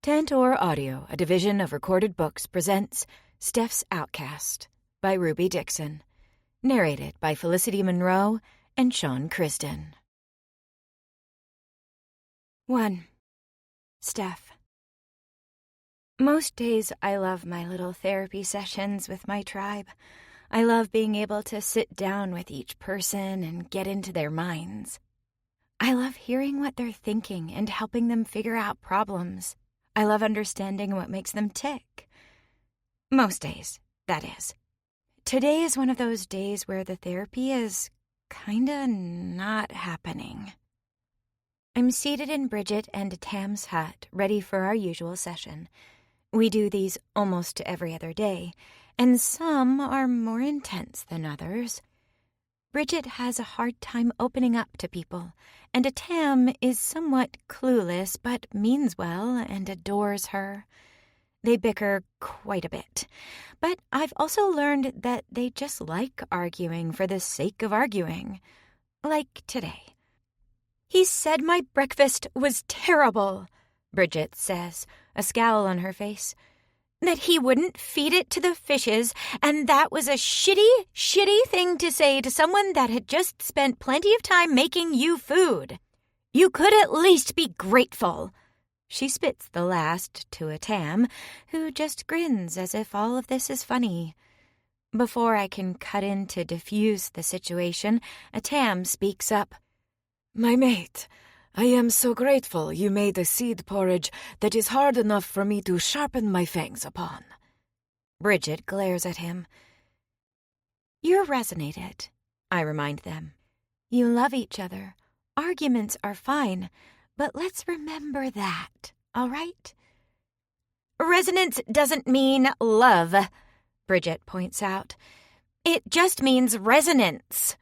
Tantor Audio, a division of Recorded Books, presents Steph's Outcast by Ruby Dixon. Narrated by Felicity Monroe and Sean Crisden. 1. Steph. Most days I love my little therapy sessions with my tribe. I love being able to sit down with each person and get into their minds. I love hearing what they're thinking and helping them figure out problems. I love understanding what makes them tick. Most days, that is. Today is one of those days where the therapy is kinda not happening. I'm seated in Bridget and Tam's hut, ready for our usual session. We do these almost every other day, and some are more intense than others. Bridget has a hard time opening up to people, and Tam is somewhat clueless but means well and adores her. They bicker quite a bit, but I've also learned that they just like arguing for the sake of arguing. Like today. "He said my breakfast was terrible," Bridget says, a scowl on her face. "That he wouldn't feed it to the fishes, and that was a shitty thing to say to someone that had just spent plenty of time making you food. You could at least be grateful." She spits the last to a Tam, who just grins as if all of this is funny. Before I can cut in to diffuse the situation, a Tam speaks up. "My mate, I am so grateful you made a seed porridge that is hard enough for me to sharpen my fangs upon." Bridget glares at him. "You're resonated," I remind them. "You love each other. Arguments are fine, but let's remember that, all right?" "Resonance doesn't mean love," Bridget points out. "It just means resonance."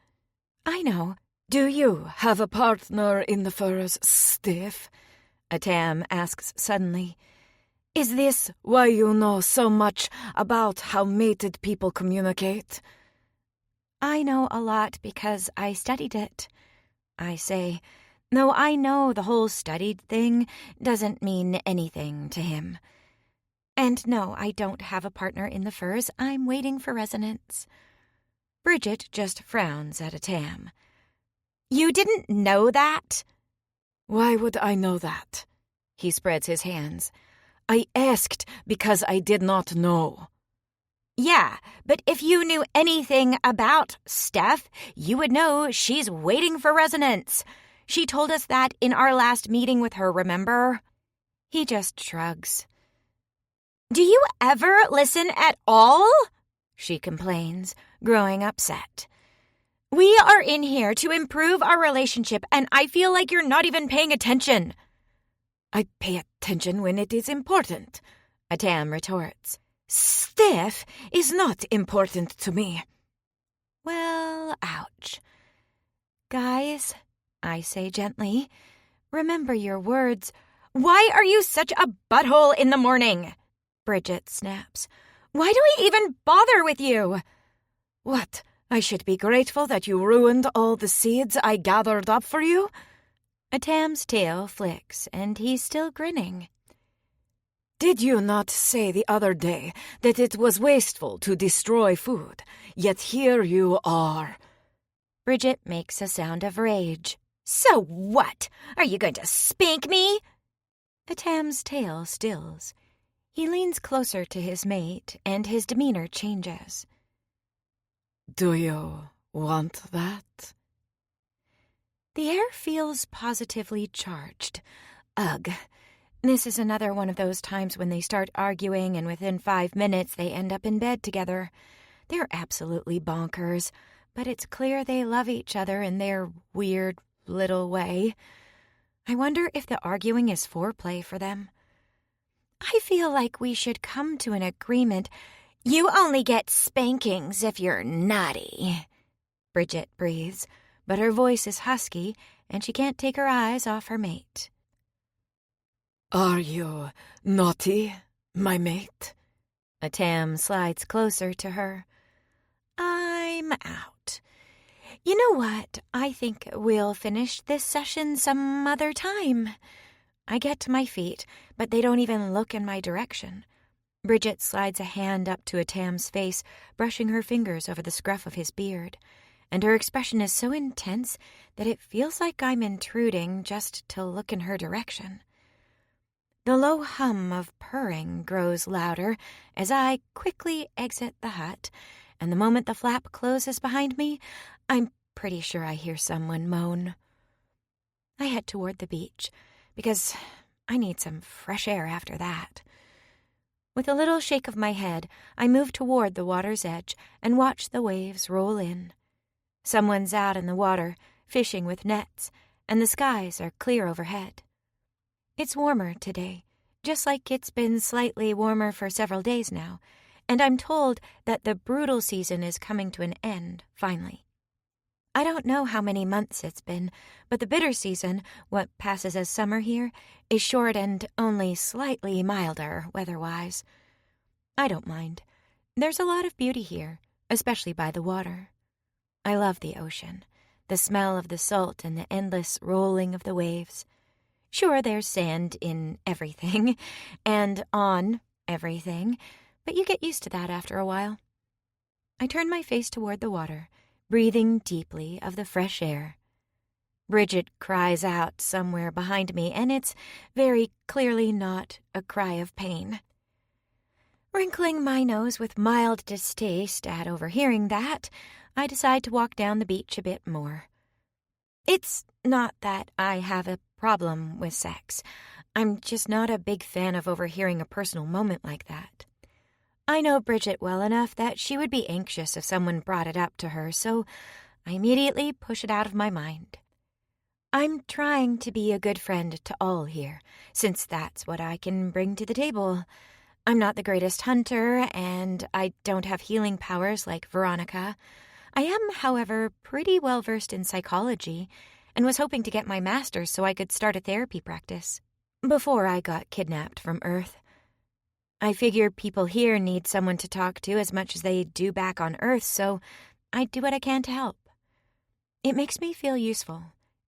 "I know." "Do you have a partner in the furs, Steph?" a Tam asks suddenly. "Is this why you know so much about how mated people communicate?" "I know a lot because I studied it," I say, though I know the whole studied thing doesn't mean anything to him. And no, I don't have a partner in the furs. I'm waiting for resonance. Bridget just frowns at a Tam. "You didn't know that?" "Why would I know that?" He spreads his hands. "I asked because I did not know." "Yeah, but if you knew anything about Steph, you would know she's waiting for resonance. She told us that in our last meeting with her, remember?" He just shrugs. "Do you ever listen at all?" she complains, growing upset. "We are in here to improve our relationship, and I feel like you're not even paying attention." "I pay attention when it is important," a Tam retorts. "Steph is not important to me." Well, ouch. "Guys," I say gently, "remember your words." "Why are you such a butthole in the morning?" Bridget snaps. "Why do we even bother with you?" "What? I should be grateful that you ruined all the seeds I gathered up for you?" A Tam's tail flicks, and he's still grinning. "Did you not say the other day that it was wasteful to destroy food? Yet here you are." Bridget makes a sound of rage. "So what? Are you going to spank me?" A Tam's tail stills. He leans closer to his mate, and his demeanor changes. "Do you want that?" The air feels positively charged. Ugh. This is another one of those times when they start arguing and within 5 minutes they end up in bed together. They're absolutely bonkers, but it's clear they love each other in their weird little way. I wonder if the arguing is foreplay for them. I feel like we should come to an agreement. "You only get spankings if you're naughty," Bridget breathes, but her voice is husky, and she can't take her eyes off her mate. "Are you naughty, my mate?" A Tam slides closer to her. I'm out. You know what? I think we'll finish this session some other time. I get to my feet, but they don't even look in my direction. Bridget slides a hand up to Atam's face, brushing her fingers over the scruff of his beard, and her expression is so intense that it feels like I'm intruding just to look in her direction. The low hum of purring grows louder as I quickly exit the hut, and the moment the flap closes behind me, I'm pretty sure I hear someone moan. I head toward the beach, because I need some fresh air after that. With a little shake of my head, I move toward the water's edge and watch the waves roll in. Someone's out in the water, fishing with nets, and the skies are clear overhead. It's warmer today, just like it's been slightly warmer for several days now, and I'm told that the brutal season is coming to an end, finally. I don't know how many months it's been, but the bitter season, what passes as summer here, is short and only slightly milder weather-wise. I don't mind. There's a lot of beauty here, especially by the water. I love the ocean, the smell of the salt and the endless rolling of the waves. Sure, there's sand in everything, and on everything, but you get used to that after a while. I turn my face toward the water, breathing deeply of the fresh air. Bridget cries out somewhere behind me, and it's very clearly not a cry of pain. Wrinkling my nose with mild distaste at overhearing that, I decide to walk down the beach a bit more. It's not that I have a problem with sex. I'm just not a big fan of overhearing a personal moment like that. I know Bridget well enough that she would be anxious if someone brought it up to her, so I immediately push it out of my mind. I'm trying to be a good friend to all here, since that's what I can bring to the table. I'm not the greatest hunter, and I don't have healing powers like Veronica. I am, however, pretty well versed in psychology, and was hoping to get my master's so I could start a therapy practice before I got kidnapped from Earth. I figure people here need someone to talk to as much as they do back on Earth, so I do what I can to help. It makes me feel useful.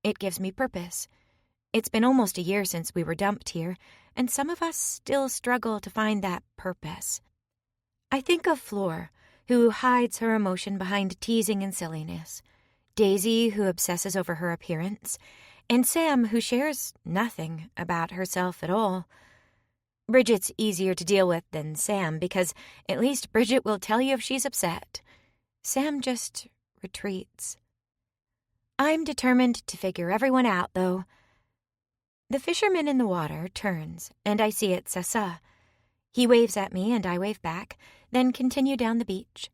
It gives me purpose. It's been almost a year since we were dumped here, and some of us still struggle to find that purpose. I think of Fleur, who hides her emotion behind teasing and silliness, Daisy, who obsesses over her appearance, and Sam, who shares nothing about herself at all. Bridget's easier to deal with than Sam because at least Bridget will tell you if she's upset. Sam just retreats. I'm determined to figure everyone out, though. The fisherman in the water turns, and I see it's Sasa. He waves at me, and I wave back, then continue down the beach.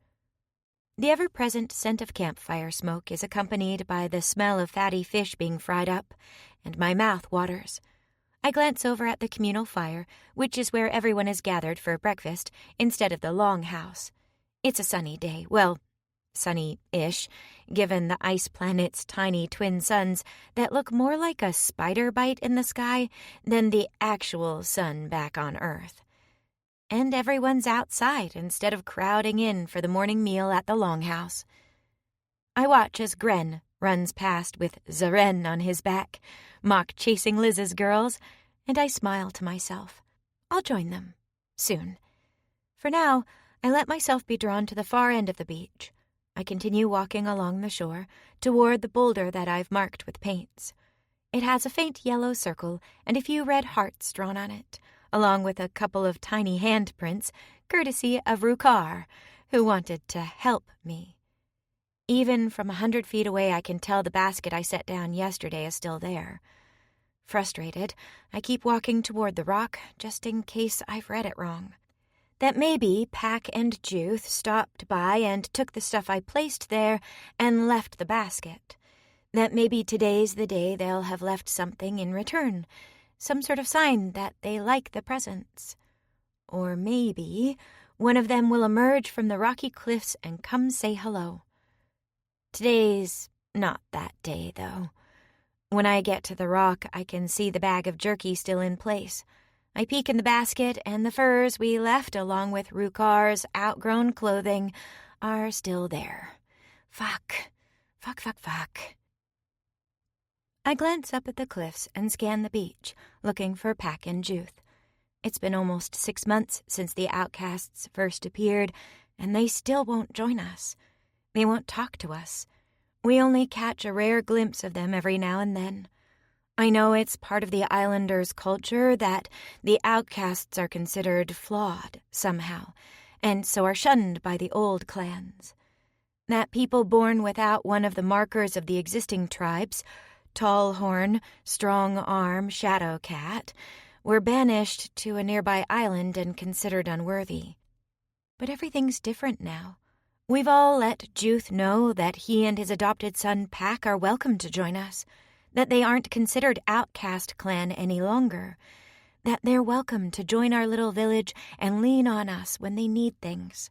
The ever-present scent of campfire smoke is accompanied by the smell of fatty fish being fried up, and my mouth waters. I glance over at the communal fire, which is where everyone is gathered for breakfast, instead of the longhouse. It's a sunny day, well, sunny-ish, given the ice planet's tiny twin suns that look more like a spider bite in the sky than the actual sun back on Earth. And everyone's outside instead of crowding in for the morning meal at the longhouse. I watch as Gren runs past with Zaren on his back, mock chasing Liz's girls, and I smile to myself. I'll join them, soon. For now, I let myself be drawn to the far end of the beach. I continue walking along the shore, toward the boulder that I've marked with paints. It has a faint yellow circle and a few red hearts drawn on it, along with a couple of tiny handprints, courtesy of Rukar, who wanted to help me. Even from 100 feet away, I can tell the basket I set down yesterday is still there. Frustrated, I keep walking toward the rock, just in case I've read it wrong. That maybe Pack and Juth stopped by and took the stuff I placed there and left the basket. That maybe today's the day they'll have left something in return, some sort of sign that they like the presents. Or maybe one of them will emerge from the rocky cliffs and come say hello. Today's not that day, though. When I get to the rock, I can see the bag of jerky still in place. I peek in the basket, and the furs we left along with Rukar's outgrown clothing are still there. Fuck. I glance up at the cliffs and scan the beach, looking for Pack and Juth. It's been almost 6 months since the Outcasts first appeared, and they still won't join us. They won't talk to us. We only catch a rare glimpse of them every now and then. I know it's part of the islanders' culture that the outcasts are considered flawed somehow, and so are shunned by the old clans. That people born without one of the markers of the existing tribes, Tall Horn, Strong Arm, Shadow Cat, were banished to a nearby island and considered unworthy. But everything's different now. We've all let Juth know that he and his adopted son Pack are welcome to join us, that they aren't considered outcast clan any longer, that they're welcome to join our little village and lean on us when they need things.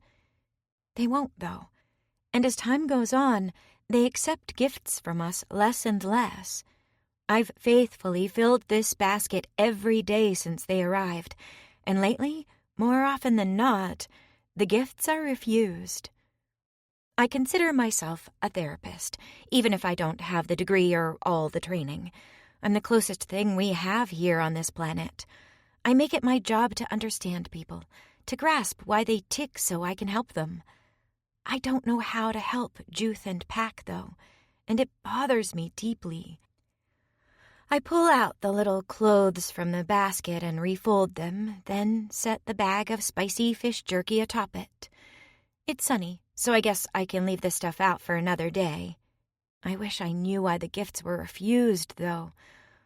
They won't, though, and as time goes on, they accept gifts from us less and less. I've faithfully filled this basket every day since they arrived, and lately, more often than not, the gifts are refused. I consider myself a therapist, even if I don't have the degree or all the training. I'm the closest thing we have here on this planet. I make it my job to understand people, to grasp why they tick so I can help them. I don't know how to help Juth and Pack, though, and it bothers me deeply. I pull out the little clothes from the basket and refold them, then set the bag of spicy fish jerky atop it. It's sunny, so I guess I can leave this stuff out for another day. I wish I knew why the gifts were refused, though.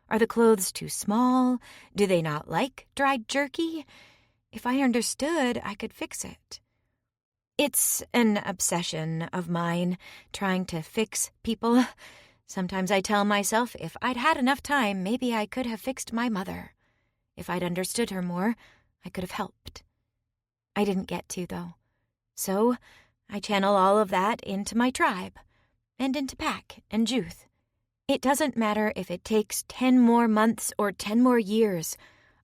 Are the clothes too small? Do they not like dried jerky? If I understood, I could fix it. It's an obsession of mine, trying to fix people. Sometimes I tell myself if I'd had enough time, maybe I could have fixed my mother. If I'd understood her more, I could have helped. I didn't get to, though. So I channel all of that into my tribe, and into Pack and Juth. It doesn't matter if it takes 10 more months or 10 more years.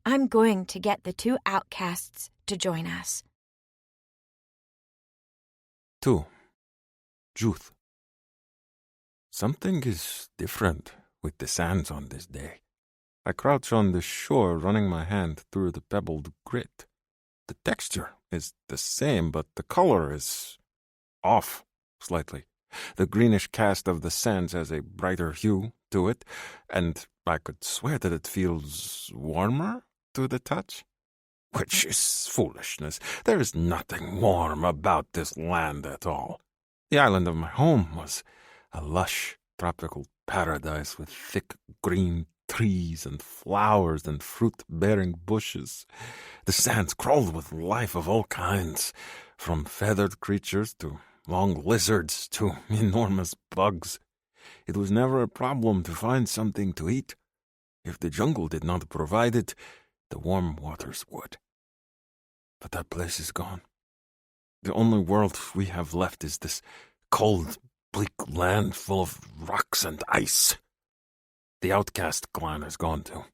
I'm going to get the 2 outcasts to join us. 2. Juth. Something is different with the sands on this day. I crouch on the shore, running my hand through the pebbled grit. The texture is the same, but the color is off slightly. The greenish cast of the sands has a brighter hue to it, and I could swear that it feels warmer to the touch. Which is foolishness. There is nothing warm about this land at all. The island of my home was a lush tropical paradise with thick green trees and flowers and fruit-bearing bushes. The sands crawled with life of all kinds, from feathered creatures to long lizards to enormous bugs. It was never a problem to find something to eat. If the jungle did not provide it, the warm waters would. But that place is gone. The only world we have left is this cold, bleak land full of rocks and ice. The outcast clan is gone too,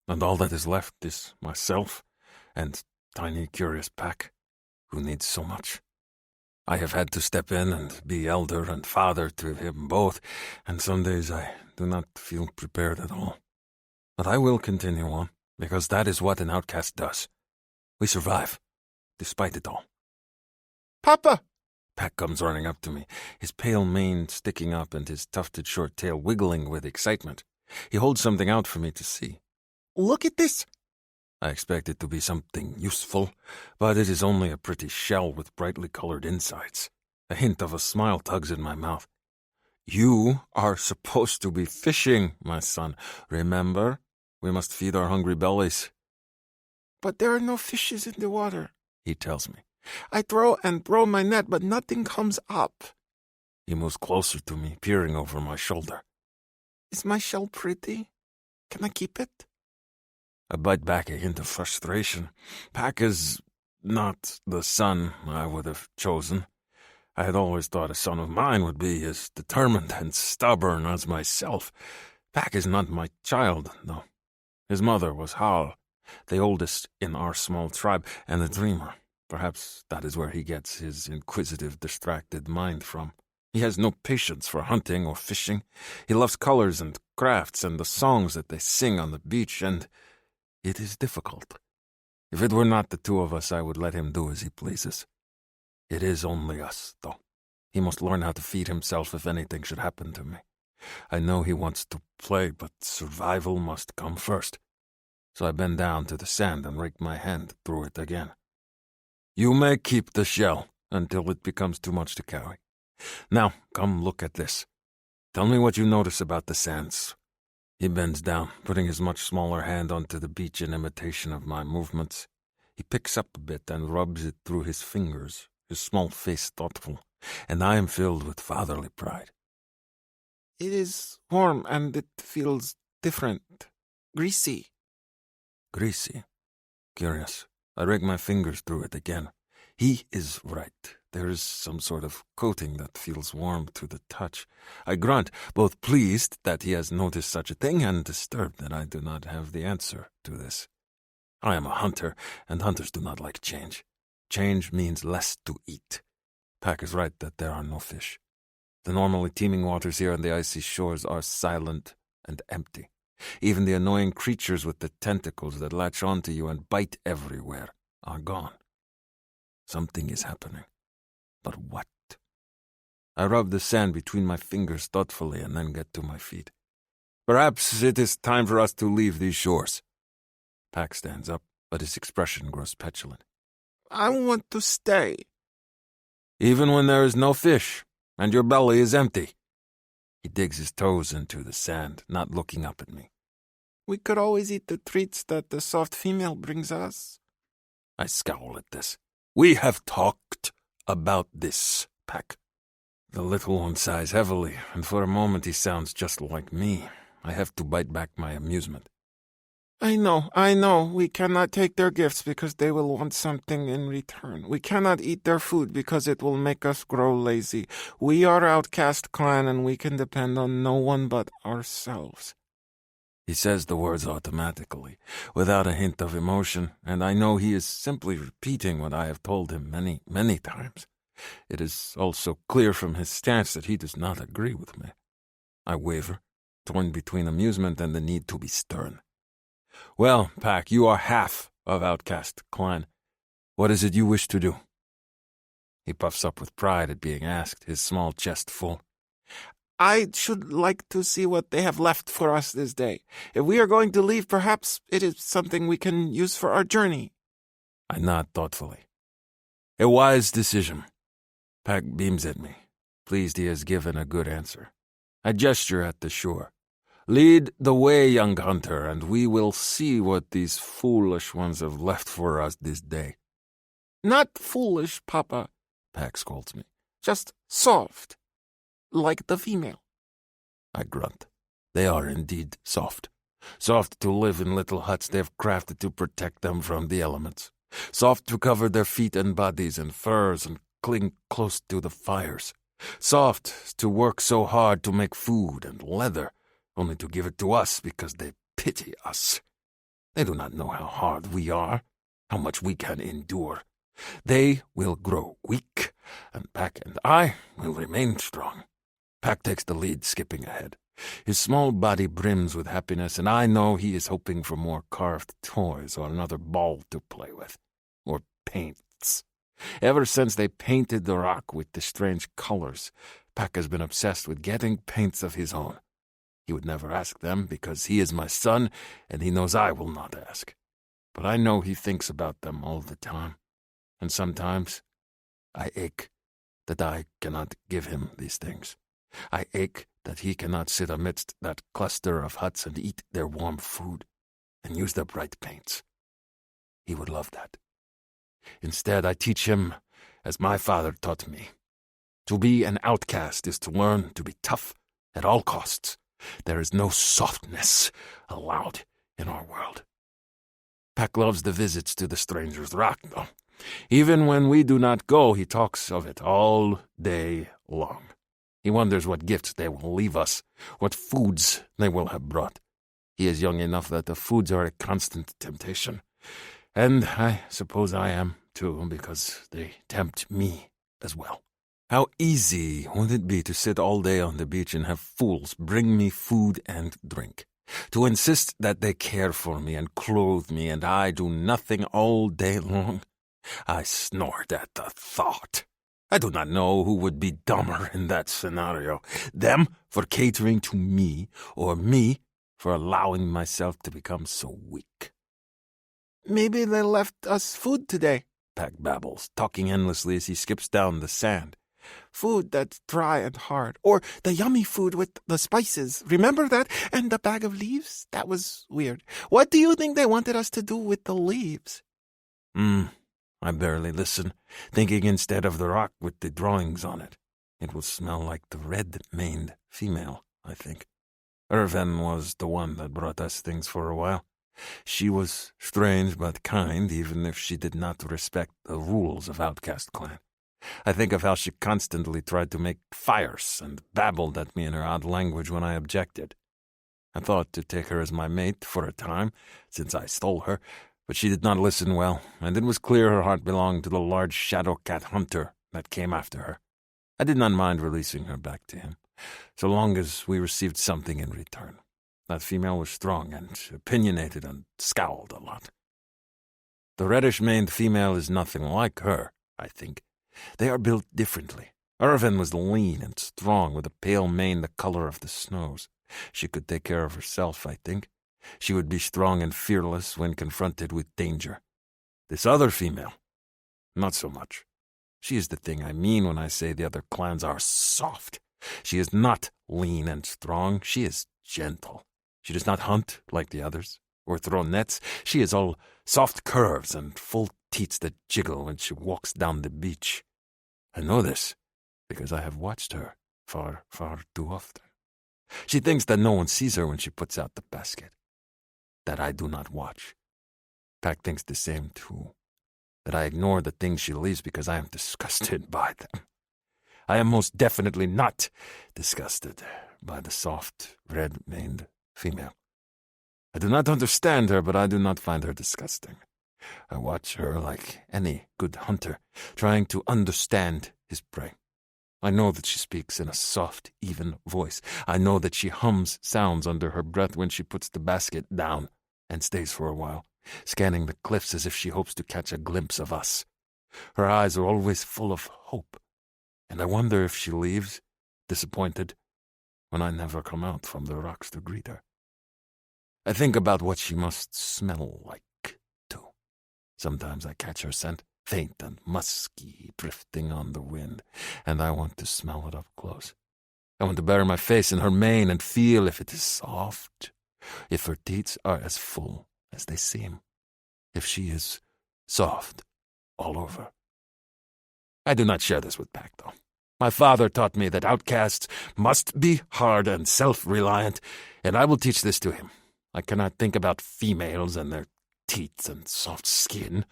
and all that is left is myself and tiny curious Pack, who needs so much. I have had to step in and be elder and father to him both, and some days I do not feel prepared at all. But I will continue on, because that is what an outcast does. We survive, despite it all. "Papa!" Pack comes running up to me, his pale mane sticking up and his tufted short tail wiggling with excitement. He holds something out for me to see. "Look at this!" I expect it to be something useful, but it is only a pretty shell with brightly colored insides. A hint of a smile tugs at my mouth. "You are supposed to be fishing, my son. Remember? We must feed our hungry bellies." "But there are no fishes in the water," he tells me. "I throw and throw my net, but nothing comes up." He moves closer to me, peering over my shoulder. "Is my shell pretty? Can I keep it?" I bite back a hint of frustration. Pack is not the son I would have chosen. I had always thought a son of mine would be as determined and stubborn as myself. Pack is not my child, though. His mother was Hal, the oldest in our small tribe, and a dreamer. Perhaps that is where he gets his inquisitive, distracted mind from. He has no patience for hunting or fishing. He loves colors and crafts and the songs that they sing on the beach, and it is difficult. If it were not the two of us, I would let him do as he pleases. It is only us, though. He must learn how to feed himself if anything should happen to me. I know he wants to play, but survival must come first. So I bend down to the sand and rake my hand through it again. You may keep the shell until it becomes too much to carry. Now, come look at this. Tell me what you notice about the sands. He bends down, putting his much smaller hand onto the beach in imitation of my movements. He picks up a bit and rubs it through his fingers, his small face thoughtful, and I am filled with fatherly pride. It is warm and it feels different. Greasy. Greasy. Curious. I rake my fingers through it again. He is right. There is some sort of coating that feels warm to the touch. I grunt, both pleased that he has noticed such a thing and disturbed that I do not have the answer to this. I am a hunter, and hunters do not like change. Change means less to eat. Pack is right that there are no fish. The normally teeming waters here on the icy shores are silent and empty. Even the annoying creatures with the tentacles that latch onto you and bite everywhere are gone. Something is happening. But what? I rub the sand between my fingers thoughtfully and then get to my feet. Perhaps it is time for us to leave these shores. Pack stands up, but his expression grows petulant. I want to stay. Even when there is no fish, and your belly is empty. He digs his toes into the sand, not looking up at me. We could always eat the treats that the soft female brings us. I scowl at this. We have talked about this, Pack. The little one sighs heavily, and for a moment he sounds just like me. I have to bite back my amusement. I know. We cannot take their gifts because they will want something in return. We cannot eat their food because it will make us grow lazy. We are Outcast clan and we can depend on no one but ourselves. He says the words automatically, without a hint of emotion, and I know he is simply repeating what I have told him many, many times. It is also clear from his stance that he does not agree with me. I waver, torn between amusement and the need to be stern. Well, Pack, you are half of Outcast clan. What is it you wish to do? He puffs up with pride at being asked, his small chest full. I should like to see what they have left for us this day. If we are going to leave, perhaps it is something we can use for our journey. I nod thoughtfully. A wise decision. Pack beams at me, pleased he has given a good answer. I gesture at the shore. Lead the way, young hunter, and we will see what these foolish ones have left for us this day. Not foolish, Papa, Pack scolds me. Just soft. Like the female. I grunt. They are indeed soft. Soft to live in little huts they have crafted to protect them from the elements. Soft to cover their feet and bodies in furs and cling close to the fires. Soft to work so hard to make food and leather, only to give it to us because they pity us. They do not know how hard we are, how much we can endure. They will grow weak, and Pack and I will remain strong. Pack takes the lead, skipping ahead. His small body brims with happiness, and I know he is hoping for more carved toys or another ball to play with. Or paints. Ever since they painted the rock with the strange colors, Pack has been obsessed with getting paints of his own. He would never ask them because he is my son, and he knows I will not ask. But I know he thinks about them all the time, and sometimes I ache that I cannot give him these things. I ache that he cannot sit amidst that cluster of huts and eat their warm food and use their bright paints. He would love that. Instead, I teach him as my father taught me. To be an outcast is to learn to be tough at all costs. There is no softness allowed in our world. Pack loves the visits to the Stranger's Rock, though. Even when we do not go, he talks of it all day long. He wonders what gifts they will leave us, what foods they will have brought. He is young enough that the foods are a constant temptation. And I suppose I am, too, because they tempt me as well. How easy would it be to sit all day on the beach and have fools bring me food and drink, to insist that they care for me and clothe me, and I do nothing all day long? I snorted at the thought. I do not know who would be dumber in that scenario, them for catering to me, or me for allowing myself to become so weak. Maybe they left us food today, Pack babbles, talking endlessly as he skips down the sand. Food that's dry and hard. Or the yummy food with the spices. Remember that? And the bag of leaves? That was weird. What do you think they wanted us to do with the leaves? I barely listen, thinking instead of the rock with the drawings on it. It will smell like the red-maned female, I think. Irvin was the one that brought us things for a while. She was strange but kind, even if she did not respect the rules of Outcast clan. I think of how she constantly tried to make fires and babbled at me in her odd language when I objected. I thought to take her as my mate for a time, since I stole her, but she did not listen well, and it was clear her heart belonged to the large shadow cat hunter that came after her. I did not mind releasing her back to him, so long as we received something in return. That female was strong and opinionated and scowled a lot. The reddish-maned female is nothing like her, I think. They are built differently. Irvin was lean and strong, with a pale mane the color of the snows. She could take care of herself, I think. She would be strong and fearless when confronted with danger. This other female, not so much. She is the thing I mean when I say the other clans are soft. She is not lean and strong. She is gentle. She does not hunt like the others, or throw nets. She is all soft curves and full teats that jiggle when she walks down the beach. I know this because I have watched her far, far too often. She thinks that no one sees her when she puts out the basket, that I do not watch. Pack thinks the same too, that I ignore the things she leaves because I am disgusted by them. I am most definitely not disgusted by the soft, red-maned female. I do not understand her, but I do not find her disgusting. I watch her like any good hunter, trying to understand his prey. I know that she speaks in a soft, even voice. I know that she hums sounds under her breath when she puts the basket down and stays for a while, scanning the cliffs as if she hopes to catch a glimpse of us. Her eyes are always full of hope, and I wonder if she leaves, disappointed, when I never come out from the rocks to greet her. I think about what she must smell like, too. Sometimes I catch her scent, faint and musky, drifting on the wind, and I want to smell it up close. I want to bury my face in her mane and feel if it is soft, if her teats are as full as they seem, if she is soft all over. I do not share this with Pack, though. My father taught me that outcasts must be hard and self-reliant, and I will teach this to him. I cannot think about females and their teeth and soft skin.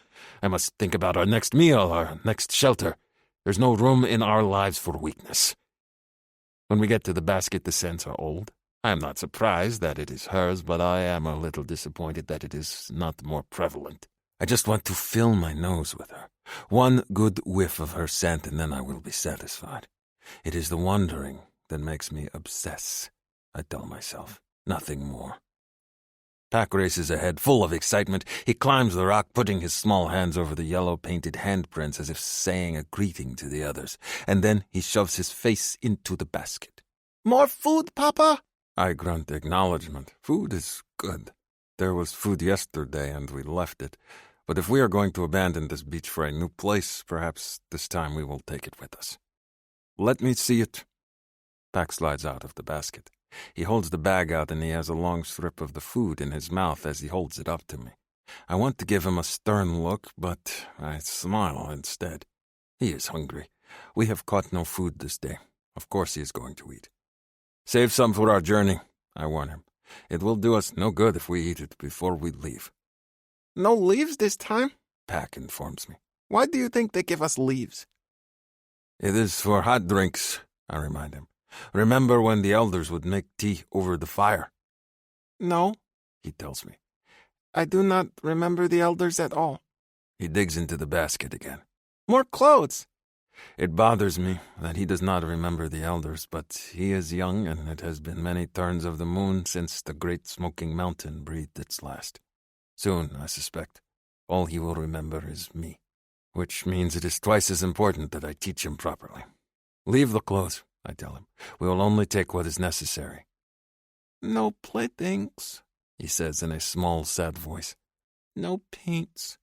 I must think about our next meal, our next shelter. There's no room in our lives for weakness. When we get to the basket, the scents are old. I am not surprised that it is hers, but I am a little disappointed that it is not more prevalent. I just want to fill my nose with her. One good whiff of her scent, and then I will be satisfied. It is the wandering that makes me obsess, I tell myself. Nothing more. Pack races ahead, full of excitement. He climbs the rock, putting his small hands over the yellow-painted handprints as if saying a greeting to the others, and then he shoves his face into the basket. More food, Papa? I grunt acknowledgement. Food is good. There was food yesterday, and we left it. But if we are going to abandon this beach for a new place, perhaps this time we will take it with us. Let me see it. Pack slides out of the basket. He holds the bag out, and he has a long strip of the food in his mouth as he holds it up to me. I want to give him a stern look, but I smile instead. He is hungry. We have caught no food this day. Of course he is going to eat. Save some for our journey, I warn him. It will do us no good if we eat it before we leave. No leaves this time? Pack informs me. Why do you think they give us leaves? It is for hot drinks, I remind him. Remember when the elders would make tea over the fire? No, he tells me. I do not remember the elders at all. He digs into the basket again. More clothes. It bothers me that he does not remember the elders, but he is young, and it has been many turns of the moon since the great smoking mountain breathed its last. Soon, I suspect, all he will remember is me, which means it is twice as important that I teach him properly. Leave the clothes, I tell him. We will only take what is necessary. No playthings, he says in a small, sad voice. no paints.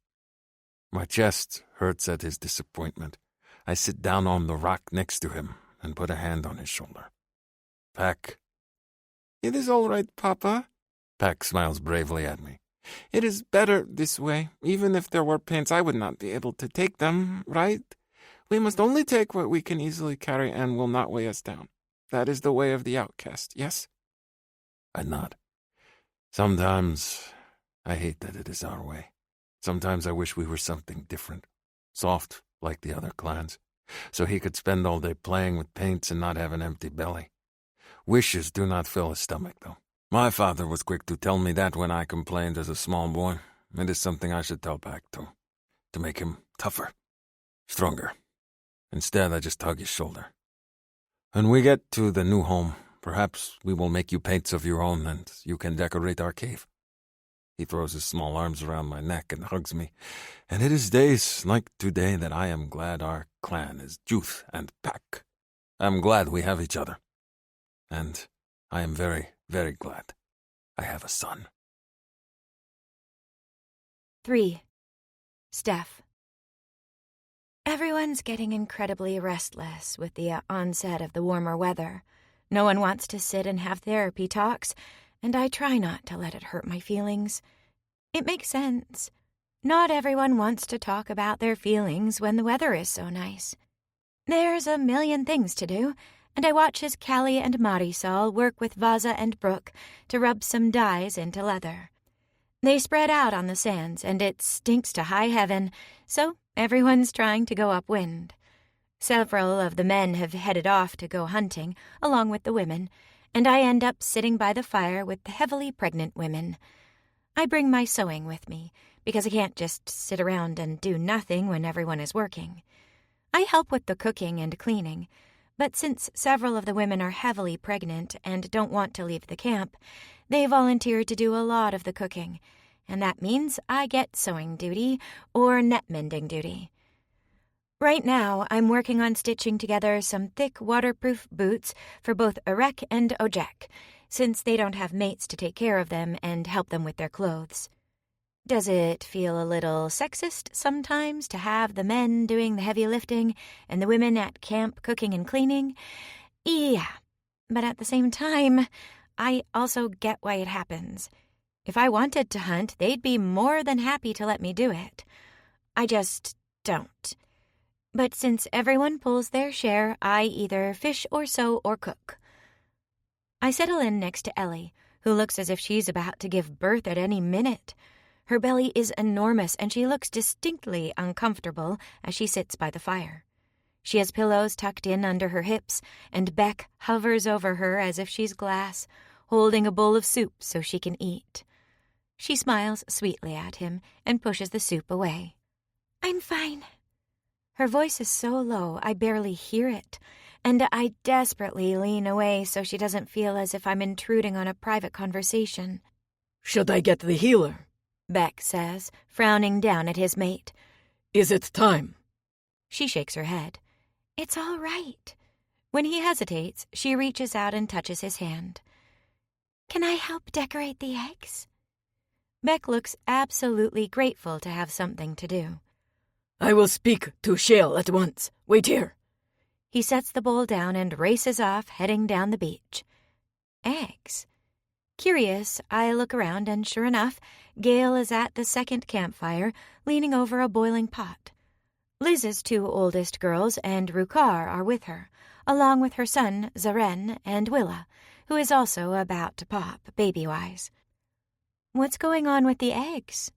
My chest hurts at his disappointment. I sit down on the rock next to him and put a hand on his shoulder. Pack. It is all right, Papa. Pack smiles bravely at me. It is better this way. Even if there were paints, I would not be able to take them, right? We must only take what we can easily carry and will not weigh us down. That is the way of the outcast, yes? I nod. Sometimes I hate that it is our way. Sometimes I wish we were something different, soft like the other clans, so he could spend all day playing with paints and not have an empty belly. Wishes do not fill a stomach, though. My father was quick to tell me that when I complained as a small boy. It is something I should tell back to make him tougher, stronger. Instead, I just hug his shoulder. When we get to the new home, perhaps we will make you paints of your own and you can decorate our cave. He throws his small arms around my neck and hugs me, and it is days like today that I am glad our clan is Juth and Pack. I am glad we have each other. And I am very, very glad I have a son. 3. Steph. Everyone's getting incredibly restless with the onset of the warmer weather. No one wants to sit and have therapy talks, and I try not to let it hurt my feelings. It makes sense. Not everyone wants to talk about their feelings when the weather is so nice. There's a million things to do, and I watch as Callie and Marisol work with Vaza and Brooke to rub some dyes into leather. They spread out on the sands, and it stinks to high heaven, so everyone's trying to go upwind. Several of the men have headed off to go hunting, along with the women, and I end up sitting by the fire with the heavily pregnant women. I bring my sewing with me, because I can't just sit around and do nothing when everyone is working. I help with the cooking and cleaning, but since several of the women are heavily pregnant and don't want to leave the camp, they volunteered to do a lot of the cooking, and that means I get sewing duty or net mending duty. Right now, I'm working on stitching together some thick waterproof boots for both Erek and Ojek, since they don't have mates to take care of them and help them with their clothes. Does it feel a little sexist sometimes to have the men doing the heavy lifting and the women at camp cooking and cleaning? Yeah, but at the same time, I also get why it happens. If I wanted to hunt, they'd be more than happy to let me do it. I just don't. But since everyone pulls their share, I either fish or sew or cook. I settle in next to Ellie, who looks as if she's about to give birth at any minute. Her belly is enormous, and she looks distinctly uncomfortable as she sits by the fire. She has pillows tucked in under her hips, and Beck hovers over her as if she's glass, holding a bowl of soup so she can eat. She smiles sweetly at him and pushes the soup away. "I'm fine." Her voice is so low I barely hear it, and I desperately lean away so she doesn't feel as if I'm intruding on a private conversation. "Should I get the healer?" Beck says, frowning down at his mate. "Is it time?" She shakes her head. "It's all right." When he hesitates, she reaches out and touches his hand. "Can I help decorate the eggs?" Beck looks absolutely grateful to have something to do. "I will speak to Shale at once. Wait here." He sets the bowl down and races off, heading down the beach. Eggs. Curious, I look around, and sure enough, Gail is at the second campfire, leaning over a boiling pot. Liz's 2 oldest girls and Rukar are with her, along with her son, Zaren, and Willa, who is also about to pop, baby-wise. What's going on with the eggs?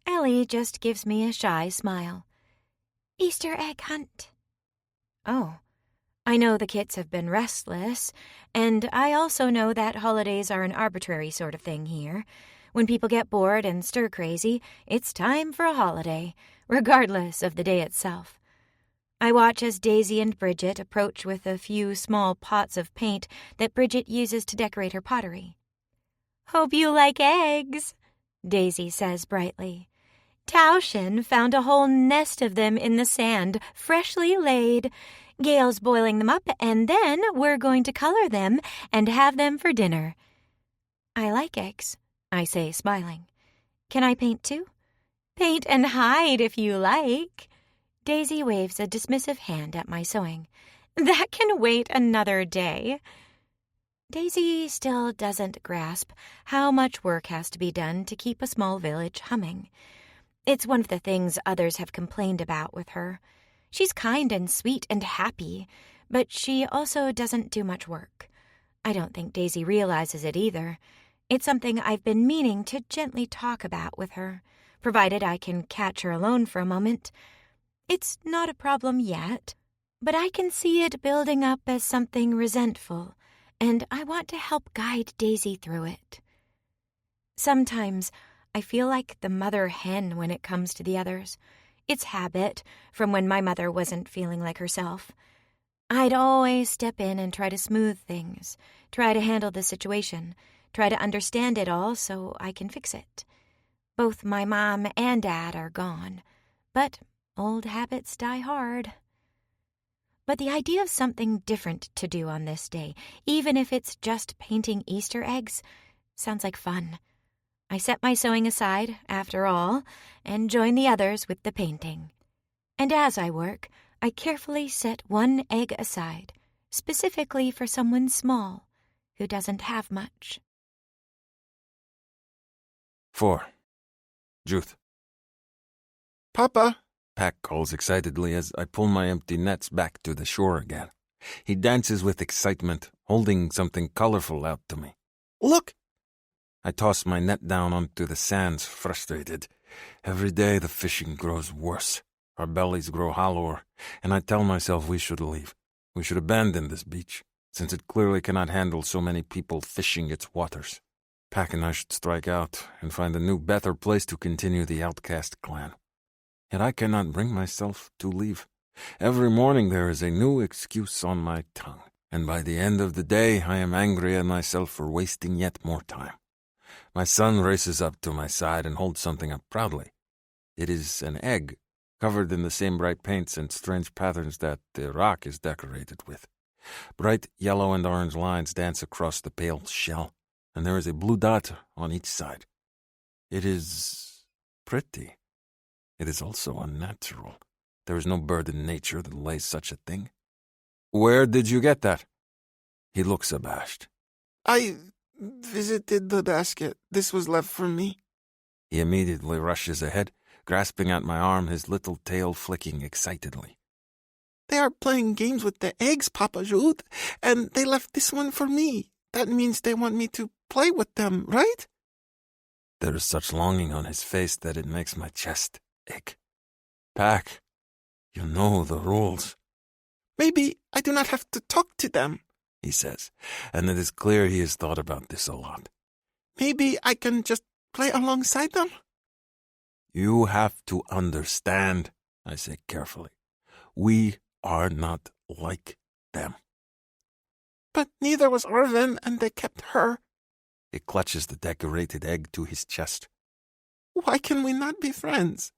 Ellie just gives me a shy smile. Easter egg hunt. Oh, I know the kits have been restless, and I also know that holidays are an arbitrary sort of thing here. When people get bored and stir-crazy, it's time for a holiday, regardless of the day itself. I watch as Daisy and Bridget approach with a few small pots of paint that Bridget uses to decorate her pottery. "Hope you like eggs," Daisy says brightly. "Taushen found a whole nest of them in the sand, freshly laid. Gail's boiling them up, and then we're going to color them and have them for dinner." "I like eggs," I say, smiling. "Can I paint too?" "Paint and hide if you like." Daisy waves a dismissive hand at my sewing. "That can wait another day." Daisy still doesn't grasp how much work has to be done to keep a small village humming. It's one of the things others have complained about with her. She's kind and sweet and happy, but she also doesn't do much work. I don't think Daisy realizes it either. It's something I've been meaning to gently talk about with her, provided I can catch her alone for a moment. It's not a problem yet, but I can see it building up as something resentful, and I want to help guide Daisy through it. Sometimes I feel like the mother hen when it comes to the others. It's habit from when my mother wasn't feeling like herself. I'd always step in and try to smooth things, try to handle the situation, try to understand it all so I can fix it. Both my mom and dad are gone, but old habits die hard. But the idea of something different to do on this day, even if it's just painting Easter eggs, sounds like fun. I set my sewing aside, after all, and join the others with the painting. And as I work, I carefully set one egg aside, specifically for someone small, who doesn't have much. 4. Juth. "Papa." Pack calls excitedly as I pull my empty nets back to the shore again. He dances with excitement, holding something colorful out to me. "Look." I toss my net down onto the sands, frustrated. Every day the fishing grows worse. Our bellies grow hollower, and I tell myself we should leave. We should abandon this beach, since it clearly cannot handle so many people fishing its waters. Pack and I should strike out and find a new, better place to continue the Outcast clan. Yet I cannot bring myself to leave. Every morning there is a new excuse on my tongue, and by the end of the day I am angry at myself for wasting yet more time. My son races up to my side and holds something up proudly. It is an egg, covered in the same bright paints and strange patterns that the rock is decorated with. Bright yellow and orange lines dance across the pale shell, and there is a blue dot on each side. It is pretty. It is also unnatural. There is no bird in nature that lays such a thing. Where did you get that? He looks abashed. "I visited the basket. This was left for me." He immediately rushes ahead, grasping at my arm, his little tail flicking excitedly. "They are playing games with the eggs, Papa Jude, and they left this one for me. That means they want me to play with them, right?" There is such longing on his face that it makes my chest ache. Pack, you know the rules. "Maybe I do not have to talk to them," he says, and it is clear he has thought about this a lot. "Maybe I can just play alongside them." You have to understand, I say carefully. We are not like them. "But neither was Irvin, and they kept her." He clutches the decorated egg to his chest. "Why can we not be friends?"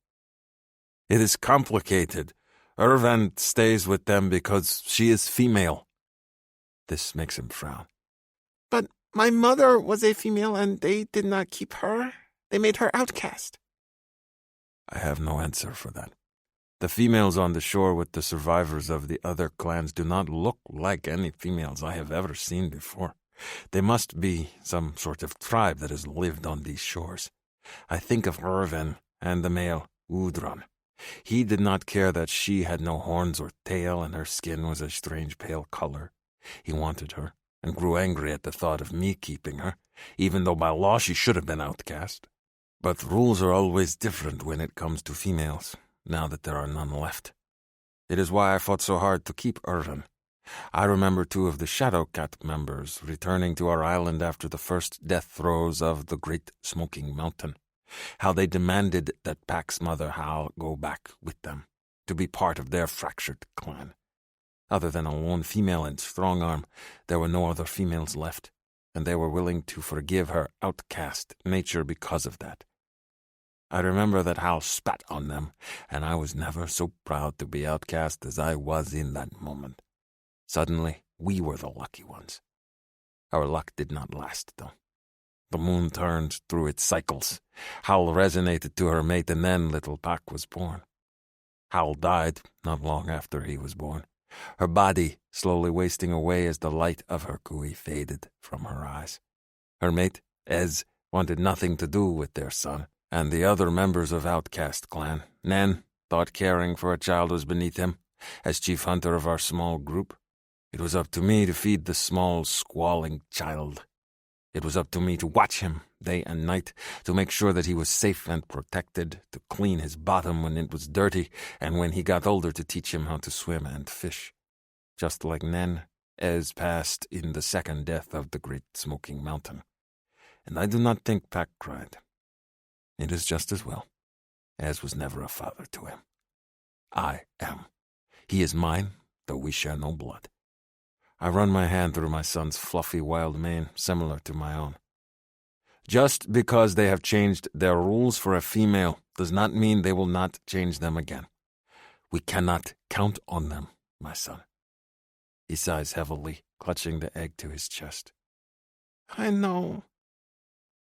It is complicated. Irvin stays with them because she is female. This makes him frown. "But my mother was a female, and they did not keep her. They made her outcast." I have no answer for that. The females on the shore with the survivors of the other clans do not look like any females I have ever seen before. They must be some sort of tribe that has lived on these shores. I think of Irvin and the male, Udron. He did not care that she had no horns or tail and her skin was a strange pale color. He wanted her and grew angry at the thought of me keeping her, even though by law she should have been outcast. But rules are always different when it comes to females, now that there are none left. It is why I fought so hard to keep Irvin. I remember 2 of the Shadowcat members returning to our island after the first death throes of the Great Smoking Mountain. How they demanded that Pack's mother Hal go back with them, to be part of their fractured clan. Other than a lone female in strong arm, there were no other females left, and they were willing to forgive her outcast nature because of that. I remember that Hal spat on them, and I was never so proud to be outcast as I was in that moment. Suddenly, we were the lucky ones. Our luck did not last, though. The moon turned through its cycles. Hal resonated to her mate, and then little Pac was born. Hal died not long after he was born, her body slowly wasting away as the light of her cooey faded from her eyes. Her mate, Ez, wanted nothing to do with their son, and the other members of Outcast clan. Nen thought caring for a child was beneath him. As chief hunter of our small group, it was up to me to feed the small, squalling child. It was up to me to watch him day and night, to make sure that he was safe and protected, to clean his bottom when it was dirty, and when he got older to teach him how to swim and fish. Just like Nen, Ez passed in the second death of the Great Smoking Mountain. And I do not think Pac cried. It is just as well. Ez was never a father to him. I am. He is mine, though we share no blood. I run my hand through my son's fluffy wild mane, similar to my own. Just because they have changed their rules for a female does not mean they will not change them again. We cannot count on them, my son. He sighs heavily, clutching the egg to his chest. I know.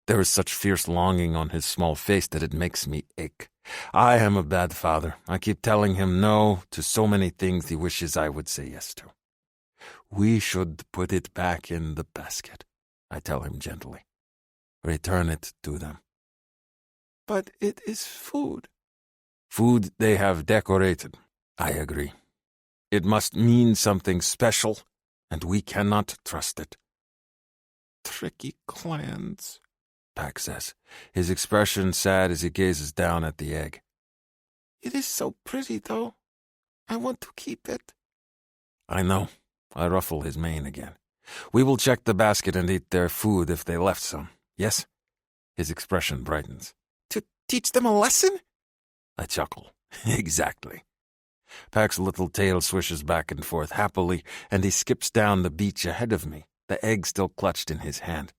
There is such fierce longing on his small face that it makes me ache. I am a bad father. I keep telling him no to so many things he wishes I would say yes to. We should put it back in the basket, I tell him gently. Return it to them. But it is food. Food they have decorated. I agree. It must mean something special, and we cannot trust it. Tricky clans, Pac says, his expression sad as he gazes down at the egg. It is so pretty, though. I want to keep it. I know. I ruffle his mane again. We will check the basket and eat their food if they left some. Yes? His expression brightens. To teach them a lesson? I chuckle. Exactly. Pac's little tail swishes back and forth happily, and he skips down the beach ahead of me, the egg still clutched in his hand.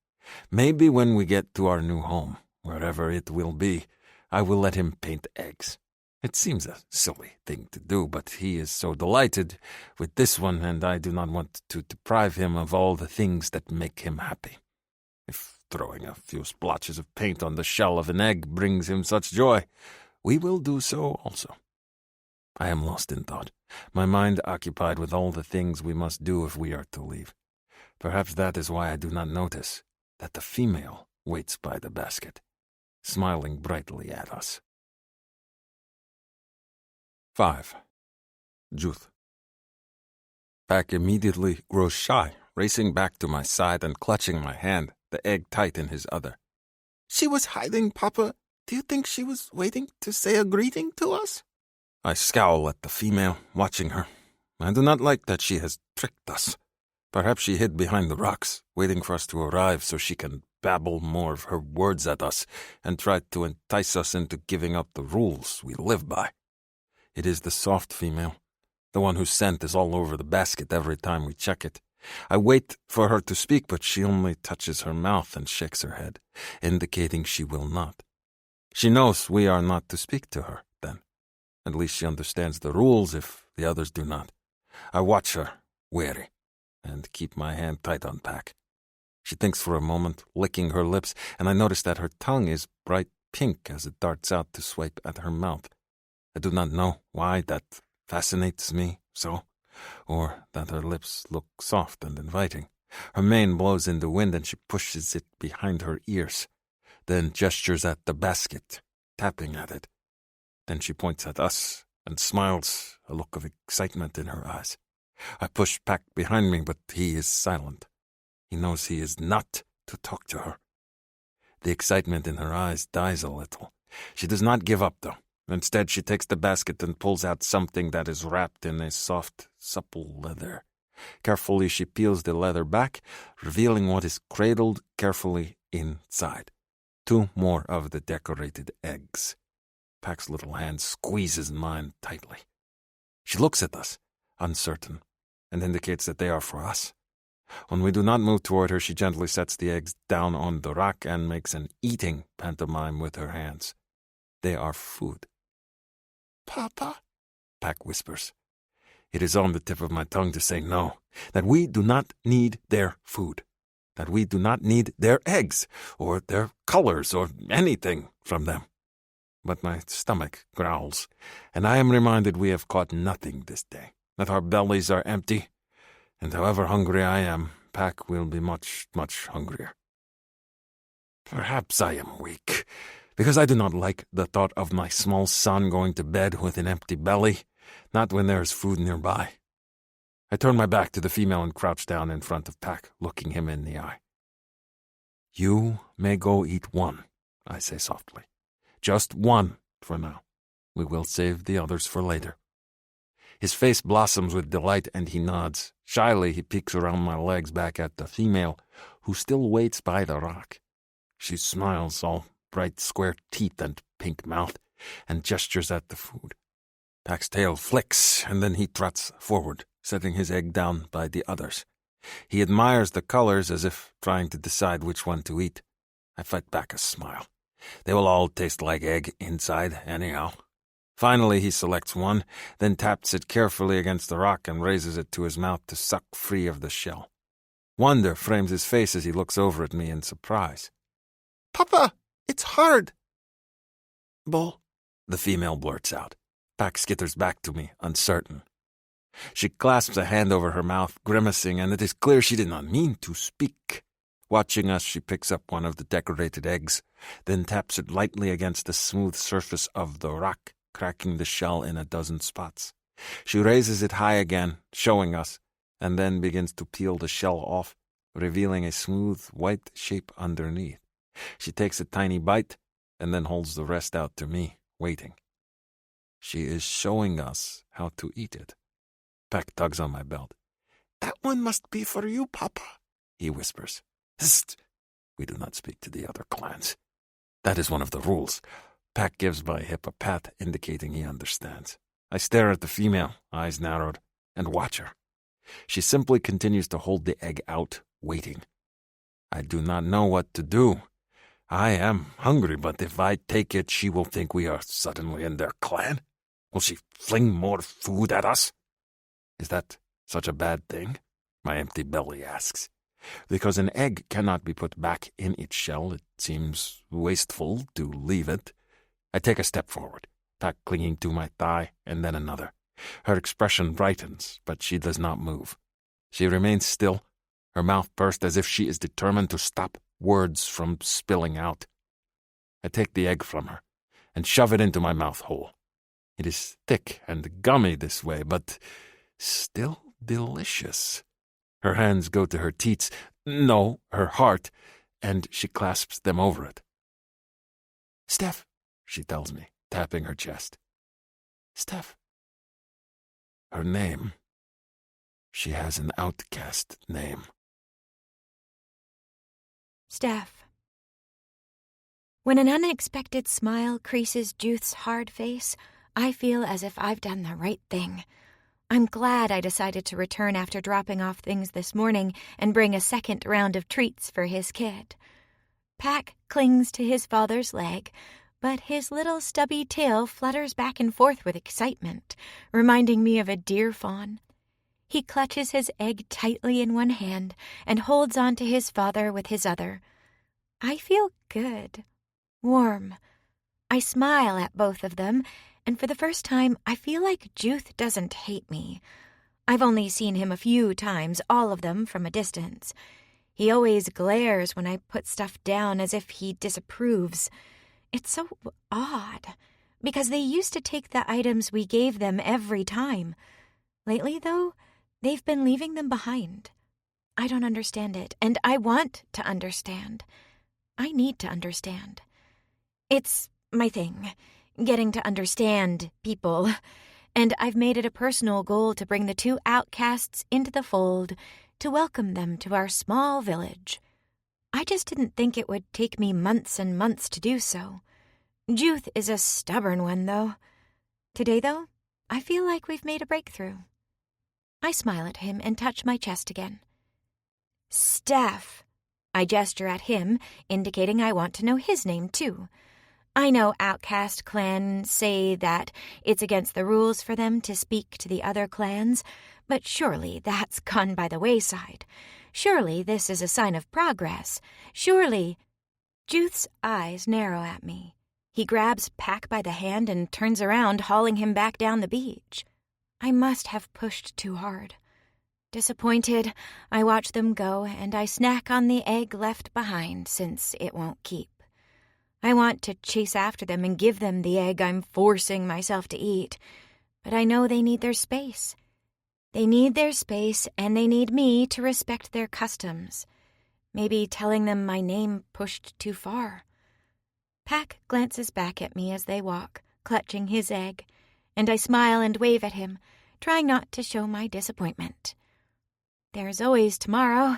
Maybe when we get to our new home, wherever it will be, I will let him paint eggs. It seems a silly thing to do, but he is so delighted with this one, and I do not want to deprive him of all the things that make him happy. If throwing a few splotches of paint on the shell of an egg brings him such joy, we will do so also. I am lost in thought, my mind occupied with all the things we must do if we are to leave. Perhaps that is why I do not notice that the female waits by the basket, smiling brightly at us. 5. Juth. Pac immediately grows shy, racing back to my side and clutching my hand, the egg tight in his other. She was hiding, Papa. Do you think she was waiting to say a greeting to us? I scowl at the female, watching her. I do not like that she has tricked us. Perhaps she hid behind the rocks, waiting for us to arrive so she can babble more of her words at us and try to entice us into giving up the rules we live by. It is the soft female, the one whose scent is all over the basket every time we check it. I wait for her to speak, but she only touches her mouth and shakes her head, indicating she will not. She knows we are not to speak to her, then. At least she understands the rules if the others do not. I watch her, wary, and keep my hand tight on Pac. She thinks for a moment, licking her lips, and I notice that her tongue is bright pink as it darts out to swipe at her mouth. I do not know why that fascinates me so, or that her lips look soft and inviting. Her mane blows in the wind and she pushes it behind her ears, then gestures at the basket, tapping at it. Then she points at us and smiles, a look of excitement in her eyes. I push Pac behind me, but he is silent. He knows he is not to talk to her. The excitement in her eyes dies a little. She does not give up, though. Instead, she takes the basket and pulls out something that is wrapped in a soft, supple leather. Carefully, she peels the leather back, revealing what is cradled carefully inside. 2 more of the decorated eggs. Pac's little hand squeezes mine tightly. She looks at us, uncertain, and indicates that they are for us. When we do not move toward her, she gently sets the eggs down on the rock and makes an eating pantomime with her hands. They are food. Papa? Pack whispers. It is on the tip of my tongue to say no, that we do not need their food, that we do not need their eggs, or their colors, or anything from them. But my stomach growls, and I am reminded we have caught nothing this day, that our bellies are empty, and however hungry I am, Pack will be much, much hungrier. Perhaps I am weak, because I do not like the thought of my small son going to bed with an empty belly, not when there is food nearby. I turn my back to the female and crouch down in front of Pack, looking him in the eye. You may go eat one, I say softly. Just one for now. We will save the others for later. His face blossoms with delight, and he nods. Shyly, he peeks around my legs back at the female, who still waits by the rock. She smiles, all bright square teeth and pink mouth, and gestures at the food. Pack's tail flicks, and then he trots forward, setting his egg down by the others. He admires the colors as if trying to decide which one to eat. I fight back a smile. They will all taste like egg inside, anyhow. Finally, he selects one, then taps it carefully against the rock and raises it to his mouth to suck free of the shell. Wonder frames his face as he looks over at me in surprise. Papa, it's hard. Bull, the female blurts out. Pack skitters back to me, uncertain. She clasps a hand over her mouth, grimacing, and it is clear she did not mean to speak. Watching us, she picks up one of the decorated eggs, then taps it lightly against the smooth surface of the rock, cracking the shell in a dozen spots. She raises it high again, showing us, and then begins to peel the shell off, revealing a smooth white shape underneath. She takes a tiny bite, and then holds the rest out to me, waiting. She is showing us how to eat it. Pack tugs on my belt. That one must be for you, Papa, he whispers. Hist! We do not speak to the other clans. That is one of the rules. Pack gives my hip a pat, indicating he understands. I stare at the female, eyes narrowed, and watch her. She simply continues to hold the egg out, waiting. I do not know what to do. I am hungry, but if I take it, she will think we are suddenly in their clan. Will she fling more food at us? Is that such a bad thing? My empty belly asks. Because an egg cannot be put back in its shell, it seems wasteful to leave it. I take a step forward, Pack clinging to my thigh, and then another. Her expression brightens, but she does not move. She remains still, her mouth pursed as if she is determined to stop words from spilling out. I take the egg from her and shove it into my mouth hole. It is thick and gummy this way, but still delicious. Her hands go to her teats, no, her heart, and she clasps them over it. Steph, she tells me, tapping her chest. Steph. Her name. She has an outcast name. Steph. When an unexpected smile creases Juth's hard face, I feel as if I've done the right thing. I'm glad I decided to return after dropping off things this morning and bring a second round of treats for his kid. Pack clings to his father's leg, but his little stubby tail flutters back and forth with excitement, reminding me of a deer fawn. He clutches his egg tightly in one hand and holds on to his father with his other. I feel good, warm. I smile at both of them, and for the first time, I feel like Juth doesn't hate me. I've only seen him a few times, all of them from a distance. He always glares when I put stuff down as if he disapproves. It's so odd, because they used to take the items we gave them every time. Lately, though, they've been leaving them behind. I don't understand it, and I want to understand. I need to understand. It's my thing. Getting to understand people, and I've made it a personal goal to bring the two outcasts into the fold, to welcome them to our small village. I just didn't think it would take me months and months to do so. Juth is a stubborn one, though. Today, though, I feel like we've made a breakthrough. I smile at him and touch my chest again. Steph. I gesture at him, indicating I want to know his name, too. I know Outcast clan say that it's against the rules for them to speak to the other clans, but surely that's gone by the wayside. Surely this is a sign of progress. Surely... Juth's eyes narrow at me. He grabs Pack by the hand and turns around, hauling him back down the beach. I must have pushed too hard. Disappointed, I watch them go, and I snack on the egg left behind since it won't keep. I want to chase after them and give them the egg I'm forcing myself to eat, but I know they need their space. They need their space, and they need me to respect their customs. Maybe telling them my name pushed too far. Pack glances back at me as they walk, clutching his egg, and I smile and wave at him, trying not to show my disappointment. There's always tomorrow.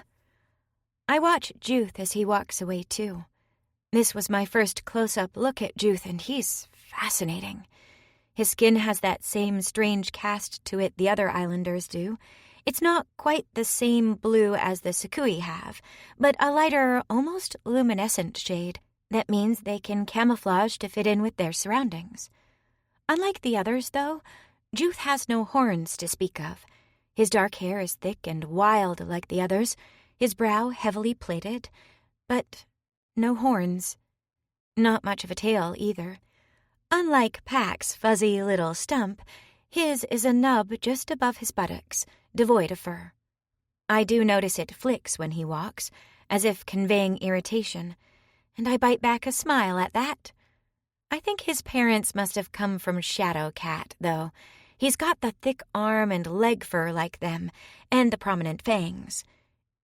I watch Juth as he walks away, too. This was my first close-up look at Juth, and he's fascinating. His skin has that same strange cast to it the other islanders do. It's not quite the same blue as the Sukui have, but a lighter, almost luminescent shade that means they can camouflage to fit in with their surroundings. Unlike the others, though, Juth has no horns to speak of. His dark hair is thick and wild like the others, his brow heavily plaited, but no horns. Not much of a tail, either. Unlike Pack's fuzzy little stump, his is a nub just above his buttocks, devoid of fur. I do notice it flicks when he walks, as if conveying irritation, and I bite back a smile at that. I think his parents must have come from Shadow Cat, though. He's got the thick arm and leg fur like them, and the prominent fangs.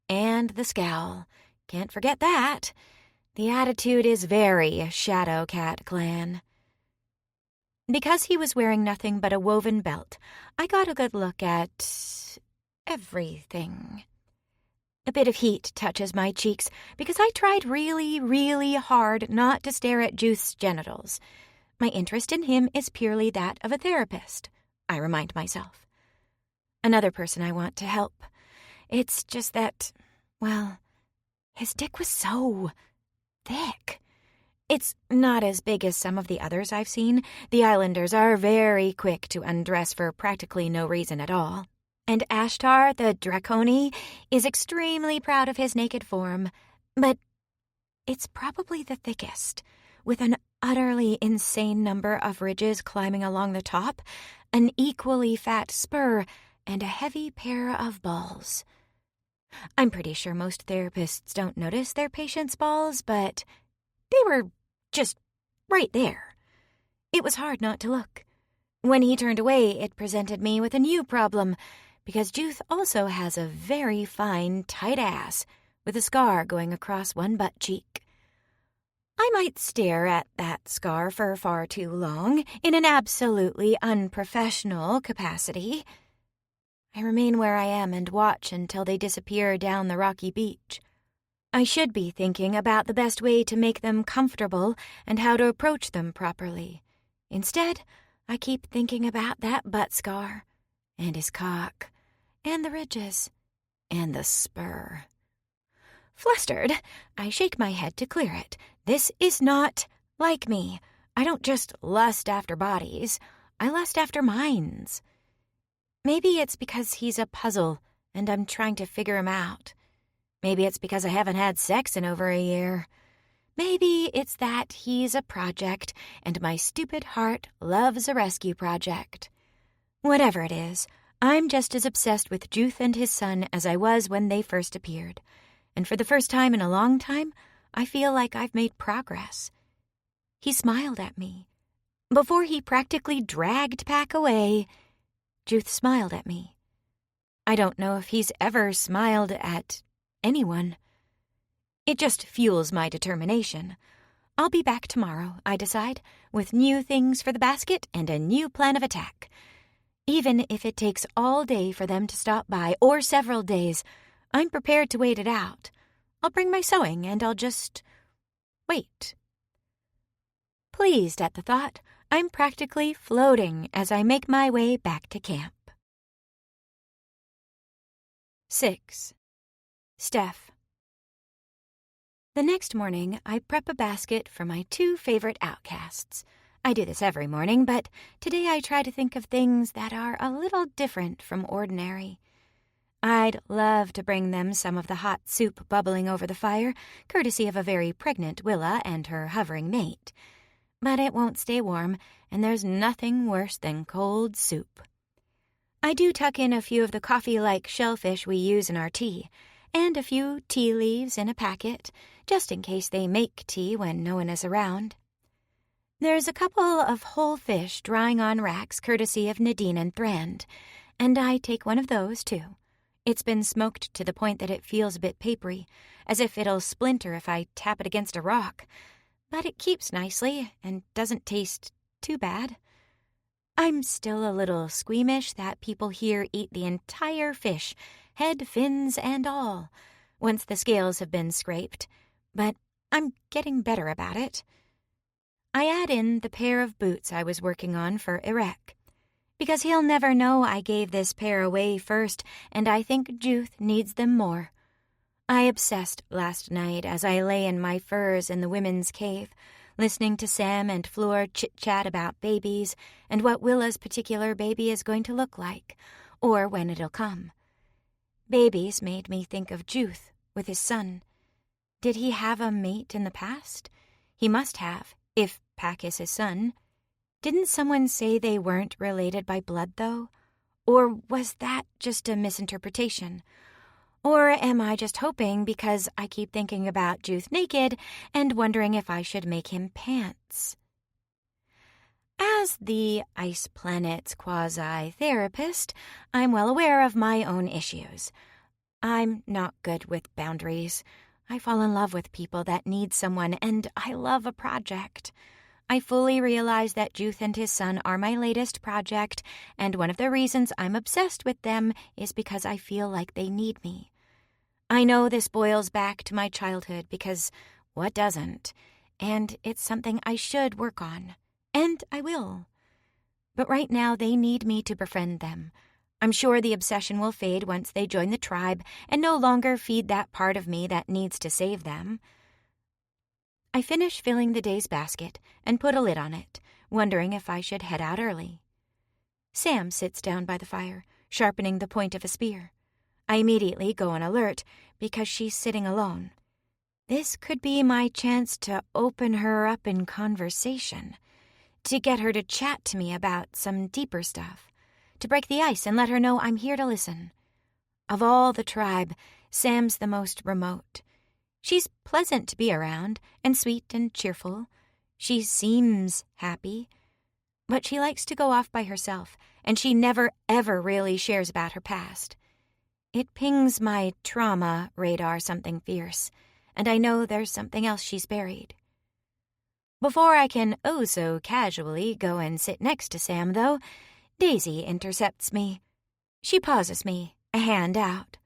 And the scowl. Can't forget that. The attitude is very Shadow Cat clan. Because he was wearing nothing but a woven belt, I got a good look at everything. A bit of heat touches my cheeks because I tried really, really hard not to stare at Juth's genitals. My interest in him is purely that of a therapist, I remind myself. Another person I want to help. It's just that, well, his dick was so thick. It's not as big as some of the others I've seen. The islanders are very quick to undress for practically no reason at all. And Ashtar, the Draconi, is extremely proud of his naked form. But it's probably the thickest, with an utterly insane number of ridges climbing along the top, an equally fat spur, and a heavy pair of balls. I'm pretty sure most therapists don't notice their patients' balls, but they were just right there. It was hard not to look. When he turned away, it presented me with a new problem, because Juth also has a very fine, tight ass, with a scar going across one butt cheek. I might stare at that scar for far too long, in an absolutely unprofessional capacity. I remain where I am and watch until they disappear down the rocky beach. I should be thinking about the best way to make them comfortable and how to approach them properly. Instead, I keep thinking about that butt scar, and his cock, and the ridges, and the spur. Flustered, I shake my head to clear it. This is not like me. I don't just lust after bodies. I lust after minds. Maybe it's because he's a puzzle, and I'm trying to figure him out. Maybe it's because I haven't had sex in over a year. Maybe it's that he's a project, and my stupid heart loves a rescue project. Whatever it is, I'm just as obsessed with Juth and his son as I was when they first appeared. And for the first time in a long time, I feel like I've made progress. He smiled at me. Before he practically dragged Pack away, Juth smiled at me. I don't know if he's ever smiled at anyone. It just fuels my determination. I'll be back tomorrow, I decide, with new things for the basket and a new plan of attack. Even if it takes all day for them to stop by, or several days, I'm prepared to wait it out. I'll bring my sewing and I'll just wait. Pleased at the thought, I'm practically floating as I make my way back to camp. 6. Steph. The next morning, I prep a basket for my 2 favorite outcasts. I do this every morning, but today I try to think of things that are a little different from ordinary. I'd love to bring them some of the hot soup bubbling over the fire, courtesy of a very pregnant Willa and her hovering mate. But it won't stay warm, and there's nothing worse than cold soup. I do tuck in a few of the coffee-like shellfish we use in our tea, and a few tea leaves in a packet, just in case they make tea when no one is around. There's a couple of whole fish drying on racks courtesy of Nadine and Thrand, and I take one of those, too. It's been smoked to the point that it feels a bit papery, as if it'll splinter if I tap it against a rock. But it keeps nicely and doesn't taste too bad. I'm still a little squeamish that people here eat the entire fish, head, fins, and all, once the scales have been scraped, but I'm getting better about it. I add in the pair of boots I was working on for Erek, because he'll never know I gave this pair away first, and I think Juth needs them more. I obsessed last night as I lay in my furs in the women's cave, listening to Sam and Fleur chit-chat about babies and what Willa's particular baby is going to look like, or when it'll come. Babies made me think of Juth with his son. Did he have a mate in the past? He must have, if Pack is his son. Didn't someone say they weren't related by blood, though? Or was that just a misinterpretation? Or am I just hoping because I keep thinking about Juth naked and wondering if I should make him pants? As the Ice Planet's quasi-therapist, I'm well aware of my own issues. I'm not good with boundaries. I fall in love with people that need someone, and I love a project. I fully realize that Juth and his son are my latest project, and one of the reasons I'm obsessed with them is because I feel like they need me. I know this boils back to my childhood because what doesn't? And it's something I should work on. And I will. But right now they need me to befriend them. I'm sure the obsession will fade once they join the tribe and no longer feed that part of me that needs to save them. I finish filling the day's basket and put a lid on it, wondering if I should head out early. Sam sits down by the fire, sharpening the point of a spear. I immediately go on alert because she's sitting alone. This could be my chance to open her up in conversation, to get her to chat to me about some deeper stuff, to break the ice and let her know I'm here to listen. Of all the tribe, Sam's the most remote. She's pleasant to be around and sweet and cheerful. She seems happy, but she likes to go off by herself, and she never, ever really shares about her past. It pings my trauma radar something fierce, and I know there's something else she's buried. Before I can oh-so-casually go and sit next to Sam, though, Daisy intercepts me. She pauses me, a hand out.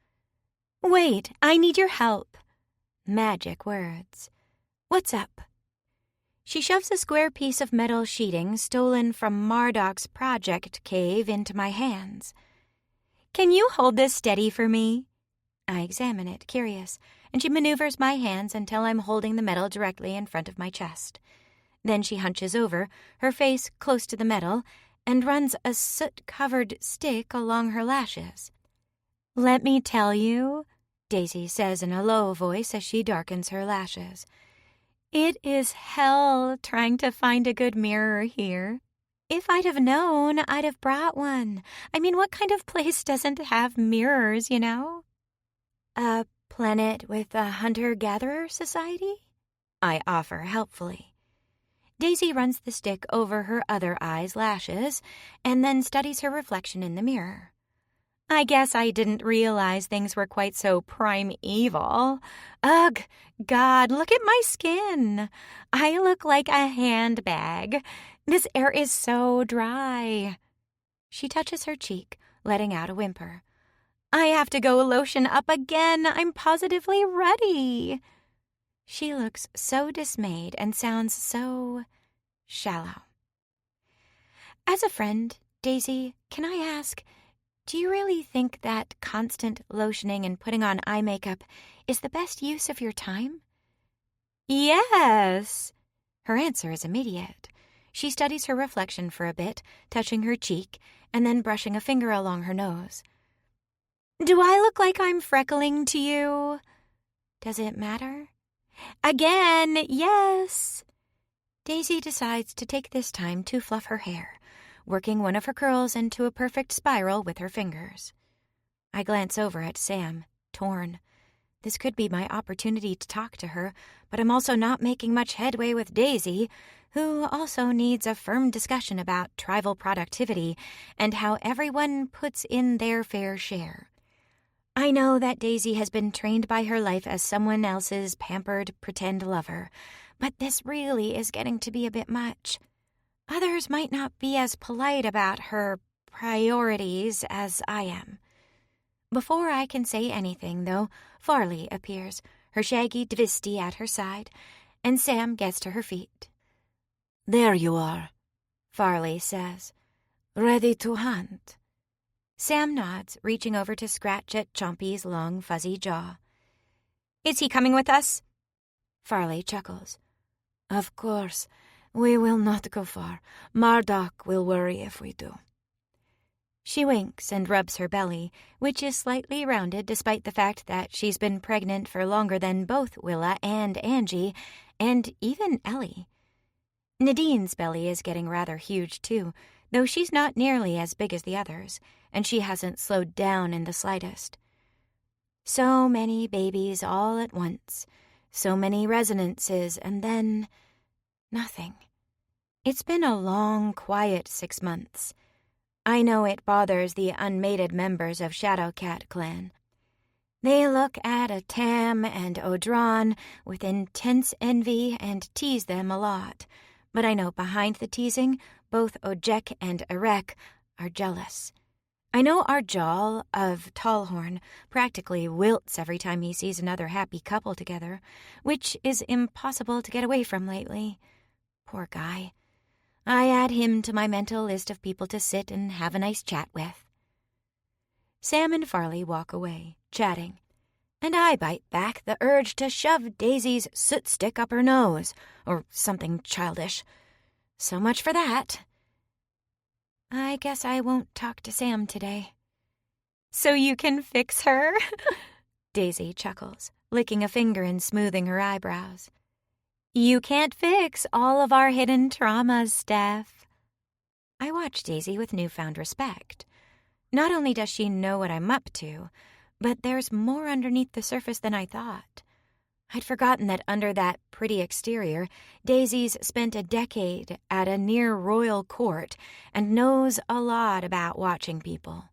"Wait, I need your help." Magic words. "What's up?" She shoves a square piece of metal sheeting stolen from Marduk's project cave into my hands. "Can you hold this steady for me?" I examine it, curious, and she maneuvers my hands until I'm holding the metal directly in front of my chest. Then she hunches over, her face close to the metal, and runs a soot-covered stick along her lashes. "Let me tell you," Daisy says in a low voice as she darkens her lashes, "it is hell trying to find a good mirror here. If I'd have known, I'd have brought one. I mean, what kind of place doesn't have mirrors, you know?" "A planet with a hunter-gatherer society?" I offer helpfully. Daisy runs the stick over her other eye's lashes and then studies her reflection in the mirror. "I guess I didn't realize things were quite so primeval. Ugh, God, look at my skin. I look like a handbag. This air is so dry." She touches her cheek, letting out a whimper. "I have to go lotion up again. I'm positively ready." She looks so dismayed and sounds so shallow. As a friend, Daisy, can I ask, do you really think that constant lotioning and putting on eye makeup is the best use of your time? Yes. Her answer is immediate. She studies her reflection for a bit, touching her cheek, and then brushing a finger along her nose. Do I look like I'm freckling to you? Does it matter? Again, yes. Daisy decides to take this time to fluff her hair, working one of her curls into a perfect spiral with her fingers. I glance over at Sam, torn. This could be my opportunity to talk to her, but I'm also not making much headway with Daisy, who also needs a firm discussion about tribal productivity and how everyone puts in their fair share. I know that Daisy has been trained by her life as someone else's pampered pretend lover, but this really is getting to be a bit much. Others might not be as polite about her priorities as I am. Before I can say anything, though, Farley appears, her shaggy Dvisty at her side, and Sam gets to her feet. There you are, Farley says. ready to hunt. Sam nods, reaching over to scratch at Chompy's long, fuzzy jaw. Is he coming with us? Farley chuckles. Of course, we will not go far. Marduk will worry if we do. She winks and rubs her belly, which is slightly rounded despite the fact that she's been pregnant for longer than both Willa and Angie, and even Ellie. Nadine's belly is getting rather huge, too, though she's not nearly as big as the others, and she hasn't slowed down in the slightest. So many babies all at once, so many resonances, and then nothing. It's been a long, quiet 6 months. I know it bothers the unmated members of Shadowcat clan. They look at Atam and Odron with intense envy and tease them a lot, but I know behind the teasing, both Ojek and Erek are jealous. I know Arjal of Tallhorn practically wilts every time he sees another happy couple together, which is impossible to get away from lately. Poor guy. I add him to my mental list of people to sit and have a nice chat with. Sam and Farley walk away, chatting, and I bite back the urge to shove Daisy's soot stick up her nose, or something childish. So much for that. I guess I won't talk to Sam today. So you can fix her? Daisy chuckles, licking a finger and smoothing her eyebrows. You can't fix all of our hidden traumas, Steph. I watch Daisy with newfound respect. Not only does she know what I'm up to, but there's more underneath the surface than I thought. I'd forgotten that under that pretty exterior, Daisy's spent a decade at a near-royal court and knows a lot about watching people.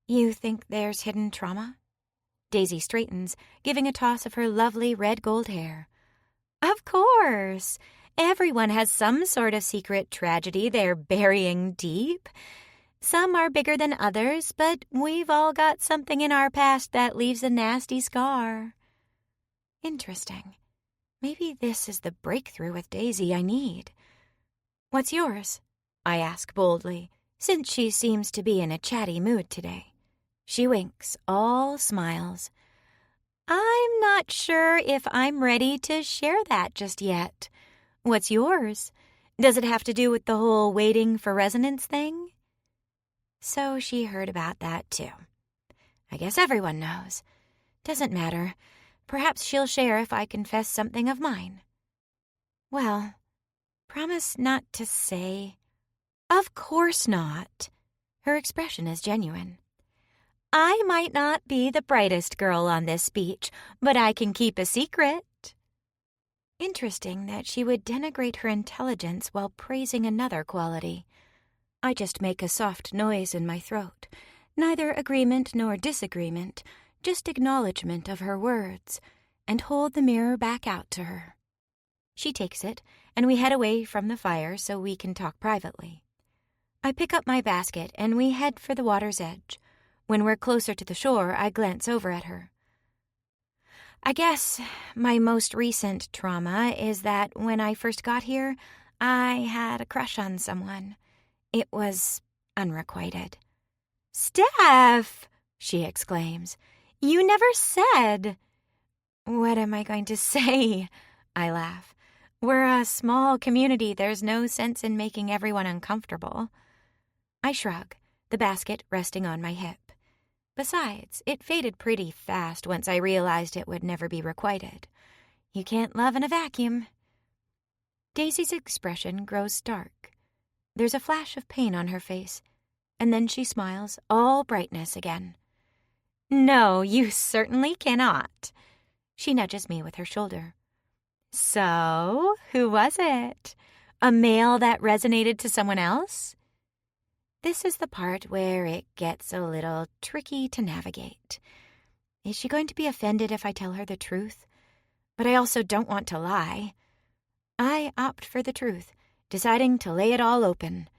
You think there's hidden trauma? Daisy straightens, giving a toss of her lovely red-gold hair. Of course. Everyone has some sort of secret tragedy they're burying deep. Some are bigger than others, but we've all got something in our past that leaves a nasty scar. Interesting. Maybe this is the breakthrough with Daisy I need. What's yours? I ask boldly, since she seems to be in a chatty mood today. She winks, all smiles. I'm not sure if I'm ready to share that just yet. What's yours? Does it have to do with the whole waiting for resonance thing? So she heard about that, too. I guess everyone knows. Doesn't matter. Perhaps she'll share if I confess something of mine. Well, promise not to say. Of course not. Her expression is genuine. I might not be the brightest girl on this beach, but I can keep a secret. Interesting that she would denigrate her intelligence while praising another quality. I just make a soft noise in my throat. Neither agreement nor disagreement, just acknowledgement of her words, and hold the mirror back out to her. She takes it, and we head away from the fire so we can talk privately. I pick up my basket, and we head for the water's edge. When we're closer to the shore, I glance over at her. I guess my most recent trauma is that when I first got here, I had a crush on someone. It was unrequited. "Steph!" she exclaims. "You never said." "What am I going to say?" I laugh. "We're a small community. There's no sense in making everyone uncomfortable." I shrug, the basket resting on my hip. Besides, it faded pretty fast once I realized it would never be requited. You can't love in a vacuum. Daisy's expression grows stark. There's a flash of pain on her face, and then she smiles, all brightness again. "No, you certainly cannot." She nudges me with her shoulder. "So, who was it? A male that resonated to someone else?" This is the part where it gets a little tricky to navigate. Is she going to be offended if I tell her the truth? But I also don't want to lie. I opt for the truth, deciding to lay it all open.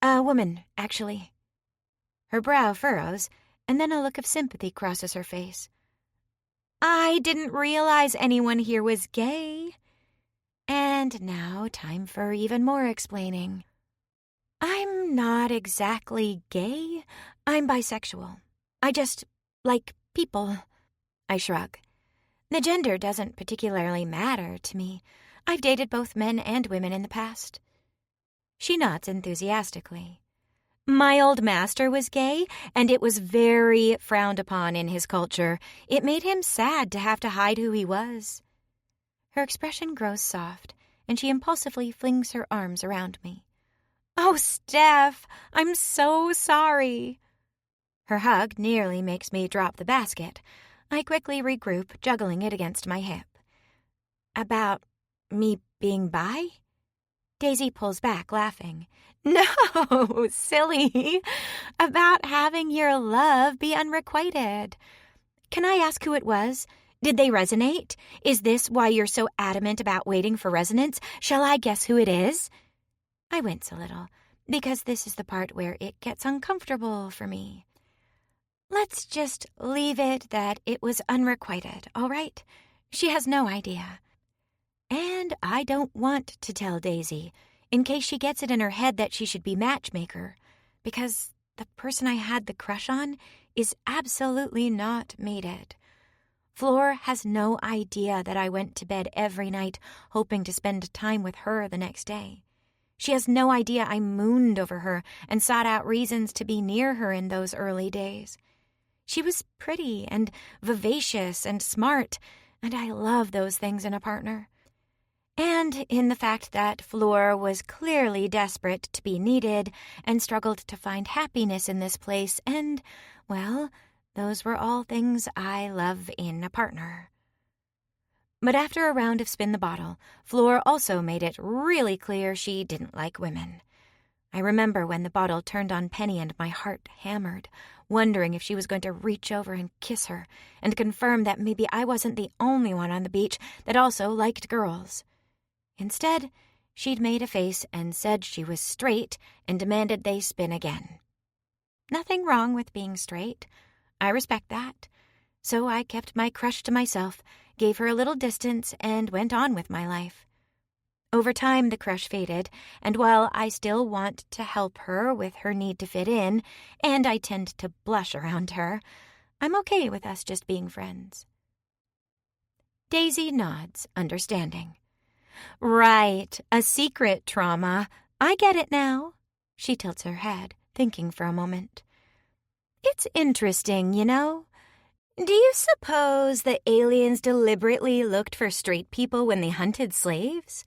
"A woman, actually." Her brow furrows, and then a look of sympathy crosses her face. "I didn't realize anyone here was gay." And now time for even more explaining. "I'm not exactly gay. I'm bisexual. I just like people." I shrug. The gender doesn't particularly matter to me. I've dated both men and women in the past. She nods enthusiastically. "My old master was gay, and it was very frowned upon in his culture. It made him sad to have to hide who he was." Her expression grows soft, and she impulsively flings her arms around me. "Oh, Steph, I'm so sorry." Her hug nearly makes me drop the basket. I quickly regroup, juggling it against my hip. "About me being bi?" Daisy pulls back, laughing. "No, silly. About having your love be unrequited. Can I ask who it was? Did they resonate? Is this why you're so adamant about waiting for resonance? Shall I guess who it is?" I wince a little, because this is the part where it gets uncomfortable for me. Let's just leave it that it was unrequited, all right? She has no idea. And I don't want to tell Daisy, in case she gets it in her head that she should be matchmaker, because the person I had the crush on is absolutely not mated. Flor has no idea that I went to bed every night hoping to spend time with her the next day. She has no idea I mooned over her and sought out reasons to be near her in those early days. She was pretty and vivacious and smart, and I love those things in a partner. And in the fact that Flor was clearly desperate to be needed and struggled to find happiness in this place, and, well, those were all things I love in a partner. But after a round of spin the bottle, Flor also made it really clear she didn't like women. I remember when the bottle turned on Penny and my heart hammered, wondering if she was going to reach over and kiss her and confirm that maybe I wasn't the only one on the beach that also liked girls. Instead, she'd made a face and said she was straight and demanded they spin again. Nothing wrong with being straight. I respect that. So I kept my crush to myself, gave her a little distance, and went on with my life. Over time, the crush faded, and while I still want to help her with her need to fit in, and I tend to blush around her, I'm okay with us just being friends. Daisy nods, understanding. "Right, a secret trauma. I get it now." She tilts her head, thinking for a moment. "It's interesting, you know. Do you suppose the aliens deliberately looked for straight people when they hunted slaves?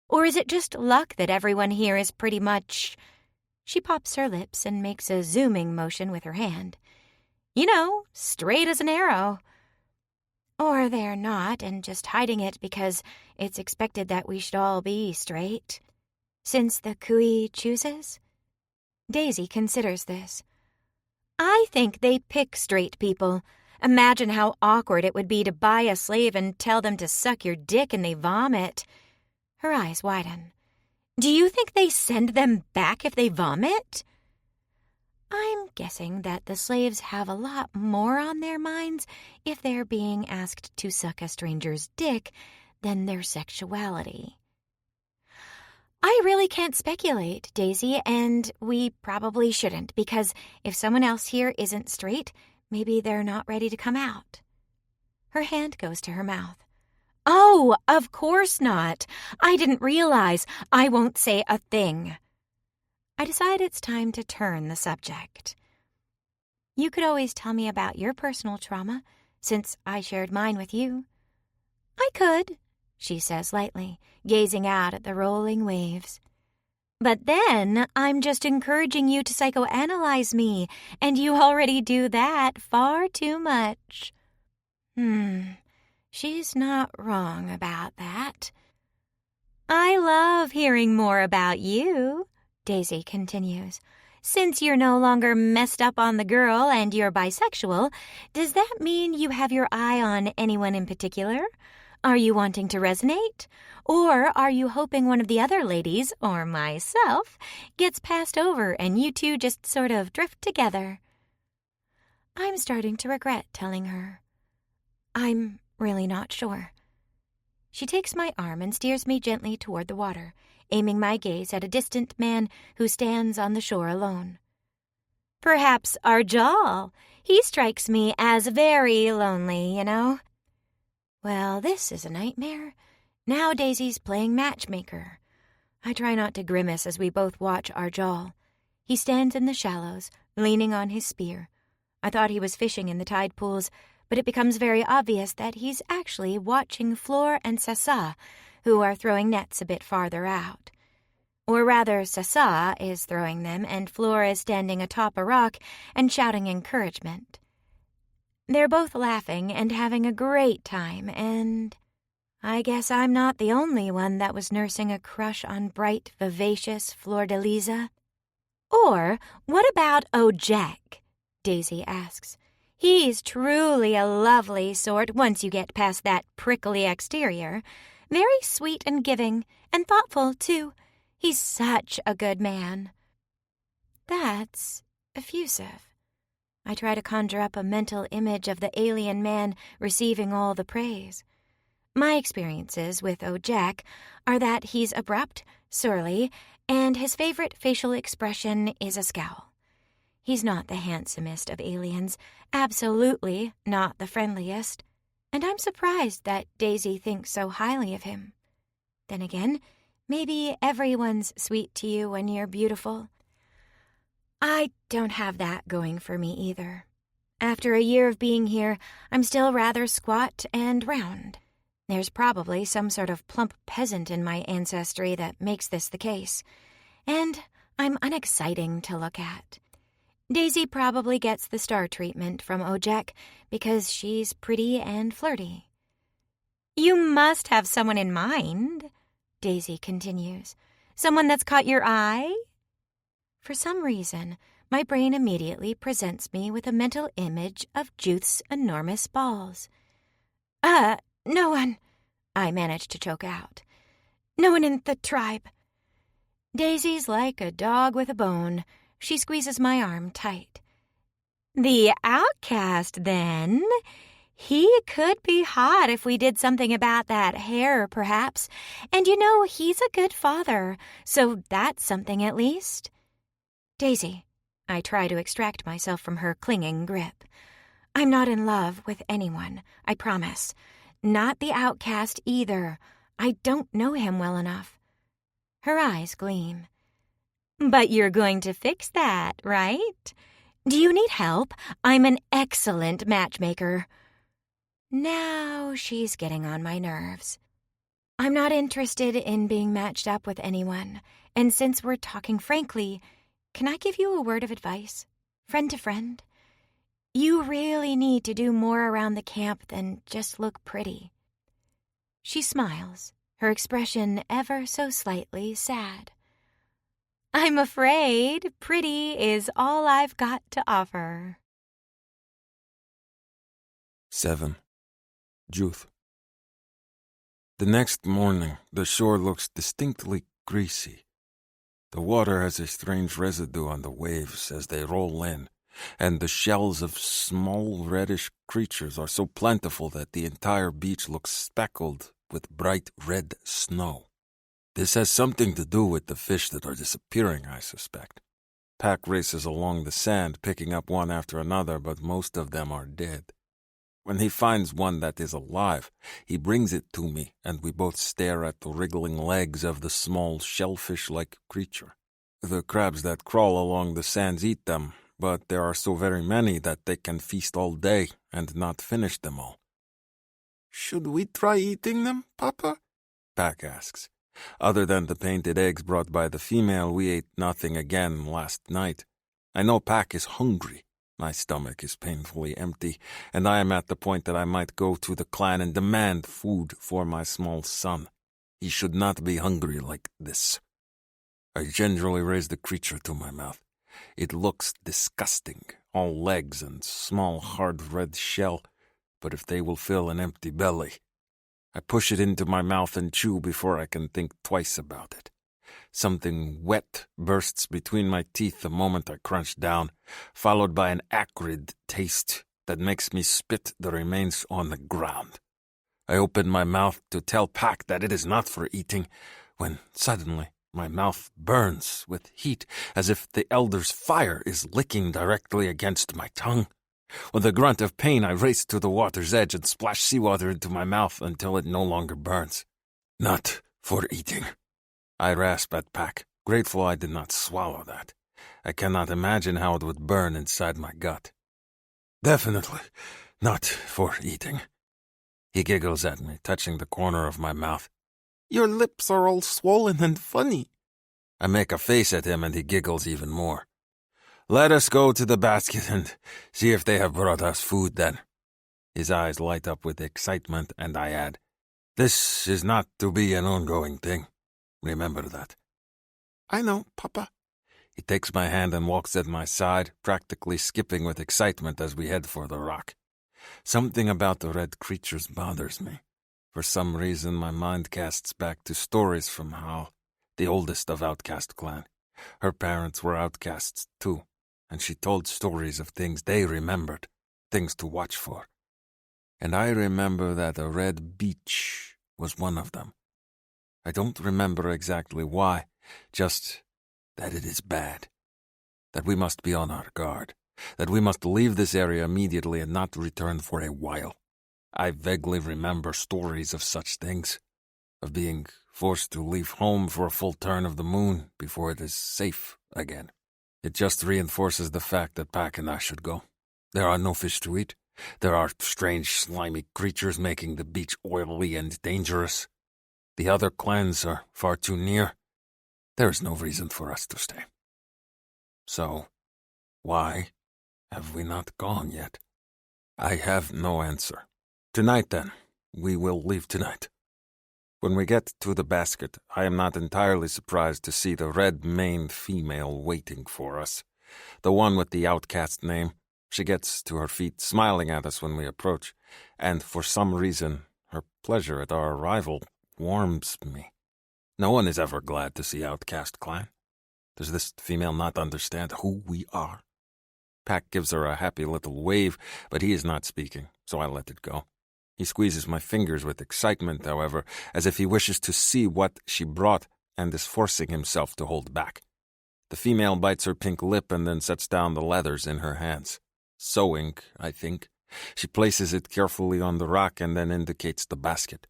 Or is it just luck that everyone here is pretty much—" She pops her lips and makes a zooming motion with her hand. "You know, straight as an arrow. Or they're not and just hiding it because it's expected that we should all be straight. Since the Kui chooses?" Daisy considers this. "I think they pick straight people. Imagine how awkward it would be to buy a slave and tell them to suck your dick and they vomit." Her eyes widen. "Do you think they send them back if they vomit?" I'm guessing that the slaves have a lot more on their minds if they're being asked to suck a stranger's dick than their sexuality. I really can't speculate, Daisy, and we probably shouldn't, because if someone else here isn't straight, maybe they're not ready to come out. Her hand goes to her mouth. Oh, of course not. I didn't realize. I won't say a thing. I decide it's time to turn the subject. You could always tell me about your personal trauma, since I shared mine with you. I could, she says lightly, gazing out at the rolling waves. But then I'm just encouraging you to psychoanalyze me, and you already do that far too much. She's not wrong about that. I love hearing more about you, Daisy continues. Since you're no longer messed up on the girl and you're bisexual, does that mean you have your eye on anyone in particular? Are you wanting to resonate? Or are you hoping one of the other ladies, or myself, gets passed over and you two just sort of drift together? I'm starting to regret telling her. I'm really not sure. She takes my arm and steers me gently toward the water, aiming my gaze at a distant man who stands on the shore alone. Perhaps Arjal. He strikes me as very lonely, you know. Well, this is a nightmare. Now Daisy's playing matchmaker. I try not to grimace as we both watch Arjal. He stands in the shallows, leaning on his spear. I thought he was fishing in the tide pools, but it becomes very obvious that he's actually watching Fleur and Sasa, who are throwing nets a bit farther out. Or rather, Sasa is throwing them, and Fleur is standing atop a rock and shouting encouragement. They're both laughing and having a great time, and I guess I'm not the only one that was nursing a crush on bright, vivacious Fleur-de-Lisa. Or what about Ojek? Daisy asks. He's truly a lovely sort once you get past that prickly exterior. Very sweet and giving, and thoughtful, too. He's such a good man. That's effusive. I try to conjure up a mental image of the alien man receiving all the praise. My experiences with Ojek are that he's abrupt, surly, and his favorite facial expression is a scowl. He's not the handsomest of aliens, absolutely not the friendliest, and I'm surprised that Daisy thinks so highly of him. Then again, maybe everyone's sweet to you when you're beautiful. I don't have that going for me either. After a year of being here, I'm still rather squat and round. There's probably some sort of plump peasant in my ancestry that makes this the case, and I'm unexciting to look at. Daisy probably gets the star treatment from Ojek because she's pretty and flirty. You must have someone in mind, Daisy continues. Someone that's caught your eye? For some reason, my brain immediately presents me with a mental image of Juth's enormous balls. No one, I manage to choke out. No one in the tribe. Daisy's like a dog with a bone. She squeezes my arm tight. The Outcast, then? He could be hot if we did something about that hair, perhaps. And you know, he's a good father, so that's something at least. Daisy, I try to extract myself from her clinging grip. I'm not in love with anyone, I promise. Not the Outcast either. I don't know him well enough. Her eyes gleam. But you're going to fix that, right? Do you need help? I'm an excellent matchmaker. Now she's getting on my nerves. I'm not interested in being matched up with anyone, and since we're talking frankly, can I give you a word of advice, friend to friend? You really need to do more around the camp than just look pretty. She smiles, her expression ever so slightly sad. I'm afraid pretty is all I've got to offer. 7. Juth. The next morning, the shore looks distinctly greasy. The water has a strange residue on the waves as they roll in, and the shells of small reddish creatures are so plentiful that the entire beach looks speckled with bright red snow. This has something to do with the fish that are disappearing, I suspect. Pack races along the sand, picking up one after another, but most of them are dead. When he finds one that is alive, he brings it to me, and we both stare at the wriggling legs of the small shellfish-like creature. The crabs that crawl along the sands eat them, but there are so very many that they can feast all day and not finish them all. Should we try eating them, Papa? Pack asks. Other than the painted eggs brought by the female, we ate nothing again last night. I know Pack is hungry. My stomach is painfully empty, and I am at the point that I might go to the clan and demand food for my small son. He should not be hungry like this. I gingerly raise the creature to my mouth. It looks disgusting, all legs and small hard red shell, but if they will fill an empty belly. I push it into my mouth and chew before I can think twice about it. Something wet bursts between my teeth the moment I crunch down, followed by an acrid taste that makes me spit the remains on the ground. I open my mouth to tell Pack that it is not for eating, when suddenly my mouth burns with heat as if the elder's fire is licking directly against my tongue. With a grunt of pain, I race to the water's edge and splash seawater into my mouth until it no longer burns. Not for eating. I rasp at Pack, grateful I did not swallow that. I cannot imagine how it would burn inside my gut. Definitely not for eating. He giggles at me, touching the corner of my mouth. Your lips are all swollen and funny. I make a face at him and he giggles even more. Let us go to the basket and see if they have brought us food then. His eyes light up with excitement and I add, this is not to be an ongoing thing. Remember that. I know, Papa. He takes my hand and walks at my side, practically skipping with excitement as we head for the rock. Something about the red creatures bothers me. For some reason, my mind casts back to stories from Hal, the oldest of Outcast clan. Her parents were outcasts too, and she told stories of things they remembered, things to watch for. And I remember that a red beach was one of them. I don't remember exactly why, just that it is bad, that we must be on our guard, that we must leave this area immediately and not return for a while. I vaguely remember stories of such things, of being forced to leave home for a full turn of the moon before it is safe again. It just reinforces the fact that Pack and I should go. There are no fish to eat. There are strange, slimy creatures making the beach oily and dangerous. The other clans are far too near. There is no reason for us to stay. So, why have we not gone yet? I have no answer. Tonight, then. We will leave tonight. When we get to the basket, I am not entirely surprised to see the red-maned female waiting for us. The one with the Outcast name. She gets to her feet, smiling at us when we approach, and for some reason, her pleasure at our arrival warms me. No one is ever glad to see Outcast clan. Does this female not understand who we are? Pack gives her a happy little wave, but he is not speaking, so I let it go. He squeezes my fingers with excitement, however, as if he wishes to see what she brought and is forcing himself to hold back. The female bites her pink lip and then sets down the leathers in her hands. Sewing, I think. She places it carefully on the rock and then indicates the basket.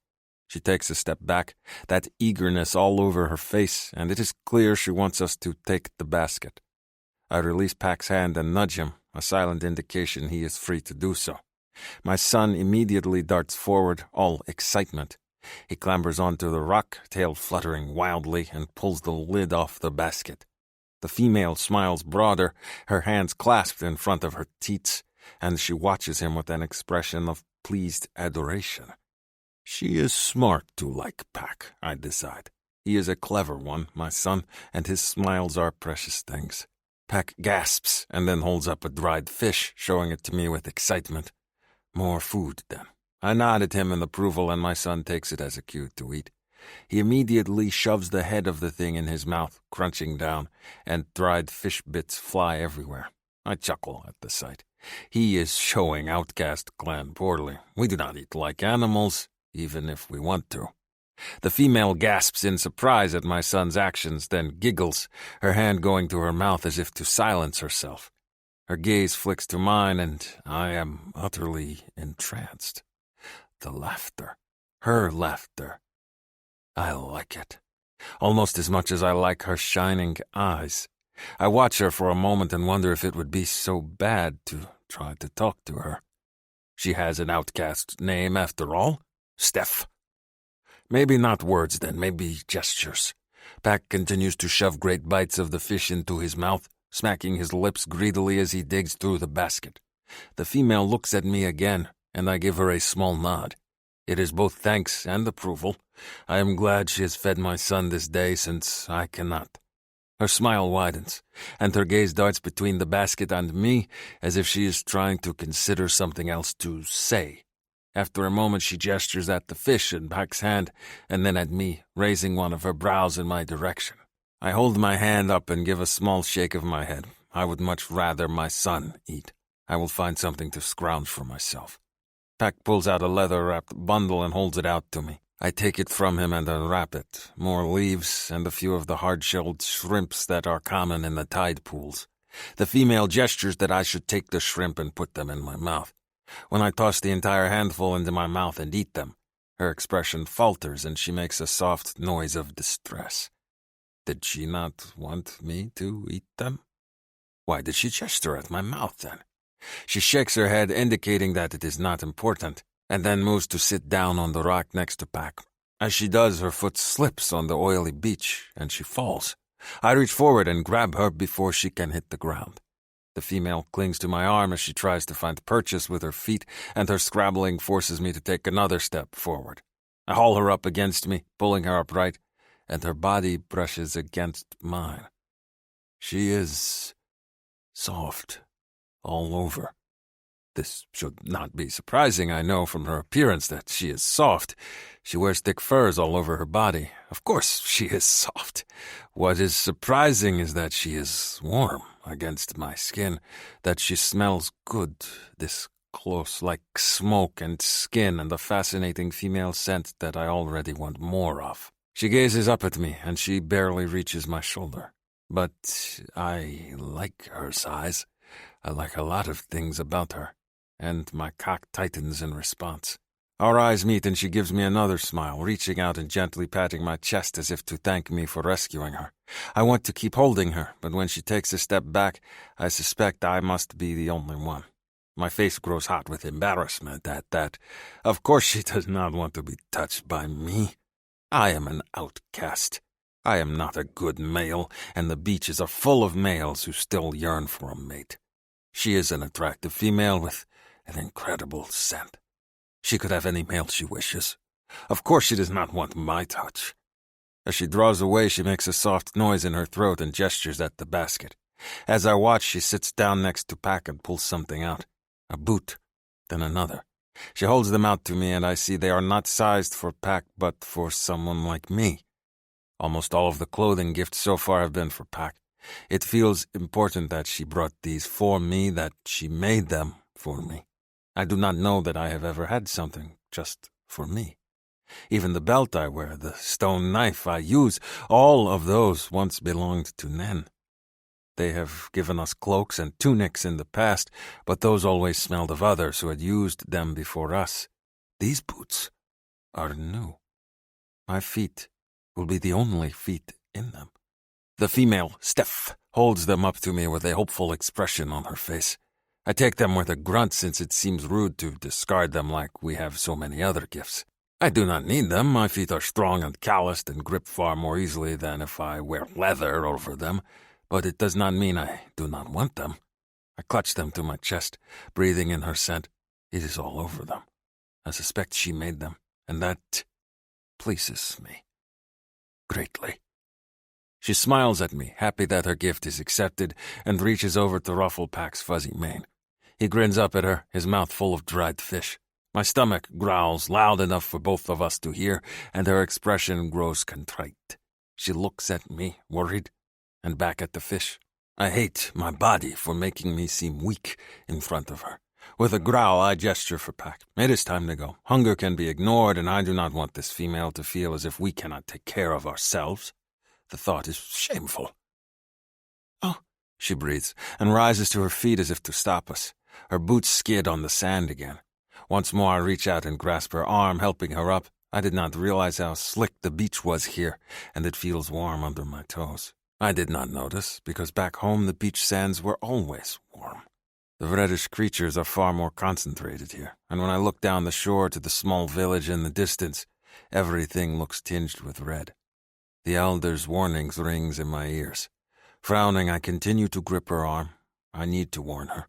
She takes a step back, that eagerness all over her face, and it is clear she wants us to take the basket. I release Pack's hand and nudge him, a silent indication he is free to do so. My son immediately darts forward, all excitement. He clambers onto the rock, tail fluttering wildly, and pulls the lid off the basket. The female smiles broader, her hands clasped in front of her teats, and she watches him with an expression of pleased adoration. She is smart to like Pack, I decide. He is a clever one, my son, and his smiles are precious things. Pack gasps and then holds up a dried fish, showing it to me with excitement. More food, then. I nod at him in approval, and my son takes it as a cue to eat. He immediately shoves the head of the thing in his mouth, crunching down, and dried fish bits fly everywhere. I chuckle at the sight. He is showing Outcast clan poorly. We do not eat like animals, even if we want to. The female gasps in surprise at my son's actions, then giggles, her hand going to her mouth as if to silence herself. Her gaze flicks to mine, and I am utterly entranced. The laughter. Her laughter. I like it. Almost as much as I like her shining eyes. I watch her for a moment and wonder if it would be so bad to try to talk to her. She has an outcast name after all. Steph. Maybe not words then, maybe gestures. Pack continues to shove great bites of the fish into his mouth, smacking his lips greedily as he digs through the basket. The female looks at me again, and I give her a small nod. It is both thanks and approval. I am glad she has fed my son this day, since I cannot. Her smile widens, and her gaze darts between the basket and me, as if she is trying to consider something else to say. After a moment she gestures at the fish in Pack's hand, and then at me, raising one of her brows in my direction. I hold my hand up and give a small shake of my head. I would much rather my son eat. I will find something to scrounge for myself. Pack pulls out a leather-wrapped bundle and holds it out to me. I take it from him and unwrap it. More leaves and a few of the hard-shelled shrimps that are common in the tide pools. The female gestures that I should take the shrimp and put them in my mouth. When I toss the entire handful into my mouth and eat them, her expression falters and she makes a soft noise of distress. Did she not want me to eat them? Why did she gesture at my mouth then? She shakes her head, indicating that it is not important, and then moves to sit down on the rock next to Pack. As she does, her foot slips on the oily beach, and she falls. I reach forward and grab her before she can hit the ground. The female clings to my arm as she tries to find purchase with her feet, and her scrabbling forces me to take another step forward. I haul her up against me, pulling her upright, and her body brushes against mine. She is soft all over. This should not be surprising. I know from her appearance that she is soft. She wears thick furs all over her body. Of course she is soft. What is surprising is that she is warm against my skin, that she smells good, this close, like smoke and skin, and the fascinating female scent that I already want more of. She gazes up at me, and she barely reaches my shoulder. But I like her size. I like a lot of things about her, and my cock tightens in response. Our eyes meet, and she gives me another smile, reaching out and gently patting my chest as if to thank me for rescuing her. I want to keep holding her, but when she takes a step back, I suspect I must be the only one. My face grows hot with embarrassment at that. Of course she does not want to be touched by me. I am an outcast. I am not a good male, and the beaches are full of males who still yearn for a mate. She is an attractive female with an incredible scent. She could have any male she wishes. Of course she does not want my touch. As she draws away, she makes a soft noise in her throat and gestures at the basket. As I watch, she sits down next to Pack and pulls something out. A boot, then another. She holds them out to me, and I see they are not sized for Pack, but for someone like me. Almost all of the clothing gifts so far have been for Pack. It feels important that she brought these for me, that she made them for me. I do not know that I have ever had something just for me. Even the belt I wear, the stone knife I use, all of those once belonged to Nen. They have given us cloaks and tunics in the past, but those always smelled of others who had used them before us. These boots are new. My feet will be the only feet in them. The female, Steph, holds them up to me with a hopeful expression on her face. I take them with a grunt, since it seems rude to discard them like we have so many other gifts. I do not need them. My feet are strong and calloused and grip far more easily than if I wear leather over them, but it does not mean I do not want them. I clutch them to my chest, breathing in her scent. It is all over them. I suspect she made them, and that pleases me greatly. She smiles at me, happy that her gift is accepted, and reaches over to ruffle Pack's fuzzy mane. He grins up at her, his mouth full of dried fish. My stomach growls loud enough for both of us to hear, and her expression grows contrite. She looks at me, worried, and back at the fish. I hate my body for making me seem weak in front of her. With a growl, I gesture for Pack. It is time to go. Hunger can be ignored, and I do not want this female to feel as if we cannot take care of ourselves. The thought is shameful. Oh, she breathes, and rises to her feet as if to stop us. Her boots skid on the sand again. Once more I reach out and grasp her arm, helping her up. I did not realize how slick the beach was here, and it feels warm under my toes. I did not notice, because back home the beach sands were always warm. The reddish creatures are far more concentrated here, and when I look down the shore to the small village in the distance, everything looks tinged with red. The elder's warnings rings in my ears. Frowning, I continue to grip her arm. I need to warn her.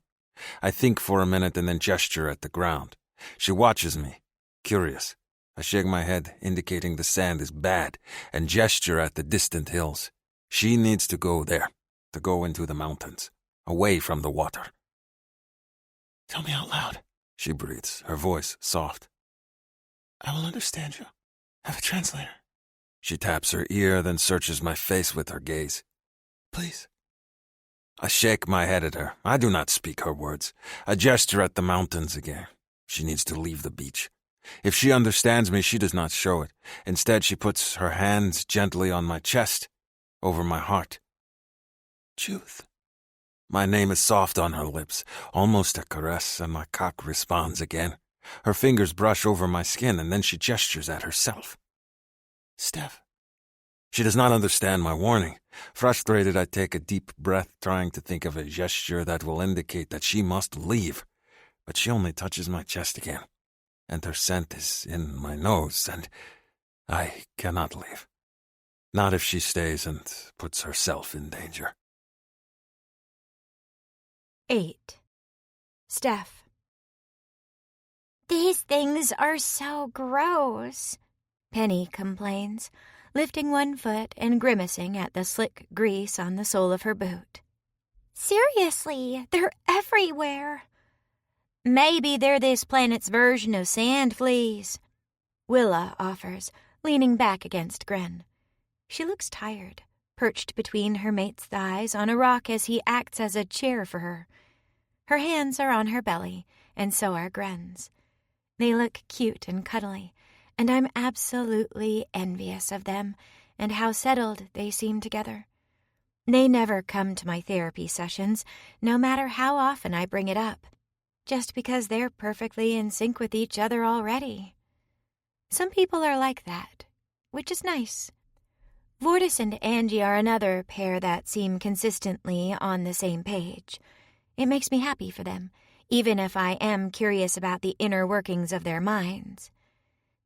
I think for a minute and then gesture at the ground. She watches me, curious. I shake my head, indicating the sand is bad, and gesture at the distant hills. She needs to go there, to go into the mountains, away from the water. Tell me out loud, she breathes, her voice soft. I will understand you. Have a translator. She taps her ear, then searches my face with her gaze. Please. I shake my head at her. I do not speak her words. I gesture at the mountains again. She needs to leave the beach. If she understands me, she does not show it. Instead, she puts her hands gently on my chest, over my heart. Judith. My name is soft on her lips, almost a caress, and my cock responds again. Her fingers brush over my skin, and then she gestures at herself. Steph. She does not understand my warning. Frustrated, I take a deep breath, trying to think of a gesture that will indicate that she must leave. But she only touches my chest again, and her scent is in my nose, and I cannot leave. Not if she stays and puts herself in danger. 8. Steph. These things are so gross, Penny complains, lifting one foot and grimacing at the slick grease on the sole of her boot. Seriously, they're everywhere. Maybe they're this planet's version of sand fleas, Willa offers, leaning back against Gren. She looks tired, perched between her mate's thighs on a rock as he acts as a chair for her. Her hands are on her belly, and so are Gren's. They look cute and cuddly, and I'm absolutely envious of them and how settled they seem together. They never come to my therapy sessions, no matter how often I bring it up, just because they're perfectly in sync with each other already. Some people are like that, which is nice. Vortis and Angie are another pair that seem consistently on the same page. It makes me happy for them, even if I am curious about the inner workings of their minds.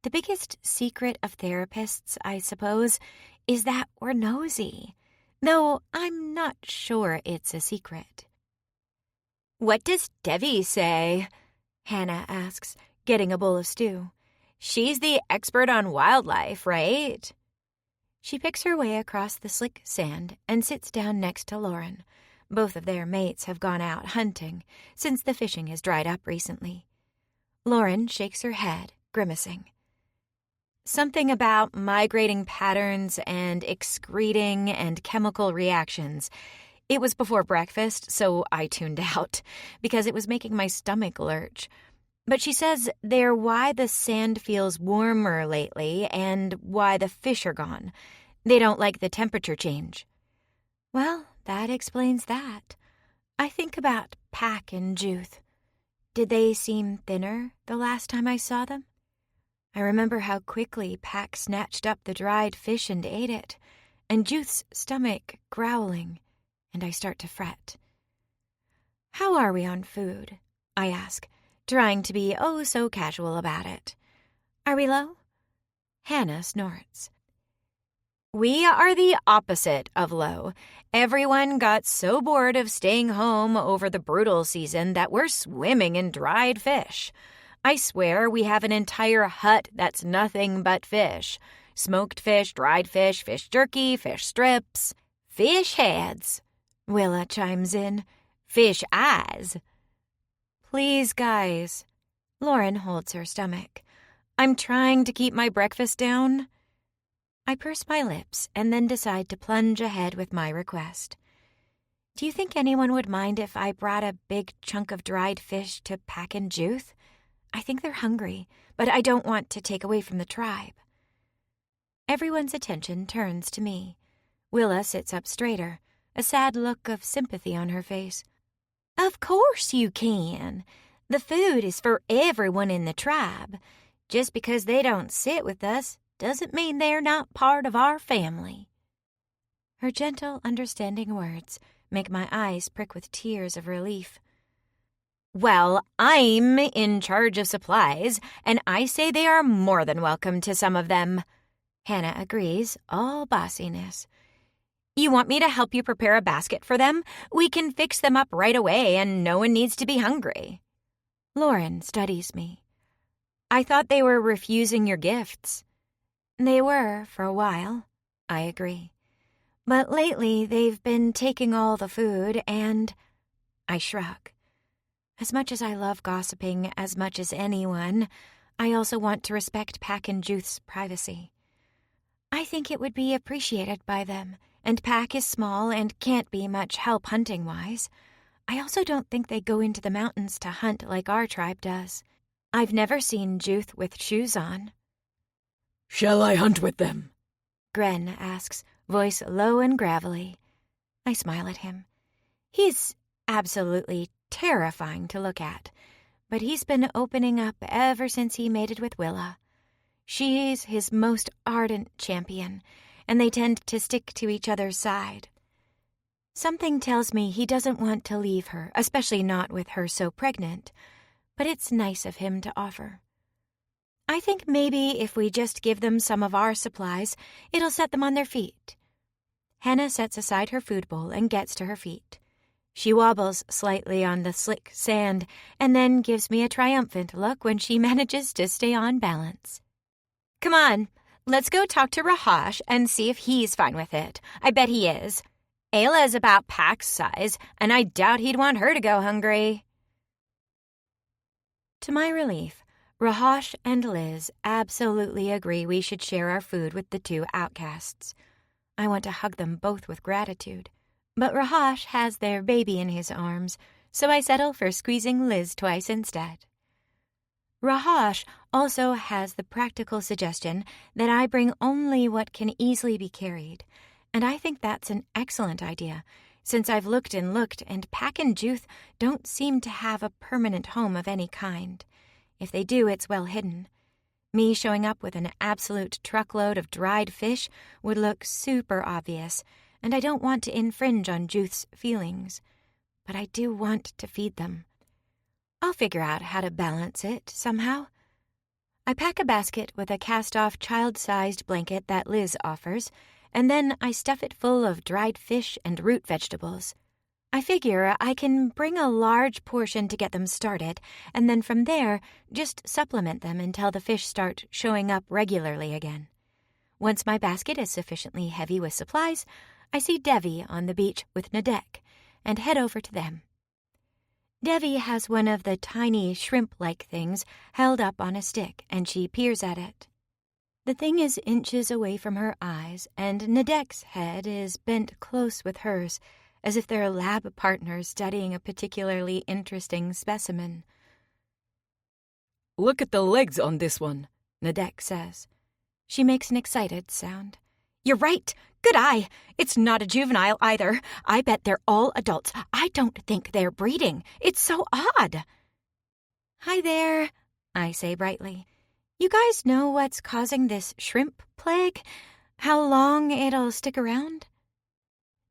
The biggest secret of therapists, I suppose, is that we're nosy, though I'm not sure it's a secret. "What does Devi say?" Hannah asks, getting a bowl of stew. "She's the expert on wildlife, right?" She picks her way across the slick sand and sits down next to Lauren. Both of their mates have gone out hunting, since the fishing has dried up recently. Lauren shakes her head, grimacing. Something about migrating patterns and excreting and chemical reactions. It was before breakfast, so I tuned out, because it was making my stomach lurch. But she says they're why the sand feels warmer lately and why the fish are gone. They don't like the temperature change. Well, that explains that. I think about Pack and Juth. Did they seem thinner the last time I saw them? I remember how quickly Pack snatched up the dried fish and ate it, and Juth's stomach growling, and I start to fret. "How are we on food?" I ask, trying to be so casual about it. "Are we low?" Hannah snorts. "We are the opposite of low. Everyone got so bored of staying home over the brutal season that we're swimming in dried fish. I swear we have an entire hut that's nothing but fish. Smoked fish, dried fish, fish jerky, fish strips. Fish heads," Willa chimes in. "Fish eyes." "Please, guys." Lauren holds her stomach. "I'm trying to keep my breakfast down." I purse my lips and then decide to plunge ahead with my request. Do you think anyone would mind if I brought a big chunk of dried fish to Pack and Juth? I think they're hungry, but I don't want to take away from the tribe. Everyone's attention turns to me. Willa sits up straighter, a sad look of sympathy on her face. Of course you can. The food is for everyone in the tribe. Just because they don't sit with us doesn't mean they're not part of our family. Her gentle, understanding words make my eyes prick with tears of relief. Well, I'm in charge of supplies, and I say they are more than welcome to some of them. Hannah agrees, all bossiness. You want me to help you prepare a basket for them? We can fix them up right away, and no one needs to be hungry. Lauren studies me. I thought they were refusing your gifts. They were for a while, I agree. But lately they've been taking all the food and... I shrug. As much as I love gossiping as much as anyone, I also want to respect Pack and Juth's privacy. I think it would be appreciated by them, and Pack is small and can't be much help hunting-wise. I also don't think they go into the mountains to hunt like our tribe does. I've never seen Juth with shoes on. Shall I hunt with them? Gren asks, voice low and gravelly. I smile at him. He's absolutely terrifying to look at, but he's been opening up ever since he mated with Willa. She's his most ardent champion, and they tend to stick to each other's side. Something tells me he doesn't want to leave her, especially not with her so pregnant, but it's nice of him to offer. I think maybe if we just give them some of our supplies, it'll set them on their feet. Hannah sets aside her food bowl and gets to her feet. She wobbles slightly on the slick sand and then gives me a triumphant look when she manages to stay on balance. Come on, let's go talk to Rahash and see if he's fine with it. I bet he is. Ayla's about Pack's size, and I doubt he'd want her to go hungry. To my relief, Rahash and Liz absolutely agree we should share our food with the two outcasts. I want to hug them both with gratitude, but Rahash has their baby in his arms, so I settle for squeezing Liz twice instead. Rahash also has the practical suggestion that I bring only what can easily be carried, and I think that's an excellent idea, since I've looked and Pack and Juth don't seem to have a permanent home of any kind. If they do, it's well hidden. Me showing up with an absolute truckload of dried fish would look super obvious, and I don't want to infringe on Juth's feelings. But I do want to feed them. I'll figure out how to balance it somehow. I pack a basket with a cast-off child-sized blanket that Liz offers, and then I stuff it full of dried fish and root vegetables. I figure I can bring a large portion to get them started, and then from there, just supplement them until the fish start showing up regularly again. Once my basket is sufficiently heavy with supplies, I see Devi on the beach with Nadek, and head over to them. Devi has one of the tiny shrimp-like things held up on a stick, and she peers at it. The thing is inches away from her eyes, and Nadek's head is bent close with hers, as if they're lab partners studying a particularly interesting specimen. Look at the legs on this one, Nadek says. She makes an excited sound. You're right. Good eye. It's not a juvenile either. I bet they're all adults. I don't think they're breeding. It's so odd. Hi there, I say brightly. You guys know what's causing this shrimp plague? How long it'll stick around?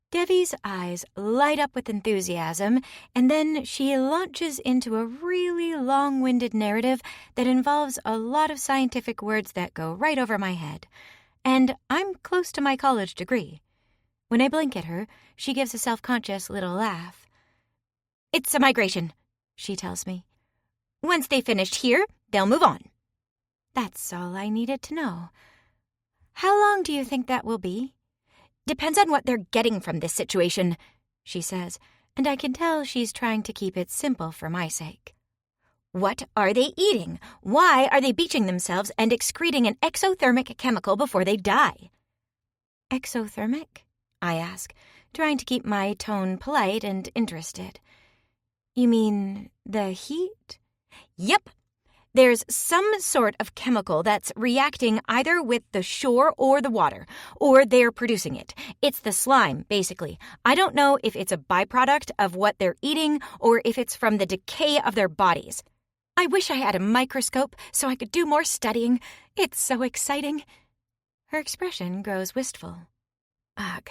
Devi's eyes light up with enthusiasm, and then she launches into a really long-winded narrative that involves a lot of scientific words that go right over my head. And I'm close to my college degree. When I blink at her, she gives a self-conscious little laugh. It's a migration, she tells me. Once they finished here, they'll move on. That's all I needed to know. How long do you think that will be? Depends on what they're getting from this situation, she says, and I can tell she's trying to keep it simple for my sake. What are they eating? Why are they beaching themselves and excreting an exothermic chemical before they die? Exothermic? I ask, trying to keep my tone polite and interested. You mean the heat? Yep. There's some sort of chemical that's reacting either with the shore or the water, or they're producing it. It's the slime, basically. I don't know if it's a byproduct of what they're eating or if it's from the decay of their bodies. I wish I had a microscope so I could do more studying. It's so exciting. Her expression grows wistful. Ugh,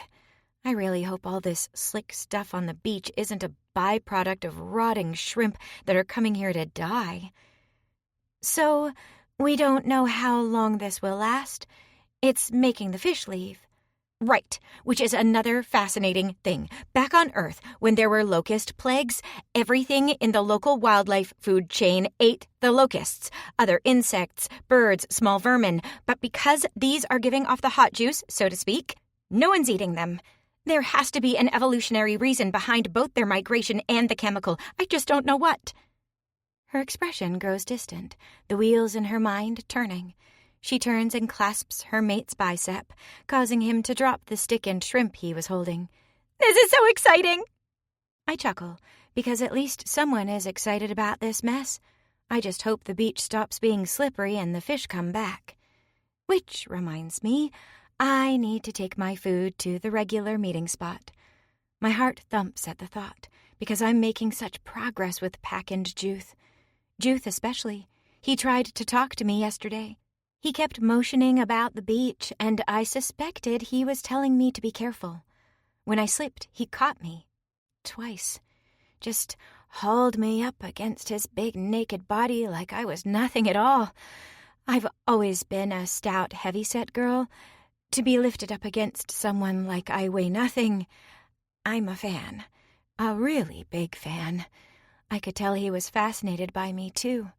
I really hope all this slick stuff on the beach isn't a byproduct of rotting shrimp that are coming here to die. So, we don't know how long this will last. It's making the fish leave. Right, which is another fascinating thing. Back on Earth, when there were locust plagues, everything in the local wildlife food chain ate the locusts, other insects, birds, small vermin. But because these are giving off the hot juice, so to speak, no one's eating them. There has to be an evolutionary reason behind both their migration and the chemical. I just don't know what. Her expression grows distant, the wheels in her mind turning. She turns and clasps her mate's bicep, causing him to drop the stick and shrimp he was holding. This is so exciting! I chuckle, because at least someone is excited about this mess. I just hope the beach stops being slippery and the fish come back. Which reminds me, I need to take my food to the regular meeting spot. My heart thumps at the thought, because I'm making such progress with Pack and Juth. Juth especially. He tried to talk to me yesterday. He kept motioning about the beach, and I suspected he was telling me to be careful. When I slipped, he caught me. Twice. Just hauled me up against his big naked body like I was nothing at all. I've always been a stout, heavy-set girl. To be lifted up against someone like I weigh nothing, I'm a fan. A really big fan. I could tell he was fascinated by me, too.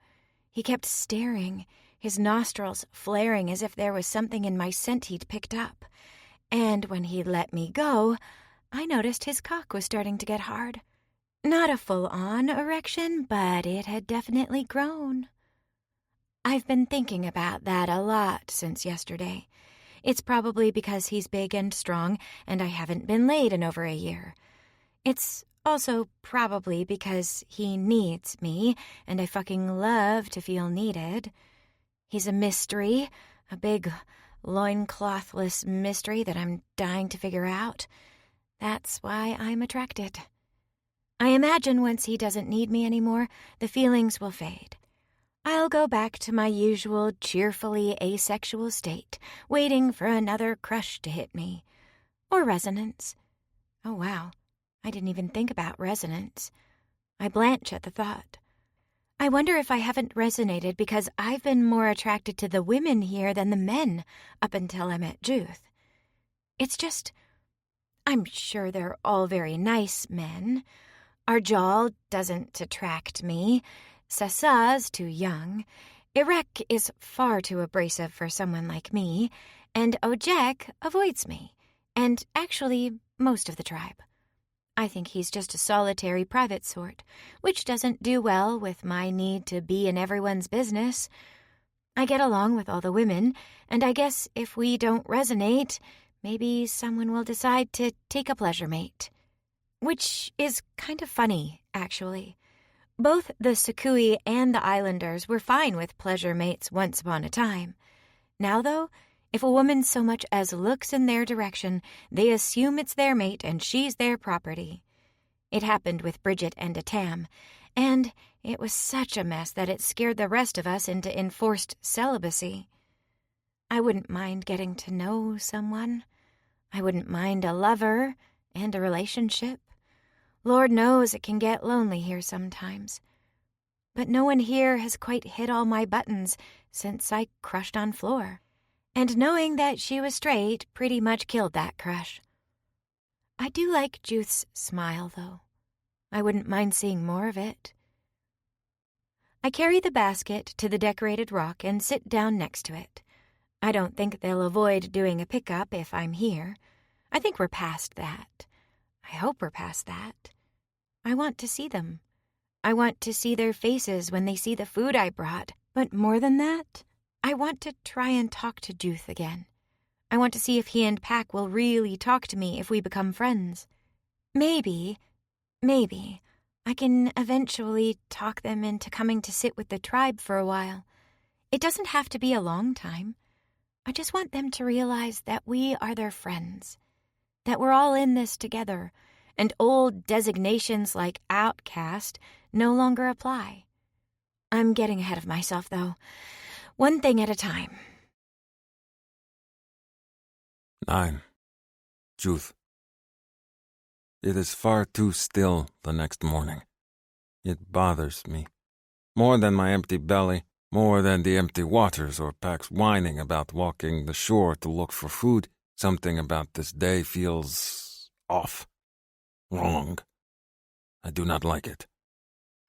He kept staring, his nostrils flaring as if there was something in my scent he'd picked up. And when he let me go, I noticed his cock was starting to get hard. Not a full-on erection, but it had definitely grown. I've been thinking about that a lot since yesterday. It's probably because he's big and strong, and I haven't been laid in over a year. It's also probably because he needs me, and I fucking love to feel needed. He's a mystery, a big, loinclothless mystery that I'm dying to figure out. That's why I'm attracted. I imagine once he doesn't need me anymore, the feelings will fade. I'll go back to my usual cheerfully asexual state, waiting for another crush to hit me. Or resonance. Oh, wow. I didn't even think about resonance. I blanch at the thought. I wonder if I haven't resonated because I've been more attracted to the women here than the men up until I met Juth. It's just, I'm sure they're all very nice men. Arjal doesn't attract me. Sassa's too young. Irek is far too abrasive for someone like me. And Ojek avoids me. And actually, most of the tribe. I think he's just a solitary private sort, which doesn't do well with my need to be in everyone's business. I get along with all the women, and I guess if we don't resonate, maybe someone will decide to take a pleasure mate. Which is kind of funny, actually. Both the Sukui and the Islanders were fine with pleasure mates once upon a time. Now, though, if a woman so much as looks in their direction, they assume it's their mate and she's their property. It happened with Bridget and Atam, and it was such a mess that it scared the rest of us into enforced celibacy. I wouldn't mind getting to know someone. I wouldn't mind a lover and a relationship. Lord knows it can get lonely here sometimes. But no one here has quite hit all my buttons since I crushed on Floor. And knowing that she was straight pretty much killed that crush. I do like Juth's smile, though. I wouldn't mind seeing more of it. I carry the basket to the decorated rock and sit down next to it. I don't think they'll avoid doing a pickup if I'm here. I think we're past that. I hope we're past that. I want to see them. I want to see their faces when they see the food I brought. But more than that, I want to try and talk to Juth again. I want to see if he and Pack will really talk to me if we become friends. Maybe, I can eventually talk them into coming to sit with the tribe for a while. It doesn't have to be a long time. I just want them to realize that we are their friends, that we're all in this together, and old designations like Outcast no longer apply. I'm getting ahead of myself, though. One thing at a time. 9. Judith. It is far too still the next morning. It bothers me. More than my empty belly, more than the empty waters or Pack's whining about walking the shore to look for food, something about this day feels off. Wrong. I do not like it.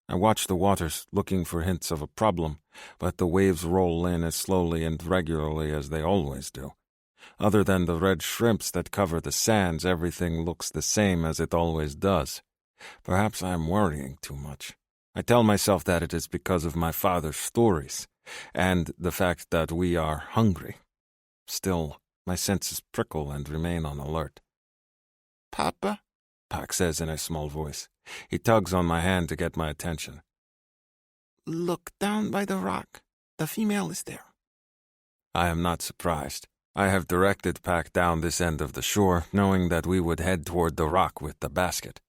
I watch the waters, looking for hints of a problem, but the waves roll in as slowly and regularly as they always do. Other than the red shrimps that cover the sands, everything looks the same as it always does. Perhaps I am worrying too much. I tell myself that it is because of my father's stories, and the fact that we are hungry. Still, my senses prickle and remain on alert. Papa? Pack says in a small voice. He tugs on my hand to get my attention. Look down by the rock. The female is there. I am not surprised. I have directed Pack down this end of the shore, knowing that we would head toward the rock with the basket.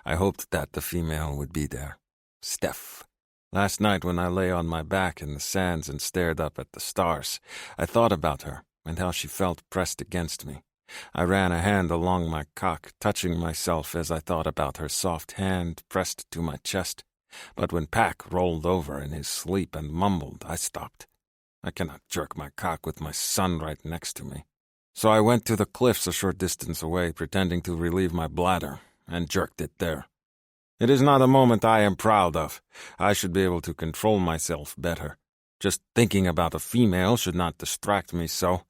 I hoped that the female would be there. Steph. Last night when I lay on my back in the sands and stared up at the stars, I thought about her and how she felt pressed against me. I ran a hand along my cock, touching myself as I thought about her soft hand pressed to my chest. But when Pack rolled over in his sleep and mumbled, I stopped. I cannot jerk my cock with my son right next to me. So I went to the cliffs a short distance away, pretending to relieve my bladder, and jerked it there. It is not a moment I am proud of. I should be able to control myself better. Just thinking about a female should not distract me so.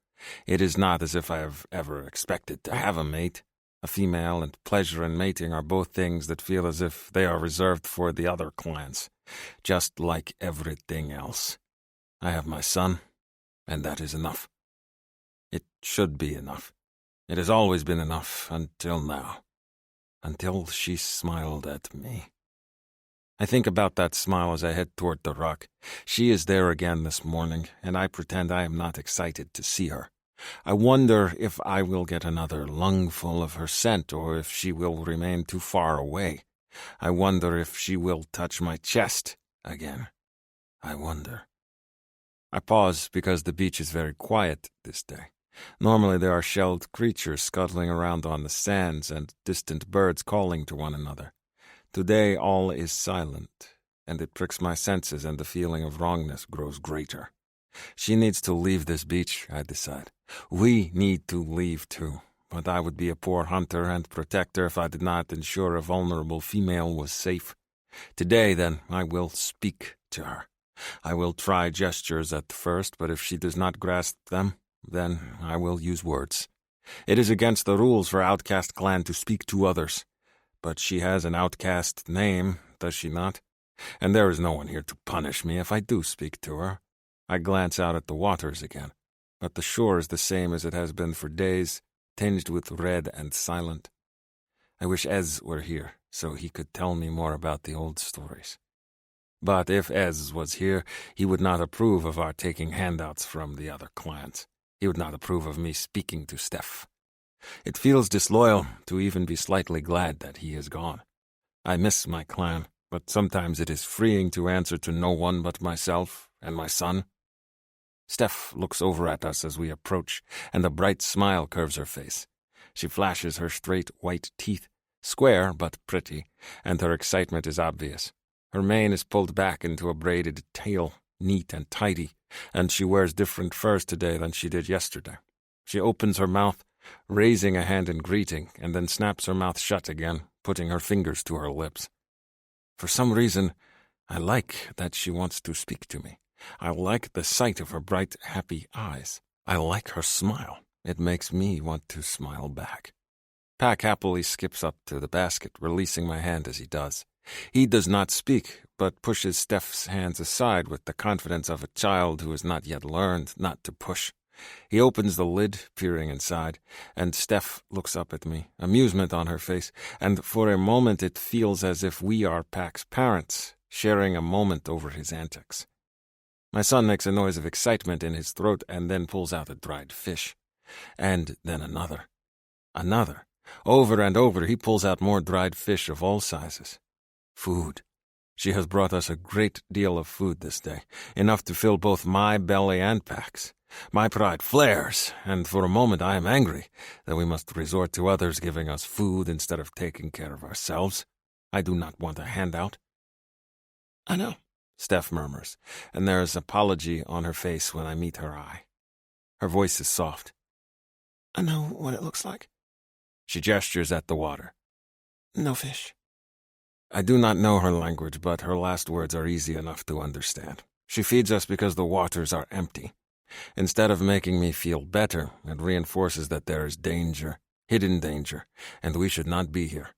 It is not as if I have ever expected to have a mate. A female and pleasure in mating are both things that feel as if they are reserved for the other clans, just like everything else. I have my son, and that is enough. It should be enough. It has always been enough until now. Until she smiled at me. I think about that smile as I head toward the rock. She is there again this morning, and I pretend I am not excited to see her. I wonder if I will get another lungful of her scent, or if she will remain too far away. I wonder if she will touch my chest again. I wonder. I pause because the beach is very quiet this day. Normally there are shelled creatures scuttling around on the sands and distant birds calling to one another. Today all is silent, and it pricks my senses and the feeling of wrongness grows greater. She needs to leave this beach, I decide. We need to leave too, but I would be a poor hunter and protector if I did not ensure a vulnerable female was safe. Today, then, I will speak to her. I will try gestures at first, but if she does not grasp them, then I will use words. It is against the rules for Outcast clan to speak to others. But she has an Outcast name, does she not? And there is no one here to punish me if I do speak to her. I glance out at the waters again, but the shore is the same as it has been for days, tinged with red and silent. I wish Ez were here, so he could tell me more about the old stories. But if Ez was here, he would not approve of our taking handouts from the other clans. He would not approve of me speaking to Steph. It feels disloyal to even be slightly glad that he is gone. I miss my clan, but sometimes it is freeing to answer to no one but myself and my son. Steph looks over at us as we approach, and a bright smile curves her face. She flashes her straight white teeth, square but pretty, and her excitement is obvious. Her mane is pulled back into a braided tail, neat and tidy, and she wears different furs today than she did yesterday. She opens her mouth, raising a hand in greeting, and then snaps her mouth shut again, putting her fingers to her lips. For some reason, I like that she wants to speak to me. I like the sight of her bright, happy eyes. I like her smile. It makes me want to smile back. Pack happily skips up to the basket, releasing my hand as he does. He does not speak, but pushes Steph's hands aside with the confidence of a child who has not yet learned not to push. He opens the lid, peering inside, and Steph looks up at me, amusement on her face, and for a moment it feels as if we are Pack's parents, sharing a moment over his antics. My son makes a noise of excitement in his throat and then pulls out a dried fish. And then another. Another. Over and over he pulls out more dried fish of all sizes. Food. She has brought us a great deal of food this day, enough to fill both my belly and Pack's. My pride flares, and for a moment I am angry that we must resort to others giving us food instead of taking care of ourselves. I do not want a handout. I know, Steph murmurs, and there is apology on her face when I meet her eye. Her voice is soft. I know what it looks like. She gestures at the water. No fish. I do not know her language, but her last words are easy enough to understand. She feeds us because the waters are empty. Instead of making me feel better, it reinforces that there is danger, hidden danger, and we should not be here.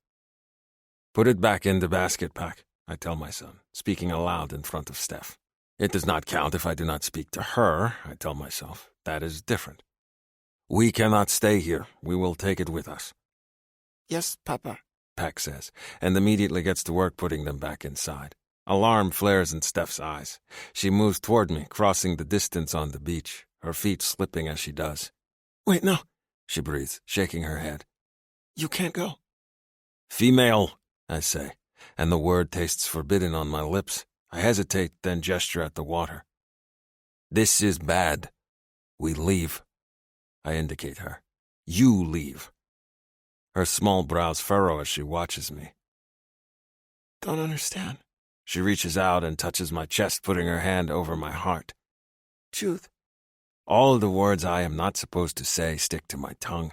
Put it back in the basket, Pack, I tell my son, speaking aloud in front of Steph. It does not count if I do not speak to her, I tell myself. That is different. We cannot stay here. We will take it with us. Yes, Papa, Pack says, and immediately gets to work putting them back inside. Alarm flares in Steph's eyes. She moves toward me, crossing the distance on the beach, her feet slipping as she does. Wait, no, she breathes, shaking her head. You can't go. Female, I say, and the word tastes forbidden on my lips. I hesitate, then gesture at the water. This is bad. We leave. I indicate her. You leave. Her small brows furrow as she watches me. Don't understand. She reaches out and touches my chest, putting her hand over my heart. Truth. All the words I am not supposed to say stick to my tongue.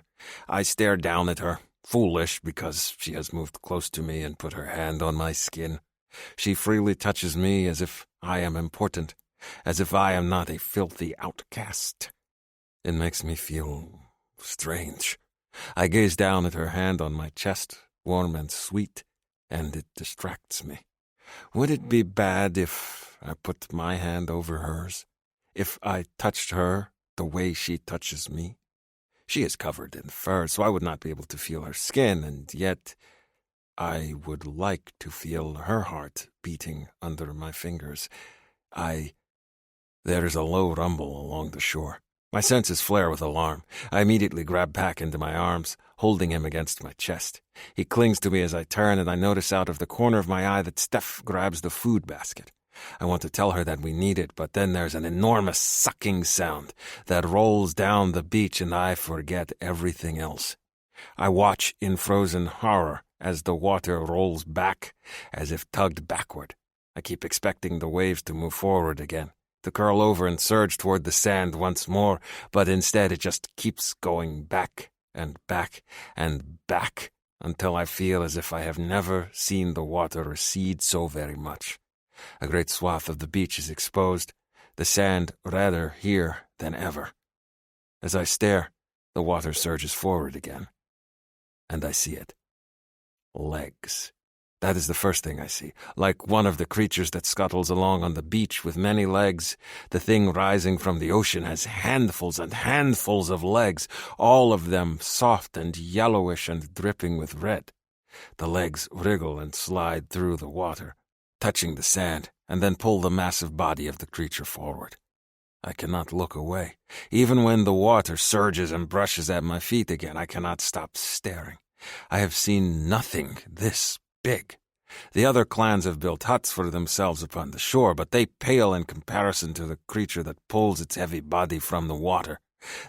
I stare down at her, foolish because she has moved close to me and put her hand on my skin. She freely touches me as if I am important, as if I am not a filthy outcast. It makes me feel strange. I gaze down at her hand on my chest, warm and sweet, and it distracts me. Would it be bad if I put my hand over hers? If I touched her the way she touches me? She is covered in fur, so I would not be able to feel her skin, and yet I would like to feel her heart beating under my fingers. There is a low rumble along the shore. My senses flare with alarm. I immediately grab Pack into my arms, holding him against my chest. He clings to me as I turn, and I notice out of the corner of my eye that Steph grabs the food basket. I want to tell her that we need it, but then there's an enormous sucking sound that rolls down the beach, and I forget everything else. I watch in frozen horror as the water rolls back, as if tugged backward. I keep expecting the waves to move forward again, to curl over and surge toward the sand once more, but instead it just keeps going back and back and back until I feel as if I have never seen the water recede so very much. A great swath of the beach is exposed, the sand redder here than ever. As I stare, the water surges forward again, and I see it. Legs. That is the first thing I see. Like one of the creatures that scuttles along on the beach with many legs, the thing rising from the ocean has handfuls and handfuls of legs, all of them soft and yellowish and dripping with red. The legs wriggle and slide through the water, touching the sand, and then pull the massive body of the creature forward. I cannot look away. Even when the water surges and brushes at my feet again, I cannot stop staring. I have seen nothing this big. The other clans have built huts for themselves upon the shore, but they pale in comparison to the creature that pulls its heavy body from the water,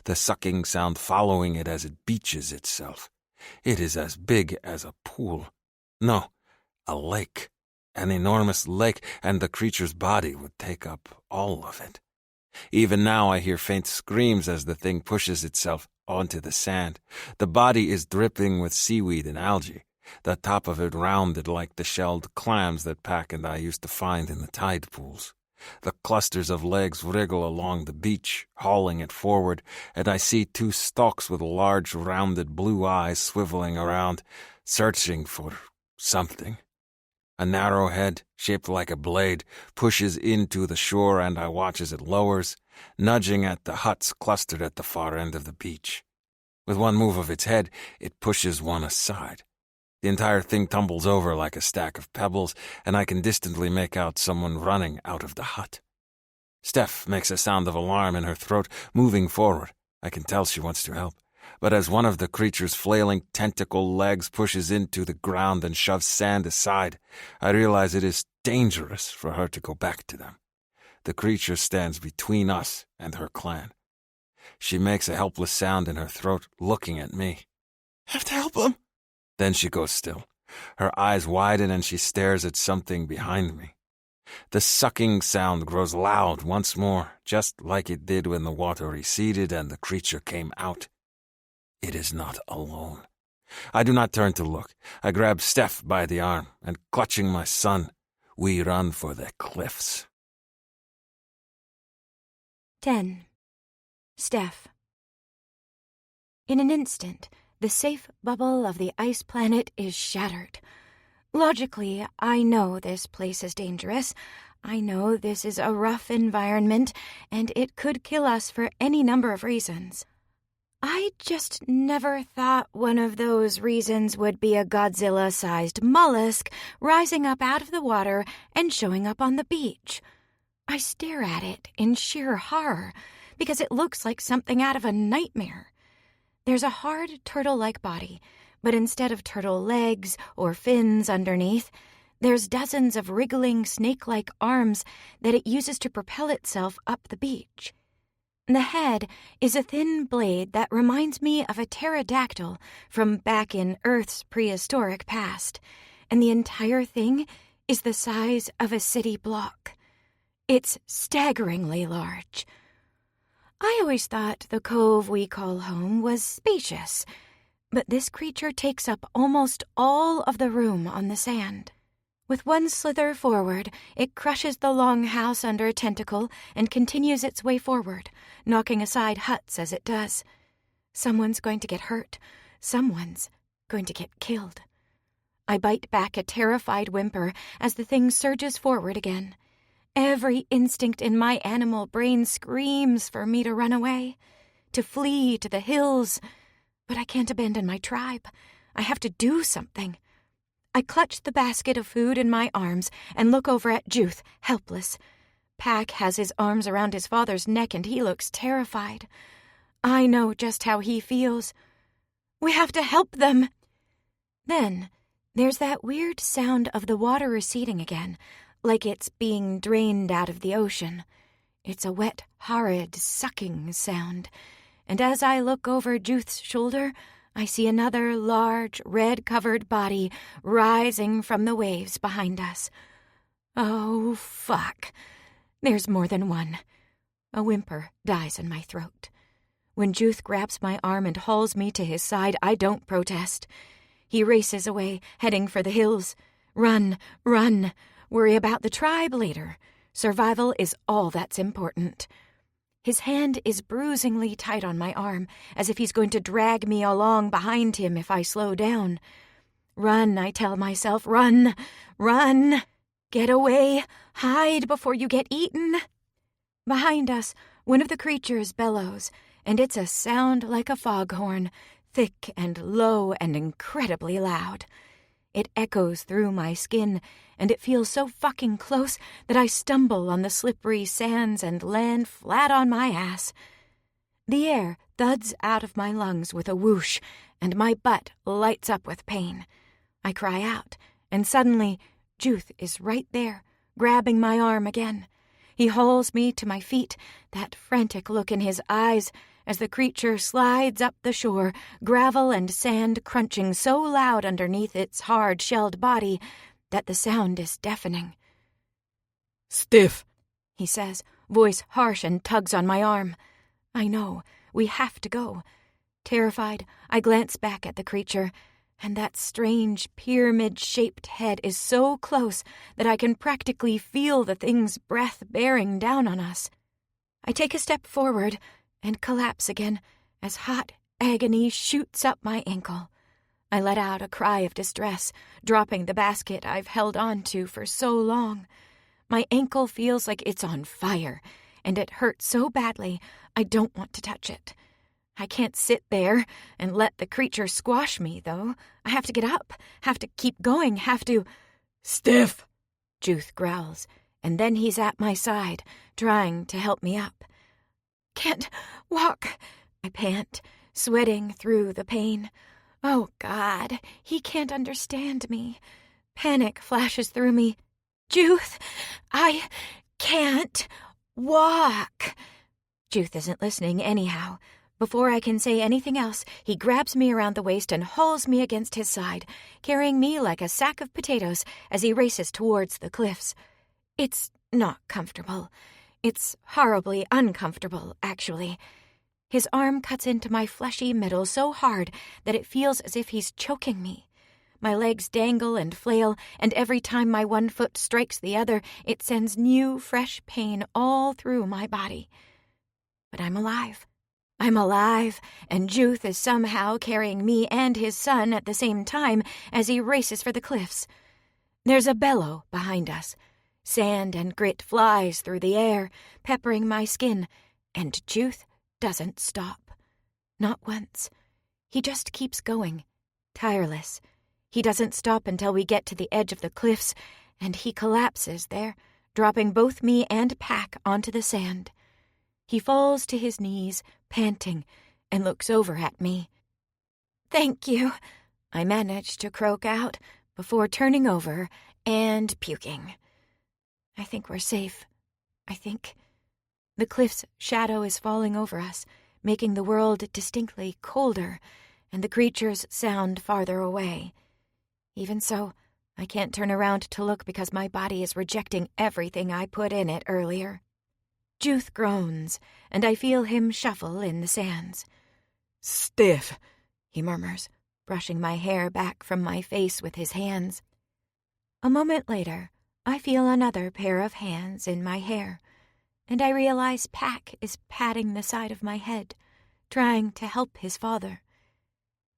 the sucking sound following it as it beaches itself. It is as big as a pool. No, a lake. An enormous lake, and the creature's body would take up all of it. Even now I hear faint screams as the thing pushes itself onto the sand. The body is dripping with seaweed and algae, the top of it rounded like the shelled clams that Pack and I used to find in the tide pools. The clusters of legs wriggle along the beach, hauling it forward, and I see two stalks with large rounded blue eyes swiveling around, searching for something. A narrow head, shaped like a blade, pushes into the shore, and I watch as it lowers, nudging at the huts clustered at the far end of the beach. With one move of its head, it pushes one aside. The entire thing tumbles over like a stack of pebbles, and I can distantly make out someone running out of the hut. Steph makes a sound of alarm in her throat, moving forward. I can tell she wants to help. But as one of the creature's flailing tentacle legs pushes into the ground and shoves sand aside, I realize it is dangerous for her to go back to them. The creature stands between us and her clan. She makes a helpless sound in her throat, looking at me. Have to help him. Then she goes still. Her eyes widen and she stares at something behind me. The sucking sound grows loud once more, just like it did when the water receded and the creature came out. It is not alone. I do not turn to look. I grab Steph by the arm, and clutching my son, we run for the cliffs. 10. Steph. In an instant, the safe bubble of the ice planet is shattered. Logically, I know this place is dangerous. I know this is a rough environment, and it could kill us for any number of reasons. I just never thought one of those reasons would be a Godzilla-sized mollusk rising up out of the water and showing up on the beach. I stare at it in sheer horror because it looks like something out of a nightmare. There's a hard turtle-like body, but instead of turtle legs or fins underneath, there's dozens of wriggling snake-like arms that it uses to propel itself up the beach. The head is a thin blade that reminds me of a pterodactyl from back in Earth's prehistoric past, and the entire thing is the size of a city block. It's staggeringly large. I always thought the cove we call home was spacious, but this creature takes up almost all of the room on the sand. With one slither forward, it crushes the longhouse under a tentacle and continues its way forward, knocking aside huts as it does. Someone's going to get hurt. Someone's going to get killed. I bite back a terrified whimper as the thing surges forward again. Every instinct in my animal brain screams for me to run away, to flee to the hills. But I can't abandon my tribe. I have to do something. I clutch the basket of food in my arms and look over at Juth, helpless. Pack has his arms around his father's neck and he looks terrified. I know just how he feels. We have to help them. Then there's that weird sound of the water receding again, like it's being drained out of the ocean. It's a wet, horrid, sucking sound. And as I look over Juth's shoulder, I see another large, red-covered body rising from the waves behind us. Oh, fuck. There's more than one. A whimper dies in my throat. When Juth grabs my arm and hauls me to his side, I don't protest. He races away, heading for the hills. Run, run. Worry about the tribe later. Survival is all that's important. His hand is bruisingly tight on my arm, as if he's going to drag me along behind him if I slow down. Run, I tell myself, run, run. Get away, hide before you get eaten. Behind us, one of the creatures bellows, and it's a sound like a foghorn, thick and low and incredibly loud. It echoes through my skin, and it feels so fucking close that I stumble on the slippery sands and land flat on my ass. The air thuds out of my lungs with a whoosh, and my butt lights up with pain. I cry out, and suddenly Juth is right there, grabbing my arm again. He hauls me to my feet, that frantic look in his eyes, as the creature slides up the shore, gravel and sand crunching so loud underneath its hard-shelled body that the sound is deafening. "Steph," he says, voice harsh, and tugs on my arm. I know, we have to go. Terrified, I glance back at the creature, and that strange pyramid-shaped head is so close that I can practically feel the thing's breath bearing down on us. I take a step forward and collapse again as hot agony shoots up my ankle. I let out a cry of distress, dropping the basket I've held on to for so long. My ankle feels like it's on fire, and it hurts so badly I don't want to touch it. I can't sit there and let the creature squash me, though. I have to get up, have to keep going, have to... Steph! Juth growls, and then he's at my side, trying to help me up. Can't walk, I pant, sweating through the pain. Oh, God, he can't understand me. Panic flashes through me. Juth, I can't walk. Juth isn't listening anyhow. Before I can say anything else, he grabs me around the waist and hauls me against his side, carrying me like a sack of potatoes as he races towards the cliffs. It's not comfortable. It's horribly uncomfortable, actually. His arm cuts into my fleshy middle so hard that it feels as if he's choking me. My legs dangle and flail, and every time my one foot strikes the other, it sends new, fresh pain all through my body. But I'm alive. I'm alive, and Juth is somehow carrying me and his son at the same time as he races for the cliffs. There's a bellow behind us. Sand and grit flies through the air, peppering my skin, and Juth doesn't stop. Not once. He just keeps going, tireless. He doesn't stop until we get to the edge of the cliffs, and he collapses there, dropping both me and Pack onto the sand. He falls to his knees, panting, and looks over at me. "Thank you," I manage to croak out before turning over and puking. I think we're safe. I think. The cliff's shadow is falling over us, making the world distinctly colder, and the creatures sound farther away. Even so, I can't turn around to look because my body is rejecting everything I put in it earlier. Juth groans, and I feel him shuffle in the sands. "Steph," he murmurs, brushing my hair back from my face with his hands. A moment later, I feel another pair of hands in my hair, and I realize Pack is patting the side of my head, trying to help his father.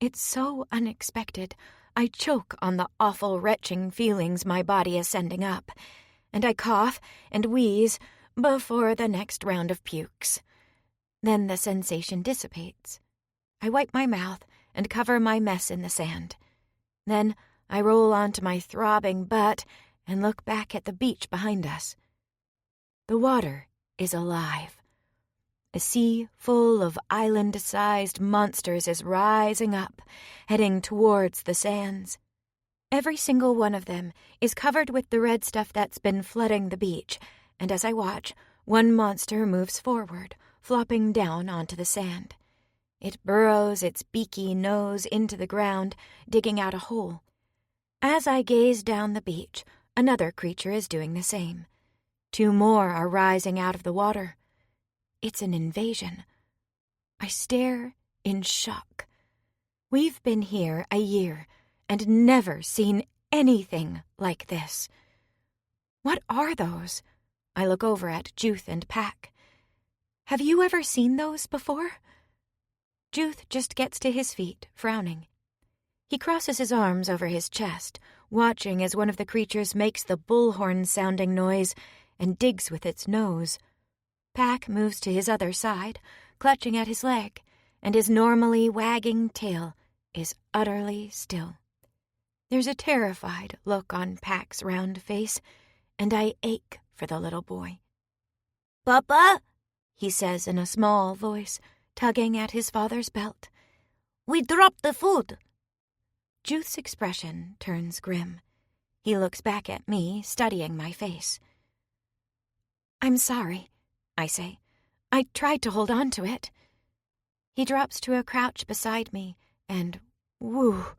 It's so unexpected, I choke on the awful retching feelings my body is sending up, and I cough and wheeze before the next round of pukes. Then the sensation dissipates. I wipe my mouth and cover my mess in the sand. Then I roll onto my throbbing butt and look back at the beach behind us. The water is alive. A sea full of island-sized monsters is rising up, heading towards the sands. Every single one of them is covered with the red stuff that's been flooding the beach, and as I watch, one monster moves forward, flopping down onto the sand. It burrows its beaky nose into the ground, digging out a hole. As I gaze down the beach, another creature is doing the same. 2 more are rising out of the water. It's an invasion. I stare in shock. We've been here a year and never seen anything like this. What are those? I look over at Juth and Pack. Have you ever seen those before? Juth just gets to his feet, frowning. He crosses his arms over his chest, watching as one of the creatures makes the bullhorn-sounding noise and digs with its nose. Pack moves to his other side, clutching at his leg, and his normally wagging tail is utterly still. There's a terrified look on Pack's round face, and I ache for the little boy. "Papa," he says in a small voice, tugging at his father's belt. "We dropped the food." Juth's expression turns grim. He looks back at me, studying my face. "I'm sorry," I say. "I tried to hold on to it." He drops to a crouch beside me, and whoo,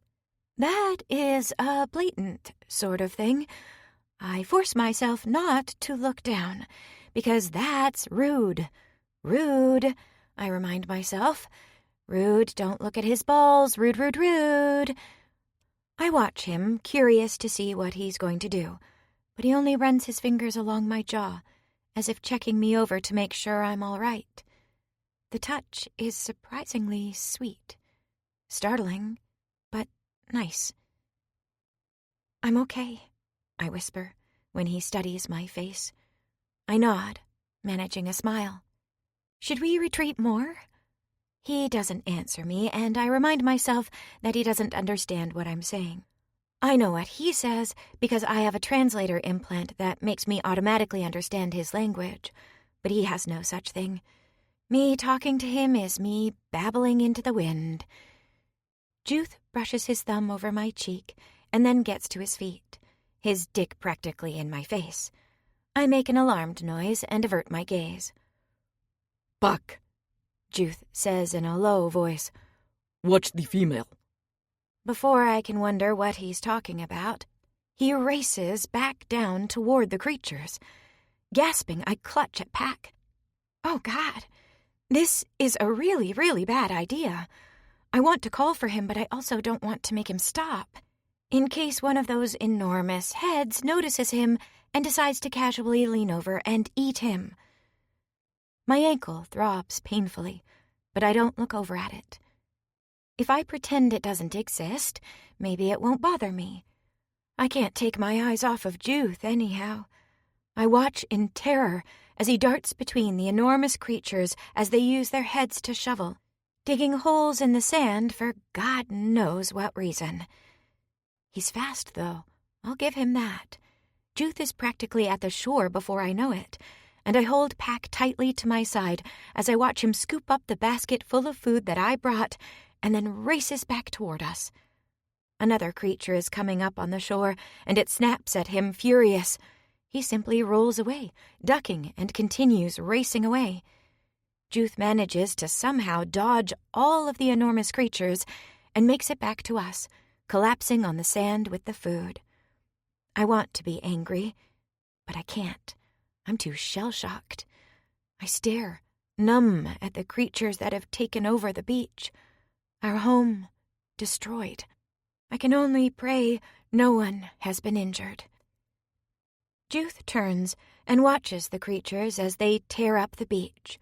that is a blatant sort of thing. I force myself not to look down, because that's rude. Rude, I remind myself. Rude, don't look at his balls. Rude, rude, rude. I watch him, curious to see what he's going to do, but he only runs his fingers along my jaw, as if checking me over to make sure I'm all right. The touch is surprisingly sweet. Startling, but nice. "I'm okay," I whisper when he studies my face. I nod, managing a smile. Should we retreat more? He doesn't answer me, and I remind myself that he doesn't understand what I'm saying. I know what he says because I have a translator implant that makes me automatically understand his language, but he has no such thing. Me talking to him is me babbling into the wind. Juth brushes his thumb over my cheek and then gets to his feet, his dick practically in my face. I make an alarmed noise and avert my gaze. Back, Juth says in a low voice. Watch the female. Before I can wonder what he's talking about, he races back down toward the creatures. Gasping, I clutch at Pack. Oh, God. This is a really, really bad idea. I want to call for him, but I also don't want to make him stop, in case one of those enormous heads notices him and decides to casually lean over and eat him. My ankle throbs painfully, but I don't look over at it. If I pretend it doesn't exist, maybe it won't bother me. I can't take my eyes off of Juth anyhow. I watch in terror as he darts between the enormous creatures as they use their heads to shovel, digging holes in the sand for God knows what reason. He's fast, though. I'll give him that. Juth is practically at the shore before I know it, and I hold Pack tightly to my side as I watch him scoop up the basket full of food that I brought and then races back toward us. Another creature is coming up on the shore, and it snaps at him, furious. He simply rolls away, ducking, and continues racing away. Juth manages to somehow dodge all of the enormous creatures and makes it back to us, collapsing on the sand with the food. I want to be angry, but I can't. I'm too shell-shocked. I stare, numb at the creatures that have taken over the beach. Our home destroyed. I can only pray no one has been injured. Juth turns and watches the creatures as they tear up the beach.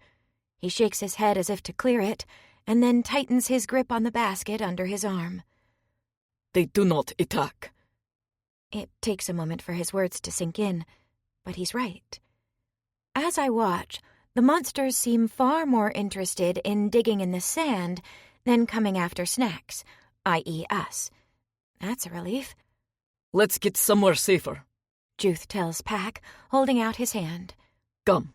He shakes his head as if to clear it, and then tightens his grip on the basket under his arm. They do not attack. It takes a moment for his words to sink in, but he's right. As I watch, the monsters seem far more interested in digging in the sand than coming after snacks, i.e. us. That's a relief. Let's get somewhere safer, Juth tells Pack, holding out his hand. Come.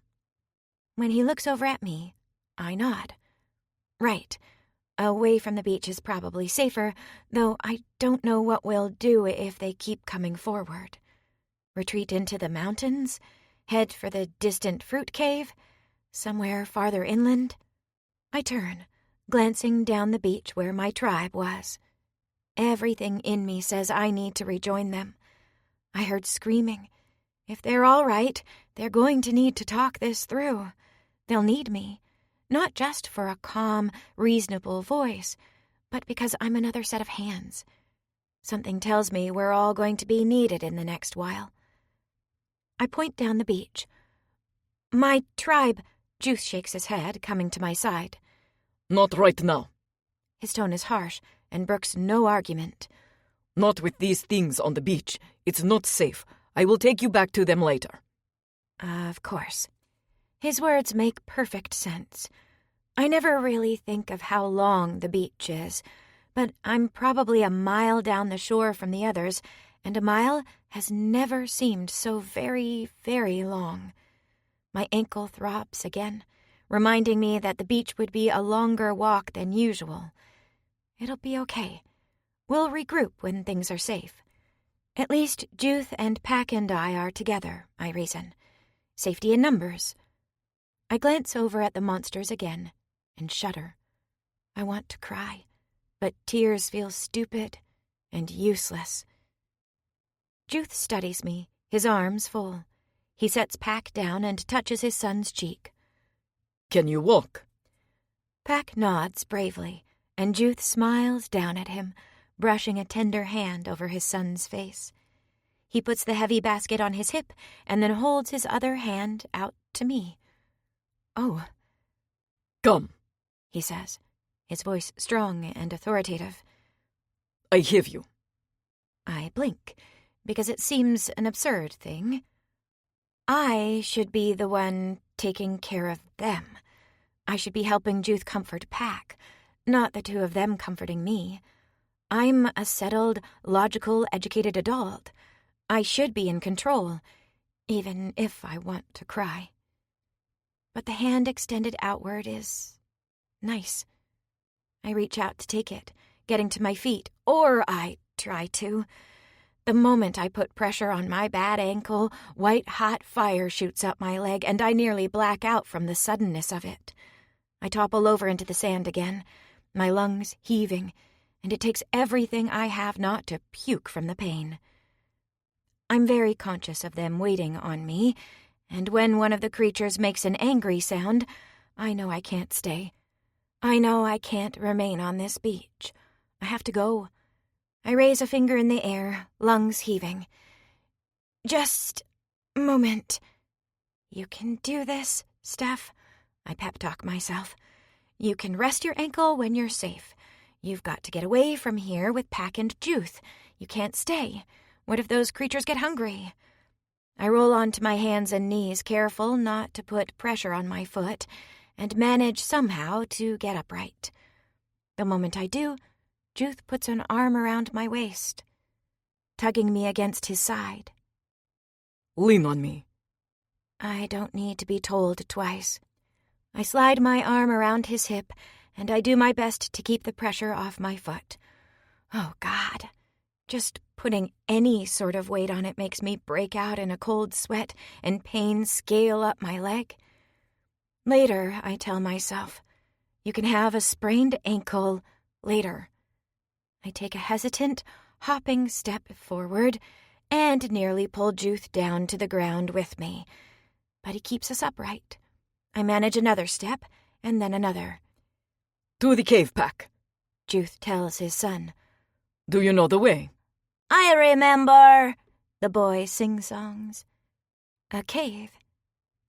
When he looks over at me, I nod. Right. Away from the beach is probably safer, though I don't know what we'll do if they keep coming forward. Retreat into the mountains? Head for the distant fruit cave? Somewhere farther inland? I turn, glancing down the beach where my tribe was. Everything in me says I need to rejoin them. I heard screaming. If they're all right, they're going to need to talk this through. They'll need me, not just for a calm, reasonable voice, but because I'm another set of hands. Something tells me we're all going to be needed in the next while. I point down the beach. My tribe, Juth shakes his head, coming to my side. Not right now. His tone is harsh and brooks no argument. Not with these things on the beach. It's not safe. I will take you back to them later. Of course. His words make perfect sense. I never really think of how long the beach is, but I'm probably a mile down the shore from the others, and a mile has never seemed so very, very long. My ankle throbs again, reminding me that the beach would be a longer walk than usual. It'll be okay. We'll regroup when things are safe. At least Juth and Pack and I are together, I reason. Safety in numbers. I glance over at the monsters again and shudder. I want to cry, but tears feel stupid and useless. Juth studies me, his arms full. He sets Pack down and touches his son's cheek. Can you walk? Pack nods bravely, and Juth smiles down at him, brushing a tender hand over his son's face. He puts the heavy basket on his hip and then holds his other hand out to me. Oh. Come, he says, his voice strong and authoritative. I have you. I blink, because it seems an absurd thing. I should be the one taking care of them. I should be helping Juth comfort Pack, not the two of them comforting me. I'm a settled, logical, educated adult. I should be in control, even if I want to cry. But the hand extended outward is nice. I reach out to take it, getting to my feet, or I try to. The moment I put pressure on my bad ankle, white-hot fire shoots up my leg, and I nearly black out from the suddenness of it. I topple over into the sand again, my lungs heaving, and it takes everything I have not to puke from the pain. I'm very conscious of them waiting on me, and when one of the creatures makes an angry sound, I know I can't stay. I know I can't remain on this beach. I have to go. I raise a finger in the air, lungs heaving. Just a moment. You can do this, Steph, I pep-talk myself. You can rest your ankle when you're safe. You've got to get away from here with Pack and Juth. You can't stay. What if those creatures get hungry? I roll onto my hands and knees, careful not to put pressure on my foot, and manage somehow to get upright. The moment I do, Juth puts an arm around my waist, tugging me against his side. Lean on me. I don't need to be told twice. I slide my arm around his hip, and I do my best to keep the pressure off my foot. Oh, God. Just putting any sort of weight on it makes me break out in a cold sweat and pain scale up my leg. Later, I tell myself, you can have a sprained ankle later. I take a hesitant, hopping step forward and nearly pull Juth down to the ground with me. But he keeps us upright. I manage another step, and then another. To the cave, Pack. Juth tells his son. Do you know the way? I remember, the boy sing-songs. A cave.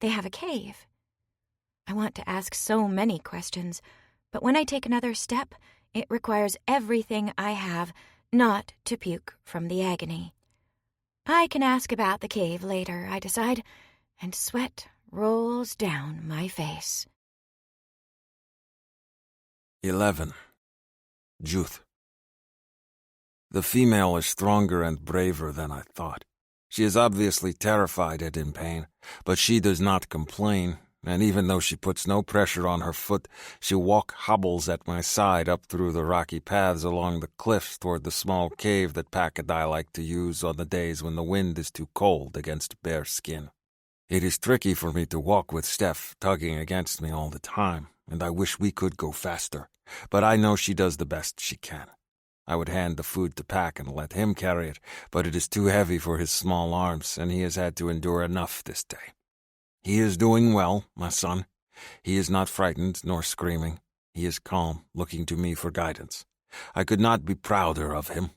They have a cave. I want to ask so many questions, but when I take another step, it requires everything I have not to puke from the agony. I can ask about the cave later, I decide, and sweat rolls down my face. 11. Juth. The female is stronger and braver than I thought. She is obviously terrified and in pain, but she does not complain, and even though she puts no pressure on her foot, she hobbles at my side up through the rocky paths along the cliffs toward the small cave that Pack and I like to use on the days when the wind is too cold against bare skin. It is tricky for me to walk with Steph tugging against me all the time, and I wish we could go faster, but I know she does the best she can. I would hand the food to Pack and let him carry it, but it is too heavy for his small arms, and he has had to endure enough this day. He is doing well, my son. He is not frightened nor screaming. He is calm, looking to me for guidance. I could not be prouder of him.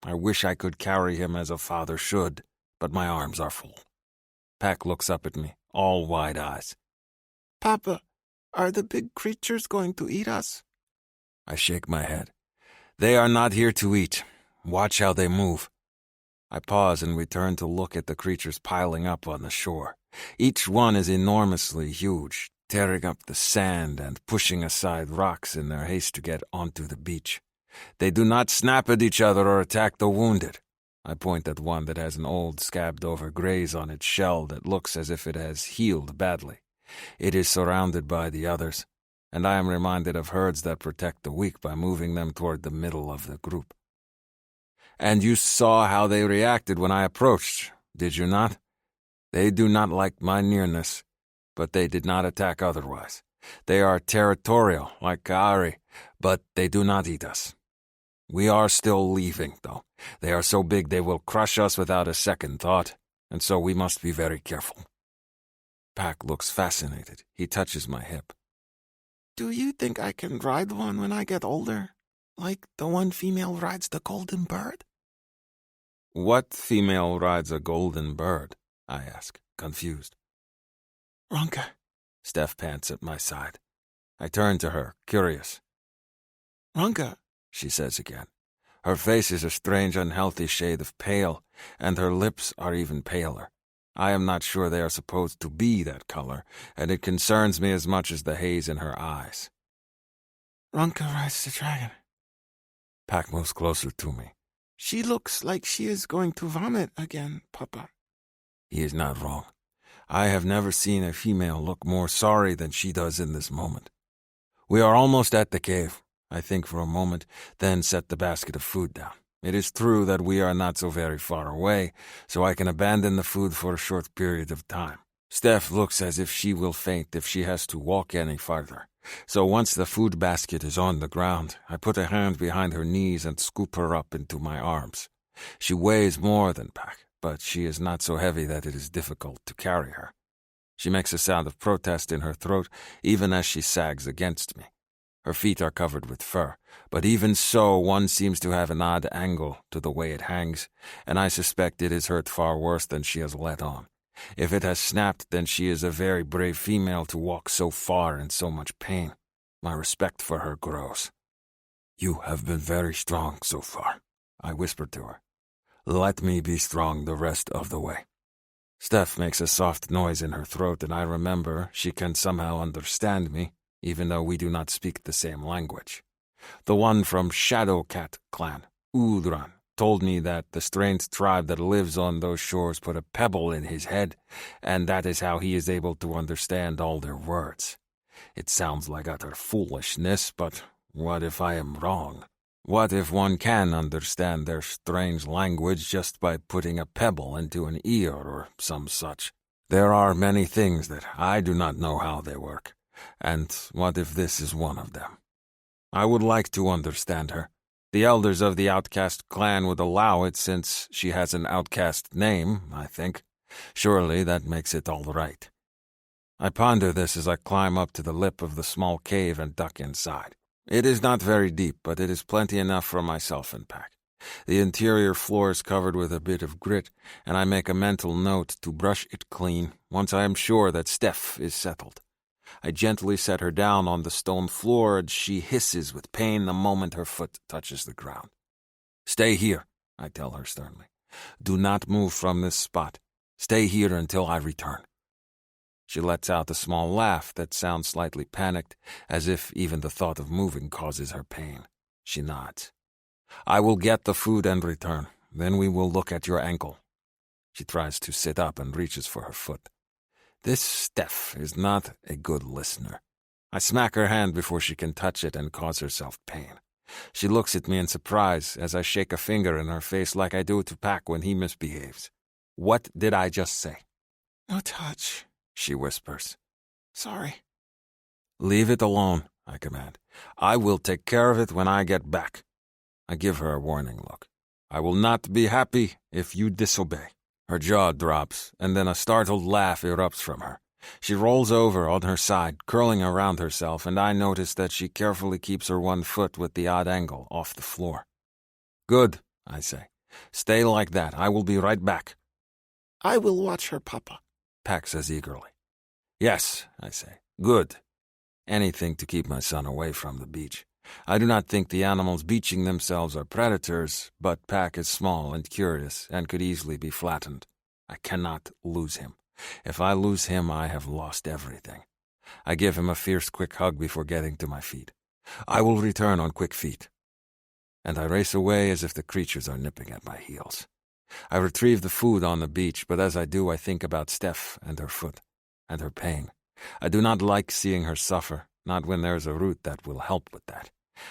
I wish I could carry him as a father should, but my arms are full. Pack looks up at me, all wide eyes. Papa, are the big creatures going to eat us? I shake my head. They are not here to eat. Watch how they move. I pause and we turn to look at the creatures piling up on the shore. Each one is enormously huge, tearing up the sand and pushing aside rocks in their haste to get onto the beach. They do not snap at each other or attack the wounded. I point at one that has an old scabbed-over graze on its shell that looks as if it has healed badly. It is surrounded by the others, and I am reminded of herds that protect the weak by moving them toward the middle of the group. And you saw how they reacted when I approached, did you not? They do not like my nearness, but they did not attack otherwise. They are territorial, like Kaari, but they do not eat us. We are still leaving, though. They are so big they will crush us without a second thought, and so we must be very careful. Pack looks fascinated. He touches my hip. Do you think I can ride one when I get older? Like the one female rides the golden bird? What female rides a golden bird? I ask, confused. Ronka. Steph pants at my side. I turn to her, curious. Ronka, she says again. Her face is a strange, unhealthy shade of pale, and her lips are even paler. I am not sure they are supposed to be that color, and it concerns me as much as the haze in her eyes. Ronka rides the dragon. Pack moves closer to me. She looks like she is going to vomit again, Papa. He is not wrong. I have never seen a female look more sorry than she does in this moment. We are almost at the cave. I think for a moment, then set the basket of food down. It is true that we are not so very far away, so I can abandon the food for a short period of time. Steph looks as if she will faint if she has to walk any farther. So once the food basket is on the ground, I put a hand behind her knees and scoop her up into my arms. She weighs more than Pack, but she is not so heavy that it is difficult to carry her. She makes a sound of protest in her throat, even as she sags against me. Her feet are covered with fur, but even so, one seems to have an odd angle to the way it hangs, and I suspect it is hurt far worse than she has let on. If it has snapped, then she is a very brave female to walk so far in so much pain. My respect for her grows. You have been very strong so far, I whispered to her. Let me be strong the rest of the way. Steph makes a soft noise in her throat, and I remember she can somehow understand me, even though we do not speak the same language. The one from Shadow Cat clan, Udran, told me that the strange tribe that lives on those shores put a pebble in his head, and that is how he is able to understand all their words. It sounds like utter foolishness, but what if I am wrong? What if one can understand their strange language just by putting a pebble into an ear or some such? There are many things that I do not know how they work, and what if this is one of them? I would like to understand her. The elders of the Outcast clan would allow it since she has an Outcast name, I think. Surely that makes it all right. I ponder this as I climb up to the lip of the small cave and duck inside. It is not very deep, but it is plenty enough for myself and Pack. The interior floor is covered with a bit of grit, and I make a mental note to brush it clean once I am sure that Steph is settled. I gently set her down on the stone floor, and she hisses with pain the moment her foot touches the ground. Stay here, I tell her sternly. Do not move from this spot. Stay here until I return. She lets out a small laugh that sounds slightly panicked, as if even the thought of moving causes her pain. She nods. I will get the food and return. Then we will look at your ankle. She tries to sit up and reaches for her foot. This Steph is not a good listener. I smack her hand before she can touch it and cause herself pain. She looks at me in surprise as I shake a finger in her face like I do to Pack when he misbehaves. What did I just say? No touch, she whispers. Sorry. Leave it alone, I command. I will take care of it when I get back. I give her a warning look. I will not be happy if you disobey. Her jaw drops, and then a startled laugh erupts from her. She rolls over on her side, curling around herself, and I notice that she carefully keeps her one foot with the odd angle off the floor. Good, I say. Stay like that. I will be right back. I will watch her, Papa, Pack says eagerly. Yes, I say. Good. Anything to keep my son away from the beach. I do not think the animals beaching themselves are predators, but Pack is small and curious and could easily be flattened. I cannot lose him. If I lose him, I have lost everything. I give him a fierce, quick hug before getting to my feet. I will return on quick feet. And I race away as if the creatures are nipping at my heels. I retrieve the food on the beach, but as I do, I think about Steph and her foot, and her pain. I do not like seeing her suffer, not when there is a root that will help with that.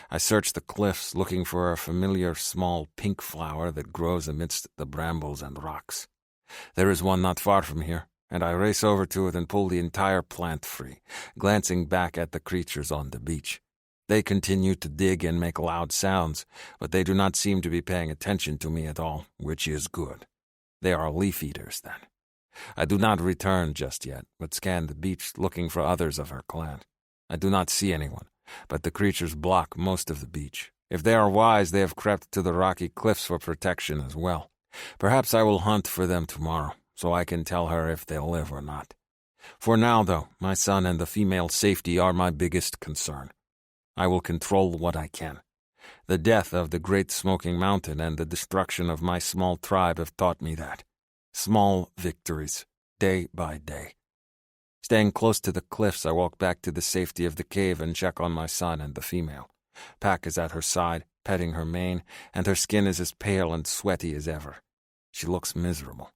I search the cliffs, looking for a familiar small pink flower that grows amidst the brambles and rocks. There is one not far from here, and I race over to it and pull the entire plant free, glancing back at the creatures on the beach. They continue to dig and make loud sounds, but they do not seem to be paying attention to me at all, which is good. They are leaf eaters, then. I do not return just yet, but scan the beach looking for others of her clan. I do not see anyone, but the creatures block most of the beach. If they are wise, they have crept to the rocky cliffs for protection as well. Perhaps I will hunt for them tomorrow, so I can tell her if they'll live or not. For now, though, my son and the female's safety are my biggest concern. I will control what I can. The death of the Great Smoking Mountain and the destruction of my small tribe have taught me that. Small victories day by day. Staying close to the cliffs, I walk back to the safety of the cave and check on my son and the female. Pack is at her side, petting her mane, and her skin is as pale and sweaty as ever. She looks miserable.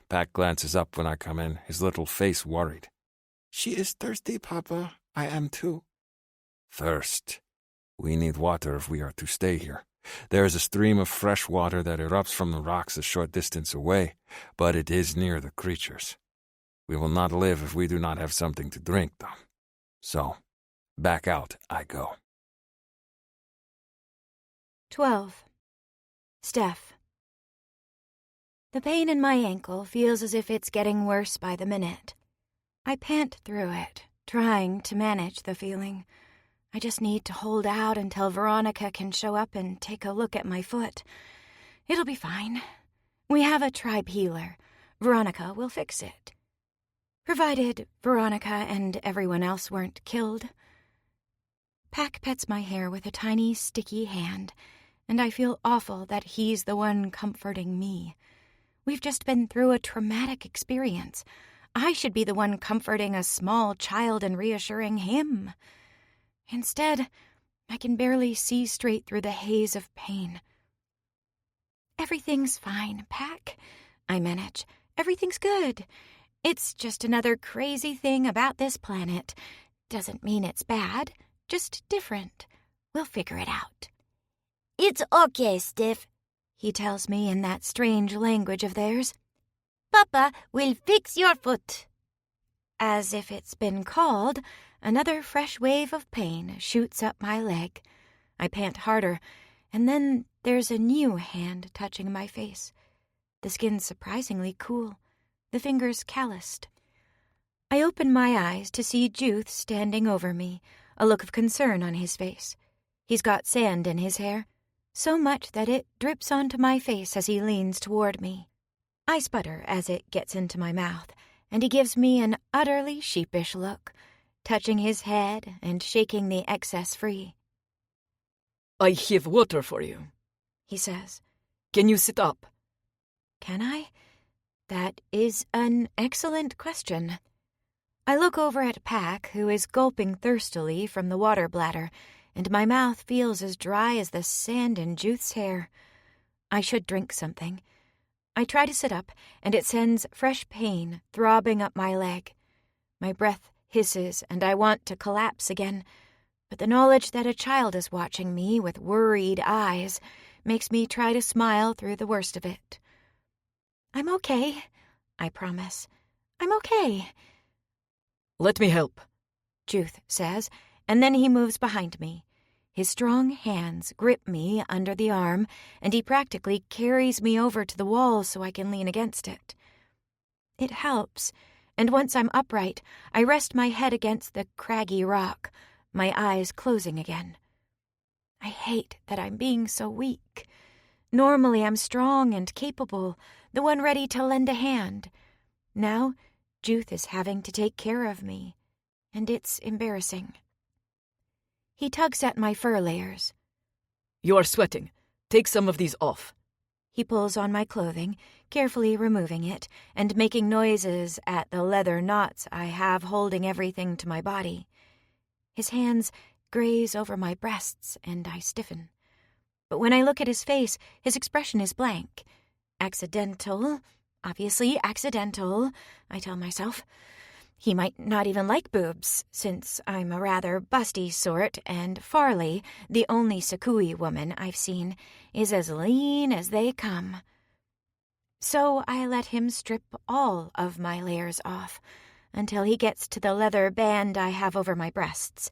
Pack glances up when I come in, his little face worried. She is thirsty, Papa. I am too. Thirst. We need water if we are to stay here. There is a stream of fresh water that erupts from the rocks a short distance away, but it is near the creatures. We will not live if we do not have something to drink, though. So, back out I go. 12. Steph. The pain in my ankle feels as if it's getting worse by the minute. I pant through it, trying to manage the feeling. I just need to hold out until Veronica can show up and take a look at my foot. It'll be fine. We have a tribe healer. Veronica will fix it. Provided Veronica and everyone else weren't killed. Pack pets my hair with a tiny, sticky hand, and I feel awful that he's the one comforting me. We've just been through a traumatic experience. I should be the one comforting a small child and reassuring him. Instead, I can barely see straight through the haze of pain. Everything's fine, Pack, I manage. Everything's good. It's just another crazy thing about this planet. Doesn't mean it's bad, just different. We'll figure it out. It's okay, Steph, he tells me in that strange language of theirs. Papa will fix your foot. As if it's been called, another fresh wave of pain shoots up my leg. I pant harder, and then there's a new hand touching my face. The skin's surprisingly cool, the fingers calloused. I open my eyes to see Juth standing over me, a look of concern on his face. He's got sand in his hair, so much that it drips onto my face as he leans toward me. I sputter as it gets into my mouth, and he gives me an utterly sheepish look, touching his head and shaking the excess free. I have water for you, he says. Can you sit up? Can I? That is an excellent question. I look over at Pack, who is gulping thirstily from the water bladder, and my mouth feels as dry as the sand in Juth's hair. I should drink something. I try to sit up, and it sends fresh pain throbbing up my leg. My breath hisses, and I want to collapse again, but the knowledge that a child is watching me with worried eyes makes me try to smile through the worst of it. I'm okay, I promise. I'm okay. Let me help, Juth says, and then he moves behind me. His strong hands grip me under the arm, and he practically carries me over to the wall so I can lean against it. It helps, and once I'm upright, I rest my head against the craggy rock, my eyes closing again. I hate that I'm being so weak. Normally I'm strong and capable, the one ready to lend a hand. Now, Juth is having to take care of me, and it's embarrassing. He tugs at my fur layers. You are sweating. Take some of these off. He pulls on my clothing, carefully removing it, and making noises at the leather knots I have holding everything to my body. His hands graze over my breasts, and I stiffen. But when I look at his face, his expression is blank. Accidental. Obviously accidental, I tell myself. He might not even like boobs, since I'm a rather busty sort, and Farley, the only Sakui woman I've seen, is as lean as they come. So I let him strip all of my layers off, until he gets to the leather band I have over my breasts.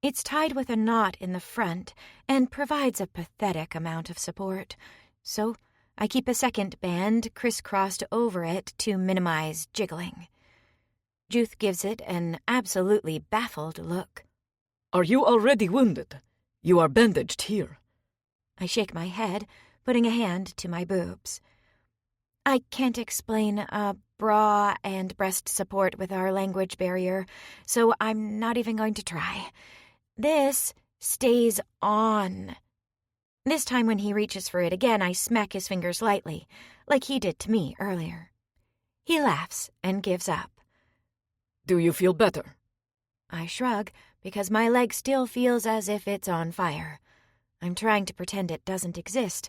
It's tied with a knot in the front, and provides a pathetic amount of support, so I keep a second band crisscrossed over it to minimize jiggling. Juth gives it an absolutely baffled look. Are you already wounded? You are bandaged here. I shake my head, putting a hand to my boobs. I can't explain a bra and breast support with our language barrier, so I'm not even going to try. This stays on. This time when he reaches for it again, I smack his fingers lightly, like he did to me earlier. He laughs and gives up. Do you feel better? I shrug because my leg still feels as if it's on fire. I'm trying to pretend it doesn't exist,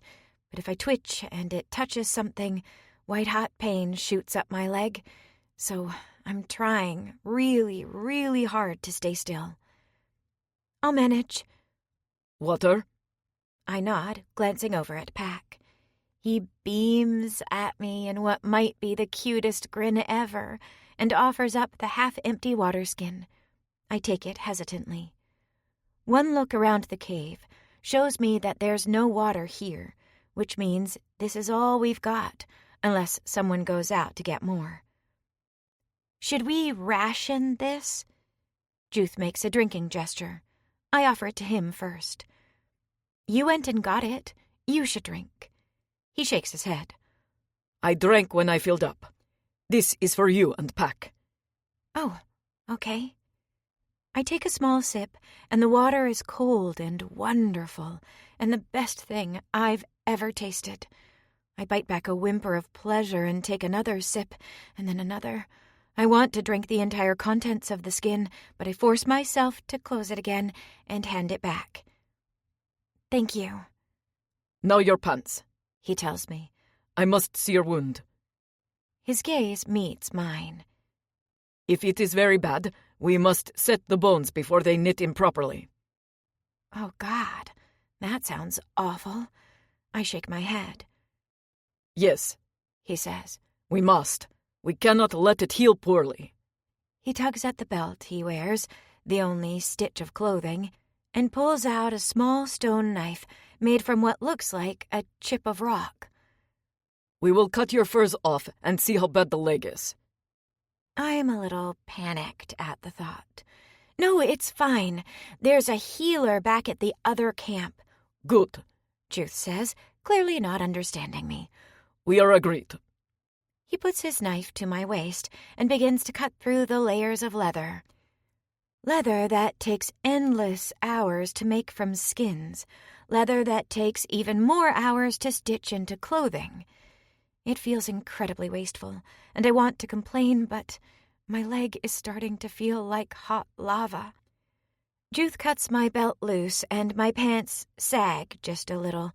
but if I twitch and it touches something, white-hot pain shoots up my leg, so I'm trying really, really hard to stay still. I'll manage. Water? I nod, glancing over at Pack. He beams at me in what might be the cutest grin ever and offers up the half-empty water skin. I take it hesitantly. One look around the cave shows me that there's no water here, which means this is all we've got, unless someone goes out to get more. Should we ration this? Juth makes a drinking gesture. I offer it to him first. You went and got it. You should drink. He shakes his head. I drank when I filled up. This is for you and Pack. Oh, okay. I take a small sip, and the water is cold and wonderful, and the best thing I've ever tasted. I bite back a whimper of pleasure and take another sip, and then another. I want to drink the entire contents of the skin, but I force myself to close it again and hand it back. Thank you. Now your pants, he tells me. I must see your wound. His gaze meets mine. If it is very bad, we must set the bones before they knit improperly. Oh, God, that sounds awful. I shake my head. Yes, he says. We must. We cannot let it heal poorly. He tugs at the belt he wears, the only stitch of clothing, and pulls out a small stone knife made from what looks like a chip of rock. We will cut your furs off and see how bad the leg is. I'm a little panicked at the thought. No, it's fine. There's a healer back at the other camp. Good, Juth says, clearly not understanding me. We are agreed. He puts his knife to my waist and begins to cut through the layers of leather. Leather that takes endless hours to make from skins. Leather that takes even more hours to stitch into clothing. It feels incredibly wasteful, and I want to complain, but my leg is starting to feel like hot lava. Juth cuts my belt loose, and my pants sag just a little,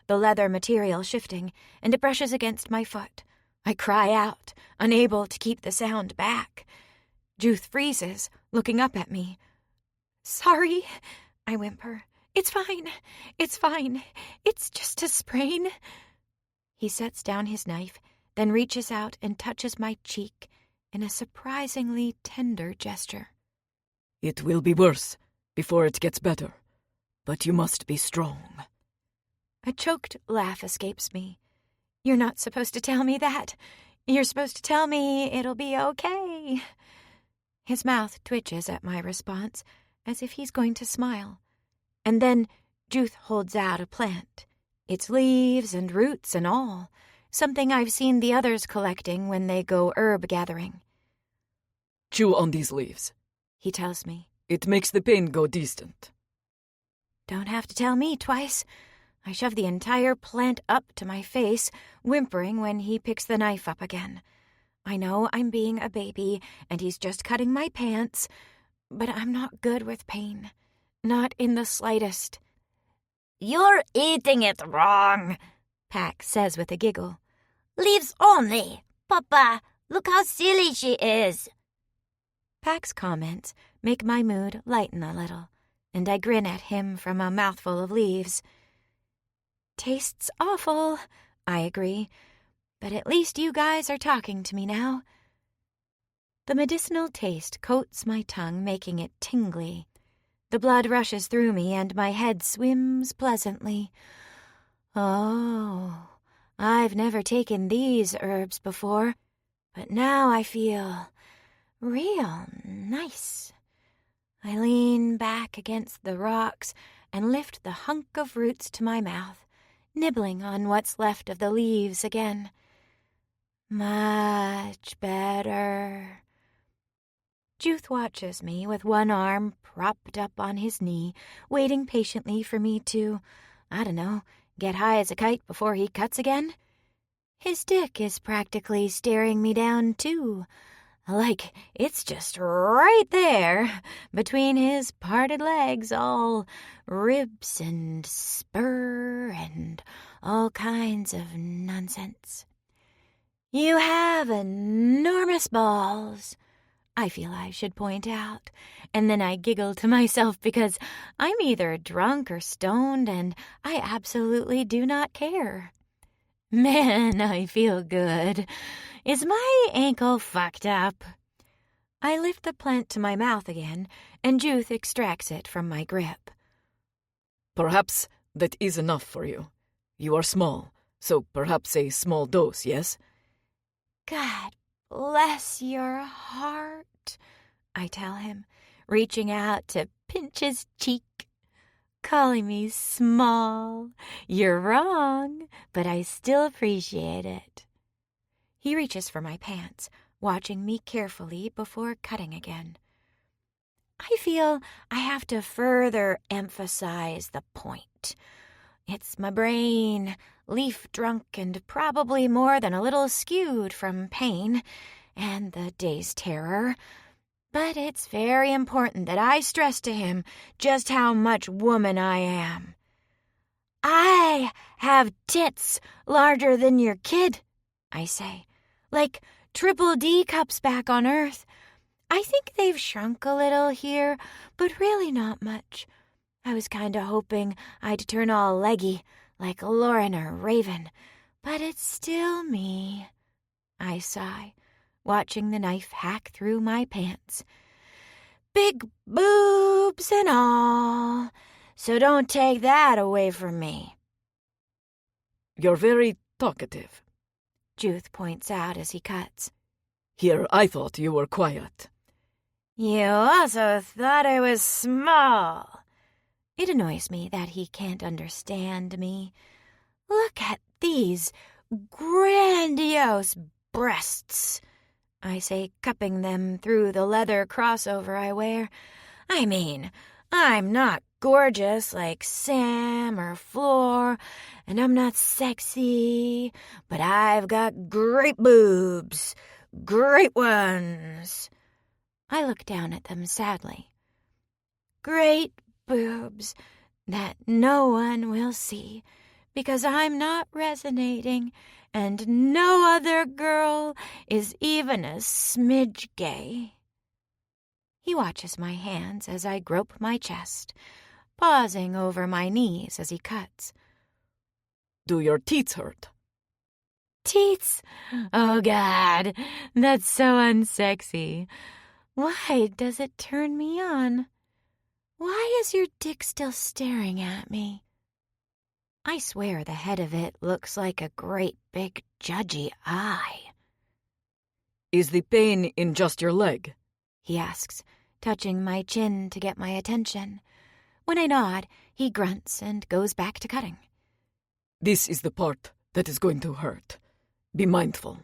the leather material shifting, and it brushes against my foot. I cry out, unable to keep the sound back. Juth freezes, looking up at me. Sorry, I whimper. It's fine. It's just a sprain. He sets down his knife, then reaches out and touches my cheek in a surprisingly tender gesture. It will be worse before it gets better, but you must be strong. A choked laugh escapes me. You're not supposed to tell me that. You're supposed to tell me it'll be okay. His mouth twitches at my response, as if he's going to smile. And then Juth holds out a plant. Its leaves and roots and all, something I've seen the others collecting when they go herb gathering. Chew on these leaves, he tells me. It makes the pain go distant. Don't have to tell me twice. I shove the entire plant up to my face, whimpering when he picks the knife up again. I know I'm being a baby, and he's just cutting my pants, but I'm not good with pain. Not in the slightest. You're eating it wrong, Pack says with a giggle. Leaves only. Papa, look how silly she is. Pack's comments make my mood lighten a little, and I grin at him from a mouthful of leaves. Tastes awful, I agree, but at least you guys are talking to me now. The medicinal taste coats my tongue, making it tingly. The blood rushes through me and my head swims pleasantly. Oh, I've never taken these herbs before, but now I feel real nice. I lean back against the rocks and lift the hunk of roots to my mouth, nibbling on what's left of the leaves again. Much better. Juth watches me with one arm propped up on his knee, waiting patiently for me to, I don't know, get high as a kite before he cuts again. His dick is practically staring me down, too. Like it's just right there between his parted legs, all ribs and spur and all kinds of nonsense. You have enormous balls, I feel I should point out, and then I giggle to myself because I'm either drunk or stoned and I absolutely do not care. Man, I feel good. Is my ankle fucked up? I lift the plant to my mouth again, and Juth extracts it from my grip. Perhaps that is enough for you. You are small, so perhaps a small dose, yes? God bless your heart, I tell him, reaching out to pinch his cheek. Calling me small. You're wrong, but I still appreciate it. He reaches for my pants, watching me carefully before cutting again. I feel I have to further emphasize the point. It's my brain, leaf-drunk and probably more than a little skewed from pain and the day's terror. But it's very important that I stress to him just how much woman I am. I have tits larger than your kid, I say, like Triple D cups back on Earth. I think they've shrunk a little here, but really not much. I was kinda hoping I'd turn all leggy, like Lauren or Raven, but it's still me. I sigh, watching the knife hack through my pants. Big boobs and all, so don't take that away from me. You're very talkative, Juth points out as he cuts. Here I thought you were quiet. You also thought I was small. It annoys me that he can't understand me. Look at these grandiose breasts, I say, cupping them through the leather crossover I wear. I mean, I'm not gorgeous like Sam or Floor, and I'm not sexy, but I've got great boobs. Great ones. I look down at them sadly. Great boobs that no one will see because I'm not resonating and no other girl is even a smidge gay. He watches my hands as I grope my chest, pausing over my knees as he cuts. Do your teeth hurt? Teats? Oh, God, that's so unsexy. Why does it turn me on? Why is your dick still staring at me? I swear the head of it looks like a great big judgy eye. Is the pain in just your leg? He asks, touching my chin to get my attention. When I nod, he grunts and goes back to cutting. This is the part that is going to hurt. Be mindful.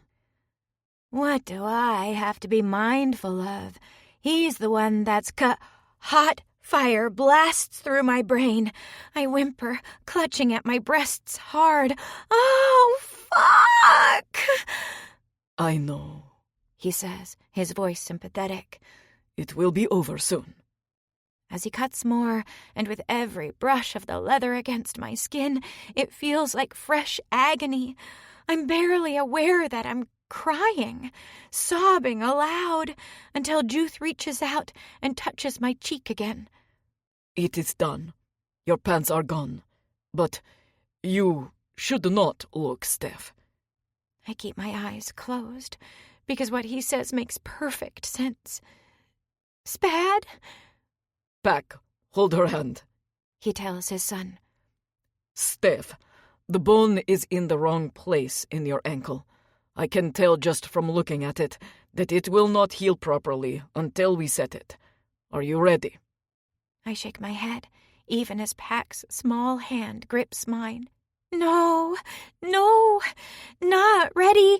What do I have to be mindful of? He's the one that's cut. Hot fire blasts through my brain. I whimper, clutching at my breasts hard. Oh, fuck! I know, he says, his voice sympathetic. It will be over soon. As he cuts more, and with every brush of the leather against my skin, it feels like fresh agony. I'm barely aware that I'm crying, sobbing aloud, until Juth reaches out and touches my cheek again. It is done. Your pants are gone. But you should not look, Steph. I keep my eyes closed, because what he says makes perfect sense. Spad? Back, hold her hand, he tells his son. Steph, the bone is in the wrong place in your ankle. I can tell just from looking at it that it will not heal properly until we set it. Are you ready? I shake my head, even as Pack's small hand grips mine. No, not ready.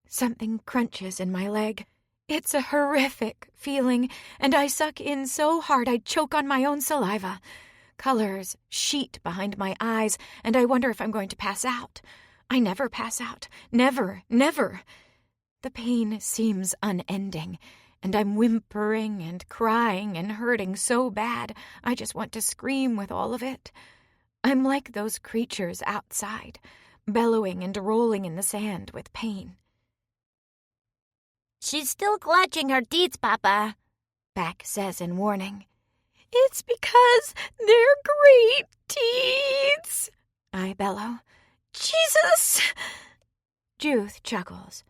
Something crunches in my leg. It's a horrific feeling, and I suck in so hard I choke on my own saliva. Colors sheet behind my eyes, and I wonder if I'm going to pass out. I never pass out. Never, never. The pain seems unending, and I'm whimpering and crying and hurting so bad I just want to scream with all of it. I'm like those creatures outside, bellowing and rolling in the sand with pain. She's still clutching her teeth, Papa, Pack says in warning. It's because they're great teeth, I bellow. Jesus! Juth chuckles.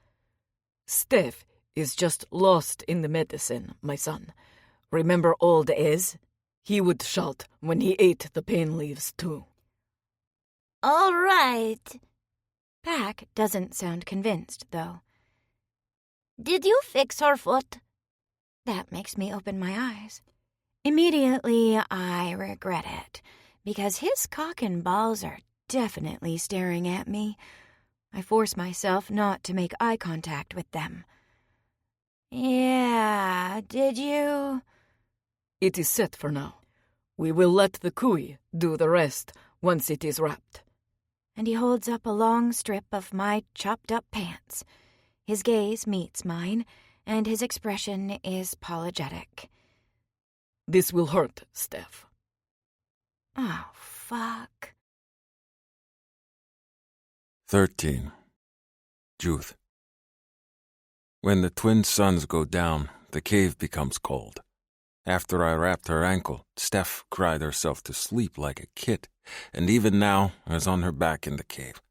Steph is just lost in the medicine, my son. Remember old Ez? He would shout when he ate the pain leaves, too. All right. Pack doesn't sound convinced, though. Did you fix her foot? That makes me open my eyes. Immediately, I regret it, because his cock and balls are definitely staring at me. I force myself not to make eye contact with them. Yeah, did you? It is set for now. We will let the kui do the rest once it is wrapped. And he holds up a long strip of my chopped-up pants. His gaze meets mine, and his expression is apologetic. This will hurt, Steph. Oh, fuck. 13. Juth. When the twin suns go down, the cave becomes cold. After I wrapped her ankle, Steph cried herself to sleep like a kid, and even now is on her back in the cave.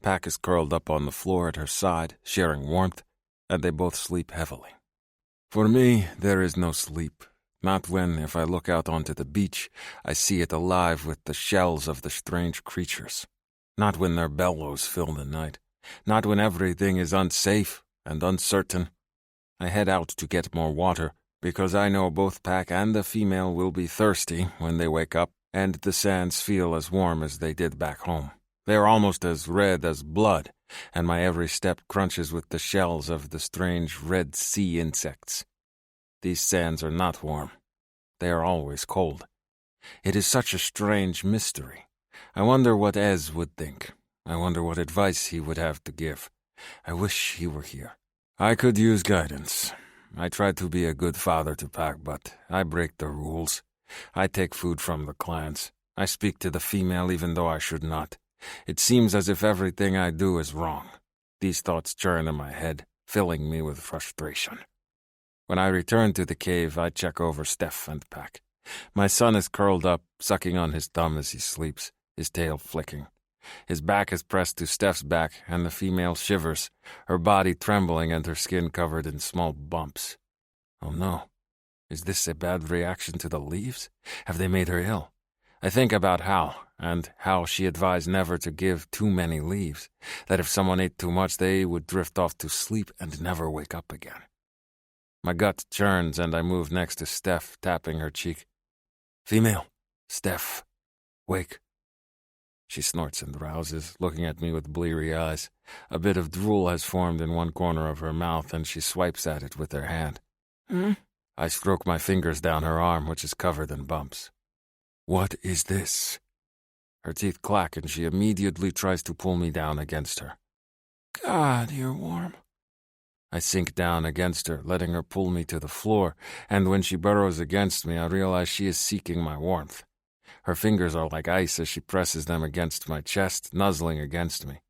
Pack is curled up on the floor at her side, sharing warmth, and they both sleep heavily. For me, there is no sleep. Not when, if I look out onto the beach, I see it alive with the shells of the strange creatures. Not when their bellows fill the night. Not when everything is unsafe and uncertain. I head out to get more water, because I know both Pack and the female will be thirsty when they wake up, and the sands feel as warm as they did back home. They are almost as red as blood, and my every step crunches with the shells of the strange red sea insects. These sands are not warm. They are always cold. It is such a strange mystery. I wonder what Ez would think. I wonder what advice he would have to give. I wish he were here. I could use guidance. I try to be a good father to Pack, but I break the rules. I take food from the clans. I speak to the female even though I should not. It seems as if everything I do is wrong. These thoughts churn in my head, filling me with frustration. When I return to the cave, I check over Steph and Pack. My son is curled up, sucking on his thumb as he sleeps, his tail flicking. His back is pressed to Steph's back, and the female shivers, her body trembling and her skin covered in small bumps. Oh no. Is this a bad reaction to the leaves? Have they made her ill? I think about how she advised never to give too many leaves, that if someone ate too much they would drift off to sleep and never wake up again. My gut churns and I move next to Steph, tapping her cheek. Female, Steph, wake. She snorts and rouses, looking at me with bleary eyes. A bit of drool has formed in one corner of her mouth, and she swipes at it with her hand. I stroke my fingers down her arm, which is covered in bumps. What is this? Her teeth clack, and she immediately tries to pull me down against her. God, you're warm. I sink down against her, letting her pull me to the floor, and when she burrows against me, I realize she is seeking my warmth. Her fingers are like ice as she presses them against my chest, nuzzling against me.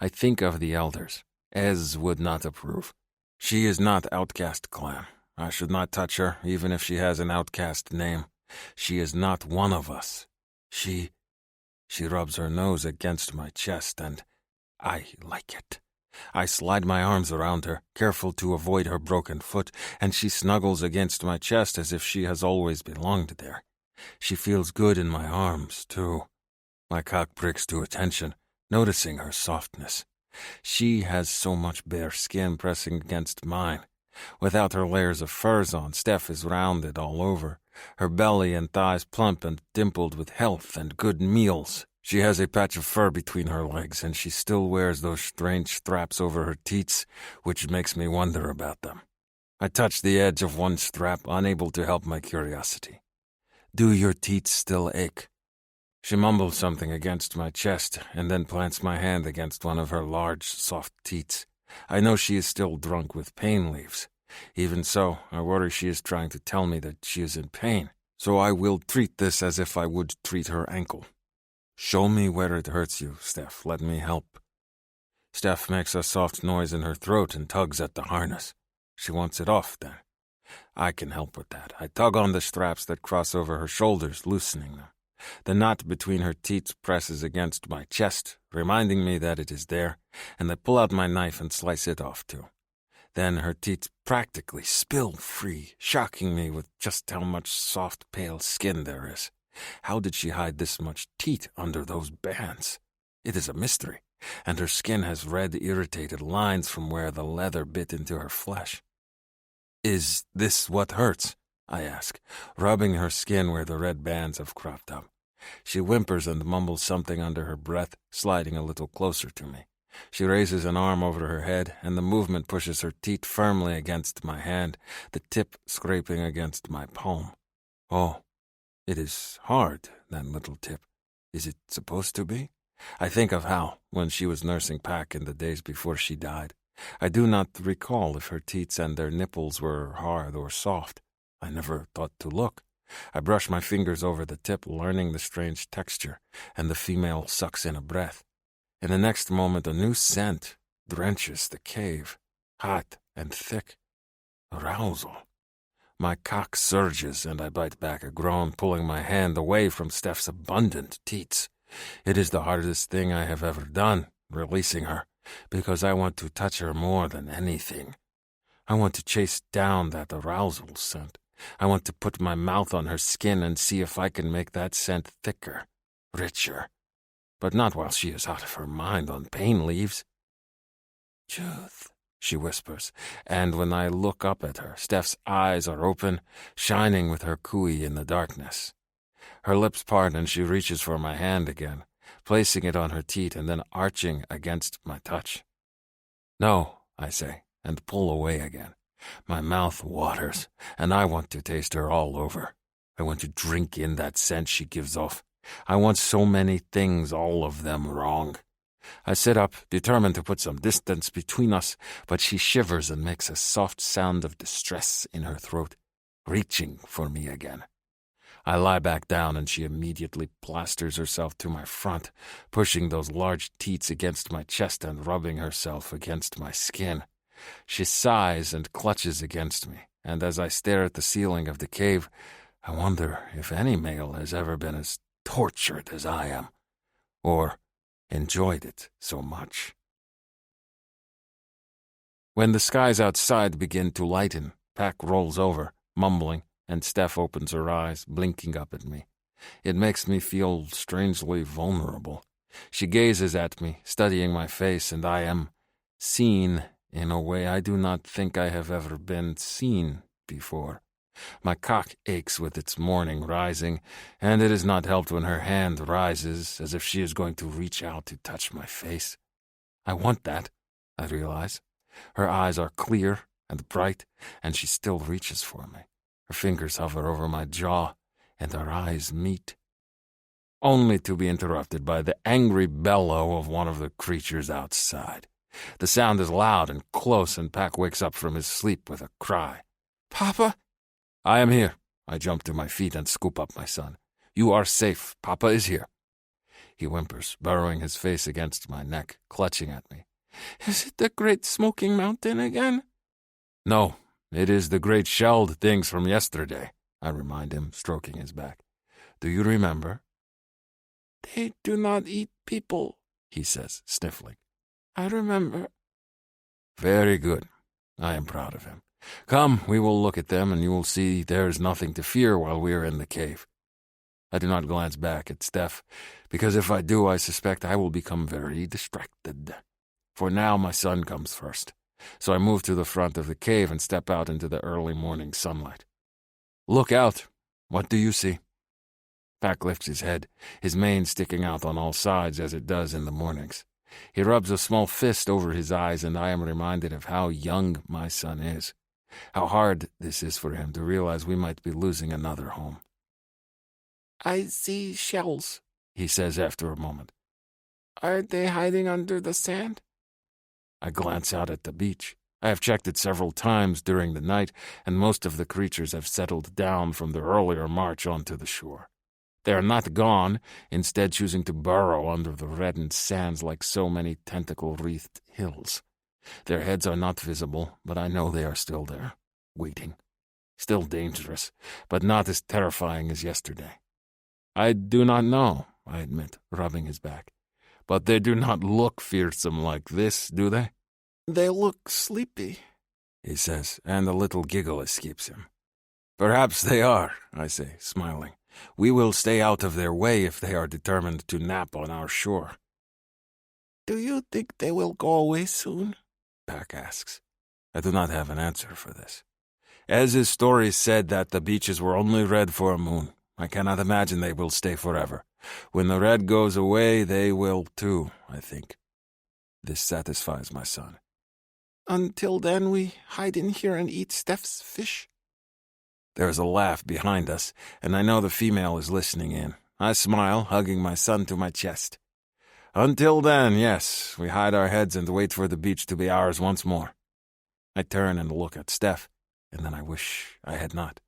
I think of the elders. Ez would not approve. She is not Outcast clan. I should not touch her, even if she has an Outcast name. She is not one of us. She rubs her nose against my chest, and I like it. I slide my arms around her, careful to avoid her broken foot, and she snuggles against my chest as if she has always belonged there. She feels good in my arms, too. My cock pricks to attention, noticing her softness. She has so much bare skin pressing against mine. Without her layers of furs on, Steph is rounded all over, her belly and thighs plump and dimpled with health and good meals. She has a patch of fur between her legs, and she still wears those strange straps over her teats, which makes me wonder about them. I touch the edge of one strap, unable to help my curiosity. Do your teats still ache? She mumbles something against my chest and then plants my hand against one of her large, soft teats. I know she is still drunk with pain leaves. Even so, I worry she is trying to tell me that she is in pain, so I will treat this as if I would treat her ankle. Show me where it hurts you, Steph. Let me help. Steph makes a soft noise in her throat and tugs at the harness. She wants it off, then. I can help with that. I tug on the straps that cross over her shoulders, loosening them. The knot between her teats presses against my chest, reminding me that it is there, and I pull out my knife and slice it off, too. Then her teats practically spill free, shocking me with just how much soft, pale skin there is. How did she hide this much teat under those bands? It is a mystery, and her skin has red, irritated lines from where the leather bit into her flesh. Is this what hurts? I ask, rubbing her skin where the red bands have cropped up. She whimpers and mumbles something under her breath, sliding a little closer to me. She raises an arm over her head, and the movement pushes her teat firmly against my hand, the tip scraping against my palm. Oh, it is hard, that little tip. Is it supposed to be? I think of Hal, when she was nursing Pack in the days before she died. I do not recall if her teats and their nipples were hard or soft. I never thought to look. I brush my fingers over the tip, learning the strange texture, and the female sucks in a breath. In the next moment, a new scent drenches the cave, hot and thick. Arousal. My cock surges, and I bite back a groan, pulling my hand away from Steph's abundant teats. It is the hardest thing I have ever done, releasing her, because I want to touch her more than anything. I want to chase down that arousal scent. I want to put my mouth on her skin and see if I can make that scent thicker, richer. But not while she is out of her mind on pain leaves. Judith, she whispers, and when I look up at her, Steph's eyes are open, shining with her cooey in the darkness. Her lips part and she reaches for my hand again, placing it on her teat and then arching against my touch. No, I say, and pull away again. My mouth waters, and I want to taste her all over. I want to drink in that scent she gives off. I want so many things, all of them wrong. I sit up, determined to put some distance between us, but she shivers and makes a soft sound of distress in her throat, reaching for me again. I lie back down, and she immediately plasters herself to my front, pushing those large teats against my chest and rubbing herself against my skin. She sighs and clutches against me, and as I stare at the ceiling of the cave, I wonder if any male has ever been as tortured as I am, or enjoyed it so much. When the skies outside begin to lighten, Pack rolls over, mumbling, and Steph opens her eyes, blinking up at me. It makes me feel strangely vulnerable. She gazes at me, studying my face, and I am seen in a way I do not think I have ever been seen before. My cock aches with its morning rising, and it is not helped when her hand rises as if she is going to reach out to touch my face. I want that, I realize. Her eyes are clear and bright, and she still reaches for me. Her fingers hover over my jaw, and our eyes meet. Only to be interrupted by the angry bellow of one of the creatures outside. The sound is loud and close, and Pack wakes up from his sleep with a cry. Papa? I am here. I jump to my feet and scoop up my son. You are safe. Papa is here. He whimpers, burrowing his face against my neck, clutching at me. Is it the great smoking mountain again? No, it is the great shelled things from yesterday, I remind him, stroking his back. Do you remember? They do not eat people, he says, sniffling. I remember. Very good. I am proud of him. Come, we will look at them, and you will see there is nothing to fear while we are in the cave. I do not glance back at Steph, because if I do, I suspect I will become very distracted. For now, my son comes first, so I move to the front of the cave and step out into the early morning sunlight. Look out! What do you see? Pack lifts his head, his mane sticking out on all sides as it does in the mornings. He rubs a small fist over his eyes, and I am reminded of how young my son is. How hard this is for him to realize we might be losing another home. I see shells, he says after a moment. Are they hiding under the sand? I glance out at the beach. I have checked it several times during the night, and most of the creatures have settled down from their earlier march onto the shore. They are not gone, instead choosing to burrow under the reddened sands like so many tentacle-wreathed hills. Their heads are not visible, but I know they are still there, waiting. Still dangerous, but not as terrifying as yesterday. I do not know, I admit, rubbing his back. But they do not look fearsome like this, do they? They look sleepy, he says, and a little giggle escapes him. Perhaps they are, I say, smiling. We will stay out of their way if they are determined to nap on our shore. Do you think they will go away soon? Pack asks. I do not have an answer for this. As his story said that the beaches were only red for a moon, I cannot imagine they will stay forever. When the red goes away, they will too, I think. This satisfies my son. Until then, we hide in here and eat Steph's fish? There is a laugh behind us, and I know the female is listening in. I smile, hugging my son to my chest. Until then, yes, we hide our heads and wait for the beach to be ours once more. I turn and look at Steph, and then I wish I had not.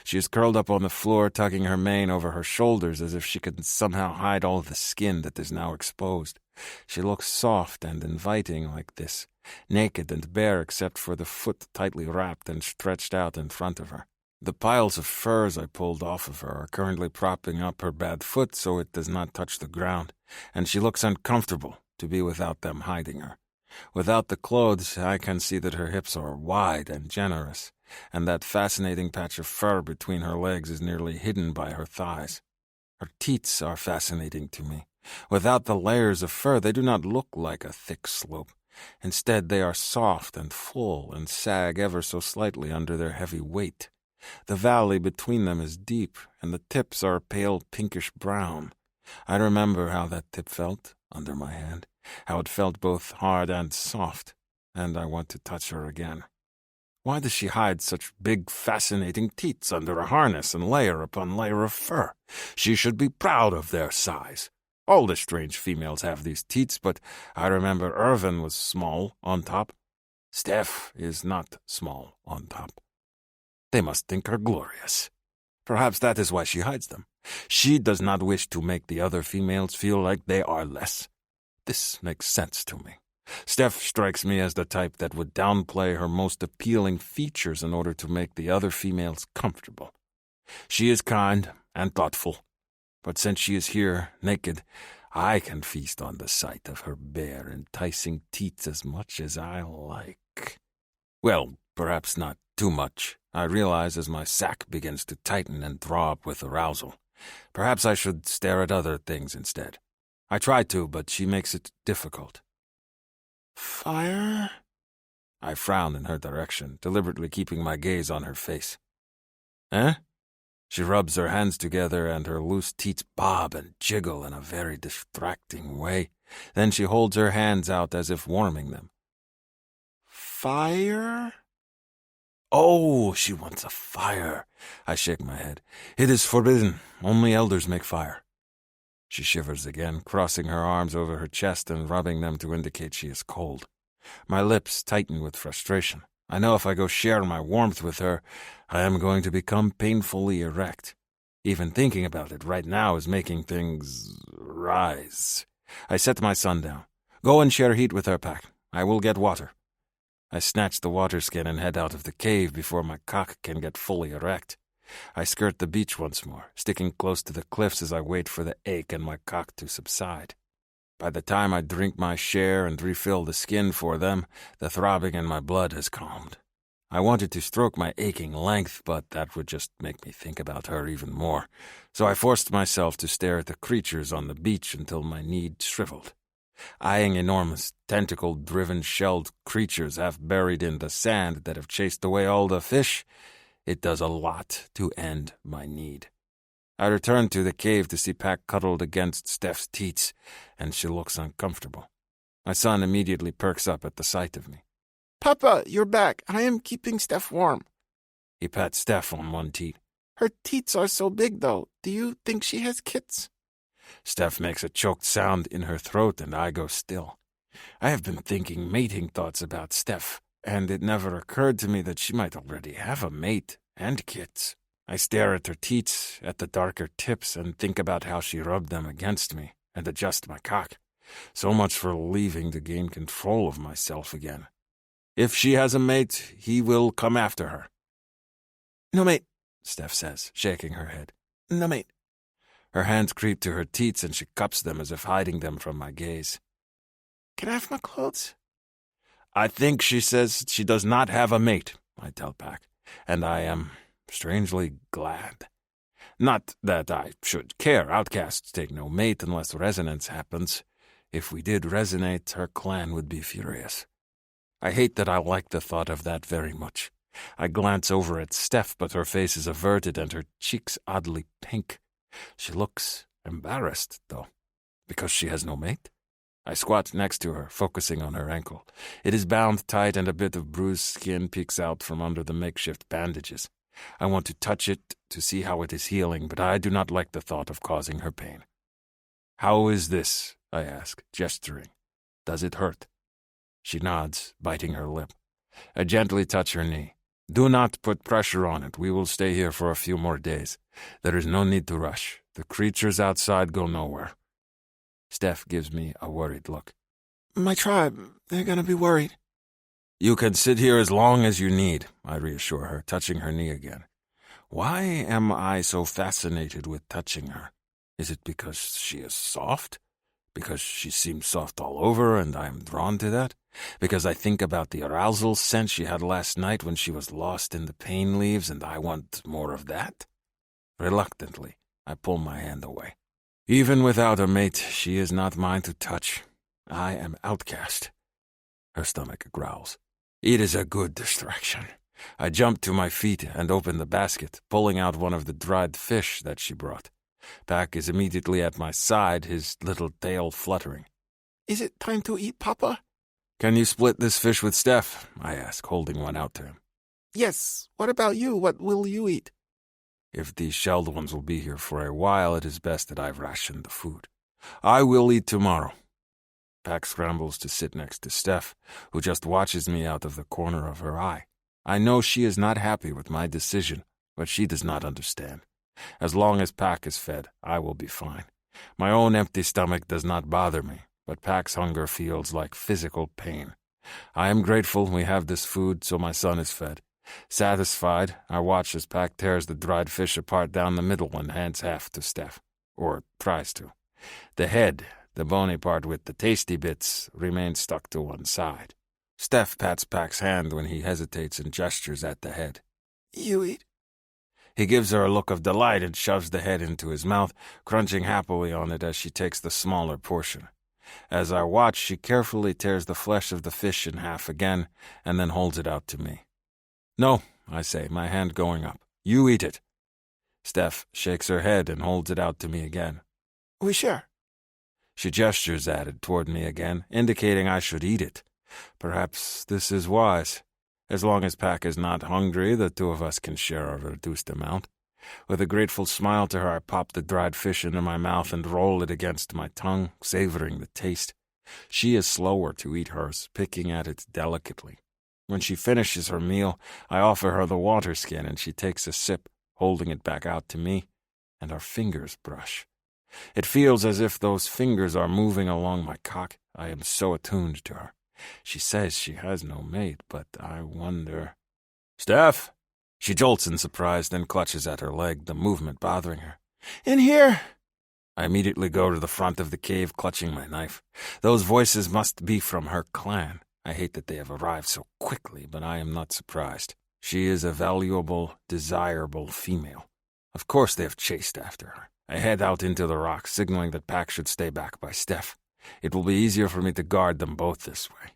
She is curled up on the floor, tucking her mane over her shoulders as if she could somehow hide all the skin that is now exposed. She looks soft and inviting like this, naked and bare except for the foot tightly wrapped and stretched out in front of her. The piles of furs I pulled off of her are currently propping up her bad foot so it does not touch the ground, and she looks uncomfortable to be without them hiding her. Without the clothes, I can see that her hips are wide and generous, and that fascinating patch of fur between her legs is nearly hidden by her thighs. Her teats are fascinating to me. Without the layers of fur, they do not look like a thick slope. Instead, they are soft and full and sag ever so slightly under their heavy weight. The valley between them is deep, and the tips are a pale pinkish brown. I remember how that tip felt under my hand, how it felt both hard and soft, and I want to touch her again. Why does she hide such big, fascinating teats under a harness and layer upon layer of fur? She should be proud of their size. All the strange females have these teats, but I remember Irvin was small on top. Steph is not small on top. They must think her glorious. Perhaps that is why she hides them. She does not wish to make the other females feel like they are less. This makes sense to me. Steph strikes me as the type that would downplay her most appealing features in order to make the other females comfortable. She is kind and thoughtful, but since she is here, naked, I can feast on the sight of her bare, enticing teats as much as I like. Well, perhaps not too much, I realize as my sack begins to tighten and throb with arousal. Perhaps I should stare at other things instead. I try to, but she makes it difficult. Fire? I frown in her direction, deliberately keeping my gaze on her face. Eh? She rubs her hands together and her loose teats bob and jiggle in a very distracting way. Then she holds her hands out as if warming them. Fire? Oh, she wants a fire. I shake my head. It is forbidden. Only elders make fire. She shivers again, crossing her arms over her chest and rubbing them to indicate she is cold. My lips tighten with frustration. I know if I go share my warmth with her, I am going to become painfully erect. Even thinking about it right now is making things rise. I set my son down. Go and share heat with her, Pack. I will get water. I snatch the water skin and head out of the cave before my cock can get fully erect. I skirt the beach once more, sticking close to the cliffs as I wait for the ache in my cock to subside. By the time I drink my share and refill the skin for them, the throbbing in my blood has calmed. I wanted to stroke my aching length, but that would just make me think about her even more, so I forced myself to stare at the creatures on the beach until my need shriveled. Eyeing enormous, tentacle-driven, shelled creatures half buried in the sand that have chased away all the fish, it does a lot to end my need. I return to the cave to see Pack cuddled against Steph's teats, and she looks uncomfortable. My son immediately perks up at the sight of me. Papa, you're back. I am keeping Steph warm. He pats Steph on one teat. Her teats are so big, though. Do you think she has kits? Steph makes a choked sound in her throat, and I go still. I have been thinking mating thoughts about Steph, and it never occurred to me that she might already have a mate and kids. I stare at her teats, at the darker tips, and think about how she rubbed them against me and adjust my cock. So much for leaving to gain control of myself again. If she has a mate, he will come after her. No mate, Steph says, shaking her head. no mate. Her hands creep to her teats, and she cups them as if hiding them from my gaze. Can I have my clothes? I think she says she does not have a mate, I tell Pack, and I am strangely glad. Not that I should care. Outcasts take no mate unless resonance happens. If we did resonate, her clan would be furious. I hate that I like the thought of that very much. I glance over at Steph, but her face is averted and her cheeks oddly pink. She looks embarrassed, though, because she has no mate. I squat next to her, focusing on her ankle. It is bound tight and a bit of bruised skin peeks out from under the makeshift bandages. I want to touch it to see how it is healing, but I do not like the thought of causing her pain. "How is this?" I ask, gesturing. "Does it hurt?" She nods, biting her lip. I gently touch her knee. "Do not put pressure on it. We will stay here for a few more days. There is no need to rush. The creatures outside go nowhere." Steph gives me a worried look. My tribe, they're gonna be worried. "You can sit here as long as you need," I reassure her, touching her knee again. Why am I so fascinated with touching her? Is it because she is soft? Because she seems soft all over and I am drawn to that? Because I think about the arousal scent she had last night when she was lost in the pain leaves and I want more of that? Reluctantly, I pull my hand away. Even without a mate, she is not mine to touch. I am Outcast. Her stomach growls. It is a good distraction. I jump to my feet and open the basket, pulling out one of the dried fish that she brought. Pack is immediately at my side, his little tail fluttering. Is it time to eat, Papa? "Can you split this fish with Steph?" I ask, holding one out to him. Yes. What about you? What will you eat? If these shelled ones will be here for a while, it is best that I ration the food. I will eat tomorrow. Pack scrambles to sit next to Steph, who just watches me out of the corner of her eye. I know she is not happy with my decision, but she does not understand. As long as Pack is fed, I will be fine. My own empty stomach does not bother me, but Pack's hunger feels like physical pain. I am grateful we have this food so my son is fed. Satisfied, I watch as Pack tears the dried fish apart down the middle and hands half to Steph. Or tries to. The head, the bony part with the tasty bits, remains stuck to one side. Steph pats Pack's hand when he hesitates and gestures at the head. You eat. He gives her a look of delight and shoves the head into his mouth, crunching happily on it as she takes the smaller portion. As I watch, she carefully tears the flesh of the fish in half again and then holds it out to me. "No," I say, my hand going up. "You eat it." Steph shakes her head and holds it out to me again. We share. She gestures at it toward me again, indicating I should eat it. Perhaps this is wise. As long as Pack is not hungry, the two of us can share a reduced amount. With a grateful smile to her, I pop the dried fish into my mouth and roll it against my tongue, savoring the taste. She is slower to eat hers, picking at it delicately. When she finishes her meal, I offer her the water skin and she takes a sip, holding it back out to me, and our fingers brush. It feels as if those fingers are moving along my cock. I am so attuned to her. She says she has no mate, but I wonder... "Steph!" She jolts in surprise, then clutches at her leg, the movement bothering her. In here. I immediately go to the front of the cave, clutching my knife. Those voices must be from her clan. I hate that they have arrived so quickly, but I am not surprised. She is a valuable, desirable female. Of course they have chased after her. I head out into the rocks, signaling that Pack should stay back by Steph. It will be easier for me to guard them both this way.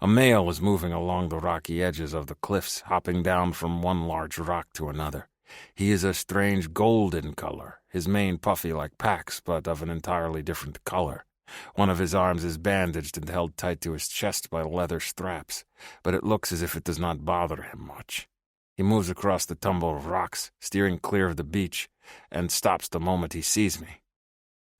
A male is moving along the rocky edges of the cliffs, hopping down from one large rock to another. He is a strange golden color, his mane puffy like Pack's, but of an entirely different color. One of his arms is bandaged and held tight to his chest by leather straps, but it looks as if it does not bother him much. He moves across the tumble of rocks, steering clear of the beach, and stops the moment he sees me.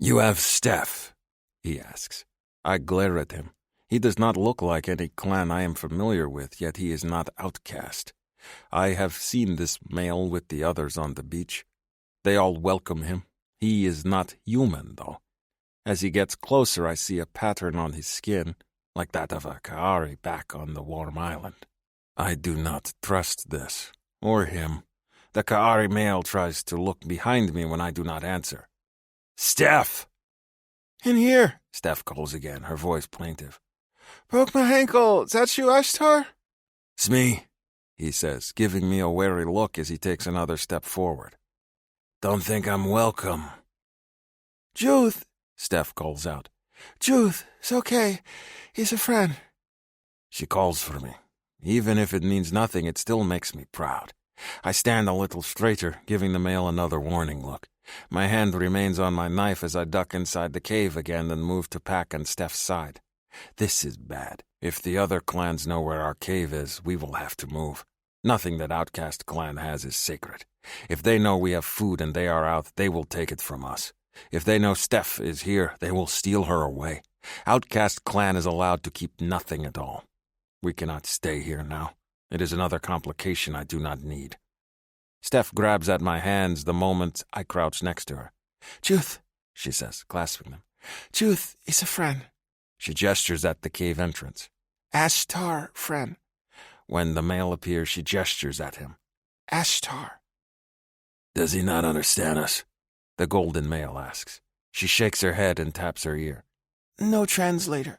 You have Steph, he asks. I glare at him. He does not look like any clan I am familiar with, yet he is not Outcast. I have seen this male with the others on the beach. They all welcome him. He is not human, though. As he gets closer, I see a pattern on his skin, like that of a Kaari back on the warm island. I do not trust this, or him. The Kaari male tries to look behind me when I do not answer. Steph! In here, Steph calls again, her voice plaintive. Broke my ankle. Is that you, Ishtar? It's me, he says, giving me a wary look as he takes another step forward. Don't think I'm welcome. Juth, Steph calls out. Juth, it's okay. He's a friend. She calls for me. Even if it means nothing, it still makes me proud. I stand a little straighter, giving the male another warning look. My hand remains on my knife as I duck inside the cave again and move to Pack and Steph's side. This is bad. If the other clans know where our cave is, we will have to move. Nothing that Outcast clan has is sacred. If they know we have food and they are out, they will take it from us. If they know Steph is here, they will steal her away. Outcast clan is allowed to keep nothing at all. We cannot stay here now. It is another complication I do not need. Steph grabs at my hands the moment I crouch next to her. Juth, she says, clasping them. Juth is a friend. She gestures at the cave entrance. Ashtar, friend. When the male appears, she gestures at him. Ashtar. Does he not understand us? The golden male asks. She shakes her head and taps her ear. No translator.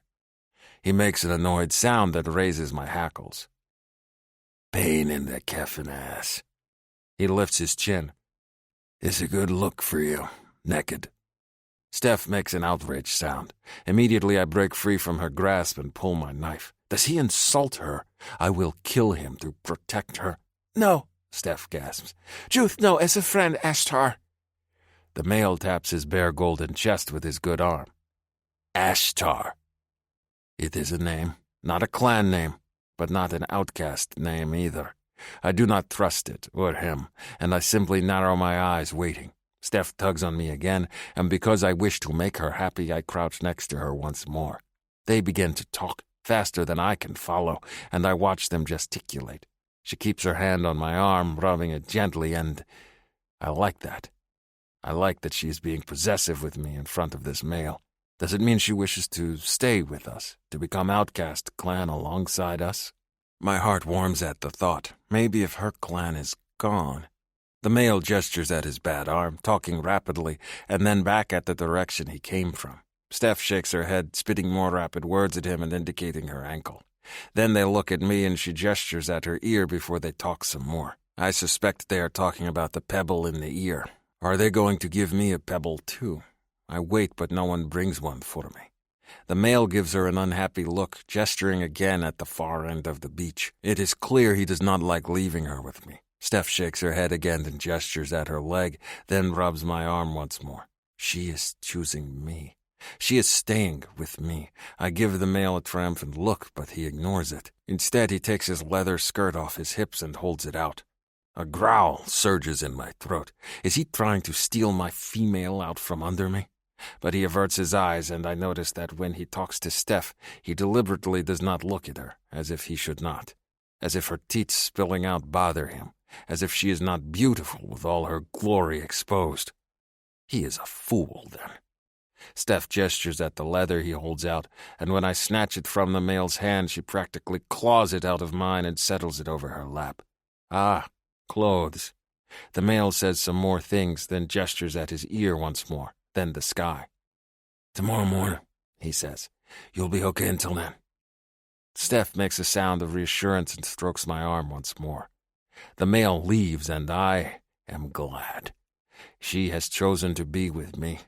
He makes an annoyed sound that raises my hackles. Pain in the keffin ass. He lifts his chin. It's a good look for you, naked. Steph makes an outraged sound. Immediately I break free from her grasp and pull my knife. Does he insult her? I will kill him to protect her. No, Steph gasps. Juth, no, as a friend, Ashtar. The male taps his bare golden chest with his good arm. Ashtar. It is a name, not a clan name, but not an outcast name either. I do not trust it, or him, and I simply narrow my eyes, waiting. Steph tugs on me again, and because I wish to make her happy, I crouch next to her once more. They begin to talk, faster than I can follow, and I watch them gesticulate. She keeps her hand on my arm, rubbing it gently, and I like that. I like that she is being possessive with me in front of this male. Does it mean she wishes to stay with us, to become Outcast clan alongside us? My heart warms at the thought. Maybe if her clan is gone. The male gestures at his bad arm, talking rapidly, and then back at the direction he came from. Steph shakes her head, spitting more rapid words at him and indicating her ankle. Then they look at me and she gestures at her ear before they talk some more. I suspect they are talking about the pebble in the ear. Are they going to give me a pebble too? I wait, but no one brings one for me. The male gives her an unhappy look, gesturing again at the far end of the beach. It is clear he does not like leaving her with me. Steph shakes her head again and gestures at her leg, then rubs my arm once more. She is choosing me. She is staying with me. I give the male a triumphant look, but he ignores it. Instead, he takes his leather skirt off his hips and holds it out. A growl surges in my throat. Is he trying to steal my female out from under me? But he averts his eyes, and I notice that when he talks to Steph, he deliberately does not look at her, as if he should not. As if her teeth spilling out bother him. As if she is not beautiful with all her glory exposed. He is a fool, then. Steph gestures at the leather he holds out, and when I snatch it from the male's hand, she practically claws it out of mine and settles it over her lap. Ah, clothes. The male says some more things, then gestures at his ear once more, then the sky. Tomorrow morning, he says. You'll be okay until then. Steph makes a sound of reassurance and strokes my arm once more. The male leaves, and I am glad. She has chosen to be with me.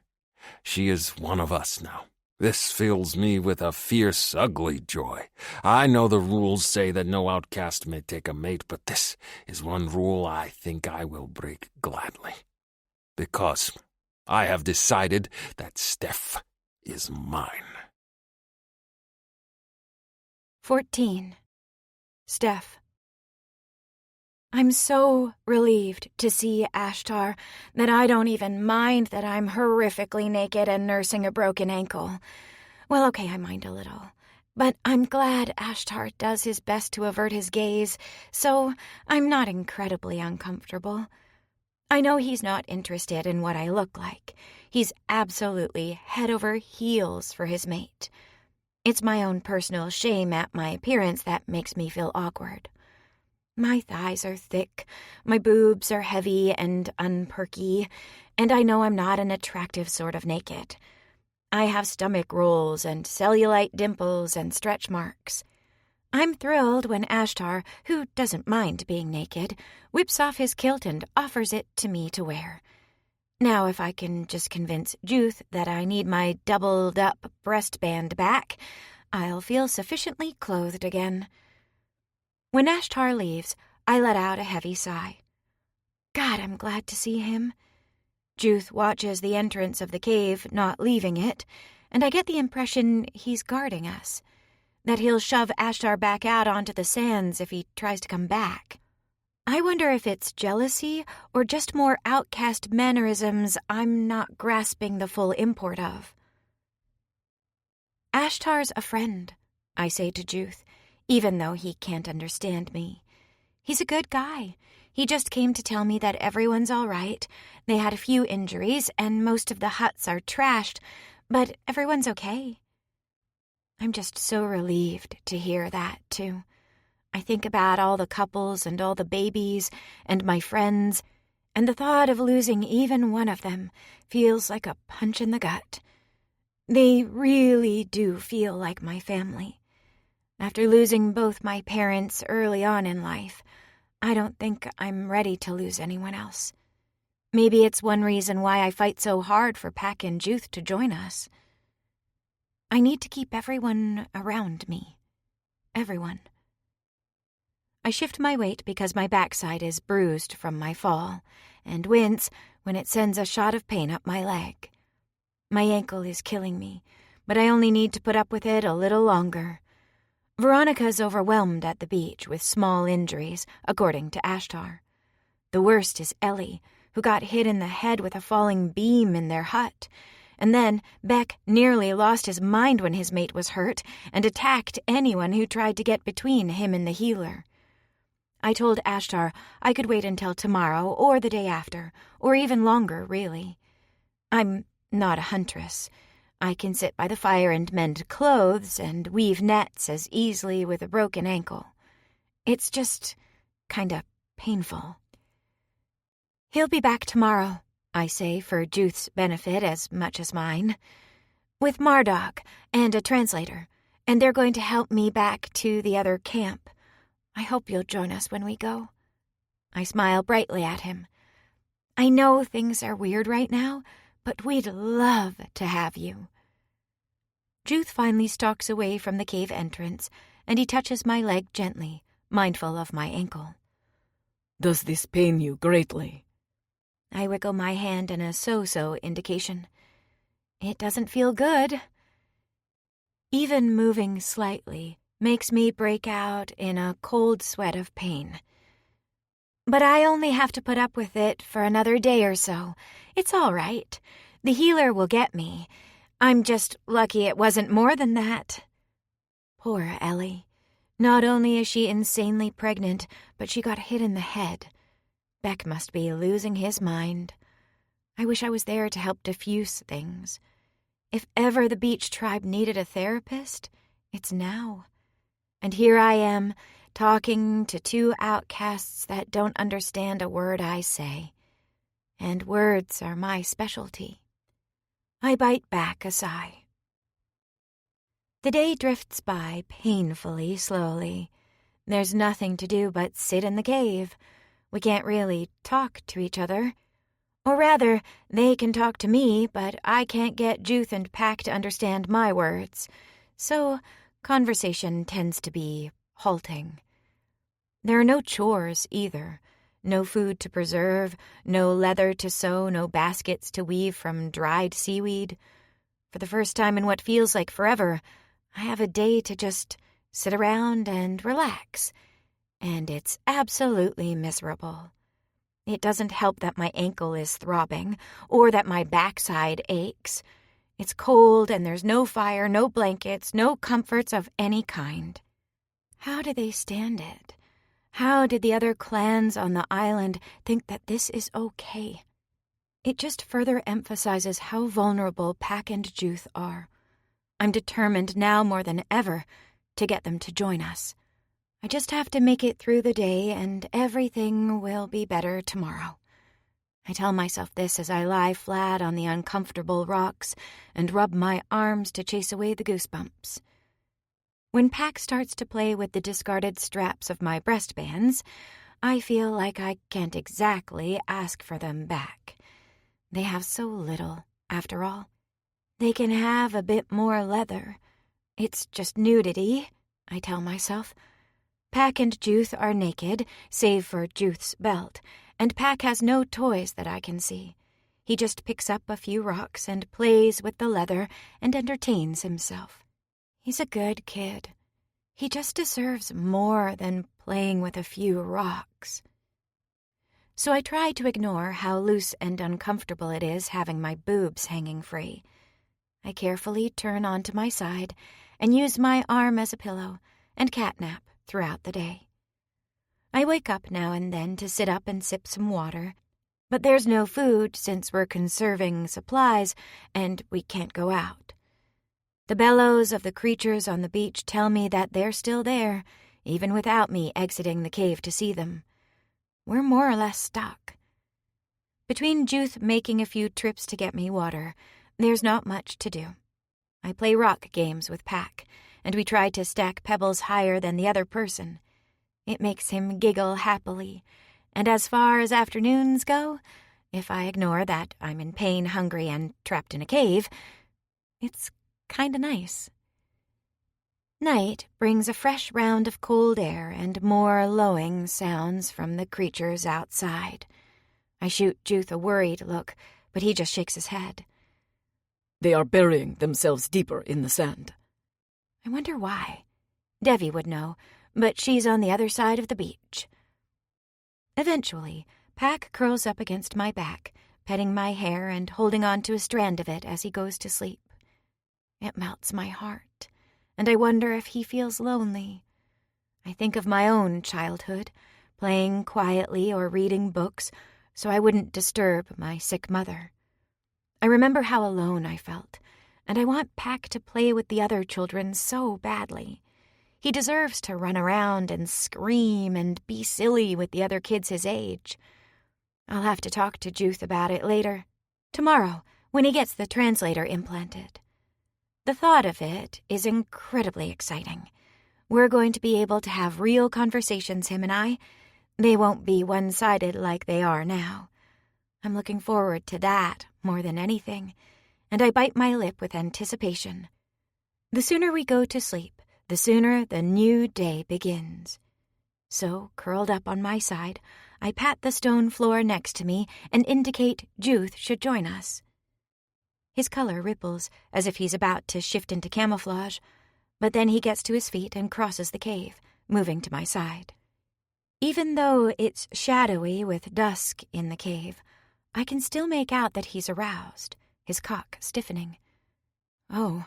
She is one of us now. This fills me with a fierce, ugly joy. I know the rules say that no outcast may take a mate, but this is one rule I think I will break gladly. Because I have decided that Steph is mine. 14. Steph. I'm so relieved to see Ashtar that I don't even mind that I'm horrifically naked and nursing a broken ankle. Well, okay, I mind a little. But I'm glad Ashtar does his best to avert his gaze, so I'm not incredibly uncomfortable. I know he's not interested in what I look like. He's absolutely head over heels for his mate. It's my own personal shame at my appearance that makes me feel awkward. My thighs are thick, my boobs are heavy and unperky, and I know I'm not an attractive sort of naked. I have stomach rolls and cellulite dimples and stretch marks. I'm thrilled when Ashtar, who doesn't mind being naked, whips off his kilt and offers it to me to wear. Now, if I can just convince Juth that I need my doubled-up breastband back, I'll feel sufficiently clothed again. When Ashtar leaves, I let out a heavy sigh. God, I'm glad to see him. Juth watches the entrance of the cave, not leaving it, and I get the impression he's guarding us, that he'll shove Ashtar back out onto the sands if he tries to come back. I wonder if it's jealousy or just more outcast mannerisms I'm not grasping the full import of. Ashtar's a friend, I say to Juth, even though he can't understand me. He's a good guy. He just came to tell me that everyone's all right. They had a few injuries, and most of the huts are trashed, but everyone's okay. I'm just so relieved to hear that, too. I think about all the couples and all the babies and my friends, and the thought of losing even one of them feels like a punch in the gut. They really do feel like my family. After losing both my parents early on in life, I don't think I'm ready to lose anyone else. Maybe it's one reason why I fight so hard for Pack and Juth to join us. I need to keep everyone around me. Everyone. I shift my weight because my backside is bruised from my fall, and wince when it sends a shot of pain up my leg. My ankle is killing me, but I only need to put up with it a little longer. Veronica's overwhelmed at the beach with small injuries, according to Ashtar. The worst is Ellie, who got hit in the head with a falling beam in their hut. And then Beck nearly lost his mind when his mate was hurt and attacked anyone who tried to get between him and the healer. I told Ashtar I could wait until tomorrow or the day after, or even longer, really. I'm not a huntress. I can sit by the fire and mend clothes and weave nets as easily with a broken ankle. It's just kinda painful. He'll be back tomorrow, I say for Juth's benefit as much as mine, with Marduk and a translator, and they're going to help me back to the other camp. I hope you'll join us when we go. I smile brightly at him. I know things are weird right now, but we'd love to have you. Juth finally stalks away from the cave entrance, and he touches my leg gently, mindful of my ankle. Does this pain you greatly? I wiggle my hand in a so-so indication. It doesn't feel good. Even moving slightly makes me break out in a cold sweat of pain. But I only have to put up with it for another day or so. It's all right. The healer will get me. I'm just lucky it wasn't more than that. Poor Ellie. Not only is she insanely pregnant, but she got hit in the head. Beck must be losing his mind. I wish I was there to help diffuse things. If ever the beach tribe needed a therapist, it's now. And here I am, talking to two outcasts that don't understand a word I say. And words are my specialty. I bite back a sigh. The day drifts by painfully slowly. There's nothing to do but sit in the cave. We can't really talk to each other. Or rather, they can talk to me, but I can't get Juth and Pack to understand my words. So conversation tends to be halting. There are no chores either. No food to preserve, no leather to sew, no baskets to weave from dried seaweed. For the first time in what feels like forever, I have a day to just sit around and relax. and it's absolutely miserable. It doesn't help that my ankle is throbbing or that my backside aches. It's cold and there's no fire, no blankets, no comforts of any kind. How do they stand it? How did the other clans on the island think that this is okay? It just further emphasizes how vulnerable Pack and Juth are. I'm determined now more than ever to get them to join us. I just have to make it through the day and everything will be better tomorrow. I tell myself this as I lie flat on the uncomfortable rocks and rub my arms to chase away the goosebumps. When Pack starts to play with the discarded straps of my breastbands, I feel like I can't exactly ask for them back. They have so little, after all. They can have a bit more leather. It's just nudity, I tell myself. Pack and Juth are naked, save for Juth's belt, and Pack has no toys that I can see. He just picks up a few rocks and plays with the leather and entertains himself. He's a good kid. He just deserves more than playing with a few rocks. So I try to ignore how loose and uncomfortable it is having my boobs hanging free. I carefully turn onto my side and use my arm as a pillow and catnap throughout the day. I wake up now and then to sit up and sip some water, but there's no food since we're conserving supplies and we can't go out. The bellows of the creatures on the beach tell me that they're still there, even without me exiting the cave to see them. We're more or less stuck. Between Juth making a few trips to get me water, there's not much to do. I play rock games with Pack, and we try to stack pebbles higher than the other person. It makes him giggle happily, and as far as afternoons go, if I ignore that I'm in pain, hungry, and trapped in a cave, it's kinda nice. Night brings a fresh round of cold air and more lowing sounds from the creatures outside. I shoot Juth a worried look, but he just shakes his head. They are burying themselves deeper in the sand. I wonder why. Devi would know, but she's on the other side of the beach. Eventually, Pack curls up against my back, petting my hair and holding on to a strand of it as he goes to sleep. It melts my heart, and I wonder if he feels lonely. I think of my own childhood, playing quietly or reading books so I wouldn't disturb my sick mother. I remember how alone I felt, and I want Pack to play with the other children so badly. He deserves to run around and scream and be silly with the other kids his age. I'll have to talk to Juth about it later, tomorrow, when he gets the translator implanted. The thought of it is incredibly exciting. We're going to be able to have real conversations, him and I. They won't be one-sided like they are now. I'm looking forward to that more than anything, and I bite my lip with anticipation. The sooner we go to sleep, the sooner the new day begins. So, curled up on my side, I pat the stone floor next to me and indicate Juth should join us. His color ripples as if he's about to shift into camouflage, but then he gets to his feet and crosses the cave, moving to my side. Even though it's shadowy with dusk in the cave, I can still make out that he's aroused, his cock stiffening. Oh,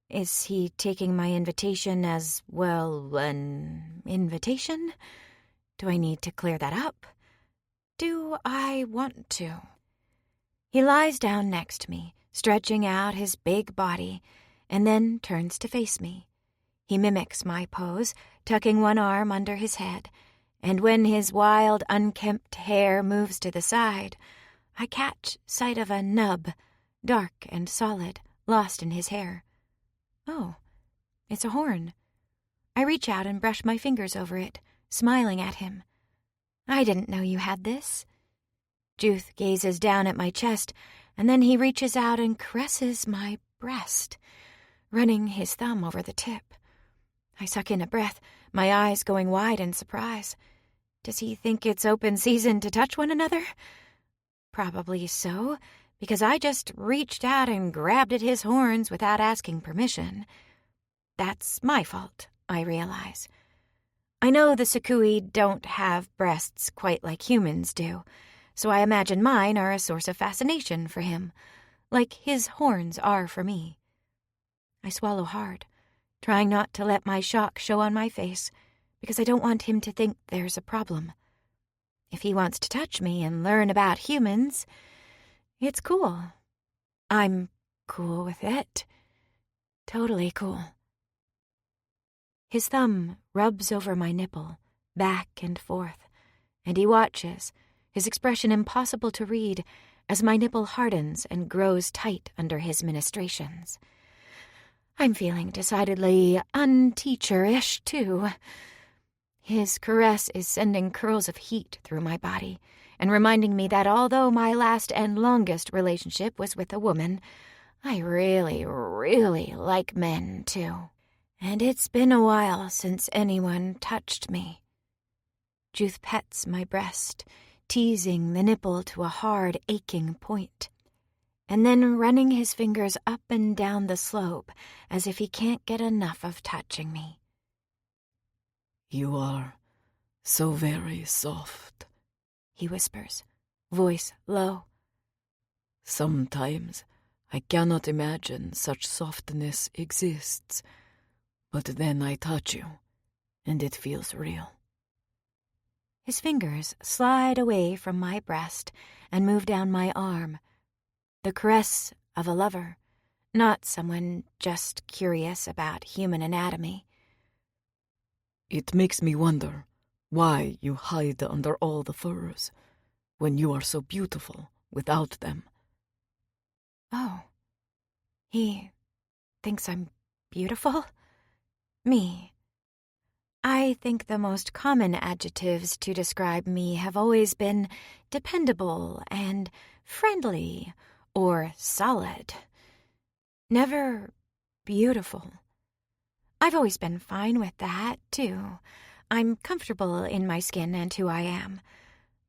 is he taking my invitation as, well, an invitation? Do I need to clear that up? Do I want to? He lies down next to me, stretching out his big body, and then turns to face me. He mimics my pose, tucking one arm under his head, and when his wild, unkempt hair moves to the side, I catch sight of a nub, dark and solid, lost in his hair. Oh, it's a horn. I reach out and brush my fingers over it, smiling at him. I didn't know you had this. Juth gazes down at my chest, and then he reaches out and caresses my breast, running his thumb over the tip. I suck in a breath, my eyes going wide in surprise. Does he think it's open season to touch one another? Probably so, because I just reached out and grabbed at his horns without asking permission. That's my fault, I realize. I know the Sukui don't have breasts quite like humans do, so I imagine mine are a source of fascination for him, like his horns are for me. I swallow hard, trying not to let my shock show on my face, because I don't want him to think there's a problem. If he wants to touch me and learn about humans, it's cool. I'm cool with it. Totally cool. His thumb rubs over my nipple, back and forth, and he watches, his expression impossible to read, as my nipple hardens and grows tight under his ministrations. I'm feeling decidedly unteacher-ish, too. His caress is sending curls of heat through my body and reminding me that although my last and longest relationship was with a woman, I really, really like men, too. And it's been a while since anyone touched me. Juth pets my breast, teasing the nipple to a hard, aching point, and then running his fingers up and down the slope as if he can't get enough of touching me. "You are so very soft," he whispers, voice low. "Sometimes I cannot imagine such softness exists, but then I touch you, and it feels real." His fingers slide away from my breast and move down my arm, the caress of a lover, not someone just curious about human anatomy. "It makes me wonder why you hide under all the furs when you are so beautiful without them." Oh, he thinks I'm beautiful? Me. I think the most common adjectives to describe me have always been dependable and friendly or solid. Never beautiful. I've always been fine with that, too. I'm comfortable in my skin and who I am.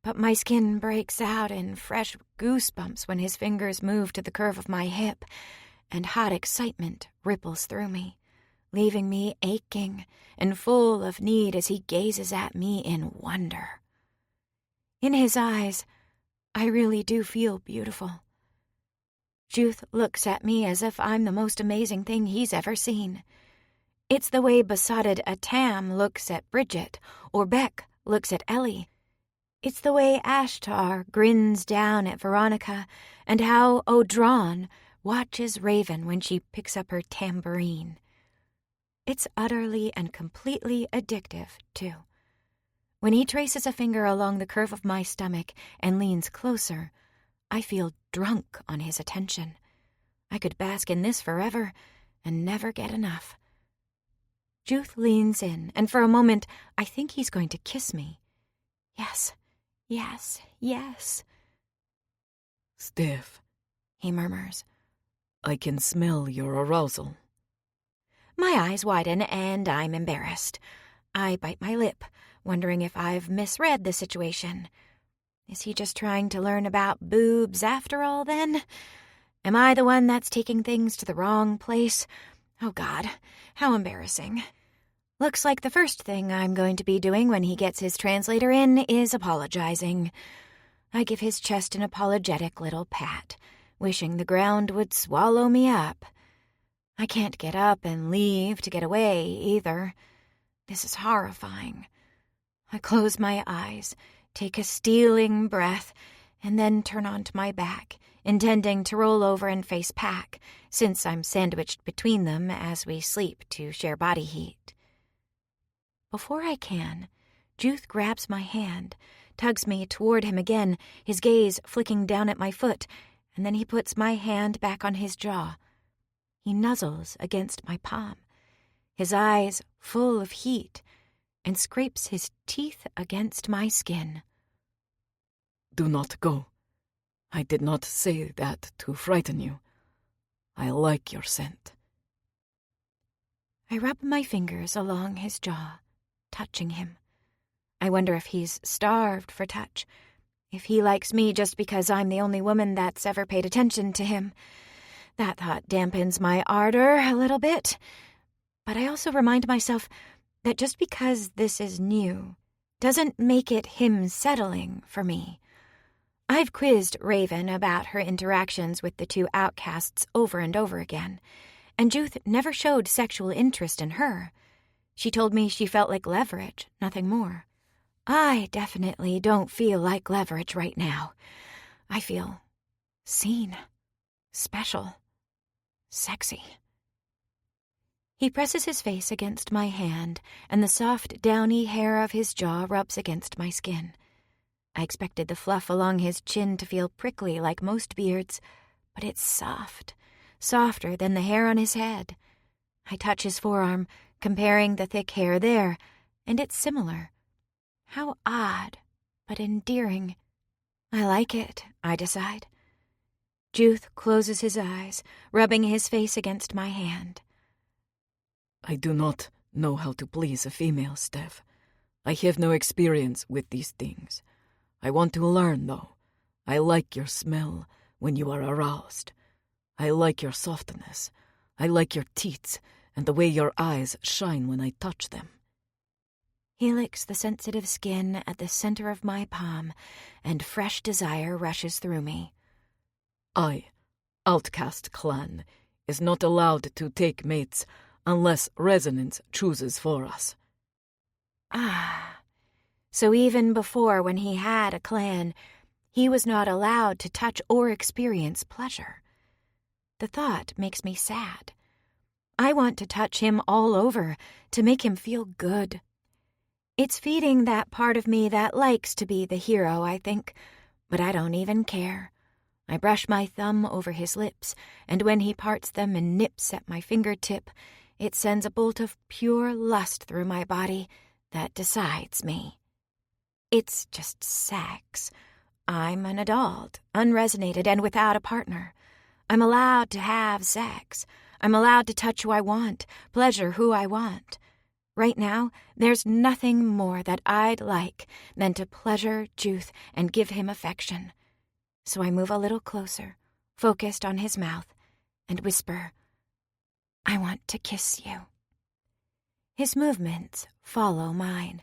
But my skin breaks out in fresh goosebumps when his fingers move to the curve of my hip, and hot excitement ripples through me, leaving me aching and full of need as he gazes at me in wonder. In his eyes, I really do feel beautiful. Juth looks at me as if I'm the most amazing thing he's ever seen. It's the way besotted Atam looks at Bridget, or Beck looks at Ellie. It's the way Ashtar grins down at Veronica, and how Odron watches Raven when she picks up her tambourine. It's utterly and completely addictive, too. When he traces a finger along the curve of my stomach and leans closer, I feel drunk on his attention. I could bask in this forever and never get enough. Juth leans in, and for a moment, I think he's going to kiss me. Yes, yes, yes. "Steph," he murmurs. "I can smell your arousal." My eyes widen, and I'm embarrassed. I bite my lip, wondering if I've misread the situation. Is he just trying to learn about boobs after all, then? Am I the one that's taking things to the wrong place? Oh, God, how embarrassing. Looks like the first thing I'm going to be doing when he gets his translator in is apologizing. I give his chest an apologetic little pat, wishing the ground would swallow me up. I can't get up and leave to get away, either. This is horrifying. I close my eyes, take a stealing breath, and then turn onto my back, intending to roll over and face Pack, since I'm sandwiched between them as we sleep to share body heat. Before I can, Juth grabs my hand, tugs me toward him again, his gaze flicking down at my foot, and then he puts my hand back on his jaw. He nuzzles against my palm, his eyes full of heat, and scrapes his teeth against my skin. "Do not go. I did not say that to frighten you. I like your scent." I rub my fingers along his jaw, touching him. I wonder if he's starved for touch, if he likes me just because I'm the only woman that's ever paid attention to him. That thought dampens my ardor a little bit, but I also remind myself that just because this is new doesn't make it him settling for me. I've quizzed Raven about her interactions with the two outcasts over and over again, and Juth never showed sexual interest in her. She told me she felt like leverage, nothing more. I definitely don't feel like leverage right now. I feel seen, special, sexy. He presses his face against my hand, and the soft, downy hair of his jaw rubs against my skin. I expected the fluff along his chin to feel prickly like most beards, but it's soft, softer than the hair on his head. I touch his forearm, comparing the thick hair there, and it's similar. How odd, but endearing. I like it, I decide. Juth closes his eyes, rubbing his face against my hand. I do not know how to please a female, Steph. I have no experience with these things. I want to learn, though. I like your smell when you are aroused. I like your softness. I like your teeth and the way your eyes shine when I touch them. He licks the sensitive skin at the center of my palm, and fresh desire rushes through me. I, Outcast clan, is not allowed to take mates unless Resonance chooses for us. Ah, so even before when he had a clan, he was not allowed to touch or experience pleasure. The thought makes me sad. I want to touch him all over to make him feel good. It's feeding that part of me that likes to be the hero, I think, but I don't even care. I brush my thumb over his lips, and when he parts them and nips at my fingertip, it sends a bolt of pure lust through my body that decides me. It's just sex. I'm an adult, unresonated, and without a partner. I'm allowed to have sex. I'm allowed to touch who I want, pleasure who I want. Right now, there's nothing more that I'd like than to pleasure Juth and give him affection. So I move a little closer, focused on his mouth, and whisper, I want to kiss you. His movements follow mine,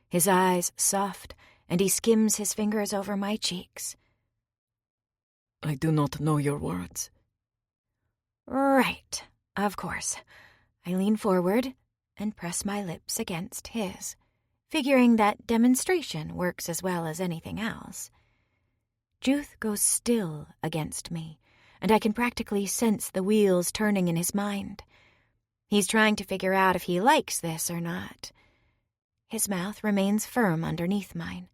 his eyes soft, and he skims his fingers over my cheeks. I do not know your words. Right, of course. I lean forward and press my lips against his, figuring that demonstration works as well as anything else. Juth goes still against me, and I can practically sense the wheels turning in his mind. He's trying to figure out if he likes this or not. His mouth remains firm underneath mine,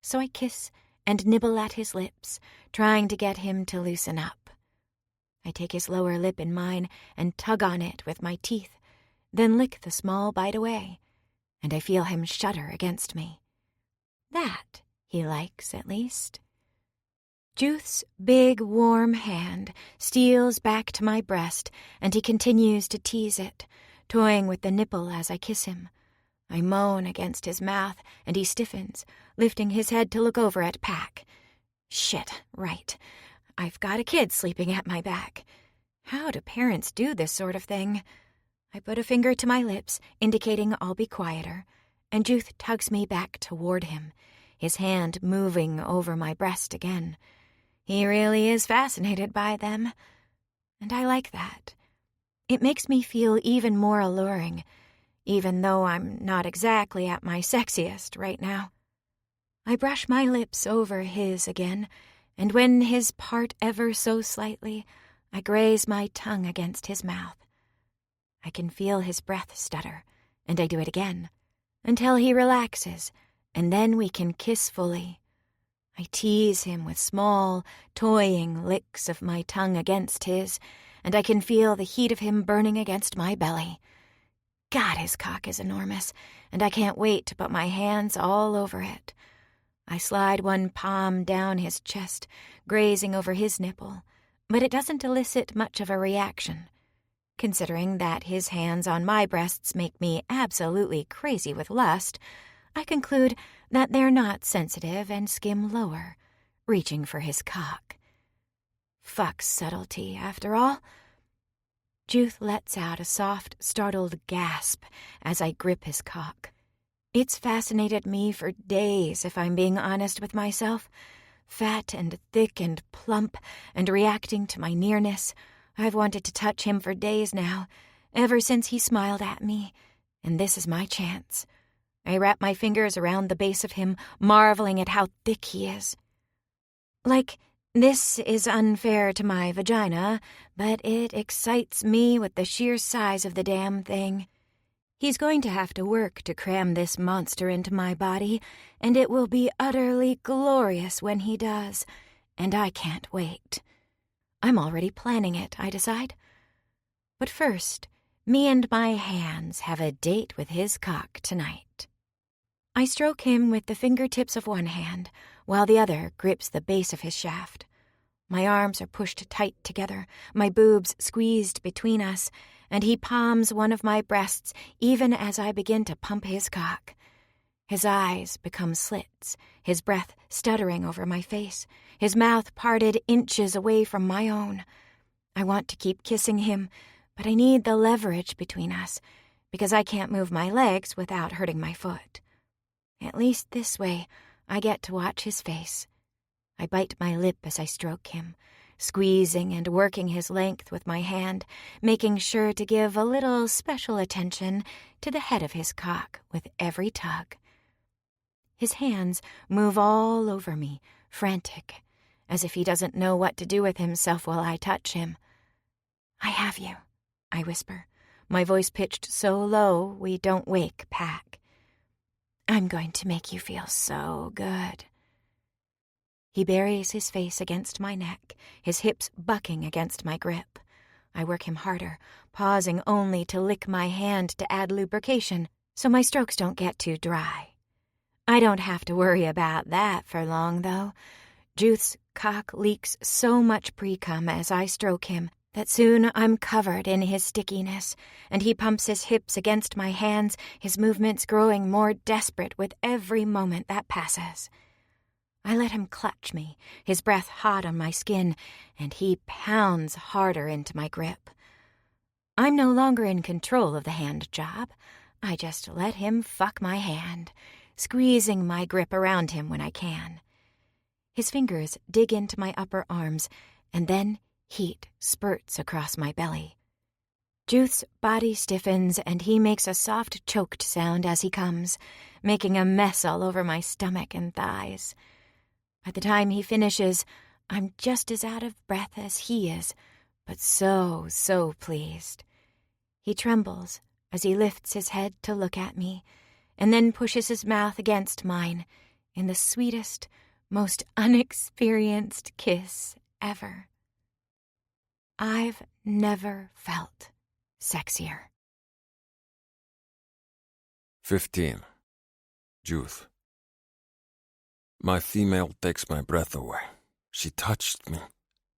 so I kiss and nibble at his lips, trying to get him to loosen up. I take his lower lip in mine and tug on it with my teeth, then lick the small bite away, and I feel him shudder against me. That he likes, at least. Juth's big, warm hand steals back to my breast, and he continues to tease it, toying with the nipple as I kiss him. I moan against his mouth, and he stiffens, lifting his head to look over at Pack. Shit, right. I've got a kid sleeping at my back. How do parents do this sort of thing? I put a finger to my lips, indicating I'll be quieter, and Juth tugs me back toward him, his hand moving over my breast again. He really is fascinated by them, and I like that. It makes me feel even more alluring, even though I'm not exactly at my sexiest right now. I brush my lips over his again, and when his part ever so slightly, I graze my tongue against his mouth. I can feel his breath stutter, and I do it again, until he relaxes, and then we can kiss fully. I tease him with small, toying licks of my tongue against his, and I can feel the heat of him burning against my belly. God, his cock is enormous, and I can't wait to put my hands all over it. I slide one palm down his chest, grazing over his nipple, but it doesn't elicit much of a reaction. Considering that his hands on my breasts make me absolutely crazy with lust, I conclude that they're not sensitive and skim lower, reaching for his cock. Fuck subtlety, after all. Juth lets out a soft, startled gasp as I grip his cock. It's fascinated me for days, if I'm being honest with myself. Fat and thick and plump and reacting to my nearness, I've wanted to touch him for days now, ever since he smiled at me, and this is my chance. I wrap my fingers around the base of him, marveling at how thick he is. Like, this is unfair to my vagina, but it excites me with the sheer size of the damn thing. He's going to have to work to cram this monster into my body, and it will be utterly glorious when he does, and I can't wait. I'm already planning it, I decide. But first, me and my hands have a date with his cock tonight. I stroke him with the fingertips of one hand, while the other grips the base of his shaft. My arms are pushed tight together, my boobs squeezed between us, and he palms one of my breasts even as I begin to pump his cock. His eyes become slits, his breath stuttering over my face, his mouth parted inches away from my own. I want to keep kissing him, but I need the leverage between us, because I can't move my legs without hurting my foot. At least this way, I get to watch his face. I bite my lip as I stroke him, squeezing and working his length with my hand, making sure to give a little special attention to the head of his cock with every tug. His hands move all over me, frantic, as if he doesn't know what to do with himself while I touch him. "I have you," I whisper, my voice pitched so low we don't wake Pack. "I'm going to make you feel so good." He buries his face against my neck, his hips bucking against my grip. I work him harder, pausing only to lick my hand to add lubrication, so my strokes don't get too dry. I don't have to worry about that for long, though. Juth's cock leaks so much pre-cum as I stroke him that soon I'm covered in his stickiness, and he pumps his hips against my hands, his movements growing more desperate with every moment that passes. I let him clutch me, his breath hot on my skin, and he pounds harder into my grip. I'm no longer in control of the hand job. I just let him fuck my hand, squeezing my grip around him when I can. His fingers dig into my upper arms, and then heat spurts across my belly. Juth's body stiffens, and he makes a soft, choked sound as he comes, making a mess all over my stomach and thighs. By the time he finishes, I'm just as out of breath as he is, but so pleased. He trembles as he lifts his head to look at me, and then pushes his mouth against mine in the sweetest, most unexperienced kiss ever. I've never felt sexier. 15. Juth. My female takes my breath away. She touched me,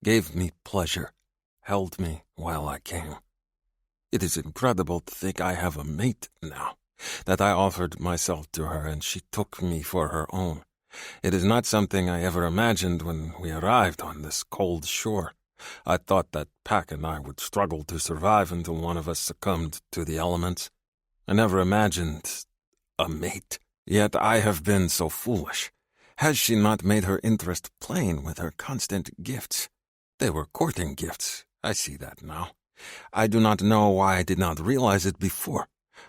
gave me pleasure, held me while I came. It is incredible to think I have a mate now, that I offered myself to her and she took me for her own. It is not something I ever imagined when we arrived on this cold shore. I thought that Pack and I would struggle to survive until one of us succumbed to the elements. I never imagined a mate. Yet I have been so foolish. Has she not made her interest plain with her constant gifts? They were courting gifts. I see that now. I do not know why I did not realize it before.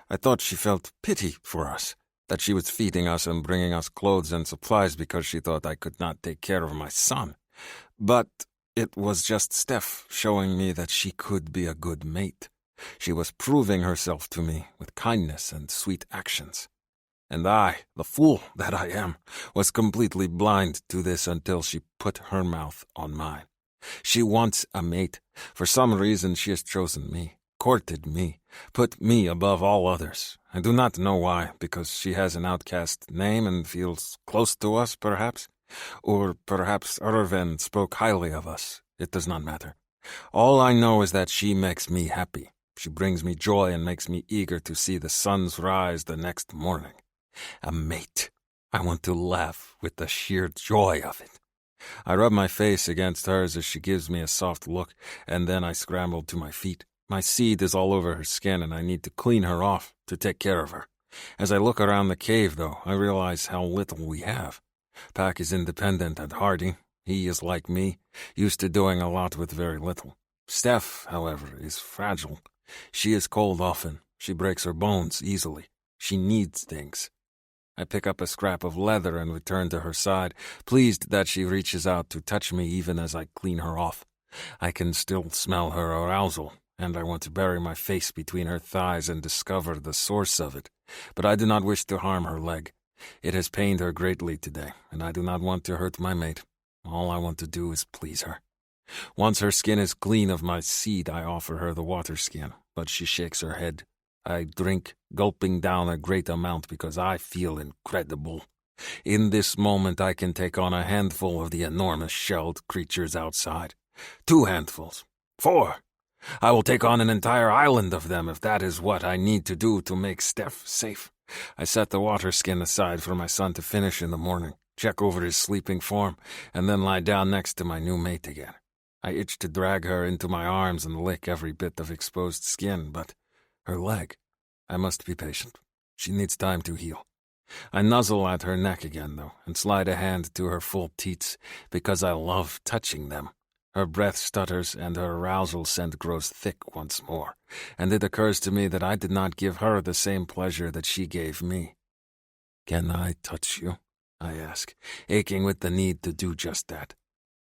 I thought she felt pity for us, that she was feeding us and bringing us clothes and supplies because she thought I could not take care of my son. But it was just Steph showing me that she could be a good mate. She was proving herself to me with kindness and sweet actions. And I, the fool that I am, was completely blind to this until she put her mouth on mine. She wants a mate. For some reason she has chosen me, courted me, put me above all others. I do not know why, because she has an Outcast name and feels close to us, perhaps. Or perhaps Irvin spoke highly of us. It does not matter. All I know is that she makes me happy. She brings me joy and makes me eager to see the sun's rise the next morning. A mate. I want to laugh with the sheer joy of it. I rub my face against hers as she gives me a soft look, and then I scramble to my feet. My seed is all over her skin, and I need to clean her off to take care of her. As I look around the cave, though, I realize how little we have. Pack is independent and hardy. He is like me, used to doing a lot with very little. Steph, however, is fragile. She is cold often. She breaks her bones easily. She needs things. I pick up a scrap of leather and return to her side, pleased that she reaches out to touch me even as I clean her off. I can still smell her arousal, and I want to bury my face between her thighs and discover the source of it. But I do not wish to harm her leg. It has pained her greatly today, and I do not want to hurt my mate. All I want to do is please her. Once her skin is clean of my seed, I offer her the water skin, but she shakes her head. I drink, gulping down a great amount because I feel incredible. In this moment, I can take on a handful of the enormous shelled creatures outside. 2 handfuls. 4. I will take on an entire island of them if that is what I need to do to make Steph safe. I set the water skin aside for my son to finish in the morning, check over his sleeping form, and then lie down next to my new mate again. I itch to drag her into my arms and lick every bit of exposed skin, but her leg, I must be patient. She needs time to heal. I nuzzle at her neck again, though, and slide a hand to her full teats, because I love touching them. Her breath stutters, and her arousal scent grows thick once more, and it occurs to me that I did not give her the same pleasure that she gave me. "Can I touch you?" I ask, aching with the need to do just that.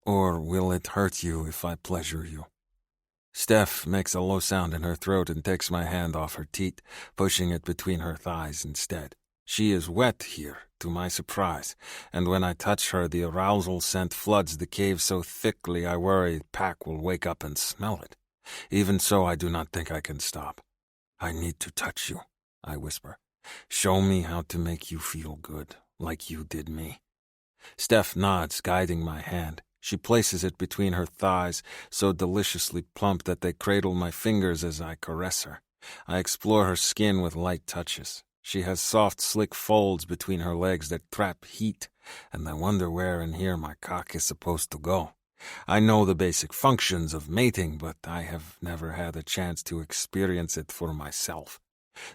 "Or will it hurt you if I pleasure you?" Steph makes a low sound in her throat and takes my hand off her teat, pushing it between her thighs instead. She is wet here, to my surprise, and when I touch her, the arousal scent floods the cave so thickly I worry Pack will wake up and smell it. Even so, I do not think I can stop. "I need to touch you," I whisper. "Show me how to make you feel good, like you did me." Steph nods, guiding my hand. She places it between her thighs, so deliciously plump that they cradle my fingers as I caress her. I explore her skin with light touches. She has soft, slick folds between her legs that trap heat, and I wonder where in here my cock is supposed to go. I know the basic functions of mating, but I have never had a chance to experience it for myself.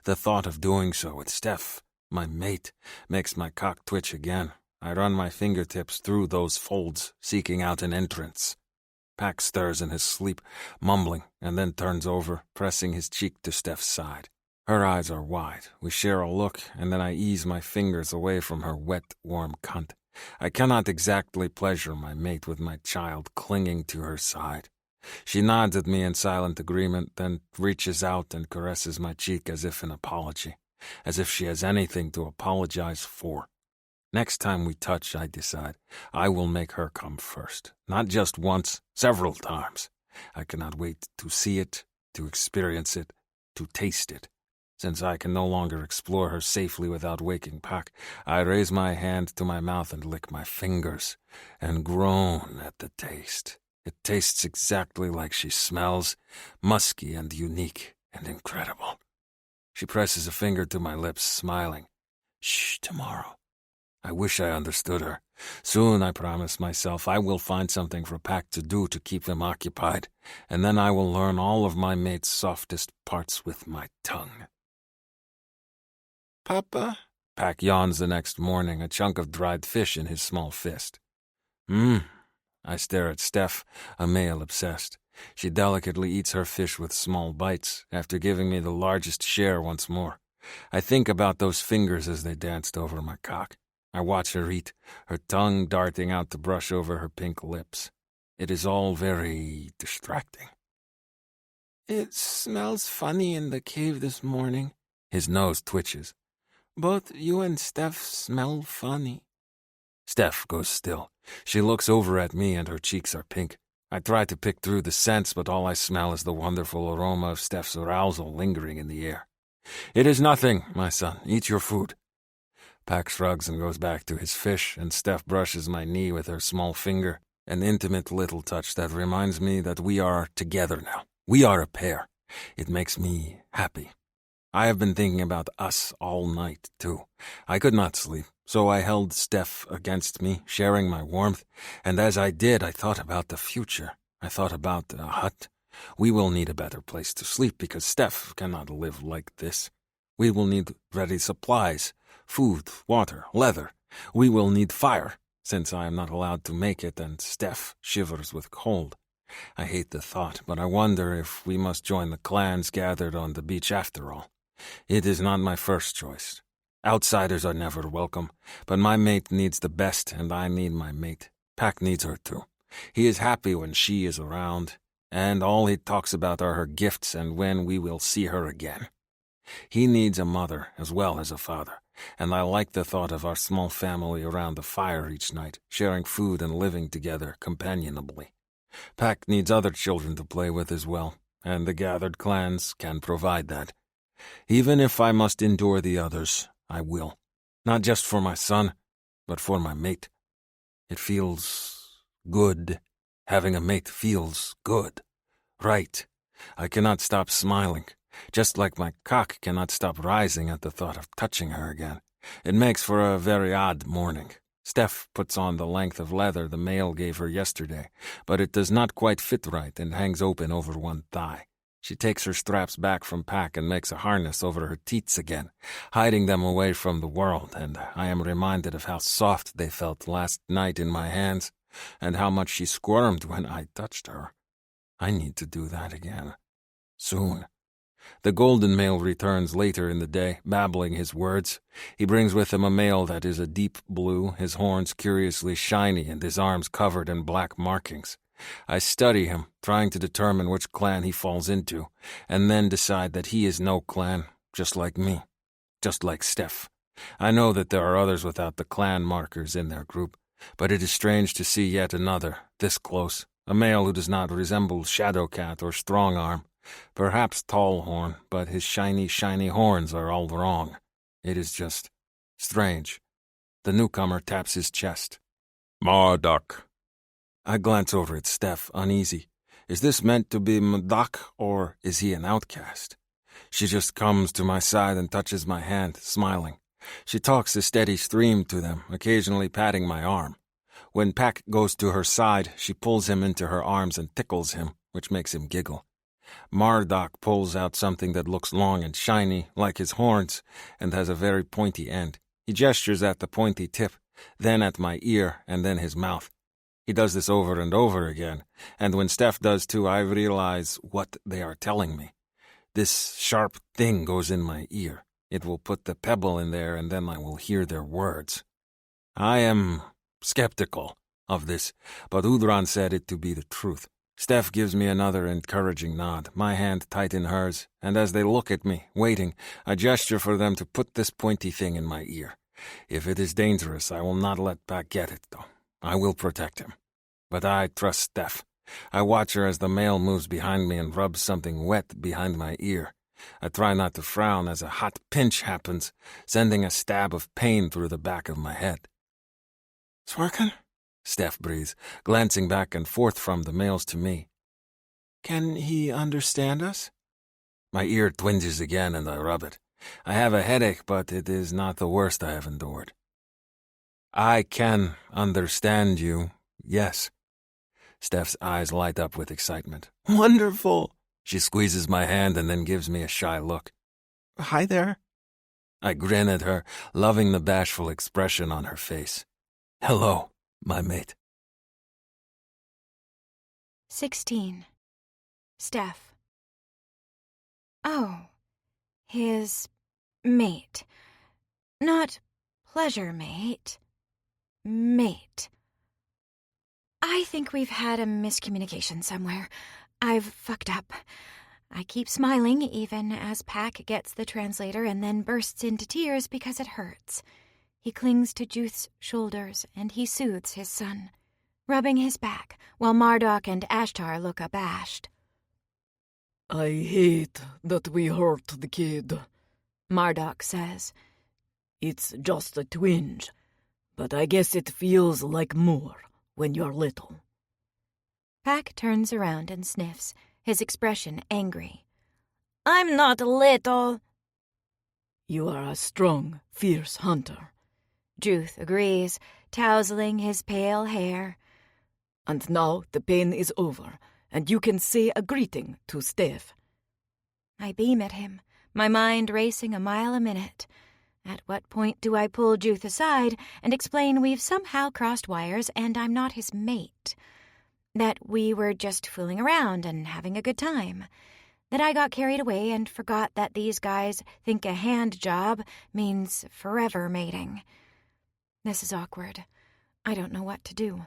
The thought of doing so with Steph, my mate, makes my cock twitch again. I run my fingertips through those folds, seeking out an entrance. Pack stirs in his sleep, mumbling, and then turns over, pressing his cheek to Steph's side. Her eyes are wide. We share a look, and then I ease my fingers away from her wet, warm cunt. I cannot exactly pleasure my mate with my child clinging to her side. She nods at me in silent agreement, then reaches out and caresses my cheek as if in apology, as if she has anything to apologize for. Next time we touch, I decide, I will make her come first. Not just once, several times. I cannot wait to see it, to experience it, to taste it. Since I can no longer explore her safely without waking Pack, I raise my hand to my mouth and lick my fingers, and groan at the taste. It tastes exactly like she smells, musky and unique and incredible. She presses a finger to my lips, smiling. "Shh, tomorrow." I wish I understood her. Soon, I promise myself, I will find something for Pack to do to keep him occupied, and then I will learn all of my mate's softest parts with my tongue. "Papa?" Pack yawns the next morning, a chunk of dried fish in his small fist. I stare at Steph, a male obsessed. She delicately eats her fish with small bites, after giving me the largest share once more. I think about those fingers as they danced over my cock. I watch her eat, her tongue darting out to brush over her pink lips. It is all very distracting. "It smells funny in the cave this morning." His nose twitches. "Both you and Steph smell funny." Steph goes still. She looks over at me and her cheeks are pink. I try to pick through the scents, but all I smell is the wonderful aroma of Steph's arousal lingering in the air. "It is nothing, my son. Eat your food." Pack shrugs and goes back to his fish, and Steph brushes my knee with her small finger, an intimate little touch that reminds me that we are together now. We are a pair. It makes me happy. I have been thinking about us all night, too. I could not sleep, so I held Steph against me, sharing my warmth, and as I did, I thought about the future. I thought about a hut, We will need a better place to sleep because Steph cannot live like this. We will need ready supplies, food, water, leather. We will need fire, since I am not allowed to make it and Steph shivers with cold. I hate the thought, but I wonder if we must join the clans gathered on the beach after all. It is not my first choice. Outsiders are never welcome, but my mate needs the best, and I need my mate. Pack needs her too. He is happy when she is around, and all he talks about are her gifts and when we will see her again. He needs a mother as well as a father, and I like the thought of our small family around the fire each night, sharing food and living together companionably. Pack needs other children to play with as well, and the gathered clans can provide that. Even if I must endure the others, I will. Not just for my son, but for my mate. It feels good. Having a mate feels good. Right. I cannot stop smiling, just like my cock cannot stop rising at the thought of touching her again. It makes for a very odd morning. Steph puts on the length of leather the male gave her yesterday, but it does not quite fit right and hangs open over one thigh. She takes her straps back from Pack and makes a harness over her teats again, hiding them away from the world, and I am reminded of how soft they felt last night in my hands, and how much she squirmed when I touched her. I need to do that again. Soon. The golden male returns later in the day, babbling his words. He brings with him a male that is a deep blue, his horns curiously shiny and his arms covered in black markings. I study him, trying to determine which clan he falls into, and then decide that he is no clan, just like me, just like Steph. I know that there are others without the clan markers in their group, but it is strange to see yet another, this close, a male who does not resemble Shadowcat or Strongarm. Perhaps Tallhorn, but his shiny, shiny horns are all wrong. It is just strange. The newcomer taps his chest. Marduk. I glance over at Steph, uneasy. Is this meant to be Marduk, or is he an outcast? She just comes to my side and touches my hand, smiling. She talks a steady stream to them, occasionally patting my arm. When Pack goes to her side, she pulls him into her arms and tickles him, which makes him giggle. Marduk pulls out something that looks long and shiny, like his horns, and has a very pointy end. He gestures at the pointy tip, then at my ear, and then his mouth. He does this over and over again, and when Steph does too, I realize what they are telling me. This sharp thing goes in my ear. It will put the pebble in there, and then I will hear their words. I am skeptical of this, but Udran said it to be the truth. Steph gives me another encouraging nod, my hand tight in hers, and as they look at me, waiting, I gesture for them to put this pointy thing in my ear. If it is dangerous, I will not let Pack get it, though. I will protect him. But I trust Steph. I watch her as the male moves behind me and rubs something wet behind my ear. I try not to frown as a hot pinch happens, sending a stab of pain through the back of my head. It's working? Steph breathes, glancing back and forth from the males to me. Can he understand us? My ear twinges again and I rub it. I have a headache, but it is not the worst I have endured. I can understand you, yes. Steph's eyes light up with excitement. Wonderful! She squeezes my hand and then gives me a shy look. Hi there. I grin at her, loving the bashful expression on her face. Hello, my mate. 16. Steph. Oh, his mate. Not pleasure mate. Mate. I think we've had a miscommunication somewhere. I've fucked up. I keep smiling even as Pack gets the translator and then bursts into tears because it hurts. He clings to Juth's shoulders and he soothes his son, rubbing his back while Marduk and Ashtar look abashed. I hate that we hurt the kid, Marduk says. It's just a twinge, but I guess it feels like more when you're little. Pack turns around and sniffs, his expression angry. I'm not little. You are a strong, fierce hunter. Juth agrees, tousling his pale hair. And now the pain is over, and you can say a greeting to Steph. I beam at him, my mind racing a mile a minute. At what point do I pull Juth aside and explain we've somehow crossed wires and I'm not his mate? That we were just fooling around and having a good time? That I got carried away and forgot that these guys think a hand job means forever mating? This is awkward. I don't know what to do.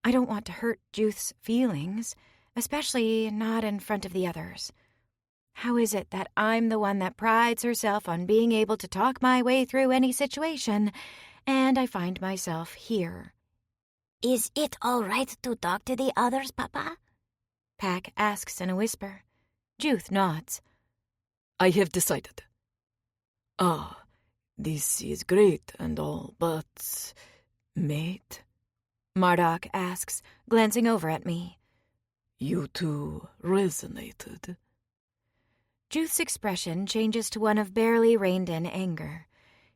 I don't want to hurt Juth's feelings, especially not in front of the others. How is it that I'm the one that prides herself on being able to talk my way through any situation, and I find myself here? Is it all right to talk to the others, Papa? Pack asks in a whisper. Juth nods. I have decided. This is great and all, but... mate? Marduk asks, glancing over at me. You two resonated. Juth's expression changes to one of barely reined-in anger.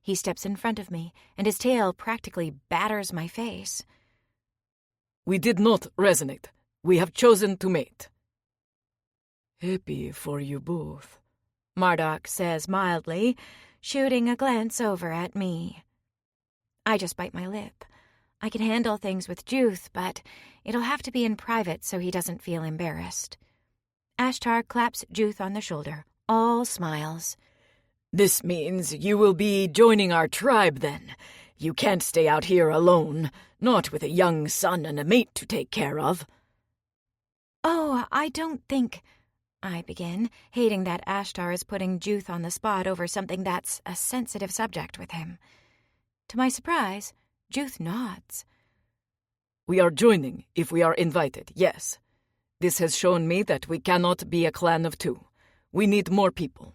He steps in front of me, and his tail practically batters my face. We did not resonate. We have chosen to mate. Happy for you both, Marduk says mildly, shooting a glance over at me. I just bite my lip. I can handle things with Juth, but it'll have to be in private so he doesn't feel embarrassed. Ashtar claps Juth on the shoulder, all smiles. This means you will be joining our tribe, then. You can't stay out here alone, not with a young son and a mate to take care of. Oh, I don't think... I begin, hating that Ashtar is putting Juth on the spot over something that's a sensitive subject with him. To my surprise, Juth nods. We are joining if we are invited, yes. This has shown me that we cannot be a clan of two. We need more people.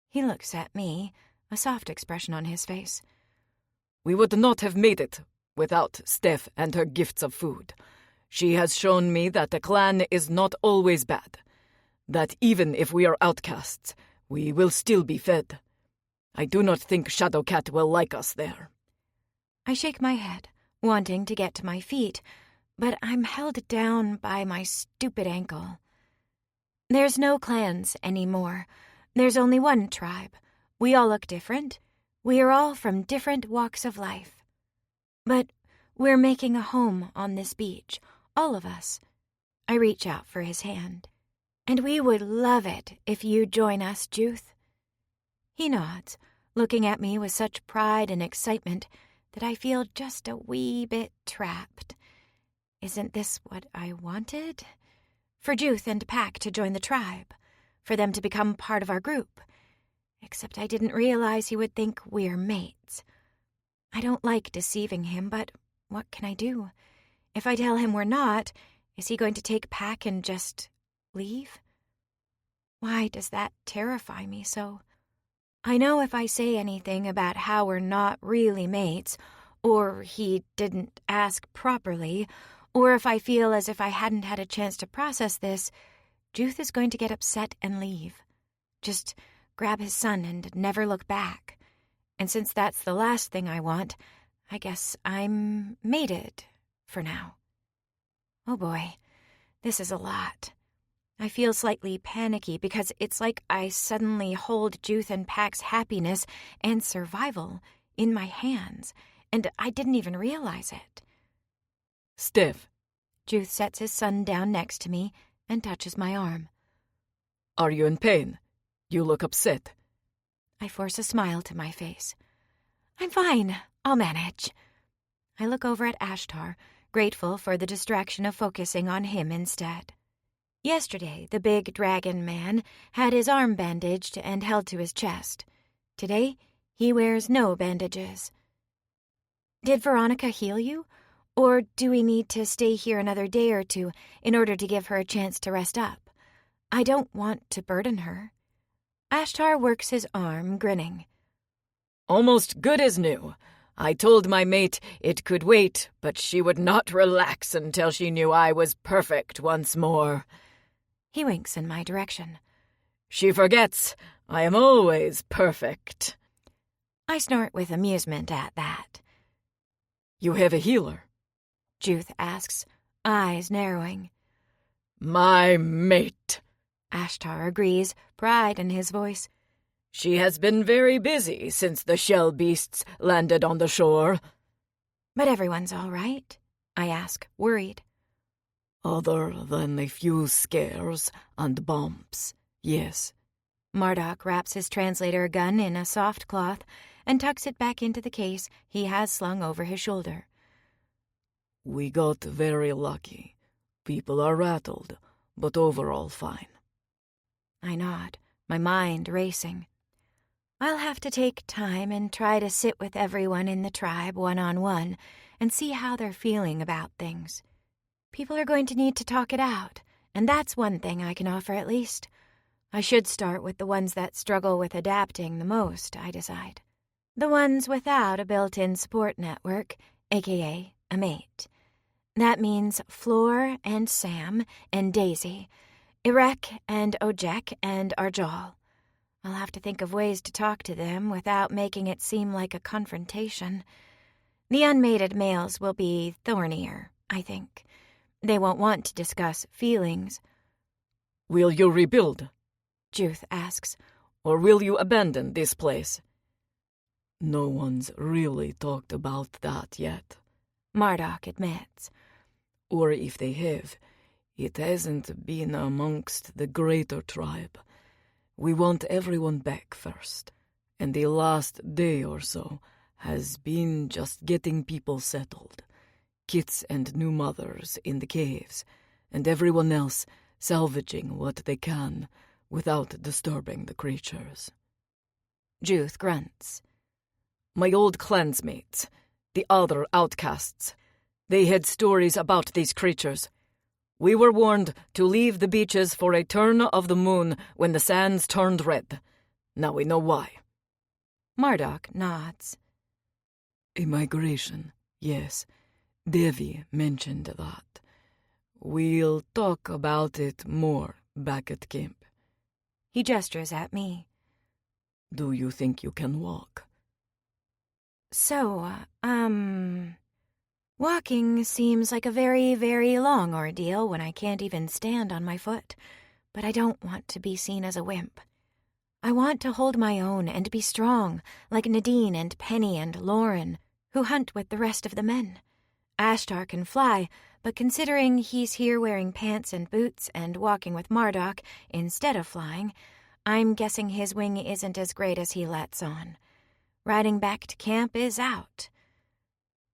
He looks at me, a soft expression on his face. We would not have made it without Steph and her gifts of food. She has shown me that the clan is not always bad. That even if we are outcasts, we will still be fed. I do not think Shadowcat will like us there. I shake my head, wanting to get to my feet, but I'm held down by my stupid ankle. There's no clans anymore. There's only one tribe. We all look different. We are all from different walks of life. But we're making a home on this beach, all of us. I reach out for his hand. And we would love it if you join us, Juth. He nods, looking at me with such pride and excitement that I feel just a wee bit trapped. Isn't this what I wanted? For Juth and Pack to join the tribe, for them to become part of our group. Except I didn't realize he would think we're mates. I don't like deceiving him, but what can I do? If I tell him we're not, is he going to take Pack and just leave? Why does that terrify me so? I know if I say anything about how we're not really mates, or he didn't ask properly, or if I feel as if I hadn't had a chance to process this, Juth is going to get upset and leave. Just grab his son and never look back. And since that's the last thing I want, I guess I'm mated for now. Oh boy, this is a lot. I feel slightly panicky because it's like I suddenly hold Juth and Pack's happiness and survival in my hands, and I didn't even realize it. Steph. Juth sets his son down next to me and touches my arm. Are you in pain? You look upset. I force a smile to my face. I'm fine. I'll manage. I look over at Ashtar, grateful for the distraction of focusing on him instead. Yesterday, the big dragon man had his arm bandaged and held to his chest. Today, he wears no bandages. Did Veronica heal you? Or do we need to stay here another day or two in order to give her a chance to rest up? I don't want to burden her. Ashtar works his arm, grinning. Almost good as new. I told my mate it could wait, but she would not relax until she knew I was perfect once more. He winks in my direction. She forgets I am always perfect. I snort with amusement at that. You have a healer? Juth asks, eyes narrowing. My mate, Ashtar agrees, pride in his voice. She has been very busy since the shell beasts landed on the shore. But everyone's all right, I ask, worried. Other than a few scares and bumps, yes. Marduk wraps his translator gun in a soft cloth and tucks it back into the case he has slung over his shoulder. We got very lucky. People are rattled, but overall fine. I nod, my mind racing. I'll have to take time and try to sit with everyone in the tribe one-on-one and see how they're feeling about things. People are going to need to talk it out, and that's one thing I can offer at least. I should start with the ones that struggle with adapting the most, I decide. The ones without a built-in support network, aka a mate. That means Floor and Sam and Daisy, Irek and Ojek and Arjal. I'll have to think of ways to talk to them without making it seem like a confrontation. The unmated males will be thornier, I think. They won't want to discuss feelings. Will you rebuild? Juth asks. Or will you abandon this place? No one's really talked about that yet, Marduk admits. Or if they have, it hasn't been amongst the greater tribe. We want everyone back first, and the last day or so has been just getting people settled. Kits and new mothers in the caves, and everyone else salvaging what they can without disturbing the creatures. Juth grunts. My old clansmates, the other outcasts, they had stories about these creatures. We were warned to leave the beaches for a turn of the moon when the sands turned red. Now we know why. Marduk nods. A migration, yes. Devi mentioned that. We'll talk about it more back at camp. He gestures at me. Do you think you can walk? So, walking seems like a very, very long ordeal when I can't even stand on my foot, but I don't want to be seen as a wimp. I want to hold my own and be strong, like Nadine and Penny and Lauren, who hunt with the rest of the men. Ashtar can fly, but considering he's here wearing pants and boots and walking with Marduk instead of flying, I'm guessing his wing isn't as great as he lets on. Riding back to camp is out.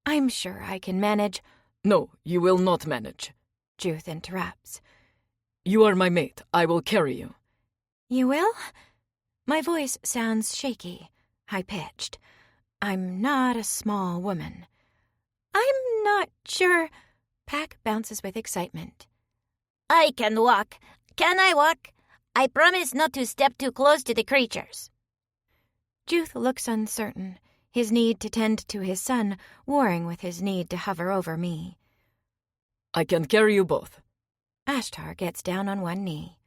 I'm sure I can manage. No, you will not manage, Juth interrupts. You are my mate. I will carry you. You will? My voice sounds shaky, high-pitched. I'm not a small woman. I'm not sure. Pack bounces with excitement. I can walk. Can I walk? I promise not to step too close to the creatures. Juth looks uncertain, his need to tend to his son warring with his need to hover over me. I can carry you both. Ashtar gets down on one knee.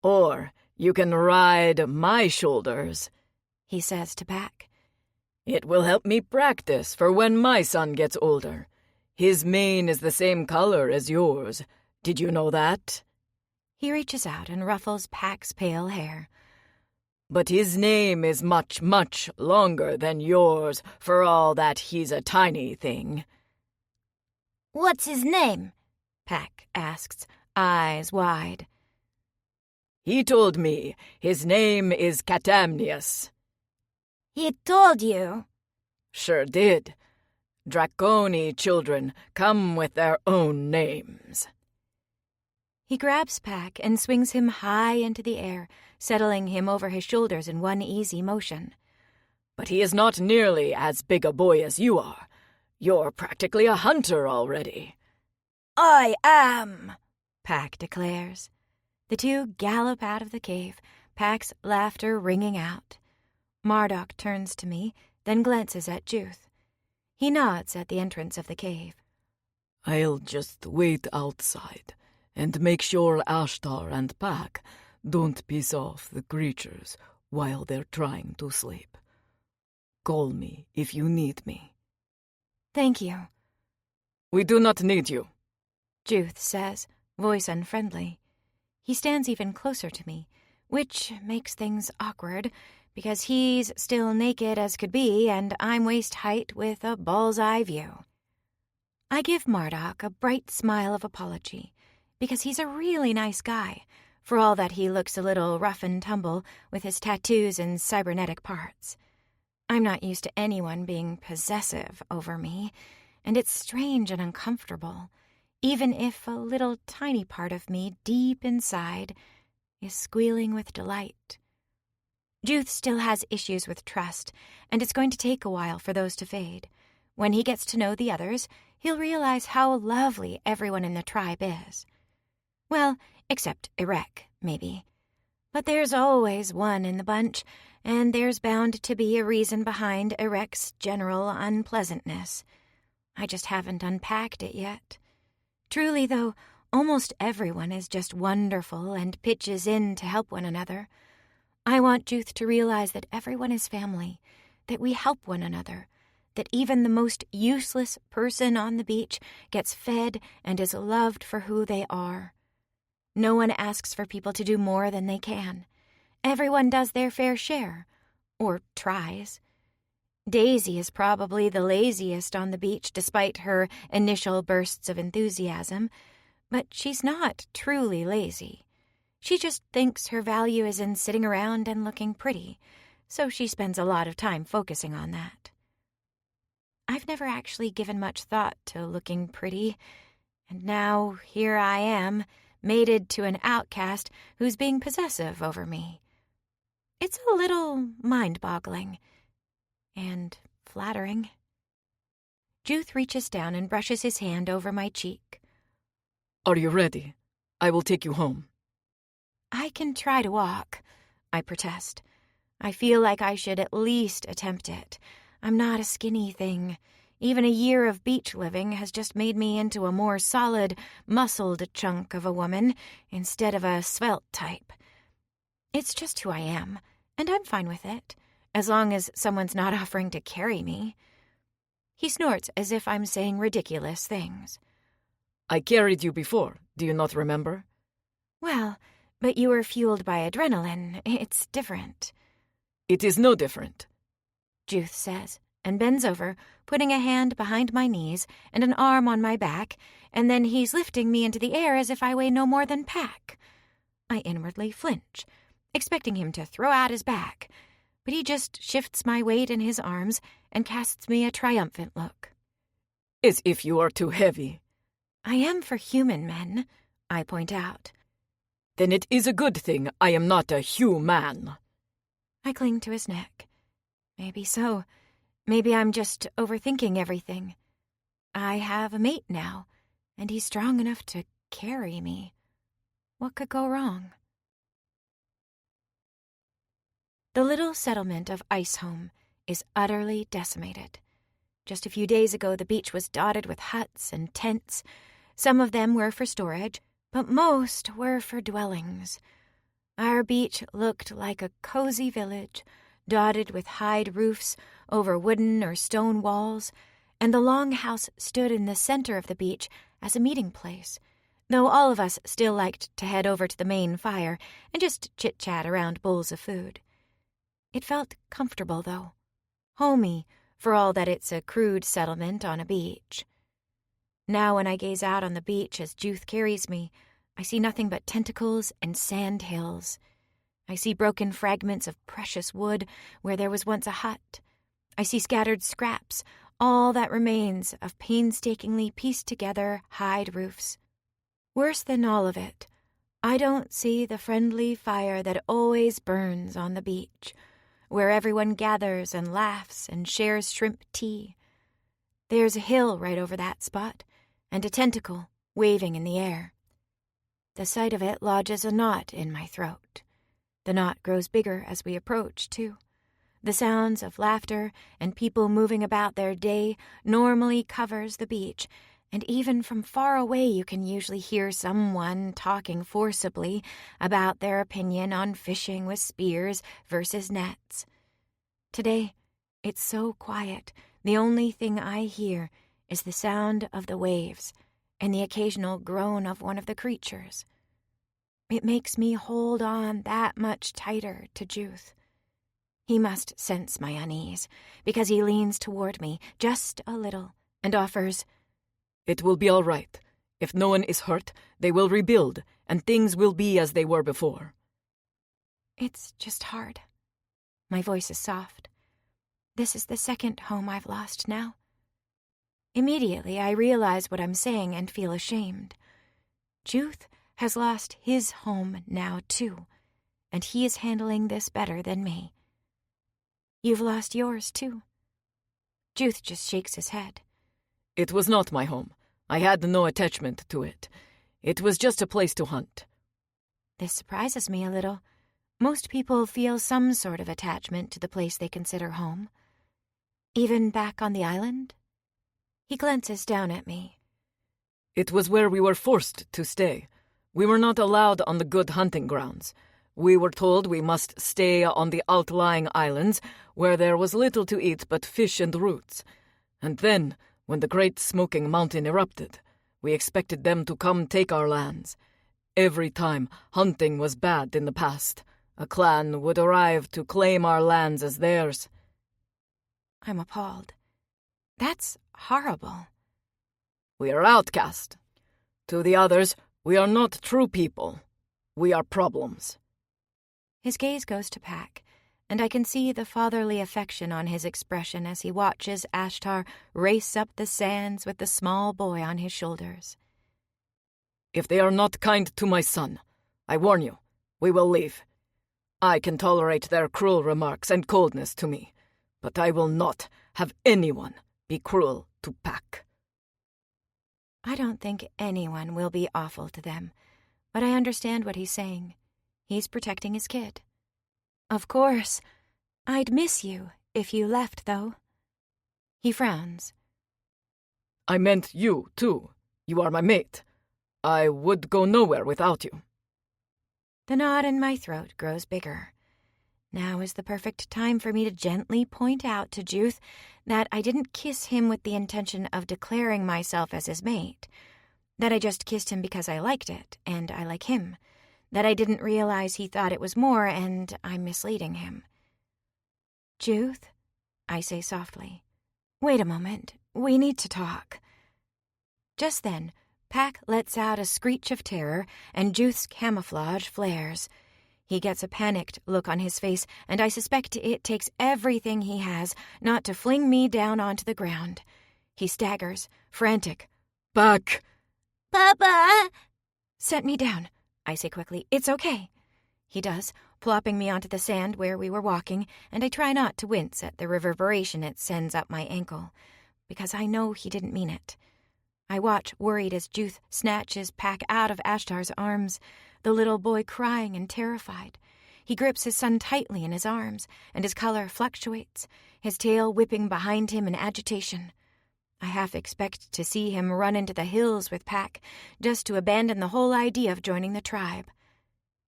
Or you can ride my shoulders, he says to Pack. It will help me practice for when my son gets older. His mane is the same color as yours. Did you know that? He reaches out and ruffles Pack's pale hair. But his name is much, much longer than yours, for all that he's a tiny thing. What's his name? Pack asks, eyes wide. He told me his name is Catamnius. He told you? Sure did. Draconi children come with their own names. He grabs Pack and swings him high into the air, settling him over his shoulders in one easy motion. But he is not nearly as big a boy as you are. You're practically a hunter already. I am, Pack declares. The two gallop out of the cave, Pack's laughter ringing out. Marduk turns to me, then glances at Juth. He nods at the entrance of the cave. I'll just wait outside and make sure Ashtar and Pack don't piss off the creatures while they're trying to sleep. Call me if you need me. Thank you. We do not need you, Juth says, voice unfriendly. He stands even closer to me, which makes things awkward, because he's still naked as could be, and I'm waist-height with a bull's-eye view. I give Marduk a bright smile of apology, because he's a really nice guy, for all that he looks a little rough and tumble with his tattoos and cybernetic parts. I'm not used to anyone being possessive over me, and it's strange and uncomfortable, even if a little tiny part of me deep inside is squealing with delight. Juth still has issues with trust, and it's going to take a while for those to fade. When he gets to know the others, he'll realize how lovely everyone in the tribe is. Well, except Erek, maybe. But there's always one in the bunch, and there's bound to be a reason behind Erek's general unpleasantness. I just haven't unpacked it yet. Truly, though, almost everyone is just wonderful and pitches in to help one another. I want Juth to realize that everyone is family, that we help one another, that even the most useless person on the beach gets fed and is loved for who they are. No one asks for people to do more than they can. Everyone does their fair share, or tries. Daisy is probably the laziest on the beach despite her initial bursts of enthusiasm, but she's not truly lazy. She just thinks her value is in sitting around and looking pretty, so she spends a lot of time focusing on that. I've never actually given much thought to looking pretty, and now here I am, mated to an outcast who's being possessive over me. It's a little mind-boggling and flattering. Juth reaches down and brushes his hand over my cheek. Are you ready? I will take you home. I can try to walk, I protest. I feel like I should at least attempt it. I'm not a skinny thing. Even a year of beach living has just made me into a more solid, muscled chunk of a woman instead of a svelte type. It's just who I am, and I'm fine with it, as long as someone's not offering to carry me. He snorts as if I'm saying ridiculous things. I carried you before, do you not remember? Well, but you were fueled by adrenaline. It's different. It is no different, Juth says, and bends over, putting a hand behind my knees and an arm on my back, and then he's lifting me into the air as if I weigh no more than pack. I inwardly flinch, expecting him to throw out his back, but he just shifts my weight in his arms and casts me a triumphant look. As if you are too heavy. I am for human men, I point out. Then it is a good thing I am not a human. I cling to his neck. Maybe so. Maybe I'm just overthinking everything. I have a mate now, and he's strong enough to carry me. What could go wrong? The little settlement of Icehome is utterly decimated. Just a few days ago, the beach was dotted with huts and tents. Some of them were for storage, but most were for dwellings. Our beach looked like a cozy village, dotted with hide roofs over wooden or stone walls, and the longhouse stood in the center of the beach as a meeting place, though all of us still liked to head over to the main fire and just chit-chat around bowls of food. It felt comfortable, though. Homey, for all that it's a crude settlement on a beach. Now when I gaze out on the beach as Juth carries me, I see nothing but tentacles and sand hills. I see broken fragments of precious wood where there was once a hut. I see scattered scraps, all that remains of painstakingly pieced together hide roofs. Worse than all of it, I don't see the friendly fire that always burns on the beach, where everyone gathers and laughs and shares shrimp tea. There's a hill right over that spot, and a tentacle waving in the air. The sight of it lodges a knot in my throat. The knot grows bigger as we approach, too. The sounds of laughter and people moving about their day normally covers the beach, and even from far away you can usually hear someone talking forcibly about their opinion on fishing with spears versus nets. Today, it's so quiet, the only thing I hear is the sound of the waves, and the occasional groan of one of the creatures. It makes me hold on that much tighter to Juth. He must sense my unease, because he leans toward me just a little and offers, "It will be all right. If no one is hurt, they will rebuild, and things will be as they were before." It's just hard. My voice is soft. This is the second home I've lost now. Immediately, I realize what I'm saying and feel ashamed. Juth has lost his home now, too, and he is handling this better than me. You've lost yours, too. Juth just shakes his head. "It was not my home. I had no attachment to it. It was just a place to hunt." This surprises me a little. Most people feel some sort of attachment to the place they consider home. Even back on the island? He glances down at me. "It was where we were forced to stay. We were not allowed on the good hunting grounds. We were told we must stay on the outlying islands, where there was little to eat but fish and roots. And then, when the Great Smoking Mountain erupted, we expected them to come take our lands. Every time hunting was bad in the past, a clan would arrive to claim our lands as theirs." I'm appalled. That's horrible. "We are outcast. To the others, we are not true people. We are problems." His gaze goes to Pack, and I can see the fatherly affection on his expression as he watches Ashtar race up the sands with the small boy on his shoulders. "If they are not kind to my son, I warn you, we will leave. I can tolerate their cruel remarks and coldness to me, but I will not have anyone be cruel to Pack." I don't think anyone will be awful to them, but I understand what he's saying. He's protecting his kid. Of course. I'd miss you if you left, though. He frowns. "I meant you, too. You are my mate. I would go nowhere without you." The knot in my throat grows bigger. Now is the perfect time for me to gently point out to Juth that I didn't kiss him with the intention of declaring myself as his mate, that I just kissed him because I liked it, and I like him, that I didn't realize he thought it was more, and I'm misleading him. "Juth," I say softly, "wait a moment. We need to talk." Just then, Pack lets out a screech of terror, and Juth's camouflage flares. He gets a panicked look on his face, and I suspect it takes everything he has not to fling me down onto the ground. He staggers, frantic. "Pack!" Papa! "Set me down," I say quickly. "It's okay." He does, plopping me onto the sand where we were walking, and I try not to wince at the reverberation it sends up my ankle, because I know he didn't mean it. I watch, worried, as Juth snatches Pack out of Ashtar's arms, the little boy crying and terrified. He grips his son tightly in his arms, and his color fluctuates, his tail whipping behind him in agitation. I half expect to see him run into the hills with Pack, just to abandon the whole idea of joining the tribe.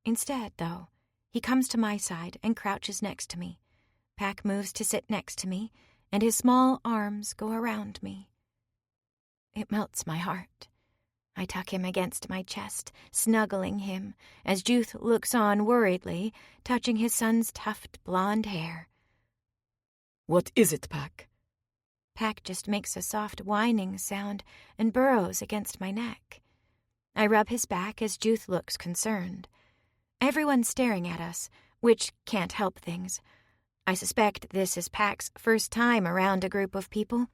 Instead, though, he comes to my side and crouches next to me. Pack moves to sit next to me, and his small arms go around me. It melts my heart. I tuck him against my chest, snuggling him, as Juth looks on worriedly, touching his son's tufted blonde hair. "What is it, Pack?" Pack just makes a soft whining sound and burrows against my neck. I rub his back as Juth looks concerned. Everyone's staring at us, which can't help things. I suspect this is Pack's first time around a group of people,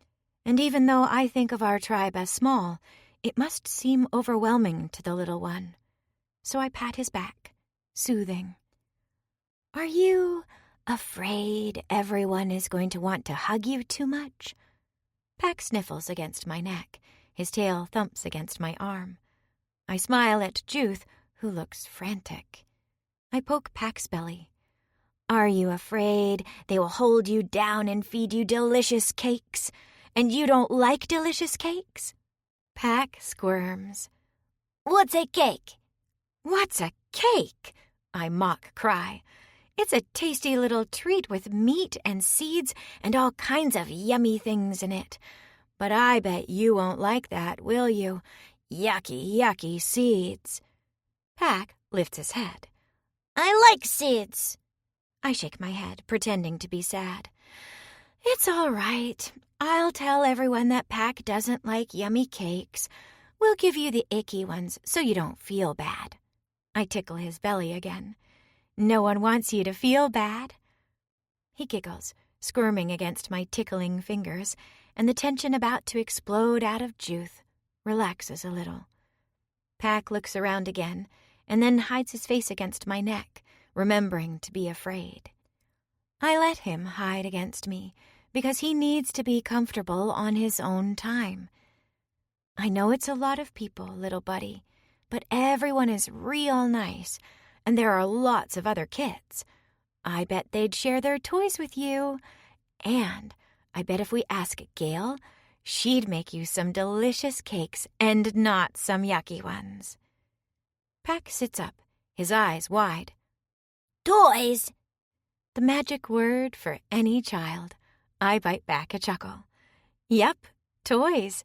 and even though I think of our tribe as small, it must seem overwhelming to the little one. So I pat his back, soothing. "Are you afraid everyone is going to want to hug you too much?" Pack sniffles against my neck. His tail thumps against my arm. I smile at Juth, who looks frantic. I poke Pack's belly. "Are you afraid they will hold you down and feed you delicious cakes? And you don't like delicious cakes?" Pack squirms. What's a cake? "What's a cake?" I mock cry. "It's a tasty little treat with meat and seeds and all kinds of yummy things in it. But I bet you won't like that, will you? Yucky, yucky seeds. Pack lifts his head. I like seeds. I shake my head, pretending to be sad. It's all right. I'll tell everyone that Pack doesn't like yummy cakes. We'll give you the icky ones so you don't feel bad. I tickle his belly again. No one wants you to feel bad. He giggles, squirming against my tickling fingers, and the tension about to explode out of Juth relaxes a little. Pack looks around again, and then hides his face against my neck, remembering to be afraid. I let him hide against me, because he needs to be comfortable on his own time. I know it's a lot of people, little buddy, but everyone is real nice, and there are lots of other kids. I bet they'd share their toys with you, and I bet if we ask Gail, she'd make you some delicious cakes and not some yucky ones. Pack sits up, his eyes wide. Toys! The magic word for any child. I bite back a chuckle. Yep, toys.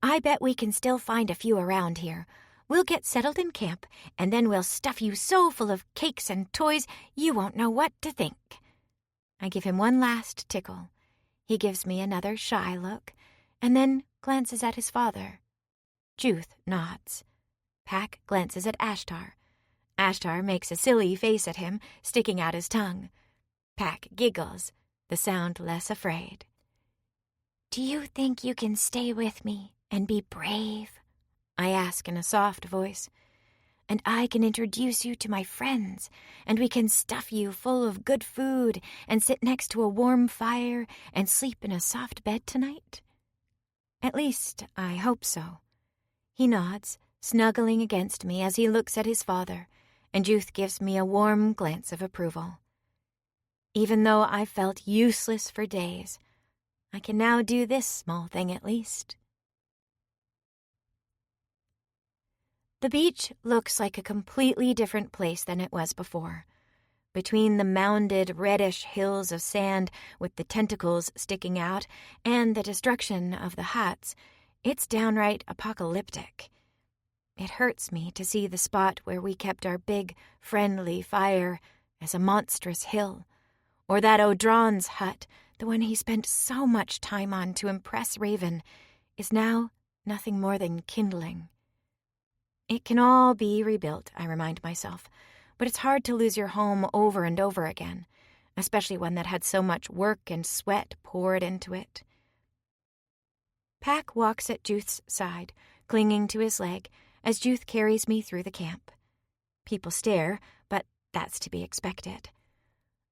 I bet we can still find a few around here. We'll get settled in camp, and then we'll stuff you so full of cakes and toys you won't know what to think. I give him one last tickle. He gives me another shy look, and then glances at his father. Juth nods. Pack glances at Ashtar. Ashtar makes a silly face at him, sticking out his tongue. Pack giggles, the sound less afraid. Do you think you can stay with me and be brave? I ask in a soft voice. And I can introduce you to my friends, and we can stuff you full of good food and sit next to a warm fire and sleep in a soft bed tonight? At least, I hope so. He nods, snuggling against me as he looks at his father, and Juth gives me a warm glance of approval. Even though I felt useless for days, I can now do this small thing at least. The beach looks like a completely different place than it was before. Between the mounded, reddish hills of sand with the tentacles sticking out and the destruction of the huts, it's downright apocalyptic. It hurts me to see the spot where we kept our big, friendly fire as a monstrous hill, or that O'Drawn's hut, the one he spent so much time on to impress Raven, is now nothing more than kindling. It can all be rebuilt, I remind myself, but it's hard to lose your home over and over again, especially one that had so much work and sweat poured into it. Pack walks at Juth's side, clinging to his leg, as Juth carries me through the camp. People stare, but that's to be expected.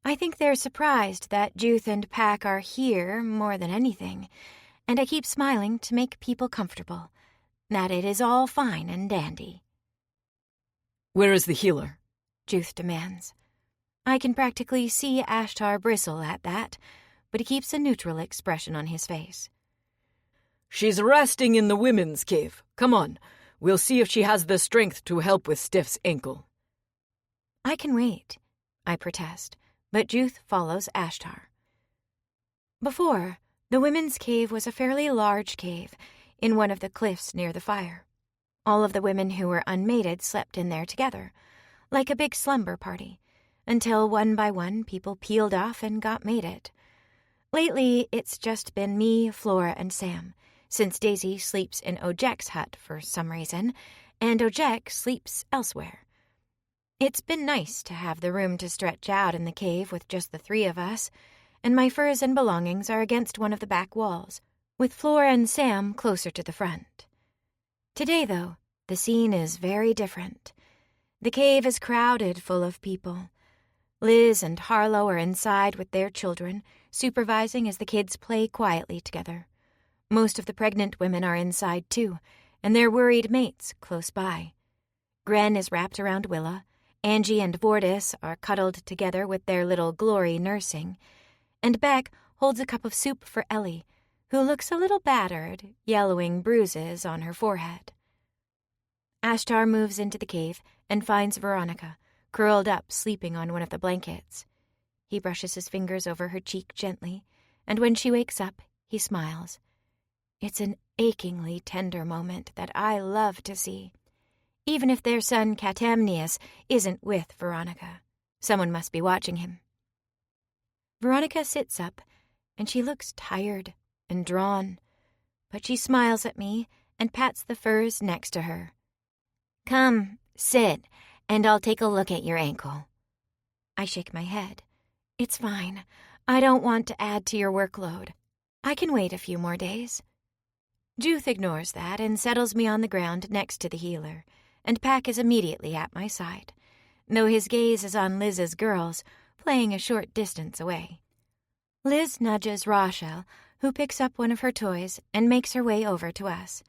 I think they're surprised that Juth and Pack are here more than anything, and I keep smiling to make people comfortable, that it is all fine and dandy. Where is the healer? Juth demands. I can practically see Ashtar bristle at that, but he keeps a neutral expression on his face. She's resting in the women's cave. Come on, we'll see if she has the strength to help with Steph's ankle. I can wait, I protest, but Juth follows Ashtar. Before, the women's cave was a fairly large cave in one of the cliffs near the fire. All of the women who were unmated slept in there together, like a big slumber party, until one by one people peeled off and got mated. Lately, it's just been me, Flora, and Sam, since Daisy sleeps in Ojek's hut for some reason, and Ojek sleeps elsewhere. It's been nice to have the room to stretch out in the cave with just the three of us, and my furs and belongings are against one of the back walls, with Flora and Sam closer to the front. Today, though, the scene is very different. The cave is crowded full of people. Liz and Harlow are inside with their children, supervising as the kids play quietly together. Most of the pregnant women are inside, too, and their worried mates close by. Gren is wrapped around Willa, Angie and Vordis are cuddled together with their little Glory nursing, and Beck holds a cup of soup for Ellie, who looks a little battered, yellowing bruises on her forehead. Ashtar moves into the cave and finds Veronica, curled up sleeping on one of the blankets. He brushes his fingers over her cheek gently, and when she wakes up, he smiles. It's an achingly tender moment that I love to see. Even if their son Catamnius isn't with Veronica, someone must be watching him. Veronica sits up, and she looks tired and drawn, but she smiles at me and pats the furs next to her. Come, sit, and I'll take a look at your ankle. I shake my head. It's fine. I don't want to add to your workload. I can wait a few more days. Juth ignores that and settles me on the ground next to the healer, and Pack is immediately at my side, though his gaze is on Liz's girls, playing a short distance away. Liz nudges Rochelle, who picks up one of her toys and makes her way over to us.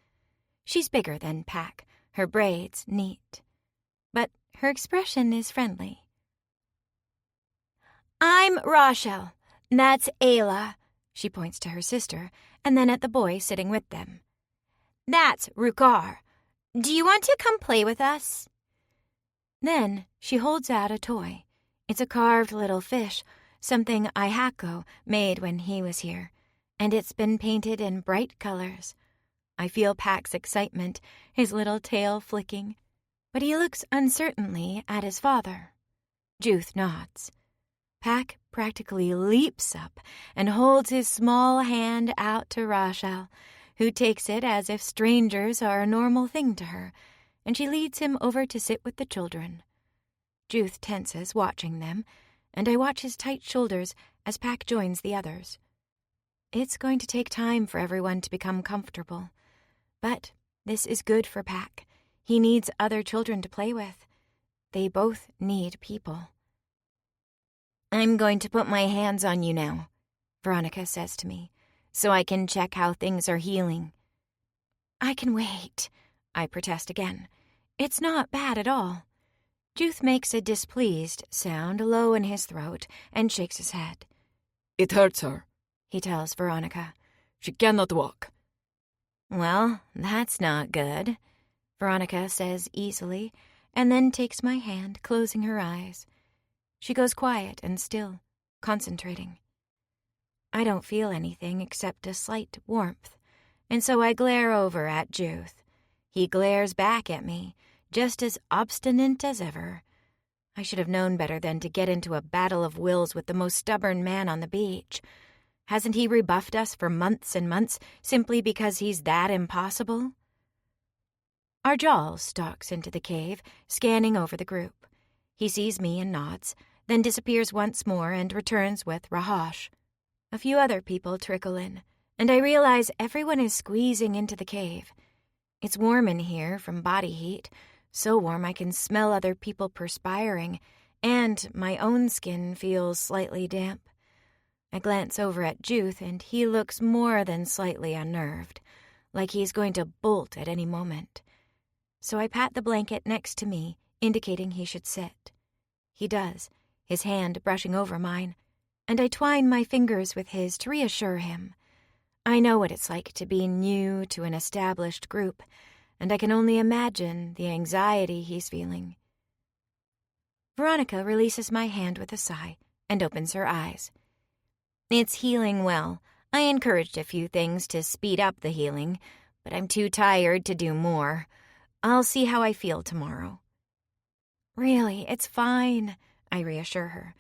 She's bigger than Pack, her braids neat, but her expression is friendly. I'm Rochelle. That's Ayla. She points to her sister, and then at the boy sitting with them. That's Rukar. Do you want to come play with us? Then she holds out a toy. It's a carved little fish, something Ihako made when he was here, and it's been painted in bright colors. I feel Pack's excitement, his little tail flicking, but he looks uncertainly at his father. Juth nods. Pack practically leaps up and holds his small hand out to Rochelle, who takes it as if strangers are a normal thing to her, and she leads him over to sit with the children. Juth tenses, watching them, and I watch his tight shoulders as Pack joins the others. It's going to take time for everyone to become comfortable, but this is good for Pack. He needs other children to play with. They both need people. I'm going to put my hands on you now, Veronica says to me, so I can check how things are healing. I can wait, I protest again. It's not bad at all. Juth makes a displeased sound low in his throat and shakes his head. It hurts her, he tells Veronica. She cannot walk. Well, that's not good, Veronica says easily, and then takes my hand, closing her eyes. She goes quiet and still, concentrating. I don't feel anything except a slight warmth, and so I glare over at Juth. He glares back at me, just as obstinate as ever. I should have known better than to get into a battle of wills with the most stubborn man on the beach. Hasn't he rebuffed us for months and months simply because he's that impossible? Arjal stalks into the cave, scanning over the group. He sees me and nods, then disappears once more and returns with Rahosh. A few other people trickle in, and I realize everyone is squeezing into the cave. It's warm in here from body heat, so warm I can smell other people perspiring, and my own skin feels slightly damp. I glance over at Juth, and he looks more than slightly unnerved, like he's going to bolt at any moment. So I pat the blanket next to me, indicating he should sit. He does, his hand brushing over mine, and I twine my fingers with his to reassure him. I know what it's like to be new to an established group, and I can only imagine the anxiety he's feeling. Veronica releases my hand with a sigh and opens her eyes. It's healing well. I encouraged a few things to speed up the healing, but I'm too tired to do more. I'll see how I feel tomorrow. Really, it's fine, I reassure her.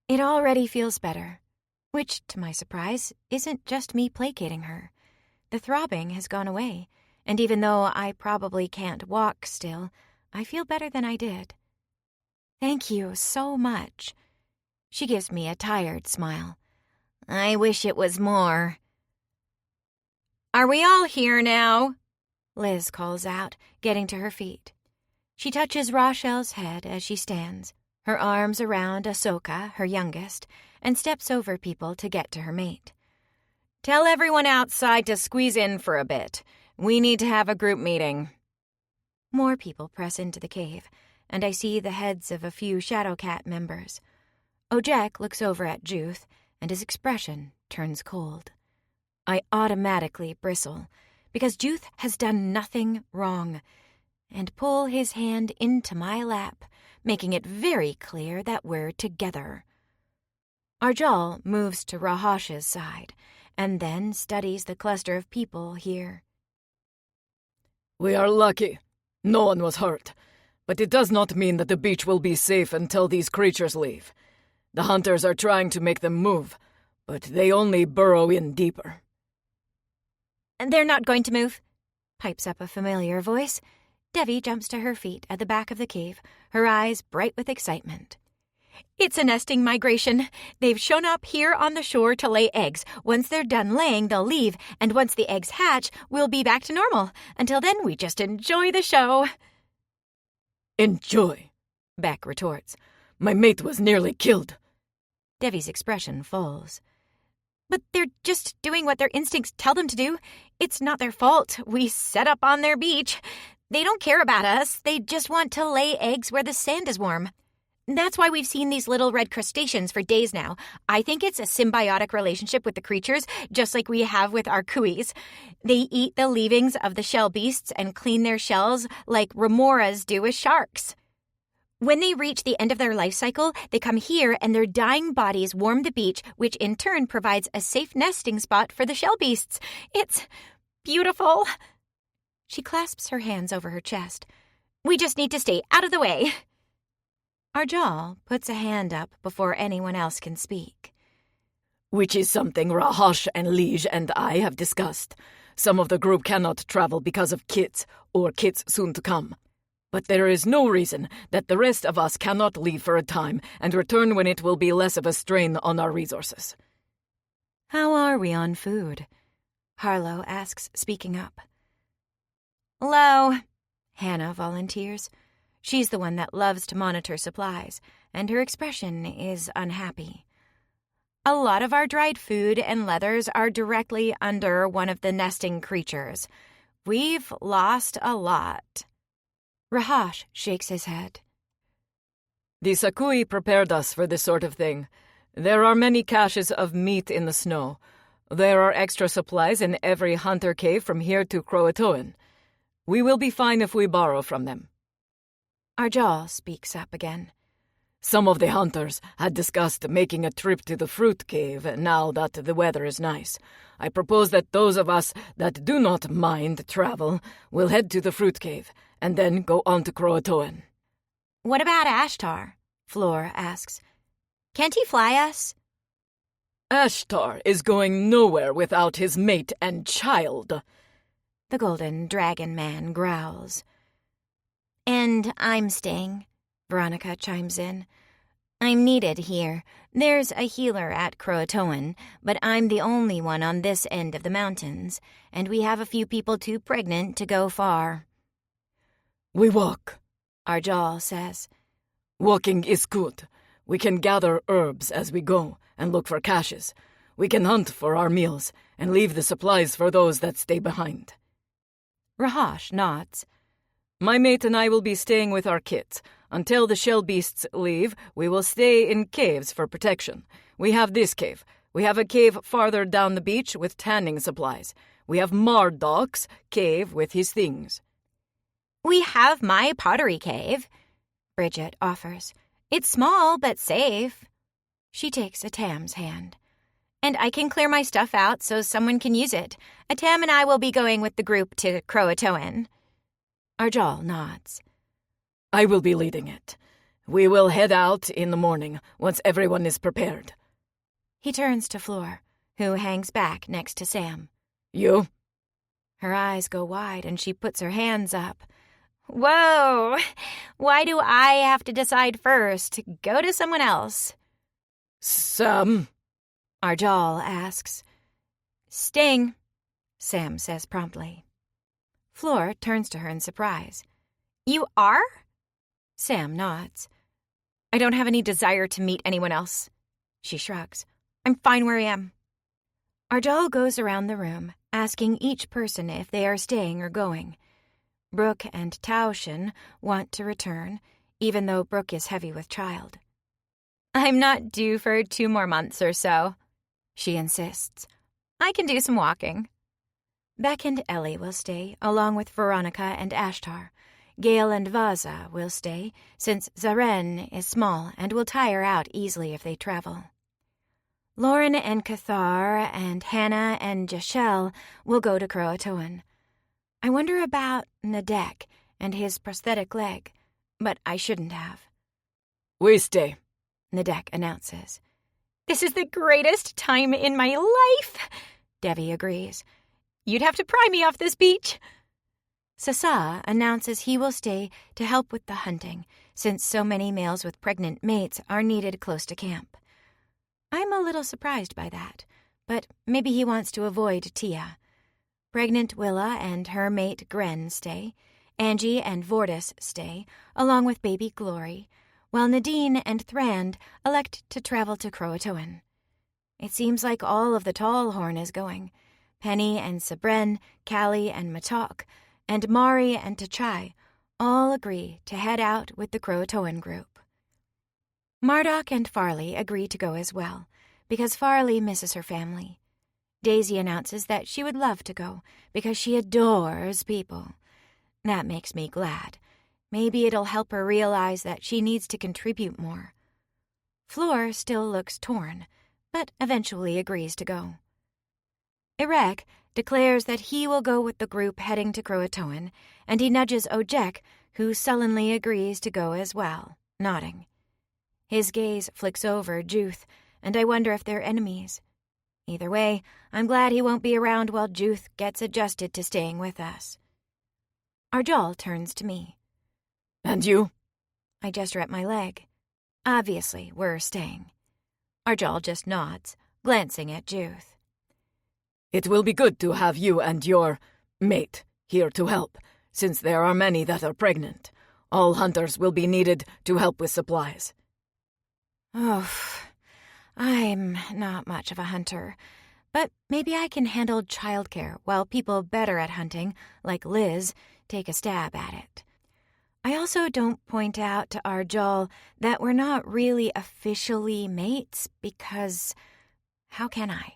It already feels better, which, to my surprise, isn't just me placating her. The throbbing has gone away, and even though I probably can't walk still, I feel better than I did. Thank you so much. She gives me a tired smile. I wish it was more. Are we all here now? Liz calls out, getting to her feet. She touches Rochelle's head as she stands, her arms around Ahsoka, her youngest, and steps over people to get to her mate. Tell everyone outside to squeeze in for a bit. We need to have a group meeting. More people press into the cave, and I see the heads of a few Shadowcat members. Ojek looks over at Juth, and his expression turns cold. I automatically bristle, because Juth has done nothing wrong, and pull his hand into my lap, making it very clear that we're together. Arjal moves to Rahosh's side, and then studies the cluster of people here. We are lucky. No one was hurt. But it does not mean that the beach will be safe until these creatures leave. The hunters are trying to make them move, but they only burrow in deeper. They're not going to move, pipes up a familiar voice. Devi jumps to her feet at the back of the cave, her eyes bright with excitement. It's a nesting migration. They've shown up here on the shore to lay eggs. Once they're done laying, they'll leave, and once the eggs hatch, we'll be back to normal. Until then, we just enjoy the show. Enjoy, Beck retorts. My mate was nearly killed. Devi's expression falls. But they're just doing what their instincts tell them to do. It's not their fault. We set up on their beach. They don't care about us. They just want to lay eggs where the sand is warm. That's why we've seen these little red crustaceans for days now. I think it's a symbiotic relationship with the creatures, just like we have with our kuis. They eat the leavings of the shell beasts and clean their shells like remoras do with sharks. When they reach the end of their life cycle, they come here and their dying bodies warm the beach, which in turn provides a safe nesting spot for the shell beasts. It's beautiful. She clasps her hands over her chest. We just need to stay out of the way. Arjal puts a hand up before anyone else can speak. Which is something Rahash and Lige and I have discussed. Some of the group cannot travel because of kids, or kids soon to come. But there is no reason that the rest of us cannot leave for a time and return when it will be less of a strain on our resources. How are we on food? Harlow asks, speaking up. Low, Hannah volunteers. She's the one that loves to monitor supplies, and her expression is unhappy. A lot of our dried food and leathers are directly under one of the nesting creatures. We've lost a lot. Rahash shakes his head. The Sakui prepared us for this sort of thing. There are many caches of meat in the snow. There are extra supplies in every hunter cave from here to Croatoan. We will be fine if we borrow from them. Arjal speaks up again. Some of the hunters had discussed making a trip to the fruit cave now that the weather is nice. I propose that those of us that do not mind travel will head to the fruit cave and then go on to Croatoan. What about Ashtar? Floor asks. Can't he fly us? Ashtar is going nowhere without his mate and child. The golden dragon man growls. And I'm staying, Veronica chimes in. I'm needed here. There's a healer at Croatoan, but I'm the only one on this end of the mountains, and we have a few people too pregnant to go far. We walk, Arjal says. Walking is good. We can gather herbs as we go and look for caches. We can hunt for our meals and leave the supplies for those that stay behind. Rahash nods. My mate and I will be staying with our kids. Until the shell beasts leave, we will stay in caves for protection. We have this cave. We have a cave farther down the beach with tanning supplies. We have Marduk's cave with his things. We have my pottery cave, Bridget offers. It's small but safe. She takes Atam's hand. And I can clear my stuff out so someone can use it. Atam and I will be going with the group to Croatoan. Arjal nods. I will be leading it. We will head out in the morning once everyone is prepared. He turns to Floor, who hangs back next to Sam. You? Her eyes go wide and she puts her hands up. Whoa! Why do I have to decide first? Go to someone else. Sam? Arjal asks. Sting, Sam says promptly. Floor turns to her in surprise. You are? Sam nods. I don't have any desire to meet anyone else. She shrugs. I'm fine where I am. Arjal goes around the room, asking each person if they are staying or going. Brooke and Taushin want to return, even though Brooke is heavy with child. I'm not due for 2 more months or so, she insists. I can do some walking. Beck and Ellie will stay, along with Veronica and Ashtar. Gale and Vaza will stay, since Zaren is small and will tire out easily if they travel. Lauren and Cathar and Hannah and Jashel will go to Croatoan. I wonder about Nadek and his prosthetic leg, but I shouldn't have. We stay, Nadek announces. This is the greatest time in my life, Devi agrees. You'd have to pry me off this beach. Sasa announces he will stay to help with the hunting, since so many males with pregnant mates are needed close to camp. I'm a little surprised by that, but maybe he wants to avoid Tia. Pregnant Willa and her mate Gren stay, Angie and Vortis stay, along with baby Glory, while Nadine and Thrand elect to travel to Croatoan. It seems like all of the Tallhorn is going. Penny and Sabren, Callie and Matok, and Mari and Tachai all agree to head out with the Croatoan group. Marduk and Farley agree to go as well, because Farley misses her family. Daisy announces that she would love to go, because she adores people. That makes me glad. Maybe it'll help her realize that she needs to contribute more. Floor still looks torn, but eventually agrees to go. Irek declares that he will go with the group heading to Croatoan, and he nudges Ojek, who sullenly agrees to go as well, nodding. His gaze flicks over Juth, and I wonder if they're enemies. Either way, I'm glad he won't be around while Juth gets adjusted to staying with us. Arjal turns to me. And you? I gesture at my leg. Obviously, we're staying. Arjal just nods, glancing at Juth. It will be good to have you and your mate here to help, since there are many that are pregnant. All hunters will be needed to help with supplies. Oh, I'm not much of a hunter, but maybe I can handle childcare while people better at hunting, like Liz, take a stab at it. I also don't point out to Arjal that we're not really officially mates because how can I?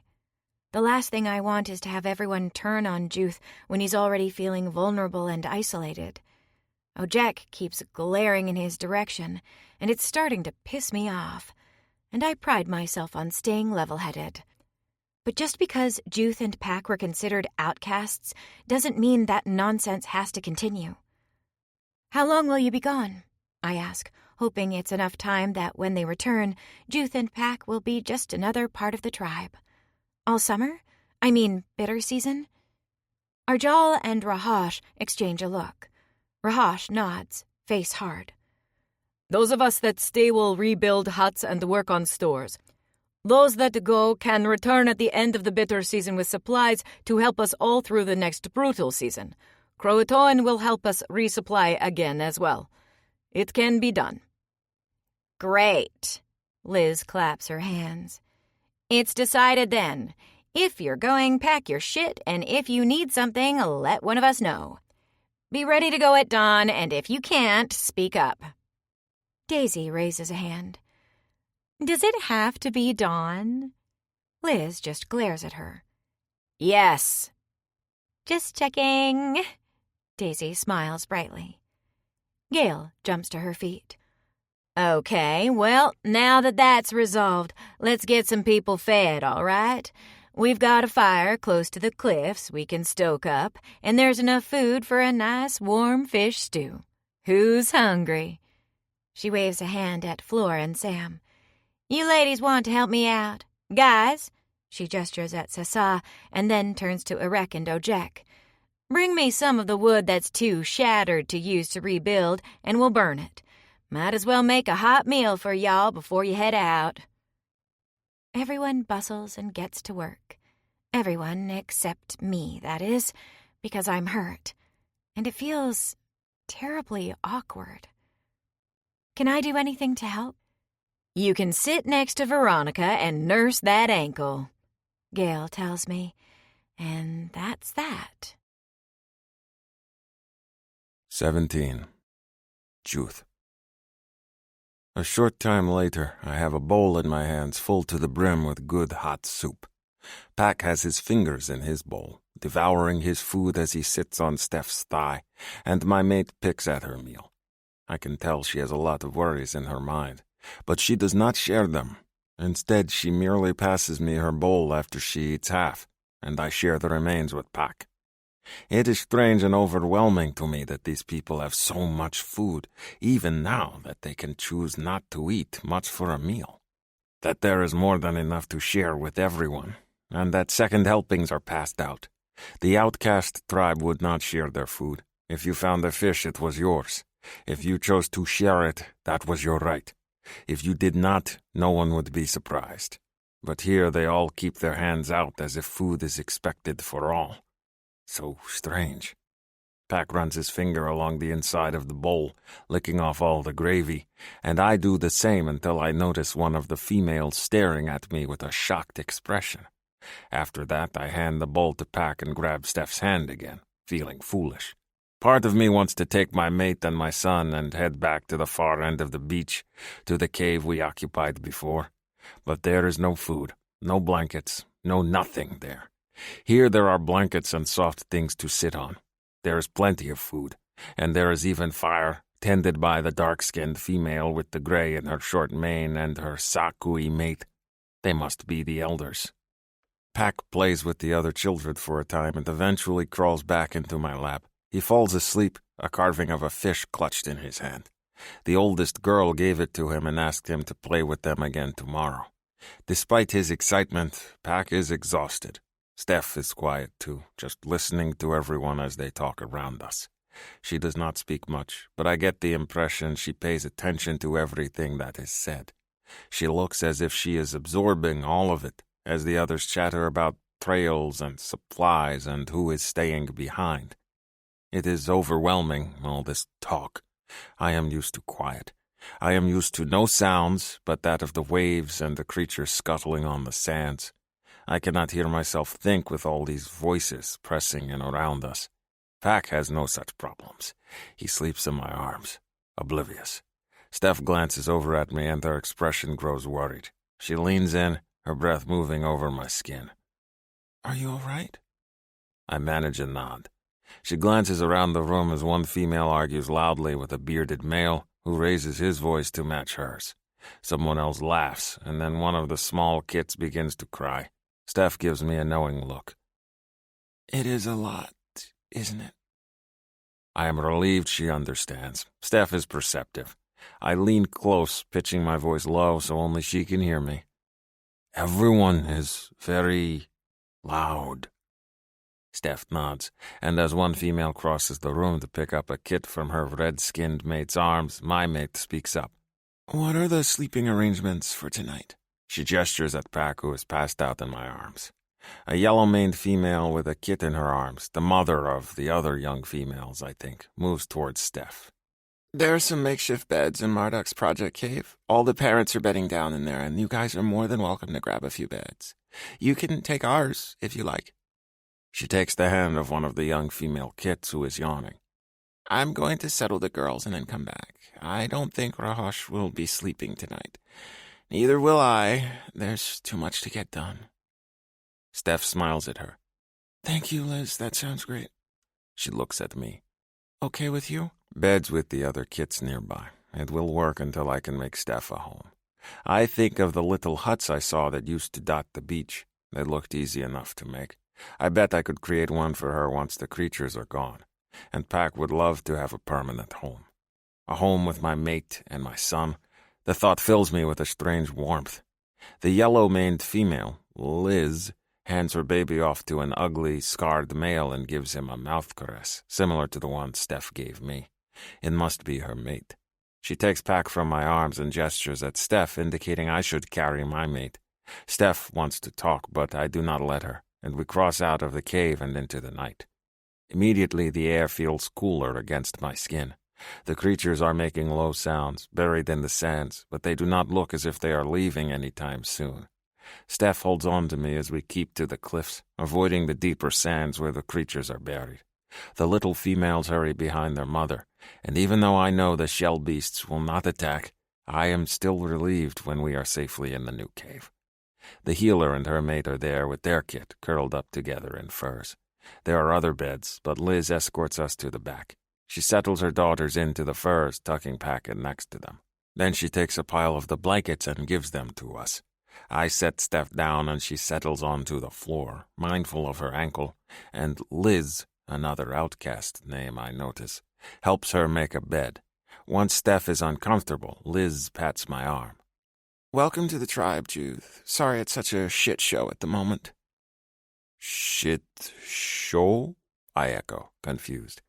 The last thing I want is to have everyone turn on Juth when he's already feeling vulnerable and isolated. Ojek keeps glaring in his direction, and it's starting to piss me off, and I pride myself on staying level-headed. But just because Juth and Pack were considered outcasts doesn't mean that nonsense has to continue. How long will you be gone? I ask, hoping it's enough time that when they return, Juth and Pack will be just another part of the tribe. All summer? I mean, bitter season? Arjal and Rahash exchange a look. Rahash nods, face hard. Those of us that stay will rebuild huts and work on stores. Those that go can return at the end of the bitter season with supplies to help us all through the next brutal season. Croatoan will help us resupply again as well. It can be done. Great. Liz claps her hands. It's decided then. If you're going, pack your shit, and if you need something, let one of us know. Be ready to go at dawn, and if you can't, speak up. Daisy raises a hand. Does it have to be dawn? Liz just glares at her. Yes. Just checking. Daisy smiles brightly. Gail jumps to her feet. Okay, well, now that that's resolved, let's get some people fed, all right? We've got a fire close to the cliffs we can stoke up, and there's enough food for a nice warm fish stew. Who's hungry? She waves a hand at Floor and Sam. You ladies want to help me out? Guys? She gestures at Sasa and then turns to Irek and Ojek. Bring me some of the wood that's too shattered to use to rebuild, and we'll burn it. Might as well make a hot meal for y'all before you head out. Everyone bustles and gets to work. Everyone except me, that is, because I'm hurt. And it feels terribly awkward. Can I do anything to help? You can sit next to Veronica and nurse that ankle, Gail tells me, and that's that. 17. Juth. A short time later, I have a bowl in my hands full to the brim with good hot soup. Pack has his fingers in his bowl, devouring his food as he sits on Steph's thigh, and my mate picks at her meal. I can tell she has a lot of worries in her mind, but she does not share them. Instead, she merely passes me her bowl after she eats half, and I share the remains with Pac. It is strange and overwhelming to me that these people have so much food, even now that they can choose not to eat much for a meal. That there is more than enough to share with everyone, and that second helpings are passed out. The Outcast tribe would not share their food. If you found a fish, it was yours. If you chose to share it, that was your right. If you did not, no one would be surprised. But here they all keep their hands out as if food is expected for all. So strange. Pac runs his finger along the inside of the bowl, licking off all the gravy, and I do the same until I notice one of the females staring at me with a shocked expression. After that, I hand the bowl to Pac and grab Steph's hand again, feeling foolish. Part of me wants to take my mate and my son and head back to the far end of the beach, to the cave we occupied before. But there is no food, no blankets, no nothing there. Here there are blankets and soft things to sit on. There is plenty of food, and there is even fire, tended by the dark-skinned female with the gray in her short mane and her Sakui mate. They must be the elders. Pac plays with the other children for a time and eventually crawls back into my lap. He falls asleep, a carving of a fish clutched in his hand. The oldest girl gave it to him and asked him to play with them again tomorrow. Despite his excitement, Pac is exhausted. Steph is quiet too, just listening to everyone as they talk around us. She does not speak much, but I get the impression she pays attention to everything that is said. She looks as if she is absorbing all of it, as the others chatter about trails and supplies and who is staying behind. It is overwhelming, all this talk. I am used to quiet. I am used to no sounds but that of the waves and the creatures scuttling on the sands. I cannot hear myself think with all these voices pressing in around us. Pac has no such problems. He sleeps in my arms, oblivious. Steph glances over at me and her expression grows worried. She leans in, her breath moving over my skin. Are you all right? I manage a nod. She glances around the room as one female argues loudly with a bearded male who raises his voice to match hers. Someone else laughs, and then one of the small kits begins to cry. Steph gives me a knowing look. It is a lot, isn't it? I am relieved she understands. Steph is perceptive. I lean close, pitching my voice low so only she can hear me. Everyone is very loud. Steph nods, and as one female crosses the room to pick up a kit from her red-skinned mate's arms, my mate speaks up. What are the sleeping arrangements for tonight? She gestures at Pac, who is passed out in my arms. A yellow-maned female with a kit in her arms, the mother of the other young females, I think, moves towards Steph. There are some makeshift beds in Marduk's project cave. All the parents are bedding down in there, and you guys are more than welcome to grab a few beds. You can take ours, if you like. She takes the hand of one of the young female kits who is yawning. I'm going to settle the girls and then come back. I don't think Rahosh will be sleeping tonight. Neither will I. There's too much to get done. Steph smiles at her. Thank you, Liz. That sounds great. She looks at me. Okay with you? Beds with the other kits nearby. It will work until I can make Steph a home. I think of the little huts I saw that used to dot the beach. They looked easy enough to make. I bet I could create one for her once the creatures are gone. And Pac would love to have a permanent home. A home with my mate and my son. The thought fills me with a strange warmth. The yellow-maned female, Liz, hands her baby off to an ugly, scarred male and gives him a mouth caress, similar to the one Steph gave me. It must be her mate. She takes Pac from my arms and gestures at Steph, indicating I should carry my mate. Steph wants to talk, but I do not let her, and we cross out of the cave and into the night. Immediately the air feels cooler against my skin. The creatures are making low sounds, buried in the sands, but they do not look as if they are leaving any time soon. Steph holds on to me as we keep to the cliffs, avoiding the deeper sands where the creatures are buried. The little females hurry behind their mother, and even though I know the shell beasts will not attack, I am still relieved when we are safely in the new cave. The healer and her mate are there with their kit, curled up together in furs. There are other beds, but Liz escorts us to the back. She settles her daughters into the furs, tucking Pac in next to them. Then she takes a pile of the blankets and gives them to us. I set Steph down and she settles onto the floor, mindful of her ankle, and Liz, another Outcast name I notice, helps her make a bed. Once Steph is uncomfortable, Liz pats my arm. Welcome to the tribe, Judith. Sorry it's such a shit show at the moment. Shit show? I echo, confused.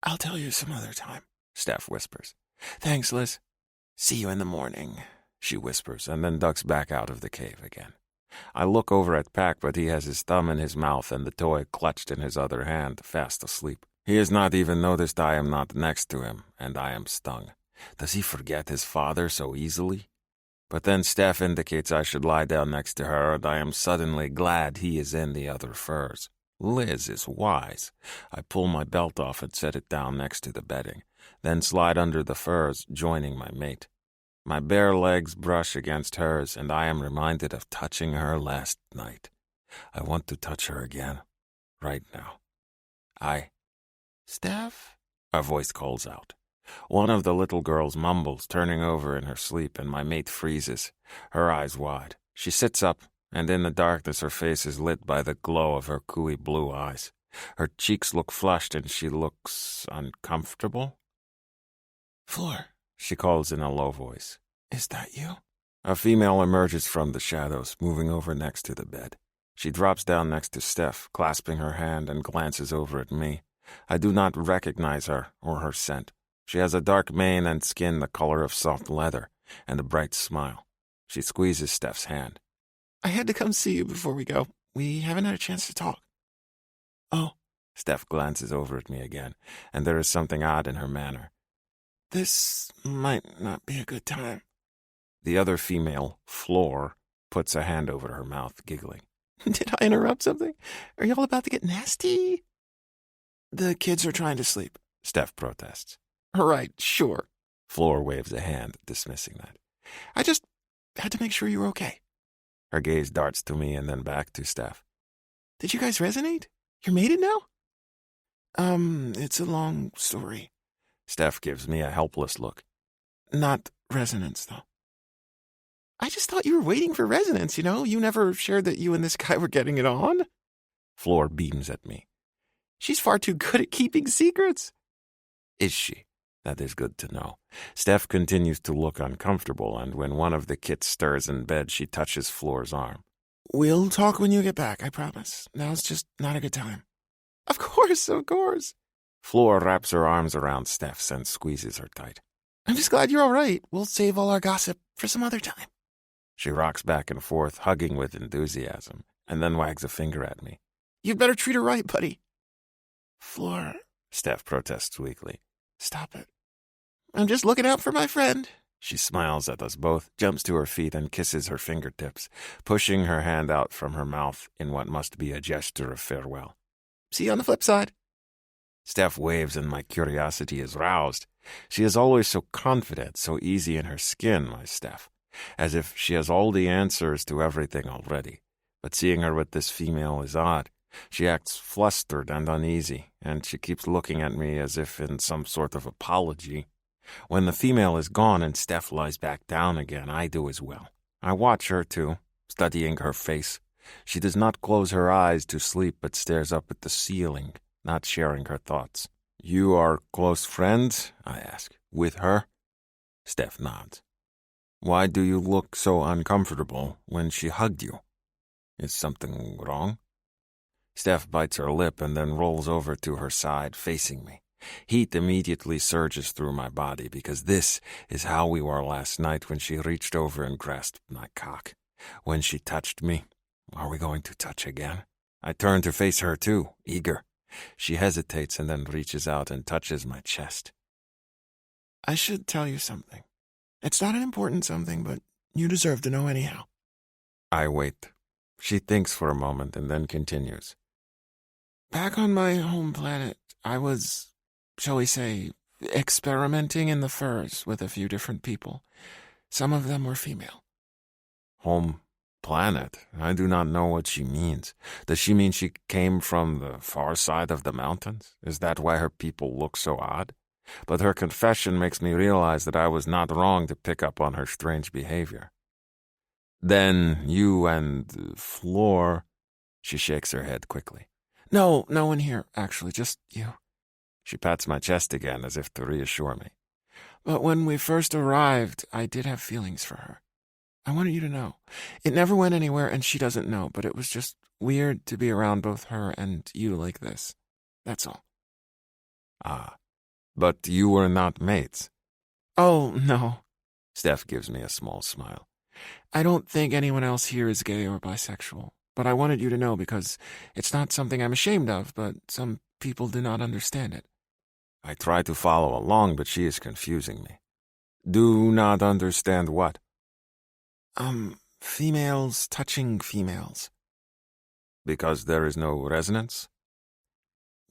I'll tell you some other time, Steph whispers. Thanks, Liz. See you in the morning, she whispers, and then ducks back out of the cave again. I look over at Pac, but he has his thumb in his mouth and the toy clutched in his other hand, fast asleep. He has not even noticed I am not next to him, and I am stung. Does he forget his father so easily? But then Steph indicates I should lie down next to her, and I am suddenly glad he is in the other furs. Liz is wise. I pull my belt off and set it down next to the bedding, then slide under the furs, joining my mate. My bare legs brush against hers, and I am reminded of touching her last night. I want to touch her again, right now. Steph? A voice calls out. One of the little girls mumbles, turning over in her sleep, and my mate freezes, her eyes wide. She sits up, and in the darkness her face is lit by the glow of her cooey blue eyes. Her cheeks look flushed, and she looks uncomfortable. Floor, she calls in a low voice. Is that you? A female emerges from the shadows, moving over next to the bed. She drops down next to Steph, clasping her hand, and glances over at me. I do not recognize her or her scent. She has a dark mane and skin the color of soft leather, and a bright smile. She squeezes Steph's hand. I had to come see you before we go. We haven't had a chance to talk. Oh. Steph glances over at me again, and there is something odd in her manner. This might not be a good time. The other female, Floor, puts a hand over her mouth, giggling. Did I interrupt something? Are y'all about to get nasty? The kids are trying to sleep, Steph protests. Right, sure. Floor waves a hand, dismissing that. I just had to make sure you were okay. Her gaze darts to me and then back to Steph. Did you guys resonate? You're mated now? It's a long story. Steph gives me a helpless look. Not resonance, though. I just thought you were waiting for resonance, you know? You never shared that you and this guy were getting it on? Floor beams at me. She's far too good at keeping secrets. Is she? That is good to know. Steph continues to look uncomfortable, and when one of the kits stirs in bed, she touches Floor's arm. We'll talk when you get back, I promise. Now's just not a good time. Of course, of course. Floor wraps her arms around Steph's and squeezes her tight. I'm just glad you're all right. We'll save all our gossip for some other time. She rocks back and forth, hugging with enthusiasm, and then wags a finger at me. You'd better treat her right, buddy. Floor, Steph protests weakly. Stop it. I'm just looking out for my friend. She smiles at us both, jumps to her feet, and kisses her fingertips, pushing her hand out from her mouth in what must be a gesture of farewell. See you on the flip side. Steph waves, and my curiosity is roused. She is always so confident, so easy in her skin, my Steph, as if she has all the answers to everything already. But seeing her with this female is odd. She acts flustered and uneasy, and she keeps looking at me as if in some sort of apology. When the female is gone and Steph lies back down again, I do as well. I watch her, too, studying her face. She does not close her eyes to sleep, but stares up at the ceiling, not sharing her thoughts. You are close friends? I ask. With her? Steph nods. Why do you look so uncomfortable when she hugged you? Is something wrong? Steph bites her lip and then rolls over to her side, facing me. Heat immediately surges through my body because this is how we were last night when she reached over and grasped my cock. When she touched me, are we going to touch again? I turn to face her too, eager. She hesitates and then reaches out and touches my chest. I should tell you something. It's not an important something, but you deserve to know anyhow. I wait. She thinks for a moment and then continues. Back on my home planet, I was, shall we say, experimenting in the furs with a few different people. Some of them were female. Home planet? I do not know what she means. Does she mean she came from the far side of the mountains? Is that why her people look so odd? But her confession makes me realize that I was not wrong to pick up on her strange behavior. Then you and Floor... She shakes her head quickly. No one here, actually, just you. She pats my chest again as if to reassure me. But when we first arrived, I did have feelings for her. I wanted you to know. It never went anywhere, and she doesn't know, but it was just weird to be around both her and you like this. That's all. Ah, but you were not mates. Oh, no. Steph gives me a small smile. I don't think anyone else here is gay or bisexual, but I wanted you to know because it's not something I'm ashamed of, but some people do not understand it. I try to follow along, but she is confusing me. Do not understand what? Females touching females. Because there is no resonance?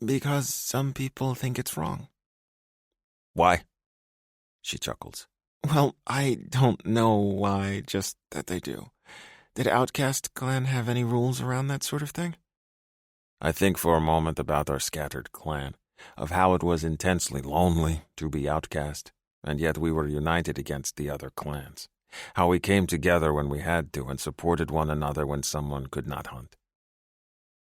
Because some people think it's wrong. Why? She chuckles. Well, I don't know why, just that they do. Did Outcast clan have any rules around that sort of thing? I think for a moment about our scattered clan, of how it was intensely lonely to be outcast, and yet we were united against the other clans. How we came together when we had to and supported one another when someone could not hunt.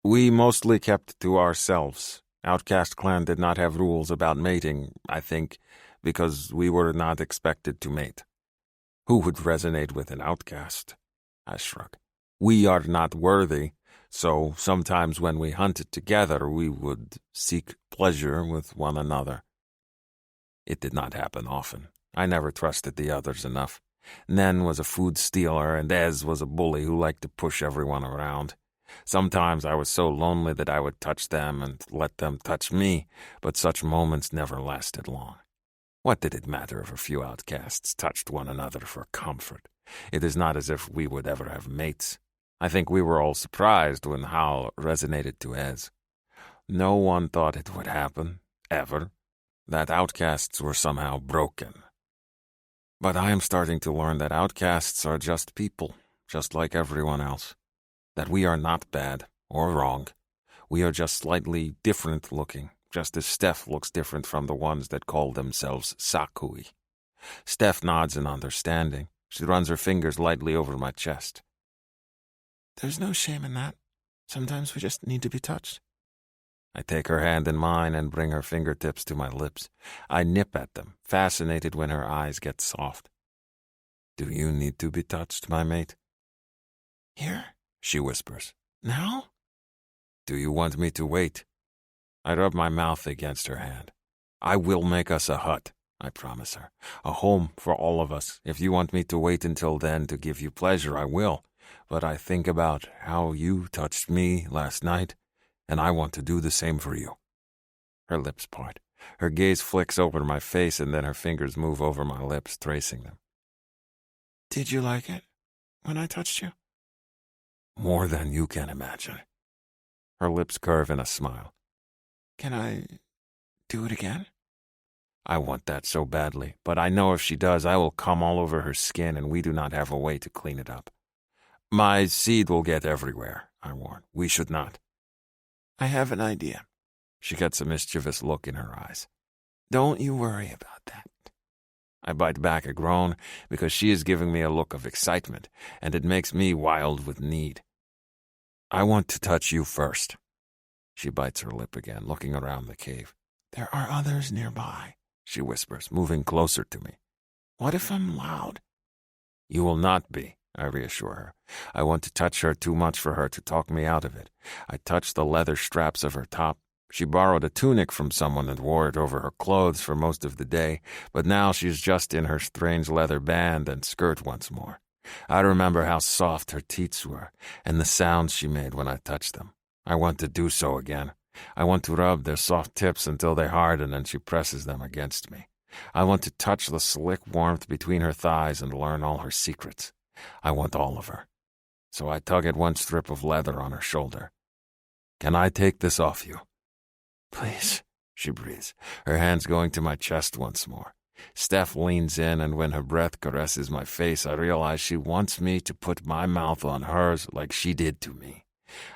We mostly kept to ourselves. Outcast clan did not have rules about mating, I think, because we were not expected to mate. Who would resonate with an outcast? I shrug. We are not worthy, so sometimes when we hunted together, we would seek pleasure with one another. It did not happen often. I never trusted the others enough. Nen was a food stealer, and Ez was a bully who liked to push everyone around. Sometimes I was so lonely that I would touch them and let them touch me, but such moments never lasted long. What did it matter if a few outcasts touched one another for comfort? It is not as if we would ever have mates. I think we were all surprised when Hal resonated to Ez. No one thought it would happen, ever, that outcasts were somehow broken. But I am starting to learn that outcasts are just people, just like everyone else. That we are not bad or wrong. We are just slightly different looking, just as Steph looks different from the ones that call themselves Sakui. Steph nods in understanding. She runs her fingers lightly over my chest. There's no shame in that. Sometimes we just need to be touched. I take her hand in mine and bring her fingertips to my lips. I nip at them, fascinated when her eyes get soft. Do you need to be touched, my mate? Here, she whispers. Now? Do you want me to wait? I rub my mouth against her hand. I will make us a hut, I promise her. A home for all of us. If you want me to wait until then to give you pleasure, I will. But I think about how you touched me last night, and I want to do the same for you. Her lips part. Her gaze flicks over my face, and then her fingers move over my lips, tracing them. Did you like it when I touched you? More than you can imagine. Her lips curve in a smile. Can I do it again? I want that so badly, but I know if she does, I will come all over her skin, and we do not have a way to clean it up. My seed will get everywhere, I warn. We should not. I have an idea. She gets a mischievous look in her eyes. Don't you worry about that. I bite back a groan because she is giving me a look of excitement, and it makes me wild with need. I want to touch you first. She bites her lip again, looking around the cave. There are others nearby, she whispers, moving closer to me. What if I'm loud? You will not be, I reassure her. I want to touch her too much for her to talk me out of it. I touch the leather straps of her top. She borrowed a tunic from someone and wore it over her clothes for most of the day, but now she's just in her strange leather band and skirt once more. I remember how soft her teats were, and the sounds she made when I touched them. I want to do so again. I want to rub their soft tips until they harden and she presses them against me. I want to touch the slick warmth between her thighs and learn all her secrets. I want all of her. So I tug at one strip of leather on her shoulder. Can I take this off you? Please, she breathes, her hands going to my chest once more. Steph leans in, and when her breath caresses my face, I realize she wants me to put my mouth on hers like she did to me.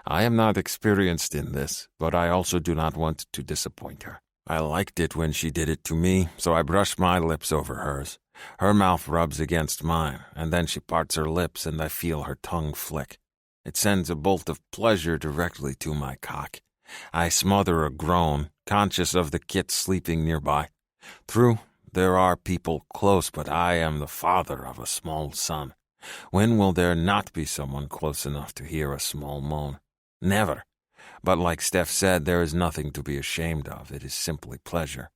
I am not experienced in this, but I also do not want to disappoint her. I liked it when she did it to me, so I brush my lips over hers. Her mouth rubs against mine, and then she parts her lips and I feel her tongue flick. It sends a bolt of pleasure directly to my cock. I smother a groan, conscious of the kit sleeping nearby. True, there are people close, but I am the father of a small son. When will there not be someone close enough to hear a small moan? Never. But like Steph said, there is nothing to be ashamed of. It is simply pleasure.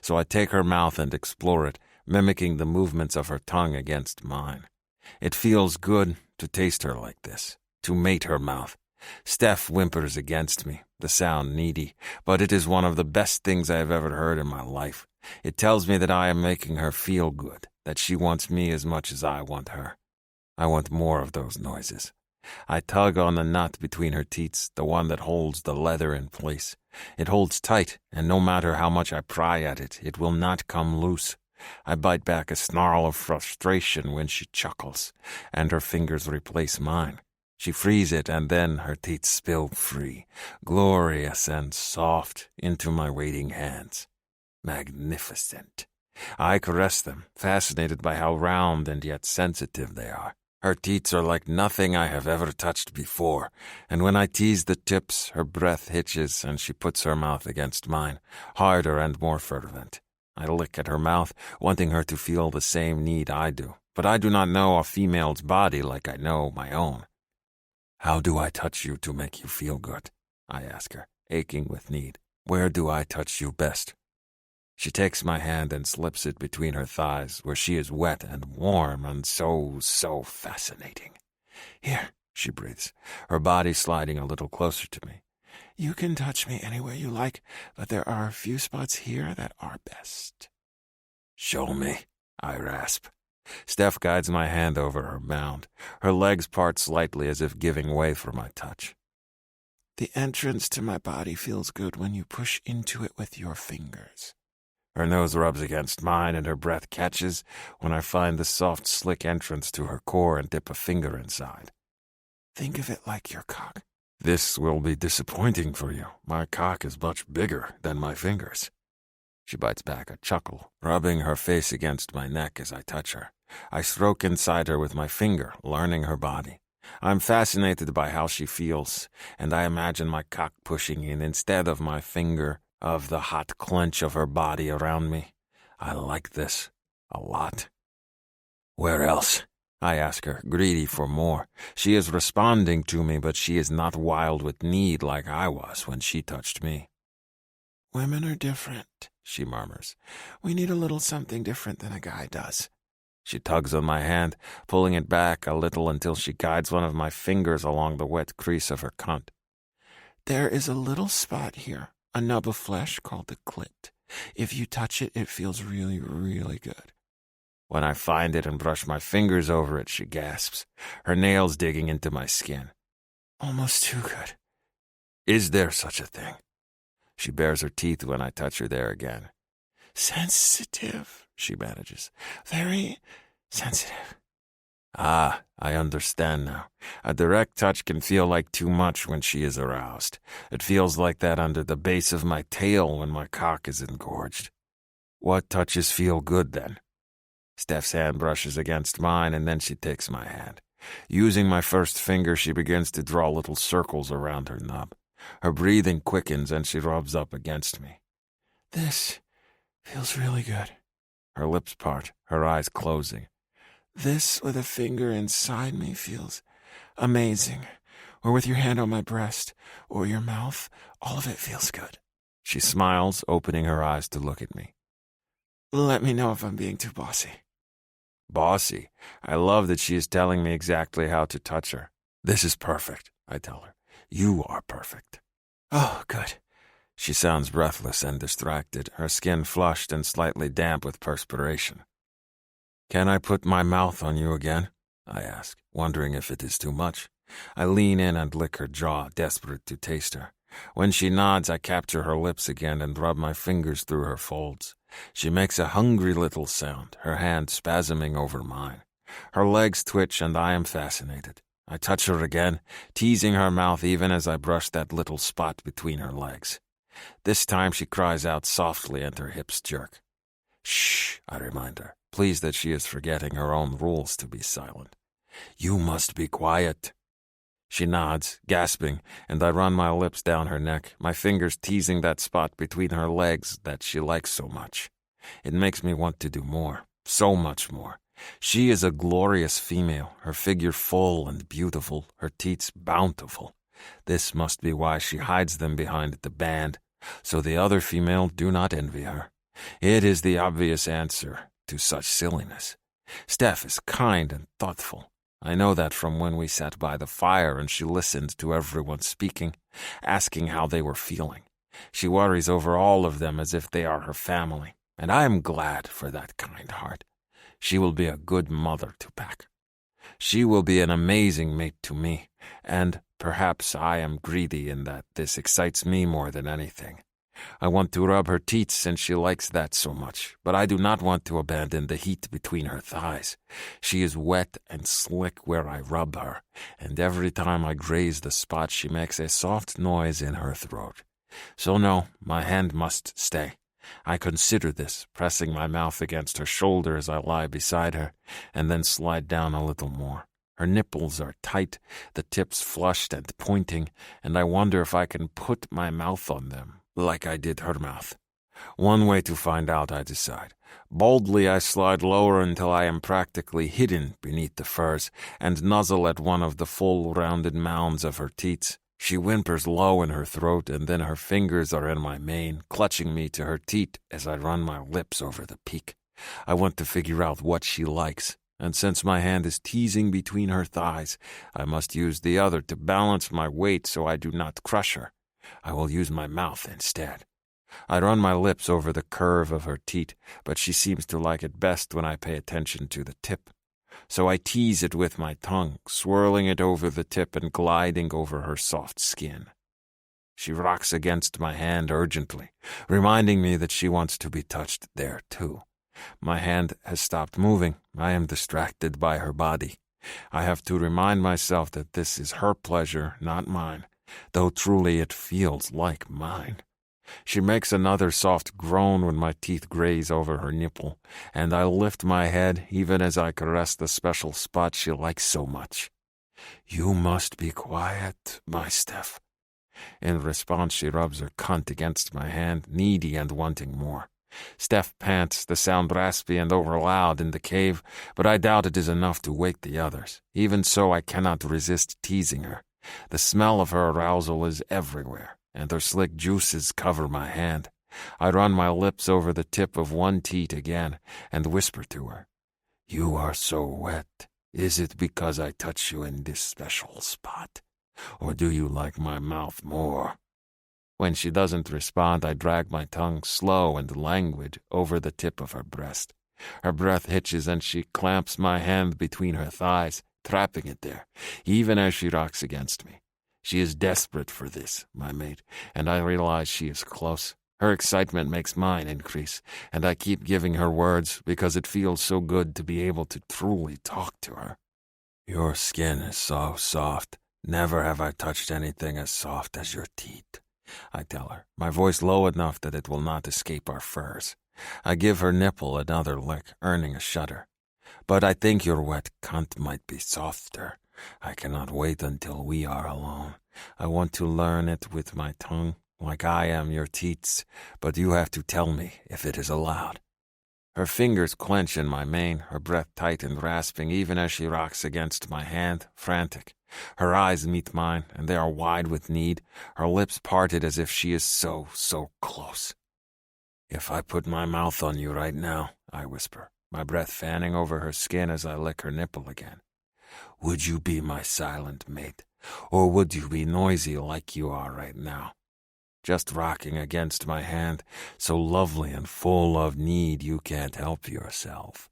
So I take her mouth and explore it, mimicking the movements of her tongue against mine. It feels good to taste her like this, to mate her mouth. Steph whimpers against me, the sound needy, but it is one of the best things I have ever heard in my life. It tells me that I am making her feel good, that she wants me as much as I want her. I want more of those noises. I tug on the nut between her teats, the one that holds the leather in place. It holds tight, and no matter how much I pry at it, it will not come loose. I bite back a snarl of frustration when she chuckles, and her fingers replace mine. She frees it, and then her teats spill free, glorious and soft, into my waiting hands. Magnificent. I caress them, fascinated by how round and yet sensitive they are. Her teats are like nothing I have ever touched before, and when I tease the tips, her breath hitches and she puts her mouth against mine, harder and more fervent. I lick at her mouth, wanting her to feel the same need I do, but I do not know a female's body like I know my own. "How do I touch you to make you feel good?" I ask her, aching with need. "Where do I touch you best?" She takes my hand and slips it between her thighs, where she is wet and warm and so fascinating. "Here," she breathes, her body sliding a little closer to me. "You can touch me anywhere you like, but there are a few spots here that are best." "Show me," I rasp. Steph guides my hand over her mound. Her legs part slightly as if giving way for my touch. "The entrance to my body feels good when you push into it with your fingers." Her nose rubs against mine and her breath catches when I find the soft, slick entrance to her core and dip a finger inside. "Think of it like your cock." "This will be disappointing for you. My cock is much bigger than my fingers." She bites back a chuckle, rubbing her face against my neck as I touch her. I stroke inside her with my finger, learning her body. I'm fascinated by how she feels, and I imagine my cock pushing in instead of my finger, of the hot clench of her body around me. I like this a lot. "Where else?" I ask her, greedy for more. She is responding to me, but she is not wild with need like I was when she touched me. "Women are different," she murmurs. "We need a little something different than a guy does." She tugs on my hand, pulling it back a little until she guides one of my fingers along the wet crease of her cunt. "There is a little spot here, a nub of flesh called the clit. If you touch it, it feels really, really good." When I find it and brush my fingers over it, she gasps, her nails digging into my skin. "Almost too good." "Is there such a thing?" She bares her teeth when I touch her there again. "Sensitive," she manages. "Very sensitive." Ah, I understand now. A direct touch can feel like too much when she is aroused. It feels like that under the base of my tail when my cock is engorged. What touches feel good, then? Steph's hand brushes against mine, and then she takes my hand. Using my first finger, she begins to draw little circles around her nub. Her breathing quickens, and she rubs up against me. "This feels really good." Her lips part, her eyes closing. "This with a finger inside me feels amazing. Or with your hand on my breast, or your mouth, all of it feels good." She smiles, opening her eyes to look at me. "Let me know if I'm being too bossy." Bossy? I love that she is telling me exactly how to touch her. "This is perfect," I tell her. "You are perfect." "Oh, good." She sounds breathless and distracted, her skin flushed and slightly damp with perspiration. "Can I put my mouth on you again?" I ask, wondering if it is too much. I lean in and lick her jaw, desperate to taste her. When she nods, I capture her lips again and rub my fingers through her folds. She makes a hungry little sound, her hand spasming over mine. Her legs twitch, and I am fascinated. I touch her again, teasing her mouth even as I brush that little spot between her legs. This time she cries out softly and her hips jerk. Shh, I remind her, pleased that she is forgetting her own rules to be silent. You must be quiet. She nods, gasping, and I run my lips down her neck, my fingers teasing that spot between her legs that she likes so much. It makes me want to do more, so much more. She is a glorious female, her figure full and beautiful, her teats bountiful. This must be why she hides them behind the band, so the other female do not envy her. It is the obvious answer to such silliness. Steph is kind and thoughtful. I know that from when we sat by the fire and she listened to everyone speaking, asking how they were feeling. She worries over all of them as if they are her family, and I am glad for that kind heart. She will be a good mother to Pack. She will be an amazing mate to me, and perhaps I am greedy in that this excites me more than anything. I want to rub her teats since she likes that so much, but I do not want to abandon the heat between her thighs. She is wet and slick where I rub her, and every time I graze the spot she makes a soft noise in her throat. So no, my hand must stay. I consider this, pressing my mouth against her shoulder as I lie beside her, and then slide down a little more. Her nipples are tight, the tips flushed and pointing, and I wonder if I can put my mouth on them, like I did her mouth. One way to find out, I decide. Boldly I slide lower until I am practically hidden beneath the furs, and nuzzle at one of the full, rounded mounds of her teats. She whimpers low in her throat, and then her fingers are in my mane, clutching me to her teat as I run my lips over the peak. I want to figure out what she likes, and since my hand is teasing between her thighs, I must use the other to balance my weight so I do not crush her. I will use my mouth instead. I run my lips over the curve of her teat, but she seems to like it best when I pay attention to the tip. So I tease it with my tongue, swirling it over the tip and gliding over her soft skin. She rocks against my hand urgently, reminding me that she wants to be touched there too. My hand has stopped moving. I am distracted by her body. I have to remind myself that this is her pleasure, not mine, though truly it feels like mine. She makes another soft groan when my teeth graze over her nipple, and I lift my head even as I caress the special spot she likes so much. You must be quiet, my Steph. In response, she rubs her cunt against my hand, needy and wanting more. Steph pants, the sound raspy and overloud in the cave, but I doubt it is enough to wake the others. Even so, I cannot resist teasing her. The smell of her arousal is everywhere, and her slick juices cover my hand. I run my lips over the tip of one teat again and whisper to her, You are so wet. Is it because I touch you in this special spot? Or do you like my mouth more? When she doesn't respond, I drag my tongue slow and languid over the tip of her breast. Her breath hitches and she clamps my hand between her thighs, trapping it there, even as she rocks against me. She is desperate for this, my mate, and I realize she is close. Her excitement makes mine increase, and I keep giving her words because it feels so good to be able to truly talk to her. Your skin is so soft. Never have I touched anything as soft as your teeth, I tell her, my voice low enough that it will not escape our furs. I give her nipple another lick, earning a shudder. But I think your wet cunt might be softer. I cannot wait until we are alone. I want to learn it with my tongue, like I am your teats, but you have to tell me if it is allowed. Her fingers clench in my mane, her breath tight and rasping even as she rocks against my hand, frantic. Her eyes meet mine, and they are wide with need, her lips parted as if she is so close. If I put my mouth on you right now, I whisper, my breath fanning over her skin as I lick her nipple again. Would you be my silent mate, or would you be noisy like you are right now? Just rocking against my hand, so lovely and full of need you can't help yourself.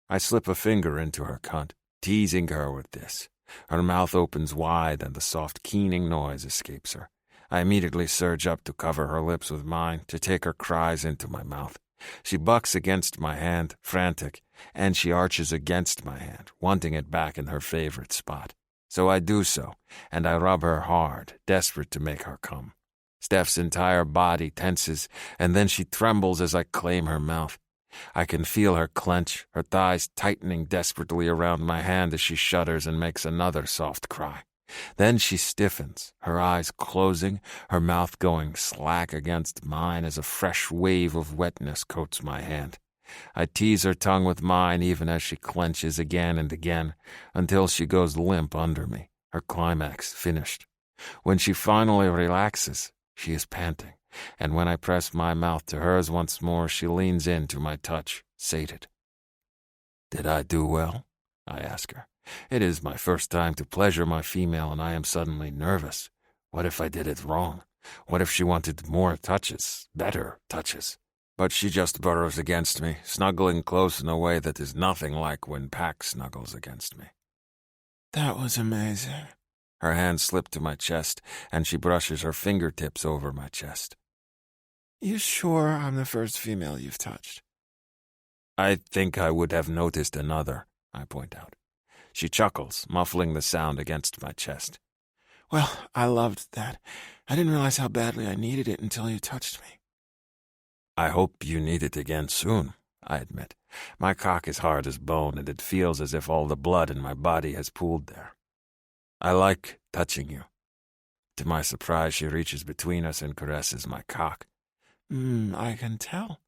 I slip a finger into her cunt, teasing her with this. Her mouth opens wide and the soft keening noise escapes her. I immediately surge up to cover her lips with mine, to take her cries into my mouth. She bucks against my hand, frantic, and she arches against my hand, wanting it back in her favorite spot. So I do so, and I rub her hard, desperate to make her come. Steph's entire body tenses, and then she trembles as I claim her mouth. I can feel her clench, her thighs tightening desperately around my hand as she shudders and makes another soft cry. Then she stiffens, her eyes closing, her mouth going slack against mine as a fresh wave of wetness coats my hand. I tease her tongue with mine even as she clenches again and again, until she goes limp under me, her climax finished. When she finally relaxes, she is panting, and when I press my mouth to hers once more, she leans in to my touch, sated. "Did I do well?" I ask her. It is my first time to pleasure my female, and I am suddenly nervous. What if I did it wrong? What if she wanted more touches, better touches? But she just burrows against me, snuggling close in a way that is nothing like when Pack snuggles against me. That was amazing. Her hands slip to my chest, and she brushes her fingertips over my chest. You sure I'm the first female you've touched? I think I would have noticed another, I point out. She chuckles, muffling the sound against my chest. Well, I loved that. I didn't realize how badly I needed it until you touched me. I hope you need it again soon, I admit. My cock is hard as bone, and it feels as if all the blood in my body has pooled there. I like touching you. To my surprise, she reaches between us and caresses my cock. I can tell.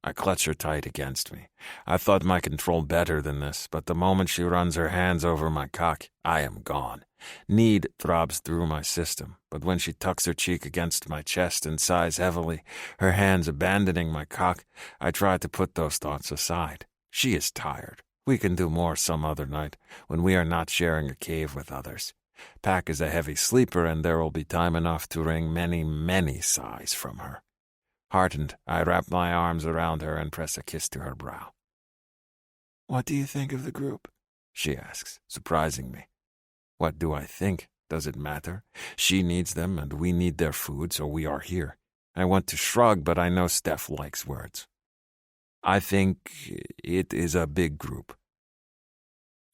I clutch her tight against me. I thought my control better than this, but the moment she runs her hands over my cock, I am gone. Need throbs through my system, but when she tucks her cheek against my chest and sighs heavily, her hands abandoning my cock, I try to put those thoughts aside. She is tired. We can do more some other night, when we are not sharing a cave with others. Pack is a heavy sleeper, and there will be time enough to wring many, many sighs from her. Heartened, I wrap my arms around her and press a kiss to her brow. What do you think of the group? She asks, surprising me. What do I think? Does it matter? She needs them, and we need their food, so we are here. I want to shrug, but I know Steph likes words. I think it is a big group.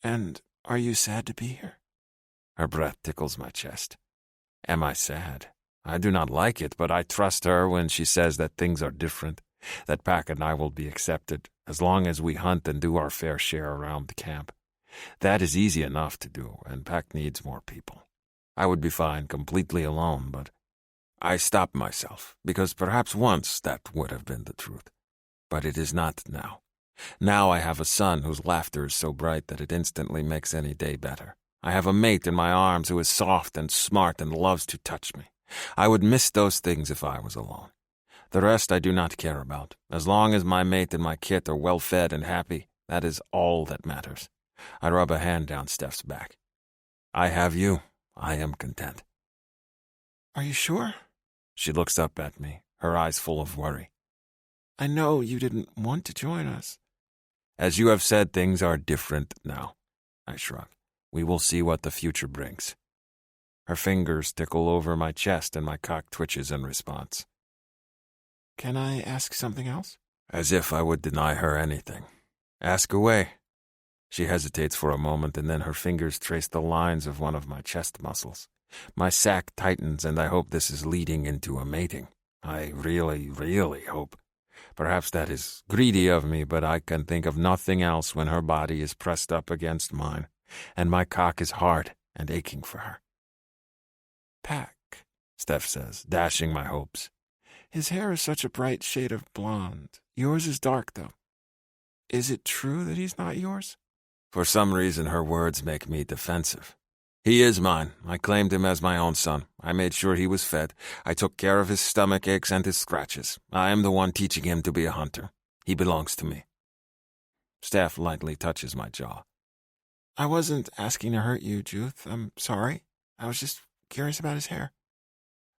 And are you sad to be here? Her breath tickles my chest. Am I sad? I do not like it, but I trust her when she says that things are different, that Pack and I will be accepted, as long as we hunt and do our fair share around the camp. That is easy enough to do, and Pack needs more people. I would be fine completely alone, but I stop myself, because perhaps once that would have been the truth. But it is not now. Now I have a son whose laughter is so bright that it instantly makes any day better. I have a mate in my arms who is soft and smart and loves to touch me. I would miss those things if I was alone. The rest I do not care about. As long as my mate and my kit are well fed and happy, that is all that matters. I rub a hand down Steph's back. I have you. I am content. Are you sure? She looks up at me, her eyes full of worry. I know you didn't want to join us. As you have said, things are different now. I shrug. We will see what the future brings. Her fingers tickle over my chest and my cock twitches in response. Can I ask something else? As if I would deny her anything. Ask away. She hesitates for a moment, and then her fingers trace the lines of one of my chest muscles. My sack tightens, and I hope this is leading into a mating. I really, really hope. Perhaps that is greedy of me, but I can think of nothing else when her body is pressed up against mine, and my cock is hard and aching for her. Pack, Steph says, dashing my hopes. His hair is such a bright shade of blonde. Yours is dark, though. Is it true that he's not yours? For some reason, her words make me defensive. He is mine. I claimed him as my own son. I made sure he was fed. I took care of his stomach aches and his scratches. I am the one teaching him to be a hunter. He belongs to me. Steph lightly touches my jaw. I wasn't asking to hurt you, Juth. I'm sorry. I was just curious about his hair.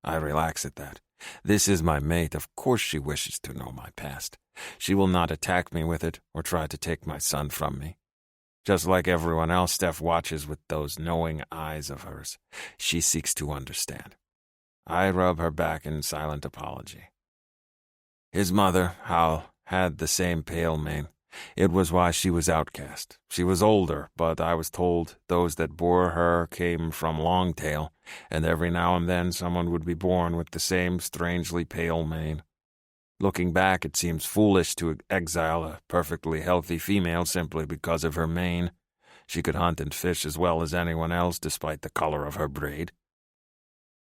I relax at that. This is my mate. Of course she wishes to know my past. She will not attack me with it or try to take my son from me. Just like everyone else, Steph watches with those knowing eyes of hers. She seeks to understand. I rub her back in silent apology. His mother, Hal, had the same pale mane. It was why she was outcast. She was older, but I was told those that bore her came from Longtail, and every now and then someone would be born with the same strangely pale mane. Looking back, it seems foolish to exile a perfectly healthy female simply because of her mane. She could hunt and fish as well as anyone else despite the color of her braid.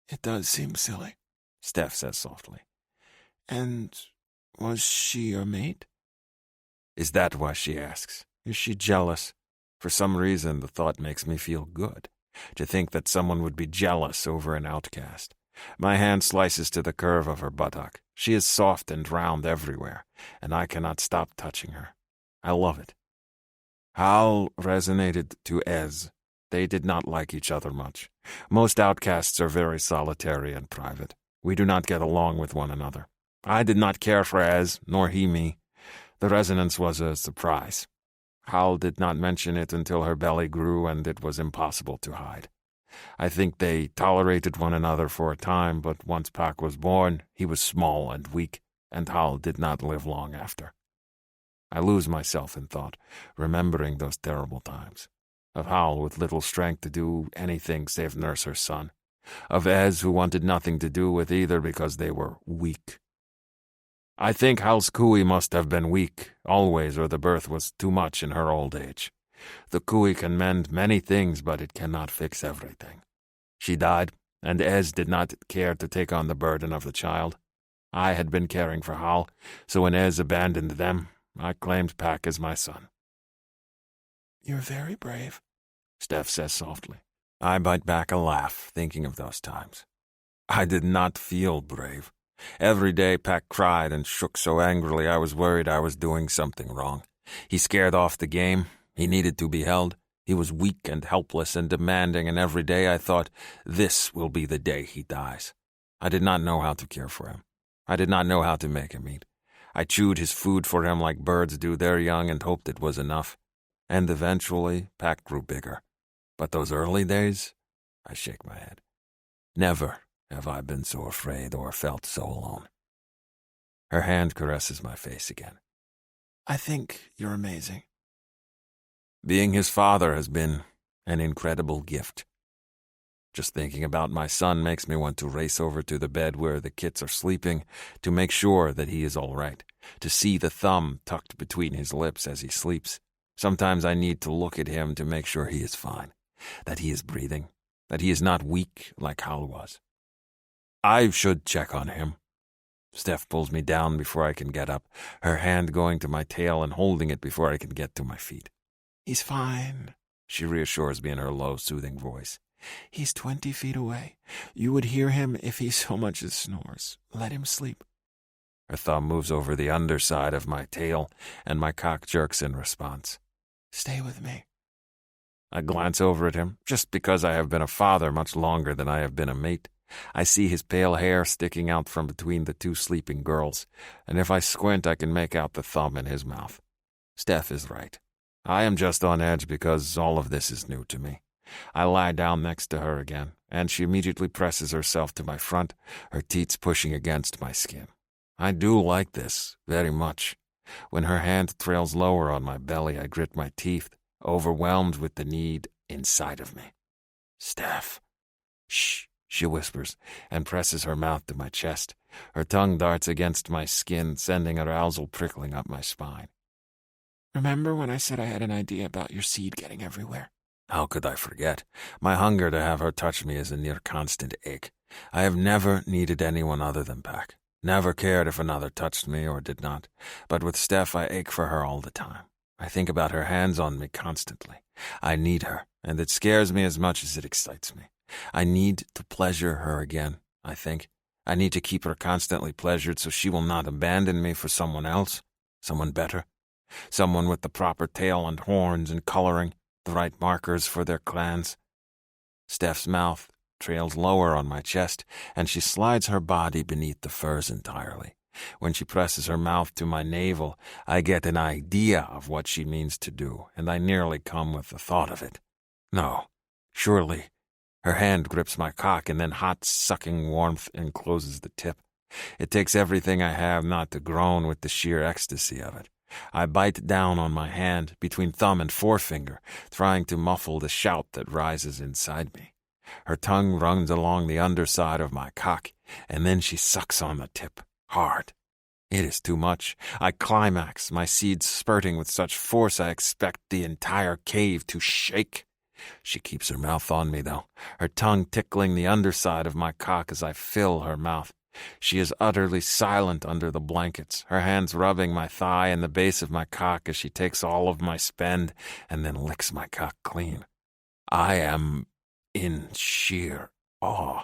It does seem silly, Steph says softly. And was she your mate? Is that why she asks? Is she jealous? For some reason, the thought makes me feel good. To think that someone would be jealous over an outcast. My hand slices to the curve of her buttock. She is soft and round everywhere, and I cannot stop touching her. I love it. Hal resonated to Ez. They did not like each other much. Most outcasts are very solitary and private. We do not get along with one another. I did not care for Ez, nor he me. The resonance was a surprise. Hal did not mention it until her belly grew and it was impossible to hide. I think they tolerated one another for a time, but once Pac was born, he was small and weak, and Hal did not live long after. I lose myself in thought, remembering those terrible times. Of Hal with little strength to do anything save nurse her son. Of Ez who wanted nothing to do with either because they were weak. I think Hal's cooey must have been weak, always, or the birth was too much in her old age. The cooey can mend many things, but it cannot fix everything. She died, and Ez did not care to take on the burden of the child. I had been caring for Hal, so when Ez abandoned them, I claimed Pac as my son. You're very brave, Steph says softly. I bite back a laugh, thinking of those times. I did not feel brave. Every day Pac cried and shook so angrily I was worried I was doing something wrong. He scared off the game. He needed to be held. He was weak and helpless and demanding, and every day I thought, this will be the day he dies. I did not know how to care for him. I did not know how to make him eat. I chewed his food for him like birds do their young and hoped it was enough. And eventually, Pac grew bigger. But those early days, I shake my head. Never have I been so afraid or felt so alone. Her hand caresses my face again. I think you're amazing. Being his father has been an incredible gift. Just thinking about my son makes me want to race over to the bed where the kids are sleeping to make sure that he is all right, to see the thumb tucked between his lips as he sleeps. Sometimes I need to look at him to make sure he is fine, that he is breathing, that he is not weak like Hal was. I should check on him. Steph pulls me down before I can get up, her hand going to my tail and holding it before I can get to my feet. He's fine, she reassures me in her low, soothing voice. He's 20 feet away. You would hear him if he so much as snores. Let him sleep. Her thumb moves over the underside of my tail, and my cock jerks in response. Stay with me. I glance over at him, just because I have been a father much longer than I have been a mate. I see his pale hair sticking out from between the two sleeping girls, and if I squint I can make out the thumb in his mouth. Steph is right. I am just on edge because all of this is new to me. I lie down next to her again, and she immediately presses herself to my front, her teats pushing against my skin. I do like this, very much. When her hand trails lower on my belly, I grit my teeth, overwhelmed with the need inside of me. Steph. Shh, she whispers, and presses her mouth to my chest. Her tongue darts against my skin, sending arousal prickling up my spine. Remember when I said I had an idea about your seed getting everywhere? How could I forget? My hunger to have her touch me is a near-constant ache. I have never needed anyone other than Pac. Never cared if another touched me or did not. But with Steph, I ache for her all the time. I think about her hands on me constantly. I need her, and it scares me as much as it excites me. I need to pleasure her again, I think. I need to keep her constantly pleasured so she will not abandon me for someone else, someone better. Someone with the proper tail and horns and coloring, the right markers for their clans. Steph's mouth trails lower on my chest, and she slides her body beneath the furs entirely. When she presses her mouth to my navel, I get an idea of what she means to do, and I nearly come with the thought of it. No, surely. Her hand grips my cock, and then hot, sucking warmth encloses the tip. It takes everything I have not to groan with the sheer ecstasy of it. I bite down on my hand between thumb and forefinger, trying to muffle the shout that rises inside me. Her tongue runs along the underside of my cock, and then she sucks on the tip, hard. It is too much. I climax, my seeds spurting with such force I expect the entire cave to shake. She keeps her mouth on me, though, her tongue tickling the underside of my cock as I fill her mouth. She is utterly silent under the blankets, her hands rubbing my thigh and the base of my cock as she takes all of my spend and then licks my cock clean. I am in sheer awe.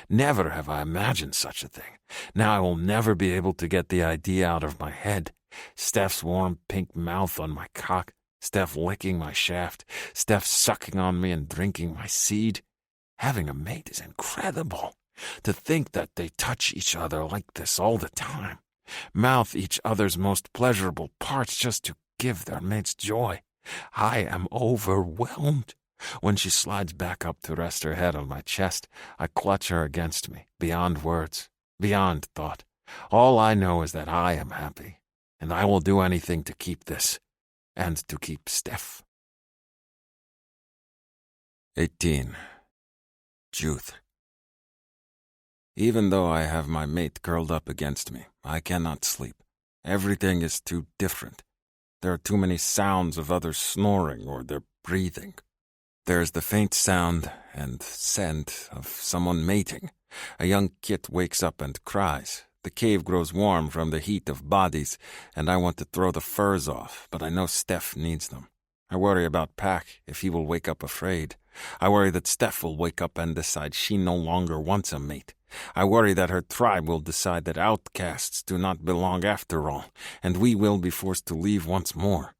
Never have I imagined such a thing. Now I will never be able to get the idea out of my head. Steph's warm pink mouth on my cock, Steph licking my shaft, Steph sucking on me and drinking my seed. Having a mate is incredible. To think that they touch each other like this all the time, mouth each other's most pleasurable parts just to give their mates joy. I am overwhelmed. When she slides back up to rest her head on my chest, I clutch her against me, beyond words, beyond thought. All I know is that I am happy, and I will do anything to keep this, and to keep Steph. 18. Judith. Even though I have my mate curled up against me, I cannot sleep. Everything is too different. There are too many sounds of others snoring or their breathing. There is the faint sound and scent of someone mating. A young kit wakes up and cries. The cave grows warm from the heat of bodies, and I want to throw the furs off, but I know Steph needs them. I worry about Pack if he will wake up afraid. I worry that Steph will wake up and decide she no longer wants a mate. I worry that her tribe will decide that outcasts do not belong after all, and we will be forced to leave once more.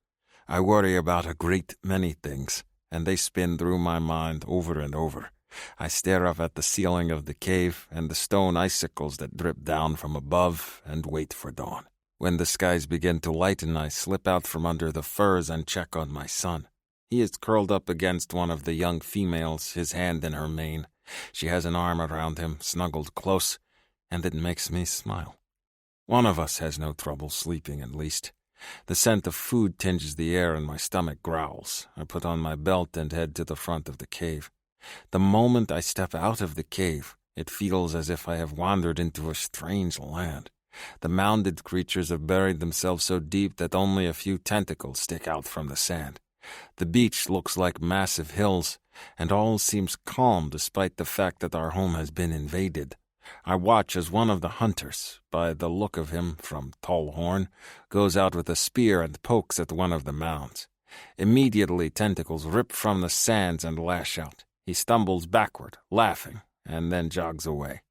I worry about a great many things, and they spin through my mind over and over. I stare up at the ceiling of the cave and the stone icicles that drip down from above and wait for dawn. When the skies begin to lighten, I slip out from under the firs and check on my son. He is curled up against one of the young females, his hand in her mane. She has an arm around him, snuggled close, and it makes me smile. One of us has no trouble sleeping, at least. The scent of food tinges the air and my stomach growls. I put on my belt and head to the front of the cave. The moment I step out of the cave, it feels as if I have wandered into a strange land. The mounded creatures have buried themselves so deep that only a few tentacles stick out from the sand. The beach looks like massive hills, and all seems calm despite the fact that our home has been invaded. I watch as one of the hunters, by the look of him from Tall Horn, goes out with a spear and pokes at one of the mounds. Immediately tentacles rip from the sands and lash out. He stumbles backward, laughing, and then jogs away.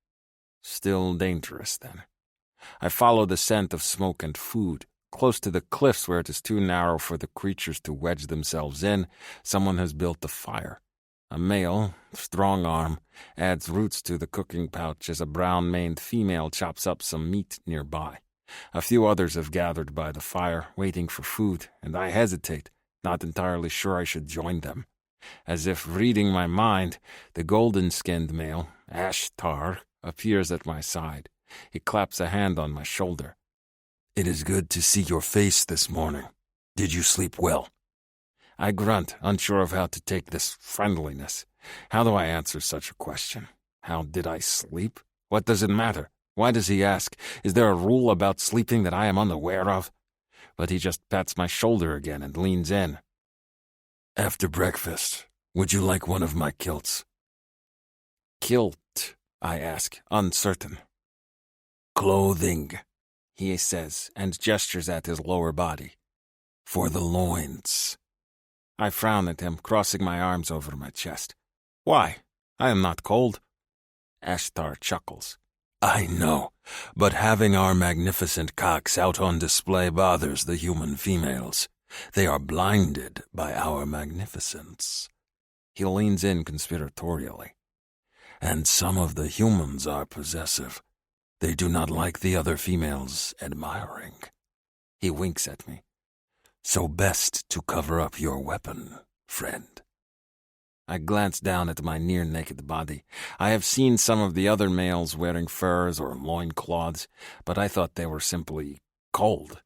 Still dangerous, then. I follow the scent of smoke and food. Close to the cliffs where it is too narrow for the creatures to wedge themselves in, someone has built a fire. A male, strong arm, adds roots to the cooking pouch as a brown-maned female chops up some meat nearby. A few others have gathered by the fire, waiting for food, and I hesitate, not entirely sure I should join them. As if reading my mind, the golden-skinned male, Ashtar, appears at my side. He claps a hand on my shoulder. "It is good to see your face this morning. Did you sleep well?" I grunt, unsure of how to take this friendliness. How do I answer such a question? How did I sleep? What does it matter? Why does he ask? Is there a rule about sleeping that I am unaware of? But he just pats my shoulder again and leans in. "After breakfast, would you like one of my kilts?" "Kilt?" I ask, uncertain. "Clothing," he says, and gestures at his lower body. "For the loins." I frown at him, crossing my arms over my chest. "Why? I am not cold." Ashtar chuckles. "I know, but having our magnificent cocks out on display bothers the human females. They are blinded by our magnificence." He leans in conspiratorially. "And some of the humans are possessive. They do not like the other females admiring." He winks at me. "So best to cover up your weapon, friend." I glance down at my near-naked body. I have seen some of the other males wearing furs or loincloths, but I thought they were simply cold.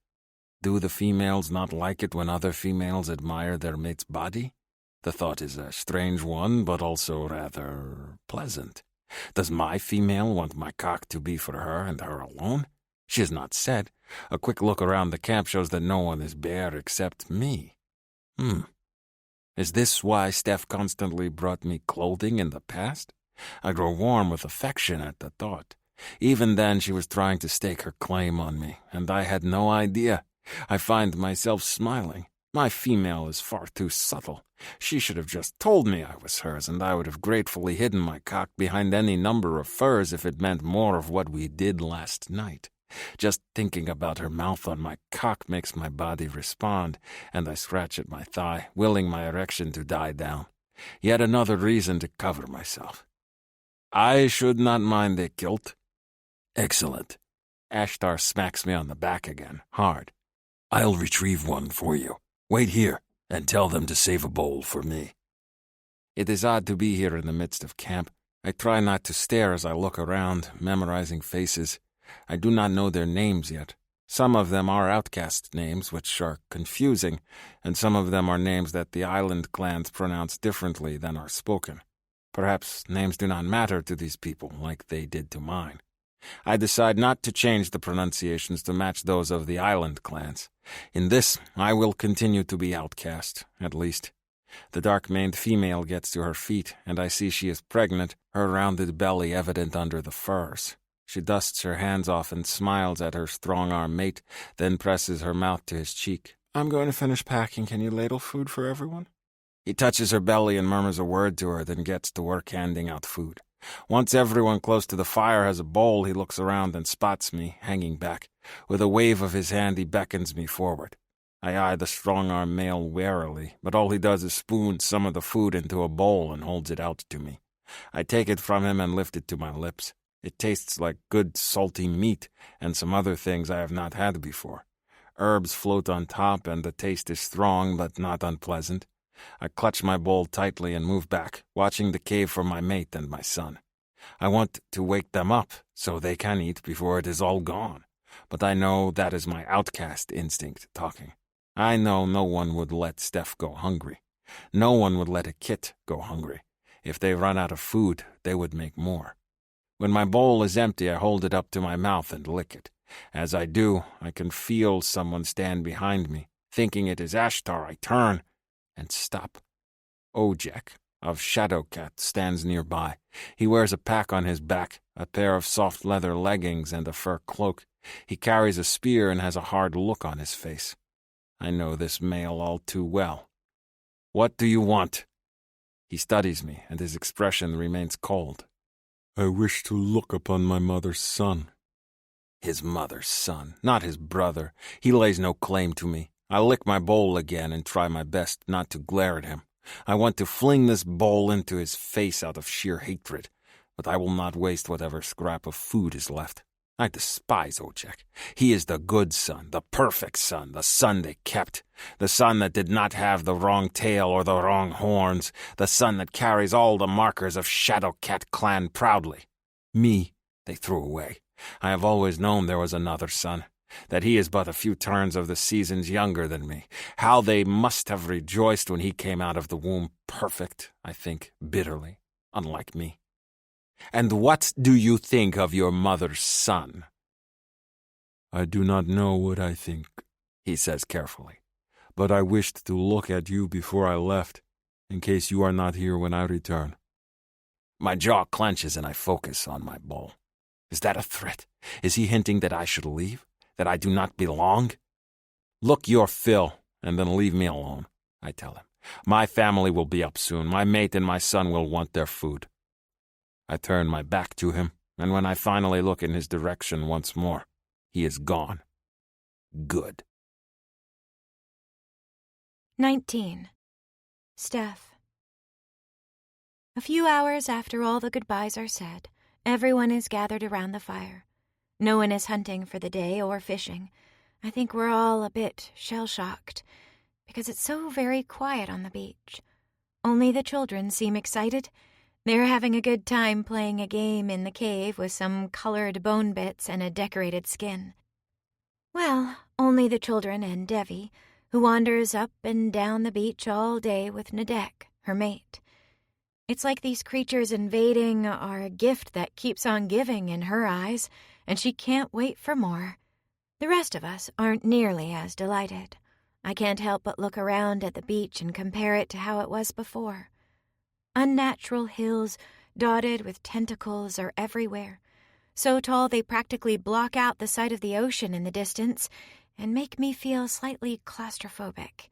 Do the females not like it when other females admire their mate's body? The thought is a strange one, but also rather pleasant. Does my female want my cock to be for her and her alone? She has not said. A quick look around the camp shows that no one is bare except me. Is this why Steph constantly brought me clothing in the past? I grow warm with affection at the thought. Even then she was trying to stake her claim on me, and I had no idea. I find myself smiling. My female is far too subtle. She should have just told me I was hers, and I would have gratefully hidden my cock behind any number of furs if it meant more of what we did last night. Just thinking about her mouth on my cock makes my body respond, and I scratch at my thigh, willing my erection to die down. Yet another reason to cover myself. I should not mind a kilt. Excellent. Ashtar smacks me on the back again, hard. I'll retrieve one for you. Wait here, and tell them to save a bowl for me. It is odd to be here in the midst of camp. I try not to stare as I look around, memorizing faces. I do not know their names yet. Some of them are Outcast names, which are confusing, and some of them are names that the island clans pronounce differently than are spoken. Perhaps names do not matter to these people like they did to mine. I decide not to change the pronunciations to match those of the island clans. In this, I will continue to be Outcast, at least. The dark-maned female gets to her feet, and I see she is pregnant, her rounded belly evident under the furs. She dusts her hands off and smiles at her strong-arm mate, then presses her mouth to his cheek. I'm going to finish packing. Can you ladle food for everyone? He touches her belly and murmurs a word to her, then gets to work handing out food. Once everyone close to the fire has a bowl, he looks around and spots me, hanging back. With a wave of his hand, he beckons me forward. I eye the strong-arm male warily, but all he does is spoon some of the food into a bowl and holds it out to me. I take it from him and lift it to my lips. It tastes like good salty meat and some other things I have not had before. Herbs float on top, and the taste is strong but not unpleasant. I clutch my bowl tightly and move back, watching the cave for my mate and my son. I want to wake them up so they can eat before it is all gone. But I know that is my outcast instinct talking. I know no one would let Steph go hungry. No one would let a kit go hungry. If they run out of food, they would make more. When my bowl is empty, I hold it up to my mouth and lick it. As I do, I can feel someone stand behind me. Thinking it is Ashtar, I turn and stop. Ojek of Shadowcat stands nearby. He wears a pack on his back, a pair of soft leather leggings, and a fur cloak. He carries a spear and has a hard look on his face. I know this male all too well. What do you want? He studies me, and his expression remains cold. I wish to look upon my mother's son. His mother's son, not his brother. He lays no claim to me. I lick my bowl again and try my best not to glare at him. I want to fling this bowl into his face out of sheer hatred, but I will not waste whatever scrap of food is left. I despise Ojek. He is the good son, the perfect son, the son they kept, the son that did not have the wrong tail or the wrong horns, the son that carries all the markers of Shadowcat clan proudly. Me, they threw away. I have always known there was another son, that he is but a few turns of the seasons younger than me. How they must have rejoiced when he came out of the womb perfect, I think, bitterly, unlike me. And what do you think of your mother's son? I do not know what I think, he says carefully, but I wished to look at you before I left, in case you are not here when I return. My jaw clenches and I focus on my bowl. Is that a threat? Is he hinting that I should leave? That I do not belong? Look your fill, and then leave me alone, I tell him. My family will be up soon. My mate and my son will want their food. I turn my back to him, and when I finally look in his direction once more, he is gone. Good. 19. Steph. A few hours after all the goodbyes are said, everyone is gathered around the fire. No one is hunting for the day or fishing. I think we're all a bit shell-shocked, because it's so very quiet on the beach. Only the children seem excited. They're having a good time playing a game in the cave with some colored bone bits and a decorated skin. Well, only the children and Devi, who wanders up and down the beach all day with Nadek, her mate. It's like these creatures invading are a gift that keeps on giving in her eyes, and she can't wait for more. The rest of us aren't nearly as delighted. I can't help but look around at the beach and compare it to how it was before. Unnatural hills dotted with tentacles are everywhere, so tall they practically block out the sight of the ocean in the distance and make me feel slightly claustrophobic.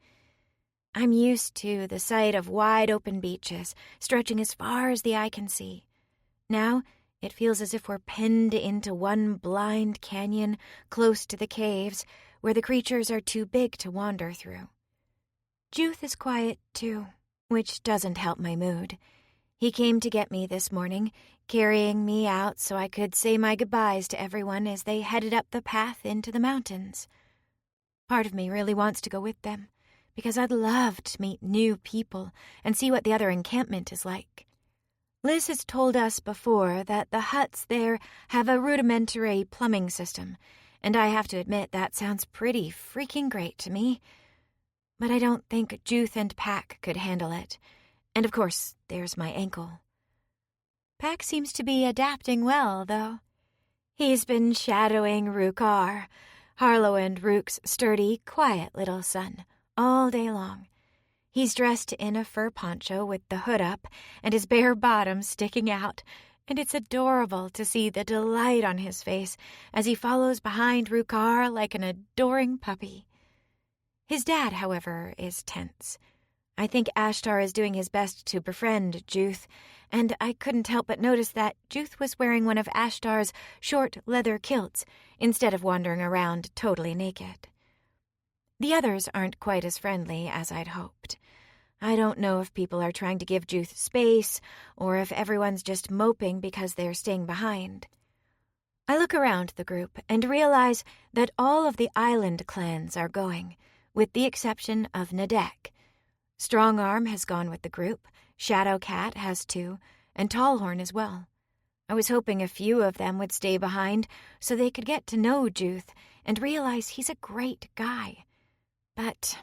I'm used to the sight of wide-open beaches stretching as far as the eye can see. Now, it feels as if we're pinned into one blind canyon close to the caves where the creatures are too big to wander through. Juth is quiet, too, which doesn't help my mood. He came to get me this morning, carrying me out so I could say my goodbyes to everyone as they headed up the path into the mountains. Part of me really wants to go with them, because I'd love to meet new people and see what the other encampment is like. Liz has told us before that the huts there have a rudimentary plumbing system, and I have to admit that sounds pretty freaking great to me. But I don't think Juth and Pack could handle it. And of course, there's my ankle. Pack seems to be adapting well, though. He's been shadowing Rukar, Harlow and Rook's sturdy, quiet little son, all day long. He's dressed in a fur poncho with the hood up and his bare bottom sticking out, and it's adorable to see the delight on his face as he follows behind Rukar like an adoring puppy. His dad, however, is tense. I think Ashtar is doing his best to befriend Juth, and I couldn't help but notice that Juth was wearing one of Ashtar's short leather kilts instead of wandering around totally naked. The others aren't quite as friendly as I'd hoped. I don't know if people are trying to give Juth space or if everyone's just moping because they're staying behind. I look around the group and realize that all of the island clans are going, with the exception of Nadek. Strongarm has gone with the group, Shadowcat has too, and Tallhorn as well. I was hoping a few of them would stay behind so they could get to know Juth and realize he's a great guy. But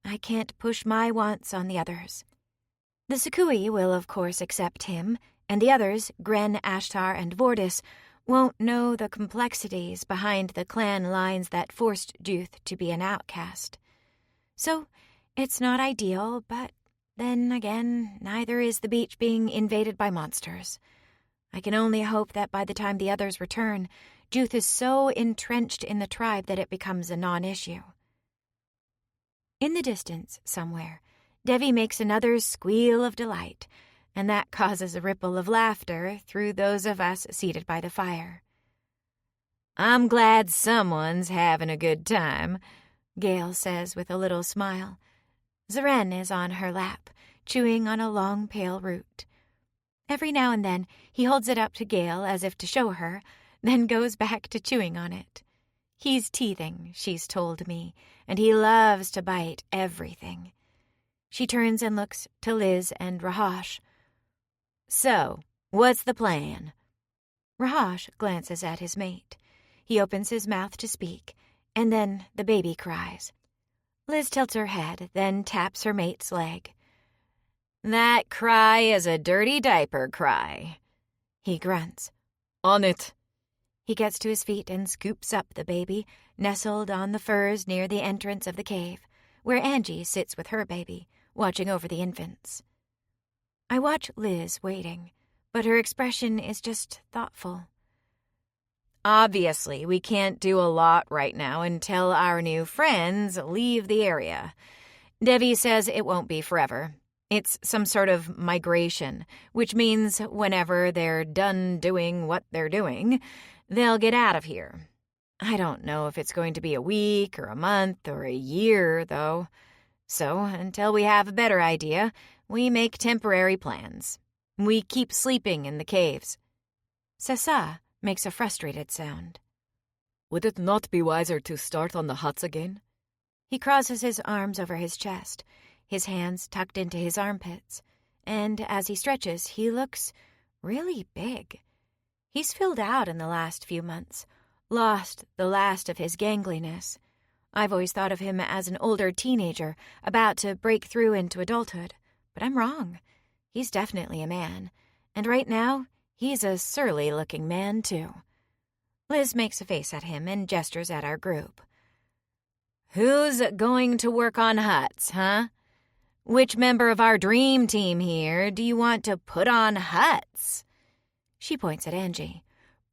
I can't push my wants on the others. The Sukui will, of course, accept him, and the others, Gren, Ashtar, and Vordis, won't know the complexities behind the clan lines that forced Juth to be an outcast. So, it's not ideal, but then again, neither is the beach being invaded by monsters. I can only hope that by the time the others return, Juth is so entrenched in the tribe that it becomes a non-issue. In the distance, somewhere, Devi makes another squeal of delight, and that causes a ripple of laughter through those of us seated by the fire. "I'm glad someone's having a good time," Gale says with a little smile. Zeren is on her lap, chewing on a long pale root. Every now and then he holds it up to Gale as if to show her, then goes back to chewing on it. He's teething, she's told me, and he loves to bite everything. She turns and looks to Liz and Rahash. "So, what's the plan?" Rahash glances at his mate. He opens his mouth to speak, and then the baby cries. Liz tilts her head, then taps her mate's leg. "That cry is a dirty diaper cry." He grunts. "On it." He gets to his feet and scoops up the baby, nestled on the furs near the entrance of the cave, where Angie sits with her baby, watching over the infants. I watch Liz waiting, but her expression is just thoughtful. "Obviously, we can't do a lot right now until our new friends leave the area. Devi says it won't be forever. It's some sort of migration, which means whenever they're done doing what they're doing, they'll get out of here. I don't know if it's going to be a week or a month or a year, though. So, until we have a better idea, we make temporary plans. We keep sleeping in the caves." Sessa makes a frustrated sound. "Would it not be wiser to start on the huts again?" He crosses his arms over his chest, his hands tucked into his armpits, and as he stretches, he looks really big. He's filled out in the last few months, lost the last of his gangliness. I've always thought of him as an older teenager about to break through into adulthood, but I'm wrong. He's definitely a man, and right now, he's a surly-looking man, too. Liz makes a face at him and gestures at our group. Who's going to work on huts, huh? Which member of our dream team here do you want to put on huts? She points at Angie.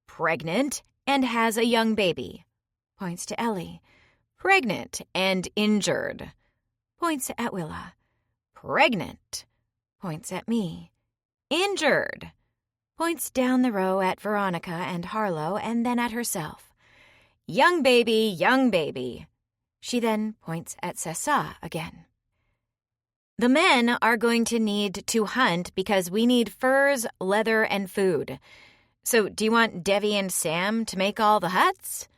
Pregnant and has a young baby. Points to Ellie. Pregnant and injured. Points at Willa. Pregnant. Points at me. Injured. Points down the row at Veronica and Harlow and then at herself. Young baby, young baby. She then points at Sessa again. The men are going to need to hunt because we need furs, leather, and food. So do you want Devi and Sam to make all the huts?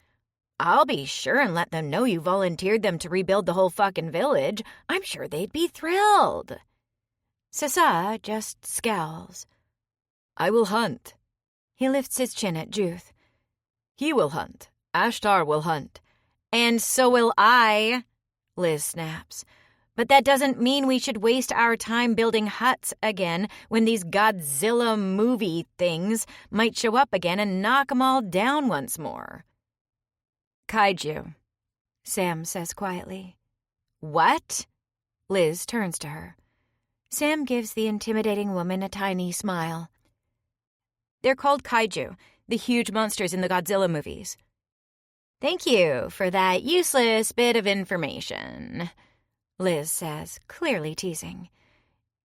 I'll be sure and let them know you volunteered them to rebuild the whole fucking village. I'm sure they'd be thrilled. Sessa just scowls. I will hunt. He lifts his chin at Juth. He will hunt. Ashtar will hunt. And so will I, Liz snaps. But that doesn't mean we should waste our time building huts again when these Godzilla movie things might show up again and knock 'em all down once more. Kaiju, Sam says quietly. What? Liz turns to her. Sam gives the intimidating woman a tiny smile. They're called kaiju, the huge monsters in the Godzilla movies. Thank you for that useless bit of information, Liz says, clearly teasing.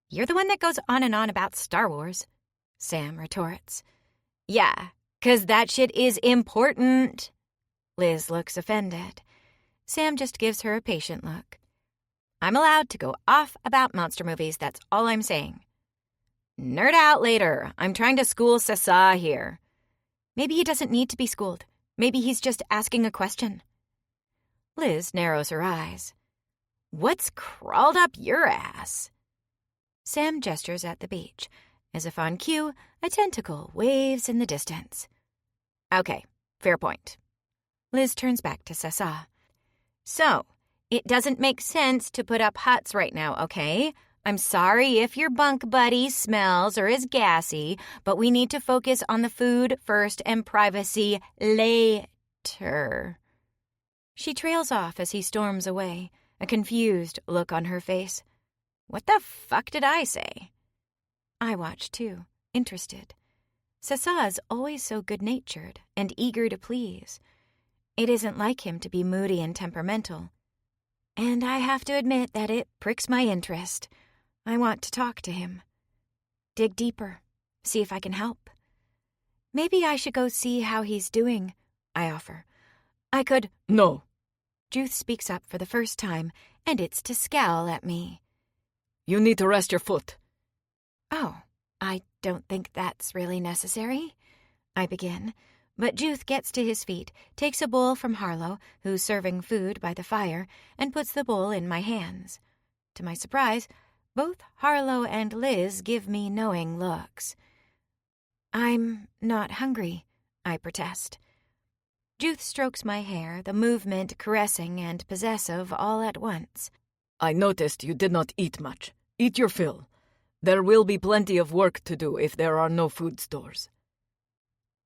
You're the one that goes on and on about Star Wars, Sam retorts. Yeah, 'cause that shit is important. Liz looks offended. Sam just gives her a patient look. I'm allowed to go off about monster movies, that's all I'm saying. Nerd out later. I'm trying to school Sessa here. Maybe he doesn't need to be schooled. Maybe he's just asking a question. Liz narrows her eyes. What's crawled up your ass? Sam gestures at the beach. As if on cue, a tentacle waves in the distance. Okay, fair point. Liz turns back to Sessa. So, it doesn't make sense to put up huts right now, okay? I'm sorry if your bunk buddy smells or is gassy, but we need to focus on the food first and privacy later. She trails off as he storms away, a confused look on her face. What the fuck did I say? I watch too, interested. Sessa is always so good-natured and eager to please. It isn't like him to be moody and temperamental. And I have to admit that it pricks my interest. I want to talk to him. Dig deeper. See if I can help. Maybe I should go see how he's doing, I offer. I could... No. Juth speaks up for the first time, and it's to scowl at me. You need to rest your foot. Oh, I don't think that's really necessary. I begin, but Juth gets to his feet, takes a bowl from Harlow, who's serving food by the fire, and puts the bowl in my hands. To my surprise, both Harlow and Liz give me knowing looks. I'm not hungry, I protest. Juth strokes my hair, the movement caressing and possessive all at once. I noticed you did not eat much. Eat your fill. There will be plenty of work to do if there are no food stores.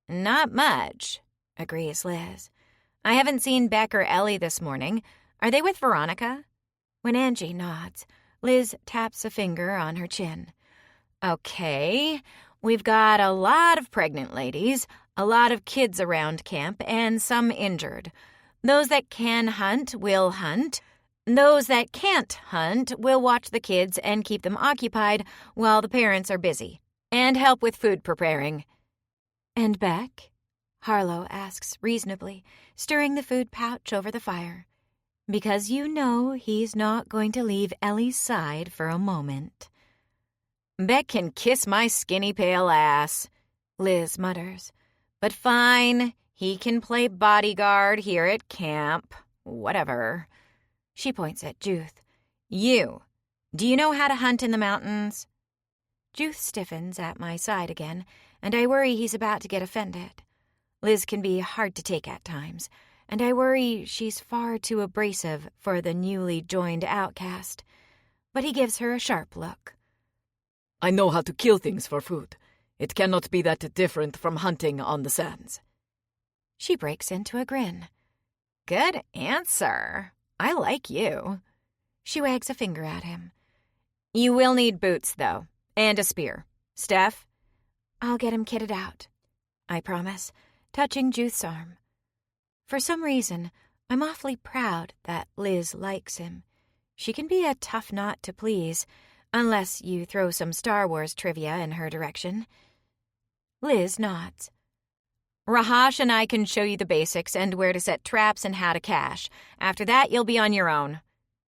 Not much, agrees Liz. I haven't seen Beck or Ellie this morning. Are they with Veronica? When Angie nods, Liz taps a finger on her chin. Okay, we've got a lot of pregnant ladies, a lot of kids around camp, and some injured. Those that can hunt will hunt. Those that can't hunt will watch the kids and keep them occupied while the parents are busy, and help with food preparing. And Beck? Harlow asks reasonably, stirring the food pouch over the fire. Because you know he's not going to leave Ellie's side for a moment. Beck can kiss my skinny pale ass, Liz mutters. But fine, he can play bodyguard here at camp. Whatever. She points at Juth. You, do you know how to hunt in the mountains? Juth stiffens at my side again, and I worry he's about to get offended. Liz can be hard to take at times, and I worry she's far too abrasive for the newly joined Outcast. But he gives her a sharp look. I know how to kill things for food. It cannot be that different from hunting on the sands. She breaks into a grin. Good answer. I like you. She wags a finger at him. You will need boots, though, and a spear. Steph? I'll get him kitted out, I promise, touching Juth's arm. For some reason, I'm awfully proud that Liz likes him. She can be a tough knot to please, unless you throw some Star Wars trivia in her direction. Liz nods. Rahash and I can show you the basics and where to set traps and how to cache. After that, you'll be on your own.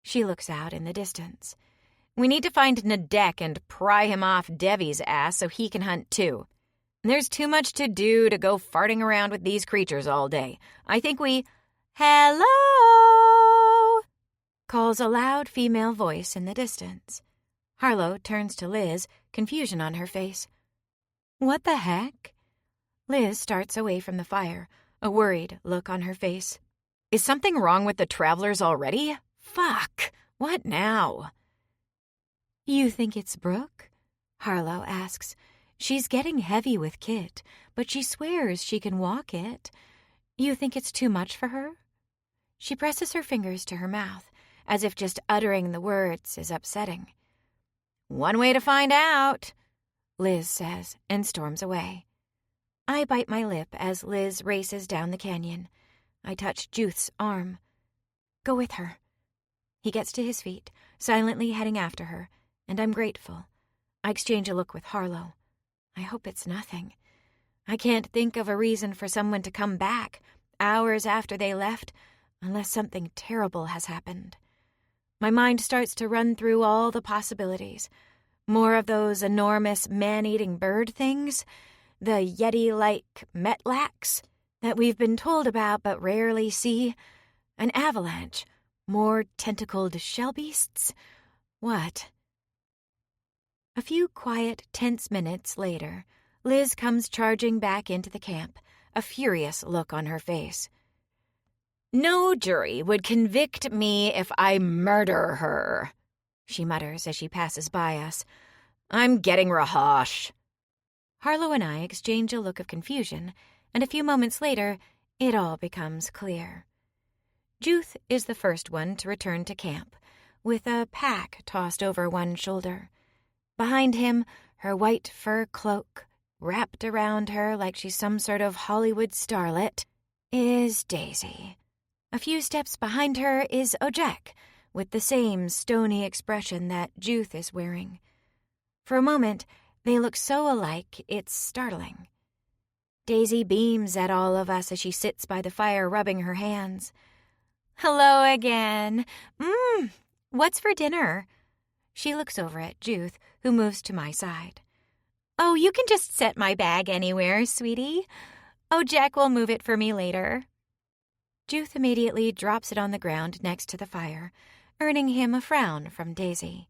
She looks out in the distance. We need to find Nadek and pry him off Devi's ass so he can hunt too. There's too much to do to go farting around with these creatures all day. I think we... Hello! Calls a loud female voice in the distance. Harlow turns to Liz, confusion on her face. What the heck? Liz starts away from the fire, a worried look on her face. Is something wrong with the travelers already? Fuck! What now? You think it's Brooke? Harlow asks. She's getting heavy with Kit, but she swears she can walk it. You think it's too much for her? She presses her fingers to her mouth, as if just uttering the words is upsetting. One way to find out, Liz says, and storms away. I bite my lip as Liz races down the canyon. I touch Juth's arm. Go with her. He gets to his feet, silently heading after her, and I'm grateful. I exchange a look with Harlow. I hope it's nothing. I can't think of a reason for someone to come back hours after they left, unless something terrible has happened. My mind starts to run through all the possibilities. More of those enormous man-eating bird things, the Yeti-like Metlax that we've been told about but rarely see, an avalanche, more tentacled shell beasts. What? A few quiet, tense minutes later, Liz comes charging back into the camp, a furious look on her face. No jury would convict me if I murder her, she mutters as she passes by us. I'm getting Rahash. Harlow and I exchange a look of confusion, and a few moments later, it all becomes clear. Juth is the first one to return to camp, with a pack tossed over one shoulder. Behind him, her white fur cloak, wrapped around her like she's some sort of Hollywood starlet, is Daisy. A few steps behind her is Ojek, with the same stony expression that Juth is wearing. For a moment, they look so alike, it's startling. Daisy beams at all of us as she sits by the fire rubbing her hands. Hello again. What's for dinner? She looks over at Juth, who moves to my side. Oh, you can just set my bag anywhere, sweetie. Ojek will move it for me later. Juth immediately drops it on the ground next to the fire, earning him a frown from Daisy.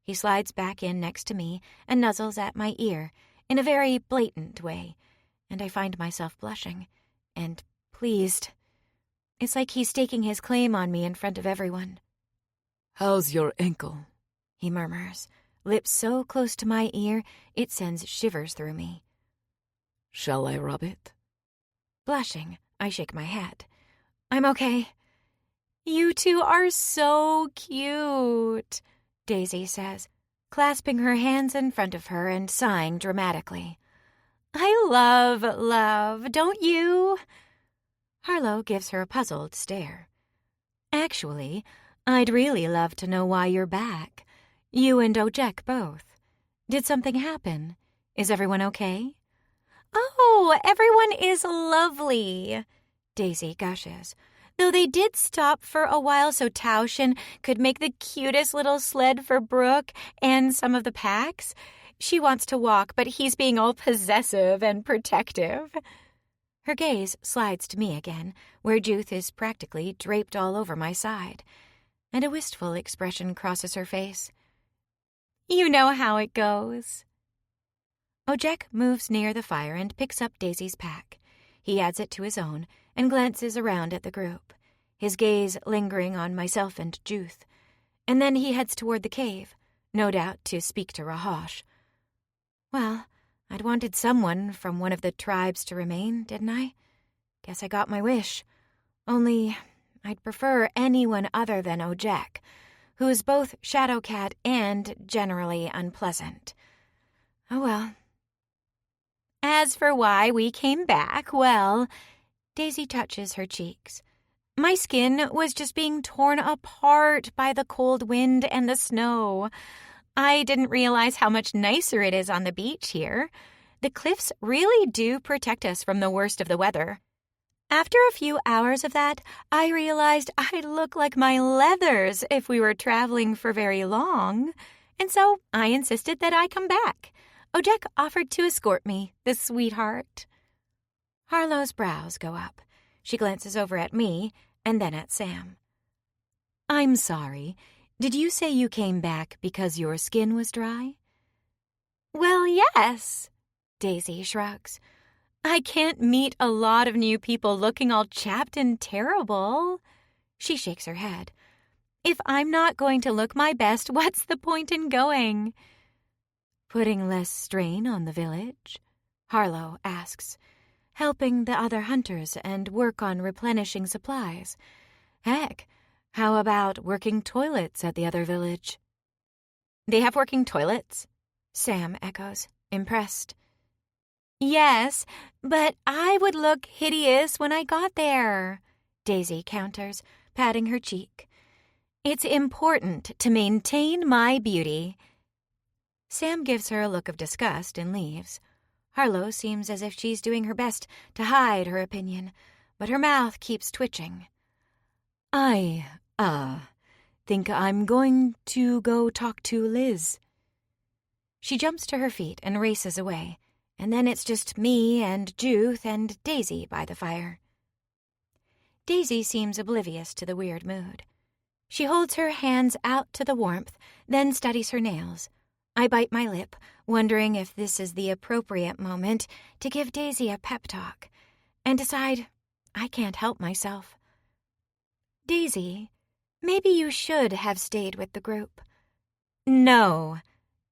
He slides back in next to me and nuzzles at my ear in a very blatant way, and I find myself blushing and pleased. It's like he's staking his claim on me in front of everyone. How's your ankle? He murmurs, lips so close to my ear it sends shivers through me. Shall I rub it? Blushing, I shake my head. I'm okay. You two are so cute, Daisy says, clasping her hands in front of her and sighing dramatically. I love love, don't you? Harlow gives her a puzzled stare. Actually, I'd really love to know why you're back. You and Ojek both. Did something happen? Is everyone okay? Oh, everyone is lovely, Daisy gushes. Though they did stop for a while so Taushin could make the cutest little sled for Brooke and some of the packs. She wants to walk, but he's being all possessive and protective. Her gaze slides to me again, where Juth is practically draped all over my side, and a wistful expression crosses her face. You know how it goes. Ojek moves near the fire and picks up Daisy's pack. He adds it to his own and glances around at the group, his gaze lingering on myself and Juth. And then he heads toward the cave, no doubt to speak to Rahosh. Well, I'd wanted someone from one of the tribes to remain, didn't I? Guess I got my wish. Only I'd prefer anyone other than Ojek, who's both Shadowcat and generally unpleasant. Oh well. As for why we came back, well, Daisy touches her cheeks. My skin was just being torn apart by the cold wind and the snow. I didn't realize how much nicer it is on the beach here. The cliffs really do protect us from the worst of the weather. After a few hours of that, I realized I'd look like my leathers if we were traveling for very long, and so I insisted that I come back. Ojek offered to escort me, the sweetheart. Harlow's brows go up. She glances over at me and then at Sam. I'm sorry. Did you say you came back because your skin was dry? Well, yes, Daisy shrugs. I can't meet a lot of new people looking all chapped and terrible. She shakes her head. If I'm not going to look my best, what's the point in going? Putting less strain on the village? Harlow asks. Helping the other hunters and work on replenishing supplies. Heck, how about working toilets at the other village? They have working toilets? Sam echoes, impressed. Yes, but I would look hideous when I got there, Daisy counters, patting her cheek. It's important to maintain my beauty. Sam gives her a look of disgust and leaves. Harlow seems as if she's doing her best to hide her opinion, but her mouth keeps twitching. I think I'm going to go talk to Liz. She jumps to her feet and races away, and then it's just me and Juth and Daisy by the fire. Daisy seems oblivious to the weird mood. She holds her hands out to the warmth, then studies her nails. I bite my lip, wondering if this is the appropriate moment to give Daisy a pep talk, and decide I can't help myself. Daisy, maybe you should have stayed with the group. No,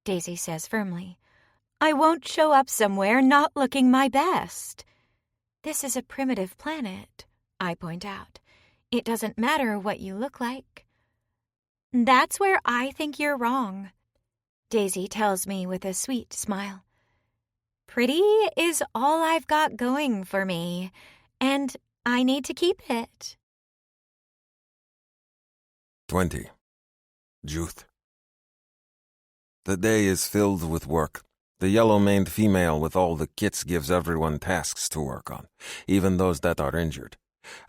Daisy says firmly. I won't show up somewhere not looking my best. This is a primitive planet, I point out. It doesn't matter what you look like. That's where I think you're wrong, Daisy tells me with a sweet smile. Pretty is all I've got going for me, and I need to keep it. 20. Juth. The day is filled with work. The yellow-maned female with all the kits gives everyone tasks to work on, even those that are injured.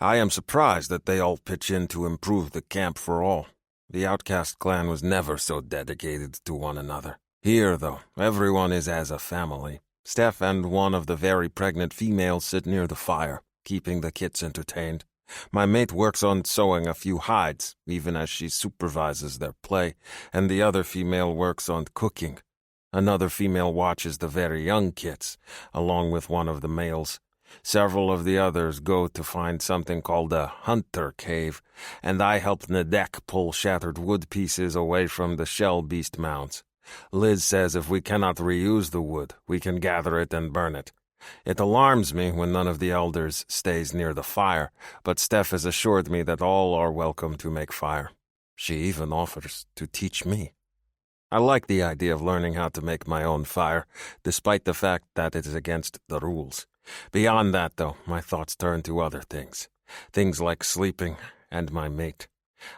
I am surprised that they all pitch in to improve the camp for all. The Outcast clan was never so dedicated to one another. Here, though, everyone is as a family. Steph and one of the very pregnant females sit near the fire, keeping the kits entertained. My mate works on sewing a few hides, even as she supervises their play, and the other female works on cooking. Another female watches the very young kits, along with one of the males. Several of the others go to find something called a hunter cave, and I help Nadek pull shattered wood pieces away from the shell beast mounds. Liz says if we cannot reuse the wood, we can gather it and burn it. It alarms me when none of the elders stays near the fire, but Steph has assured me that all are welcome to make fire. She even offers to teach me. I like the idea of learning how to make my own fire, despite the fact that it is against the rules. Beyond that, though, my thoughts turn to other things. Things like sleeping and my mate.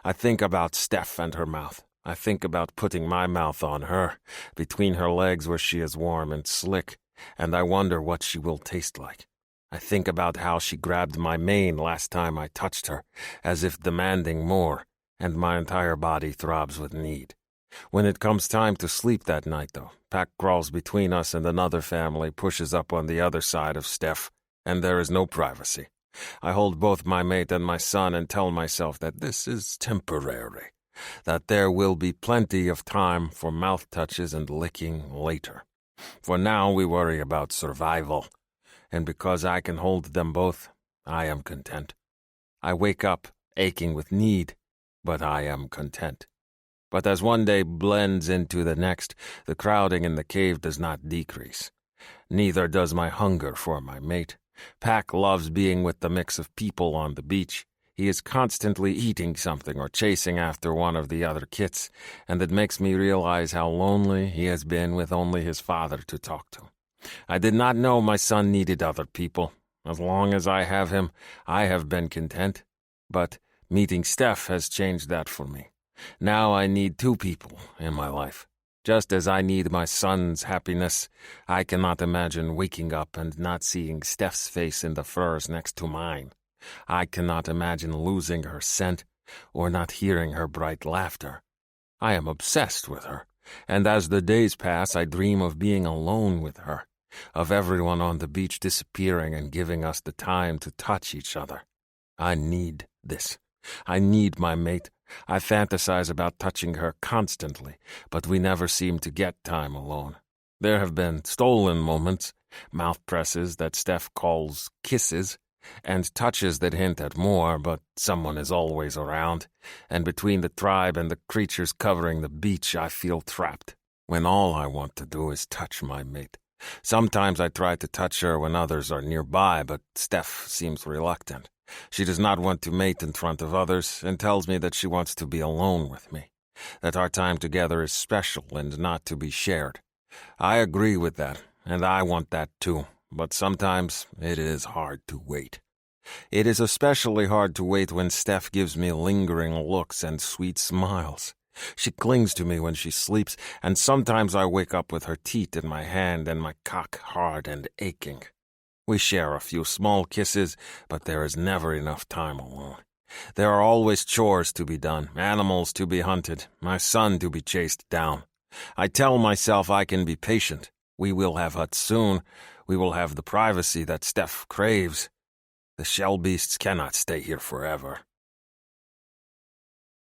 I think about Steph and her mouth. I think about putting my mouth on her, between her legs where she is warm and slick, and I wonder what she will taste like. I think about how she grabbed my mane last time I touched her, as if demanding more, and my entire body throbs with need. When it comes time to sleep that night, though, Pack crawls between us and another family pushes up on the other side of Steph, and there is no privacy. I hold both my mate and my son and tell myself that this is temporary, that there will be plenty of time for mouth touches and licking later. For now, we worry about survival. and because I can hold them both, I am content. I wake up aching with need, but I am content. But as one day blends into the next, the crowding in the cave does not decrease. Neither does my hunger for my mate. Pack loves being with the mix of people on the beach. He is constantly eating something or chasing after one of the other kits, and it makes me realize how lonely he has been with only his father to talk to. I did not know my son needed other people. As long as I have him, I have been content. But meeting Steph has changed that for me. Now I need 2 people in my life. Just as I need my son's happiness, I cannot imagine waking up and not seeing Steph's face in the furs next to mine. I cannot imagine losing her scent or not hearing her bright laughter. I am obsessed with her, and as the days pass, I dream of being alone with her, of everyone on the beach disappearing and giving us the time to touch each other. I need this. I need my mate. I fantasize about touching her constantly, but we never seem to get time alone. There have been stolen moments, mouth presses that Steph calls kisses, and touches that hint at more, but someone is always around, and between the tribe and the creatures covering the beach I feel trapped, when all I want to do is touch my mate. Sometimes I try to touch her when others are nearby, but Steph seems reluctant. She does not want to mate in front of others, and tells me that she wants to be alone with me, that our time together is special and not to be shared. I agree with that, and I want that too. But sometimes it is hard to wait. It is especially hard to wait when Steph gives me lingering looks and sweet smiles. She clings to me when she sleeps, and sometimes I wake up with her teat in my hand and my cock hard and aching. We share a few small kisses, but there is never enough time alone. There are always chores to be done, animals to be hunted, my son to be chased down. I tell myself I can be patient. We will have huts soon. We will have the privacy that Steph craves. The shell beasts cannot stay here forever.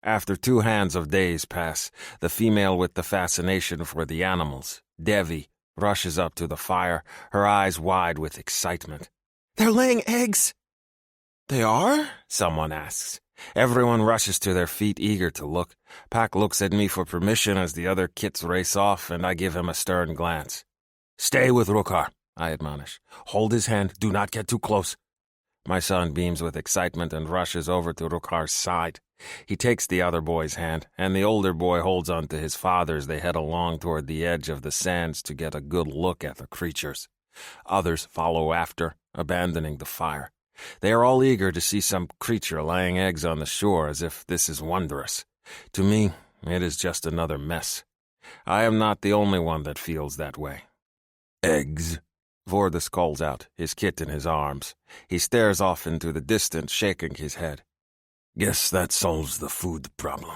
After 2 hands of days pass, the female with the fascination for the animals, Devi, rushes up to the fire, her eyes wide with excitement. They're laying eggs! They are? Someone asks. Everyone rushes to their feet, eager to look. Pack looks at me for permission as the other kits race off, and I give him a stern glance. Stay with Rukar, I admonish. Hold his hand. Do not get too close. My son beams with excitement and rushes over to Rukar's side. He takes the other boy's hand, and the older boy holds on to his father as they head along toward the edge of the sands to get a good look at the creatures. Others follow after, abandoning the fire. They are all eager to see some creature laying eggs on the shore, as if this is wondrous. To me, it is just another mess. I am not the only one that feels that way. Eggs, Vordis calls out, his kit in his arms. He stares off into the distance, shaking his head. Guess that solves the food problem.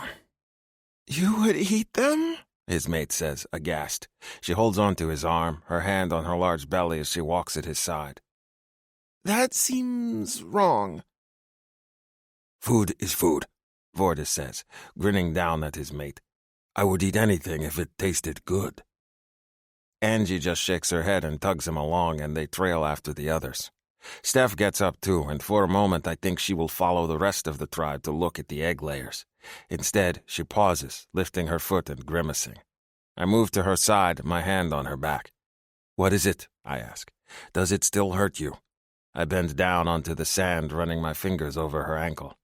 You would eat them? His mate says, aghast. She holds onto his arm, her hand on her large belly as she walks at his side. That seems wrong. Food is food, Vordis says, grinning down at his mate. I would eat anything if it tasted good. Angie just shakes her head and tugs him along, and they trail after the others. Steph gets up too, and for a moment I think she will follow the rest of the tribe to look at the egg layers. Instead, she pauses, lifting her foot and grimacing. I move to her side, my hand on her back. What is it? I ask. Does it still hurt you? I bend down onto the sand, running my fingers over her ankle.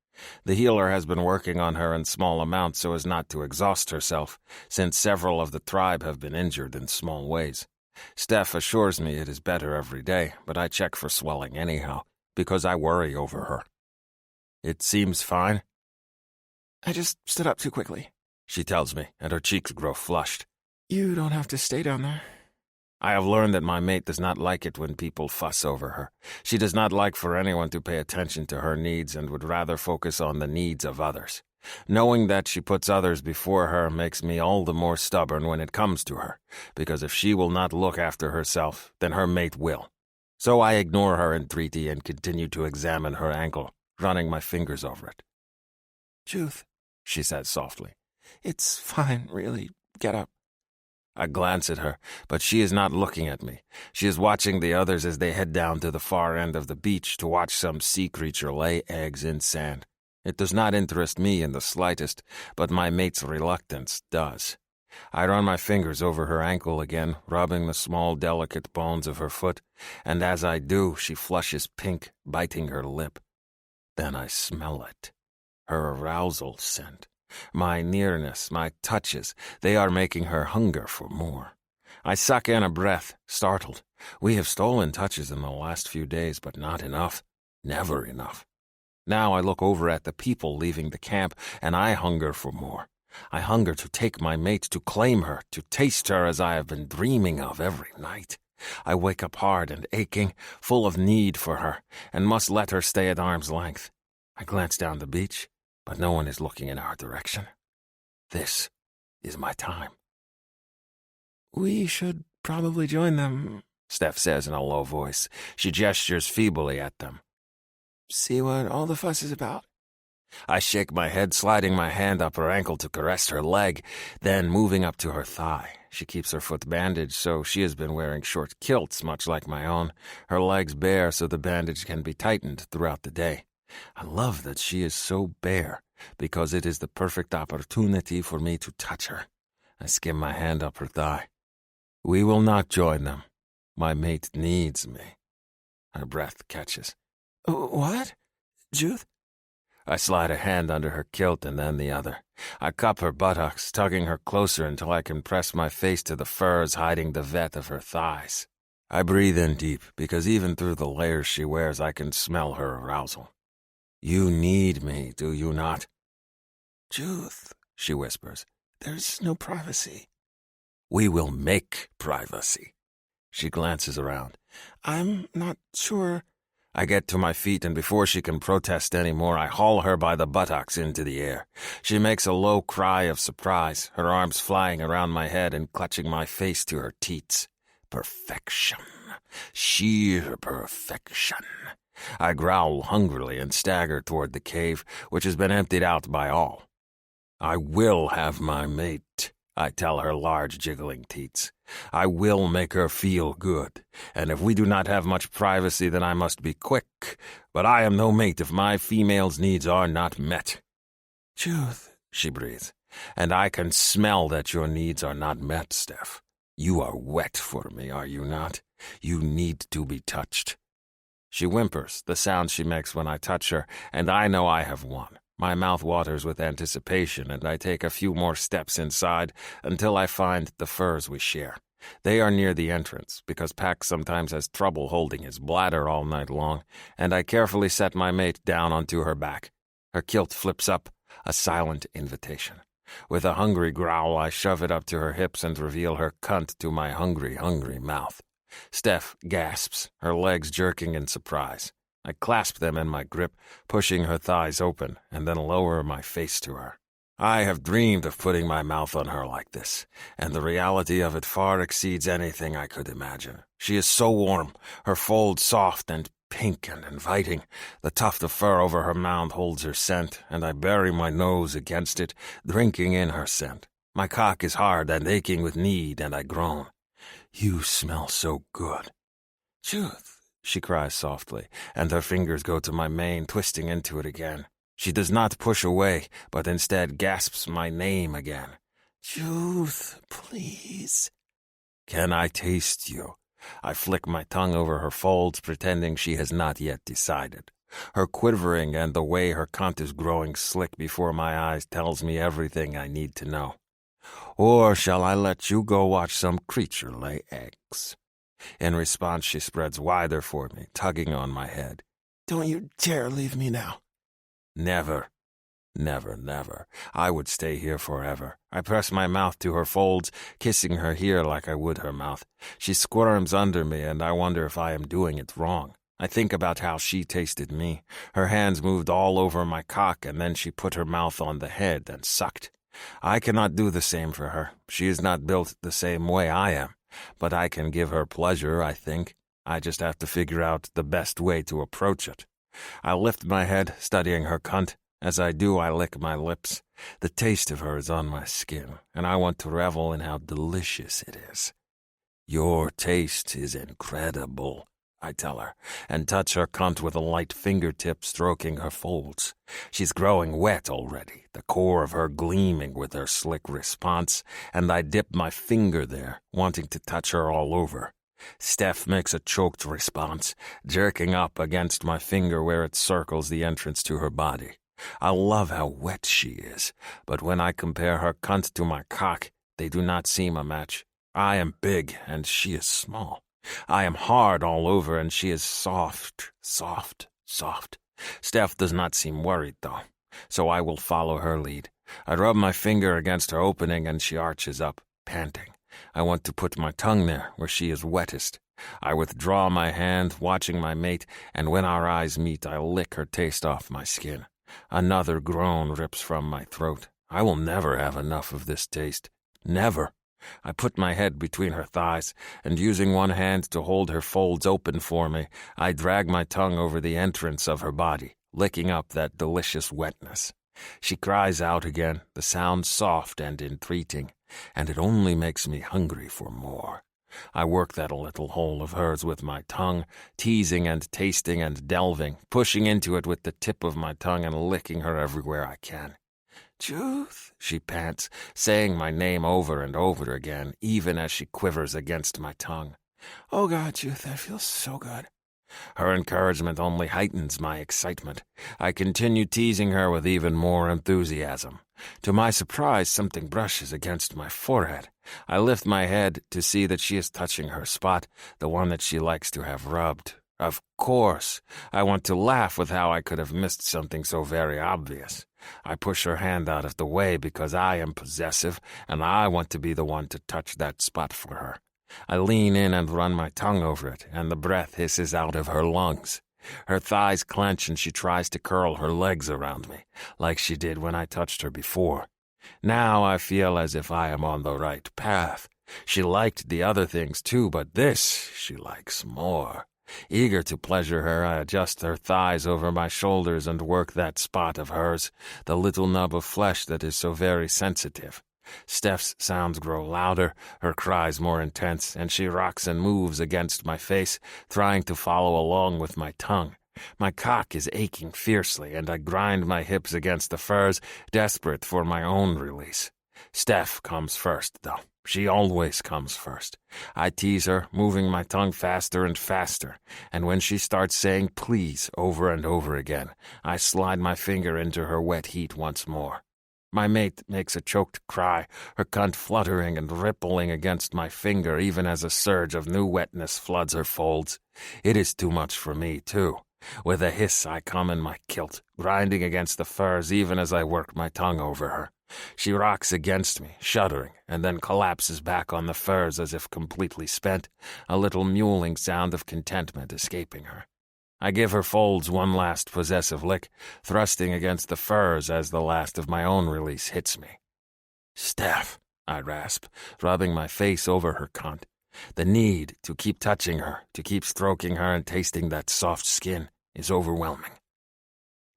The healer has been working on her in small amounts so as not to exhaust herself, since several of the tribe have been injured in small ways. Steph assures me it is better every day, but I check for swelling anyhow, because I worry over her. It seems fine. I just stood up too quickly, she tells me, and her cheeks grow flushed. You don't have to stay down there. I have learned that my mate does not like it when people fuss over her. She does not like for anyone to pay attention to her needs and would rather focus on the needs of others. Knowing that she puts others before her makes me all the more stubborn when it comes to her, because if she will not look after herself, then her mate will. So I ignore her entreaty and continue to examine her ankle, running my fingers over it. Juth, she says softly. It's fine, really. Get up. I glance at her, but she is not looking at me. She is watching the others as they head down to the far end of the beach to watch some sea creature lay eggs in sand. It does not interest me in the slightest, but my mate's reluctance does. I run my fingers over her ankle again, rubbing the small, delicate bones of her foot, and as I do, she flushes pink, biting her lip. Then I smell it. Her arousal scent. My nearness, my touches, they are making her hunger for more. I suck in a breath, startled. We have stolen touches in the last few days, but not enough. Never enough. Now I look over at the people leaving the camp, and I hunger for more. I hunger to take my mate, to claim her, to taste her as I have been dreaming of every night. I wake up hard and aching, full of need for her, and must let her stay at arm's length. I glance down the beach, but no one is looking in our direction. This is my time. We should probably join them, Steph says in a low voice. She gestures feebly at them. See what all the fuss is about. I shake my head, sliding my hand up her ankle to caress her leg, then moving up to her thigh. She keeps her foot bandaged, so she has been wearing short kilts, much like my own, her legs bare so the bandage can be tightened throughout the day. I love that she is so bare, because it is the perfect opportunity for me to touch her. I skim my hand up her thigh. We will not join them. My mate needs me. Her breath catches. What? Judith? I slide a hand under her kilt and then the other. I cup her buttocks, tugging her closer until I can press my face to the furs hiding the vet of her thighs. I breathe in deep, because even through the layers she wears I can smell her arousal. You need me, do you not? Judith, she whispers. There's no privacy. We will make privacy. She glances around. I'm not sure. I get to my feet, and before she can protest any more, I haul her by the buttocks into the air. She makes a low cry of surprise, her arms flying around my head and clutching my face to her teats. Perfection. Sheer perfection. I growl hungrily and stagger toward the cave, which has been emptied out by all. I will have my mate, I tell her large jiggling teats. I will make her feel good, and if we do not have much privacy, then I must be quick. But I am no mate if my female's needs are not met. Judith, she breathes, and I can smell that your needs are not met, Steph. You are wet for me, are you not? You need to be touched. She whimpers, the sound she makes when I touch her, and I know I have won. My mouth waters with anticipation, and I take a few more steps inside until I find the furs we share. They are near the entrance, because Pax sometimes has trouble holding his bladder all night long, and I carefully set my mate down onto her back. Her kilt flips up, a silent invitation. With a hungry growl, I shove it up to her hips and reveal her cunt to my hungry, hungry mouth. Steph gasps, her legs jerking in surprise. I clasp them in my grip, pushing her thighs open, and then lower my face to her. I have dreamed of putting my mouth on her like this, and the reality of it far exceeds anything I could imagine. She is so warm, her folds soft and pink and inviting. The tuft of fur over her mound holds her scent, and I bury my nose against it, drinking in her scent. My cock is hard and aching with need, and I groan. You smell so good. Judith, she cries softly, and her fingers go to my mane, twisting into it again. She does not push away, but instead gasps my name again. Judith, please. Can I taste you? I flick my tongue over her folds, pretending she has not yet decided. Her quivering and the way her cunt is growing slick before my eyes tells me everything I need to know. Or shall I let you go watch some creature lay eggs? In response, she spreads wider for me, tugging on my head. Don't you dare leave me now. Never. Never, never. I would stay here forever. I press my mouth to her folds, kissing her here like I would her mouth. She squirms under me, and I wonder if I am doing it wrong. I think about how she tasted me. Her hands moved all over my cock, and then she put her mouth on the head and sucked. I cannot do the same for her. She is not built the same way I am. But I can give her pleasure, I think. I just have to figure out the best way to approach it. I lift my head, studying her cunt. As I do, I lick my lips. The taste of her is on my skin, and I want to revel in how delicious it is. Your taste is incredible, I tell her, and touch her cunt with a light fingertip stroking her folds. She's growing wet already, the core of her gleaming with her slick response, and I dip my finger there, wanting to touch her all over. Steph makes a choked response, jerking up against my finger where it circles the entrance to her body. I love how wet she is, but when I compare her cunt to my cock, they do not seem a match. I am big, and she is small. I am hard all over, and she is soft, soft, soft. Steph does not seem worried, though, so I will follow her lead. I rub my finger against her opening, and she arches up, panting. I want to put my tongue there, where she is wettest. I withdraw my hand, watching my mate, and when our eyes meet, I lick her taste off my skin. Another groan rips from my throat. I will never have enough of this taste. Never. I put my head between her thighs, and using one hand to hold her folds open for me, I drag my tongue over the entrance of her body, licking up that delicious wetness. She cries out again, the sound soft and entreating, and it only makes me hungry for more. I work that little hole of hers with my tongue, teasing and tasting and delving, pushing into it with the tip of my tongue and licking her everywhere I can. "Judith," she pants, saying my name over and over again, even as she quivers against my tongue. "Oh, God, Judith, that feels so good." Her encouragement only heightens my excitement. I continue teasing her with even more enthusiasm. To my surprise, something brushes against my forehead. I lift my head to see that she is touching her spot, the one that she likes to have rubbed. Of course, I want to laugh with how I could have missed something so very obvious. I push her hand out of the way because I am possessive, and I want to be the one to touch that spot for her. I lean in and run my tongue over it, and the breath hisses out of her lungs. Her thighs clench and she tries to curl her legs around me, like she did when I touched her before. Now I feel as if I am on the right path. She liked the other things too, but this she likes more. Eager to pleasure her, I adjust her thighs over my shoulders and work that spot of hers, the little nub of flesh that is so very sensitive. Steph's sounds grow louder, her cries more intense, and she rocks and moves against my face, trying to follow along with my tongue. My cock is aching fiercely, and I grind my hips against the furs, desperate for my own release. Steph comes first, though. She always comes first. I tease her, moving my tongue faster and faster, and when she starts saying please over and over again, I slide my finger into her wet heat once more. My mate makes a choked cry, her cunt fluttering and rippling against my finger even as a surge of new wetness floods her folds. It is too much for me, too. With a hiss, I come in my kilt, grinding against the furs even as I work my tongue over her. She rocks against me, shuddering, and then collapses back on the furs as if completely spent, a little mewling sound of contentment escaping her. I give her folds one last possessive lick, thrusting against the furs as the last of my own release hits me. "Steph," I rasp, rubbing my face over her cunt. The need to keep touching her, to keep stroking her and tasting that soft skin is overwhelming.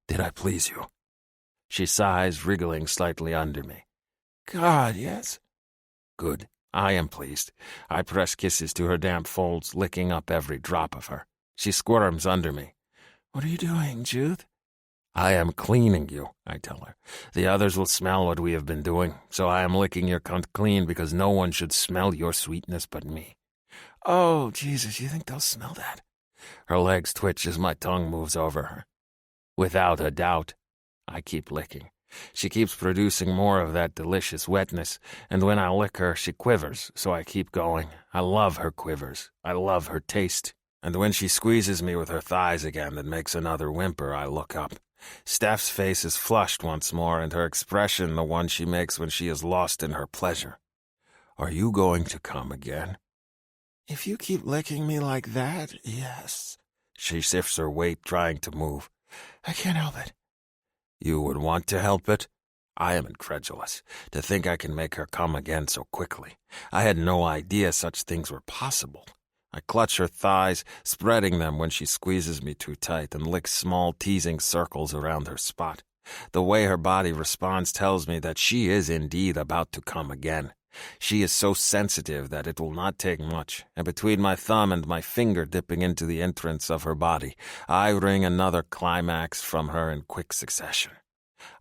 "Did I please you?" She sighs, wriggling slightly under me. "God, yes." "Good. I am pleased." I press kisses to her damp folds, licking up every drop of her. She squirms under me. "What are you doing, Judith?" "I am cleaning you," I tell her. "The others will smell what we have been doing, so I am licking your cunt clean because no one should smell your sweetness but me." "Oh, Jesus, you think they'll smell that?" Her legs twitch as my tongue moves over her. "Without a doubt." I keep licking. She keeps producing more of that delicious wetness, and when I lick her, she quivers, so I keep going. I love her quivers. I love her taste. And when she squeezes me with her thighs again and makes another whimper, I look up. Steph's face is flushed once more, and her expression the one she makes when she is lost in her pleasure. "Are you going to come again?" "If you keep licking me like that, yes." She shifts her weight, trying to move. "I can't help it." "You would want to help it?" I am incredulous. To think I can make her come again so quickly. I had no idea such things were possible. I clutch her thighs, spreading them when she squeezes me too tight and licks small teasing circles around her spot. The way her body responds tells me that she is indeed about to come again. She is so sensitive that it will not take much, and between my thumb and my finger dipping into the entrance of her body, I wring another climax from her in quick succession.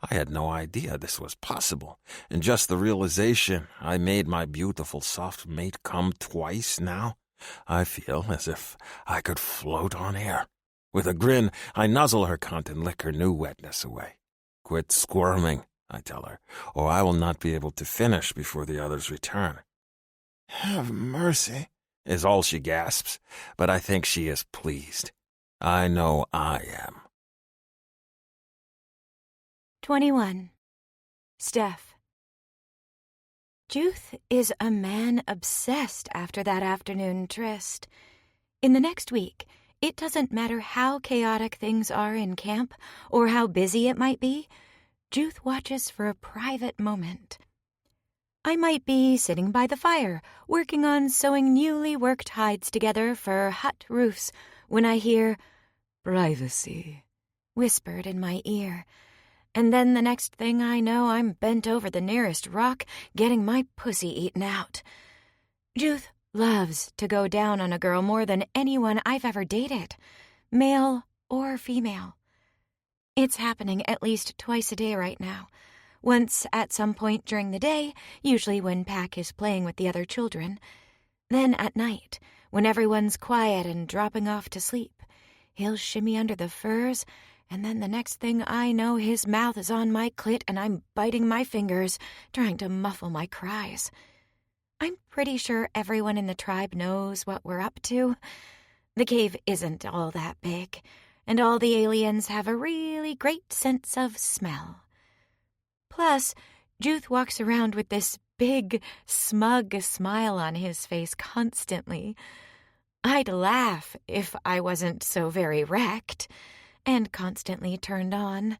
I had no idea this was possible, and just the realization I made my beautiful soft mate come twice now, I feel as if I could float on air. With a grin, I nuzzle her cunt and lick her new wetness away. "Quit squirming," I tell her, "or I will not be able to finish before the others return." "Have mercy," is all she gasps, but I think she is pleased. I know I am. 21. Steph. Juth is a man obsessed after that afternoon tryst. In the next week, it doesn't matter how chaotic things are in camp or how busy it might be, Juth watches for a private moment. I might be sitting by the fire, working on sewing newly worked hides together for hut roofs, when I hear "privacy" whispered in my ear. And then the next thing I know, I'm bent over the nearest rock, getting my pussy eaten out. Juth loves to go down on a girl more than anyone I've ever dated, male or female. It's happening at least twice a day right now. Once at some point during the day, usually when Pack is playing with the other children. Then at night, when everyone's quiet and dropping off to sleep, he'll shimmy under the furs, and then the next thing I know, his mouth is on my clit and I'm biting my fingers, trying to muffle my cries. I'm pretty sure everyone in the tribe knows what we're up to. The cave isn't all that big, and all the aliens have a really great sense of smell. Plus, Juth walks around with this big, smug smile on his face constantly. I'd laugh if I wasn't so very wrecked and constantly turned on.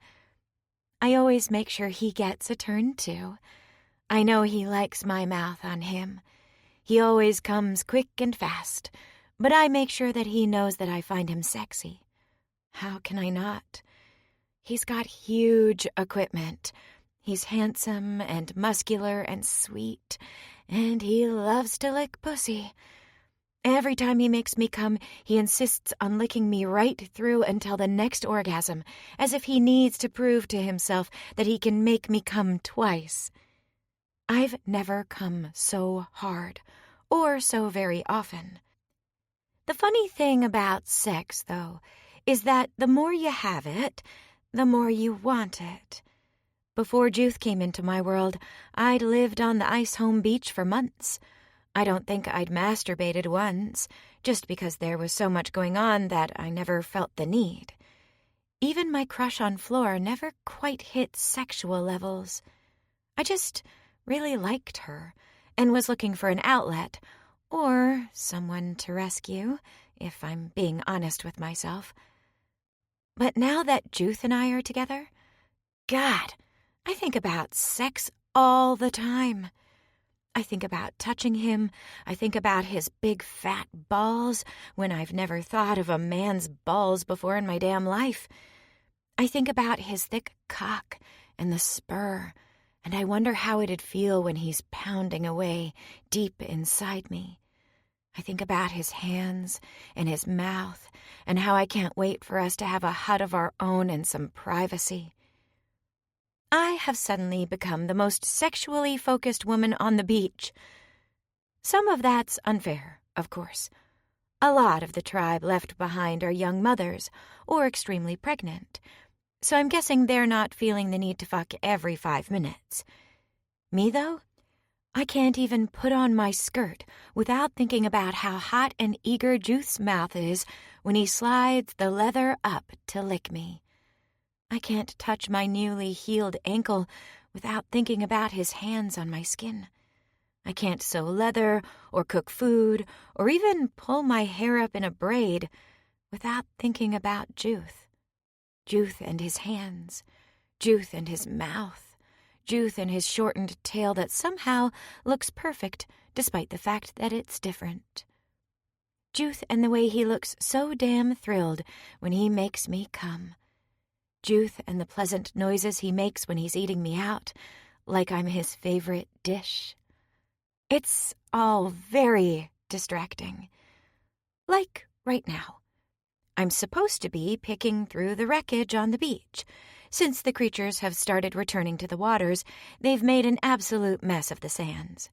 I always make sure he gets a turn, too. I know he likes my mouth on him. He always comes quick and fast, but I make sure that he knows that I find him sexy. How can I not? He's got huge equipment. He's handsome and muscular and sweet, and he loves to lick pussy. Every time he makes me come, he insists on licking me right through until the next orgasm, as if he needs to prove to himself that he can make me come twice. I've never come so hard, or so very often. The funny thing about sex, though, is that the more you have it, the more you want it. Before Juth came into my world, I'd lived on the Icehome beach for months. I don't think I'd masturbated once, just because there was so much going on that I never felt the need. Even my crush on Flora never quite hit sexual levels. I just really liked her and was looking for an outlet, or someone to rescue, if I'm being honest with myself. But now that Juth and I are together, God, I think about sex all the time. I think about touching him. I think about his big fat balls when I've never thought of a man's balls before in my damn life. I think about his thick cock and the spur, and I wonder how it'd feel when he's pounding away deep inside me. I think about his hands and his mouth and how I can't wait for us to have a hut of our own and some privacy. I have suddenly become the most sexually focused woman on the beach. Some of that's unfair, of course. A lot of the tribe left behind are young mothers or extremely pregnant, so I'm guessing they're not feeling the need to fuck every 5 minutes. Me, though? I can't even put on my skirt without thinking about how hot and eager Juth's mouth is when he slides the leather up to lick me. I can't touch my newly healed ankle without thinking about his hands on my skin. I can't sew leather or cook food or even pull my hair up in a braid without thinking about Juth. Juth and his hands, Juth and his mouth, Juth and his shortened tail that somehow looks perfect despite the fact that it's different. Juth and the way he looks so damn thrilled when he makes me come. Juth and the pleasant noises he makes when he's eating me out, like I'm his favorite dish. It's all very distracting. Like right now. I'm supposed to be picking through the wreckage on the beach. Since the creatures have started returning to the waters, they've made an absolute mess of the sands.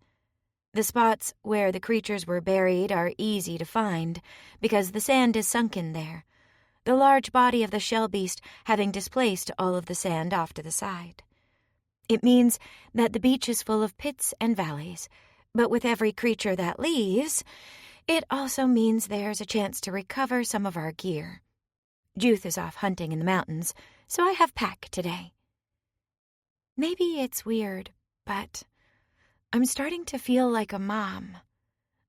The spots where the creatures were buried are easy to find because the sand is sunken there, the large body of the shell beast having displaced all of the sand off to the side. It means that the beach is full of pits and valleys, but with every creature that leaves, it also means there's a chance to recover some of our gear. Juth is off hunting in the mountains, so I have Pack today. Maybe it's weird, but I'm starting to feel like a mom.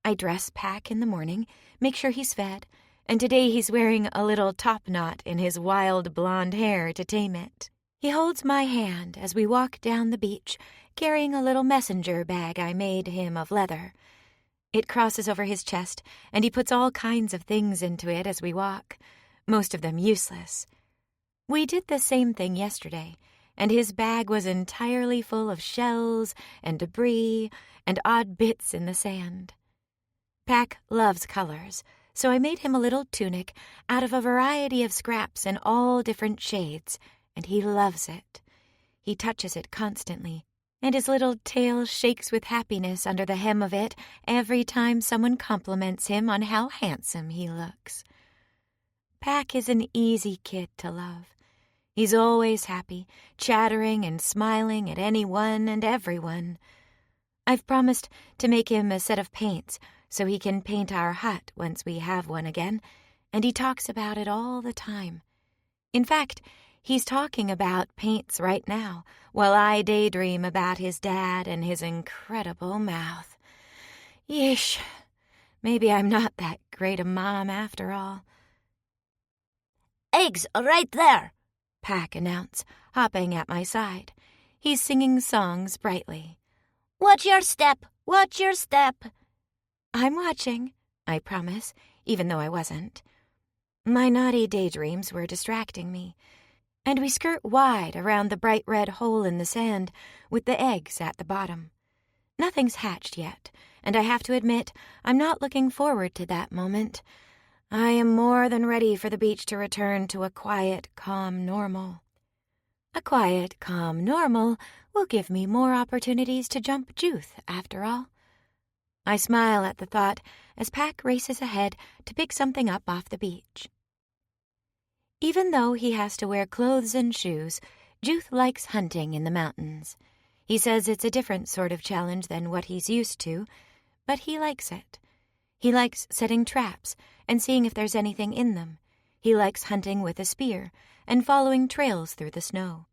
I dress Pack in the morning, make sure he's fed, and today he's wearing a little top knot in his wild blonde hair to tame it. He holds my hand as we walk down the beach, carrying a little messenger bag I made him of leather. It crosses over his chest, and he puts all kinds of things into it as we walk, most of them useless. We did the same thing yesterday, and his bag was entirely full of shells and debris and odd bits in the sand. Pack loves colors, so I made him a little tunic out of a variety of scraps in all different shades, and he loves it. He touches it constantly, and his little tail shakes with happiness under the hem of it every time someone compliments him on how handsome he looks. Pack is an easy kid to love. He's always happy, chattering and smiling at anyone and everyone. I've promised to make him a set of paints so he can paint our hut once we have one again, and he talks about it all the time. In fact, he's talking about paints right now, while I daydream about his dad and his incredible mouth. Yeesh, maybe I'm not that great a mom after all. Eggs are right there, Pack announced, hopping at my side. He's singing songs brightly. Watch your step, watch your step. I'm watching, I promise, even though I wasn't. My naughty daydreams were distracting me, and we skirt wide around the bright red hole in the sand with the eggs at the bottom. Nothing's hatched yet, and I have to admit I'm not looking forward to that moment. I am more than ready for the beach to return to a quiet, calm normal. A quiet, calm normal will give me more opportunities to jump Juth, after all. I smile at the thought as Pack races ahead to pick something up off the beach. Even though he has to wear clothes and shoes, Juth likes hunting in the mountains. He says it's a different sort of challenge than what he's used to, but he likes it. He likes setting traps and seeing if there's anything in them. He likes hunting with a spear and following trails through the snow.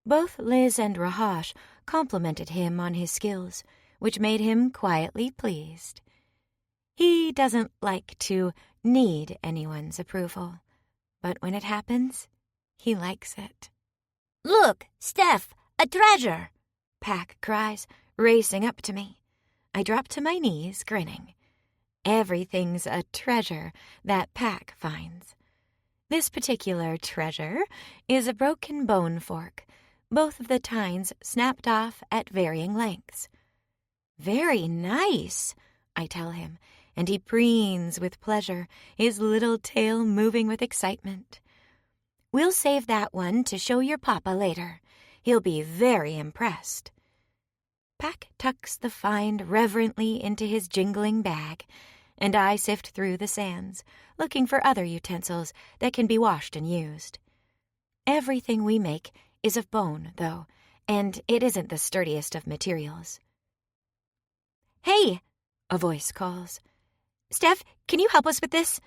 Both Liz and Rahash complimented him on his skills, which made him quietly pleased. He doesn't like to need anyone's approval, but when it happens, he likes it. Look, Steph, a treasure, Pack cries, racing up to me. I drop to my knees, grinning. Everything's a treasure that Pack finds. This particular treasure is a broken bone fork, both of the tines snapped off at varying lengths. Very nice, I tell him, and he preens with pleasure, his little tail moving with excitement. We'll save that one to show your papa later. He'll be very impressed. Pack tucks the find reverently into his jingling bag, and I sift through the sands, looking for other utensils that can be washed and used. Everything we make is of bone, though, and it isn't the sturdiest of materials. Hey, a voice calls. Steph, can you help us with this?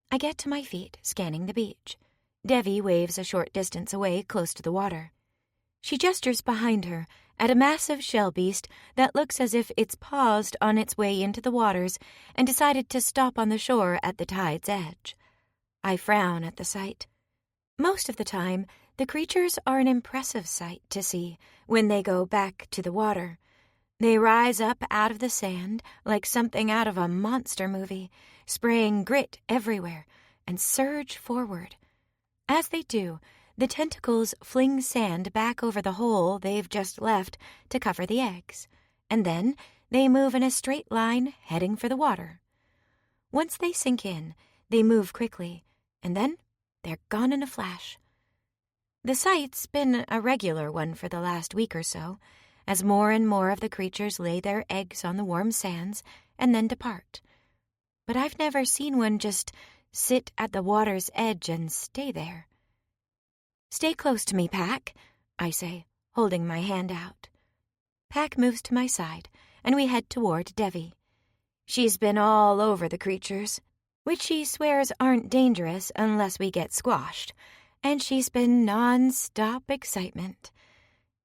I get to my feet, scanning the beach. Devi waves a short distance away, close to the water. She gestures behind her at a massive shell beast that looks as if it's paused on its way into the waters and decided to stop on the shore at the tide's edge. I frown at the sight. Most of the time, the creatures are an impressive sight to see when they go back to the water. They rise up out of the sand like something out of a monster movie, spraying grit everywhere, and surge forward. As they do, The tentacles fling sand back over the hole they've just left to cover the eggs, and then they move in a straight line heading for the water. Once they sink in, they move quickly, and then they're gone in a flash. The sight's been a regular one for the last week or so, as more and more of the creatures lay their eggs on the warm sands and then depart. But I've never seen one just sit at the water's edge and stay there. "Stay close to me, Pack," I say, holding my hand out. Pack moves to my side, and we head toward Devi. She's been all over the creatures, which she swears aren't dangerous unless we get squashed, and she's been non-stop excitement.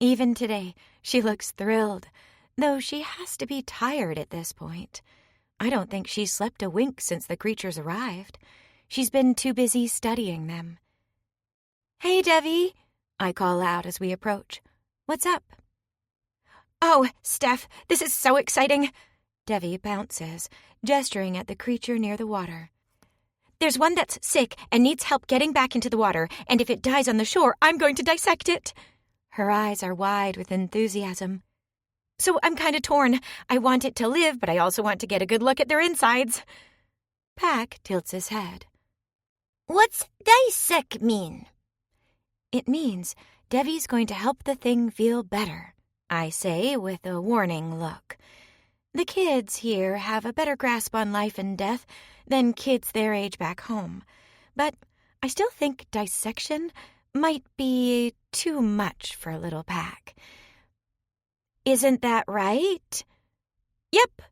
Even today, she looks thrilled, though she has to be tired at this point. I don't think she's slept a wink since the creatures arrived. She's been too busy studying them. "Hey, Devi," I call out as we approach. "What's up?" "Oh, Steph, this is so exciting," Devi bounces, gesturing at the creature near the water. "There's one that's sick and needs help getting back into the water, and if it dies on the shore, I'm going to dissect it." Her eyes are wide with enthusiasm. "So I'm kind of torn. I want it to live, but I also want to get a good look at their insides." Pack tilts his head. "What's dissect mean?" "It means Devi's going to help the thing feel better," I say with a warning look. The kids here have a better grasp on life and death than kids their age back home, but I still think dissection might be too much for little Pack. "Isn't that right?" "Yep.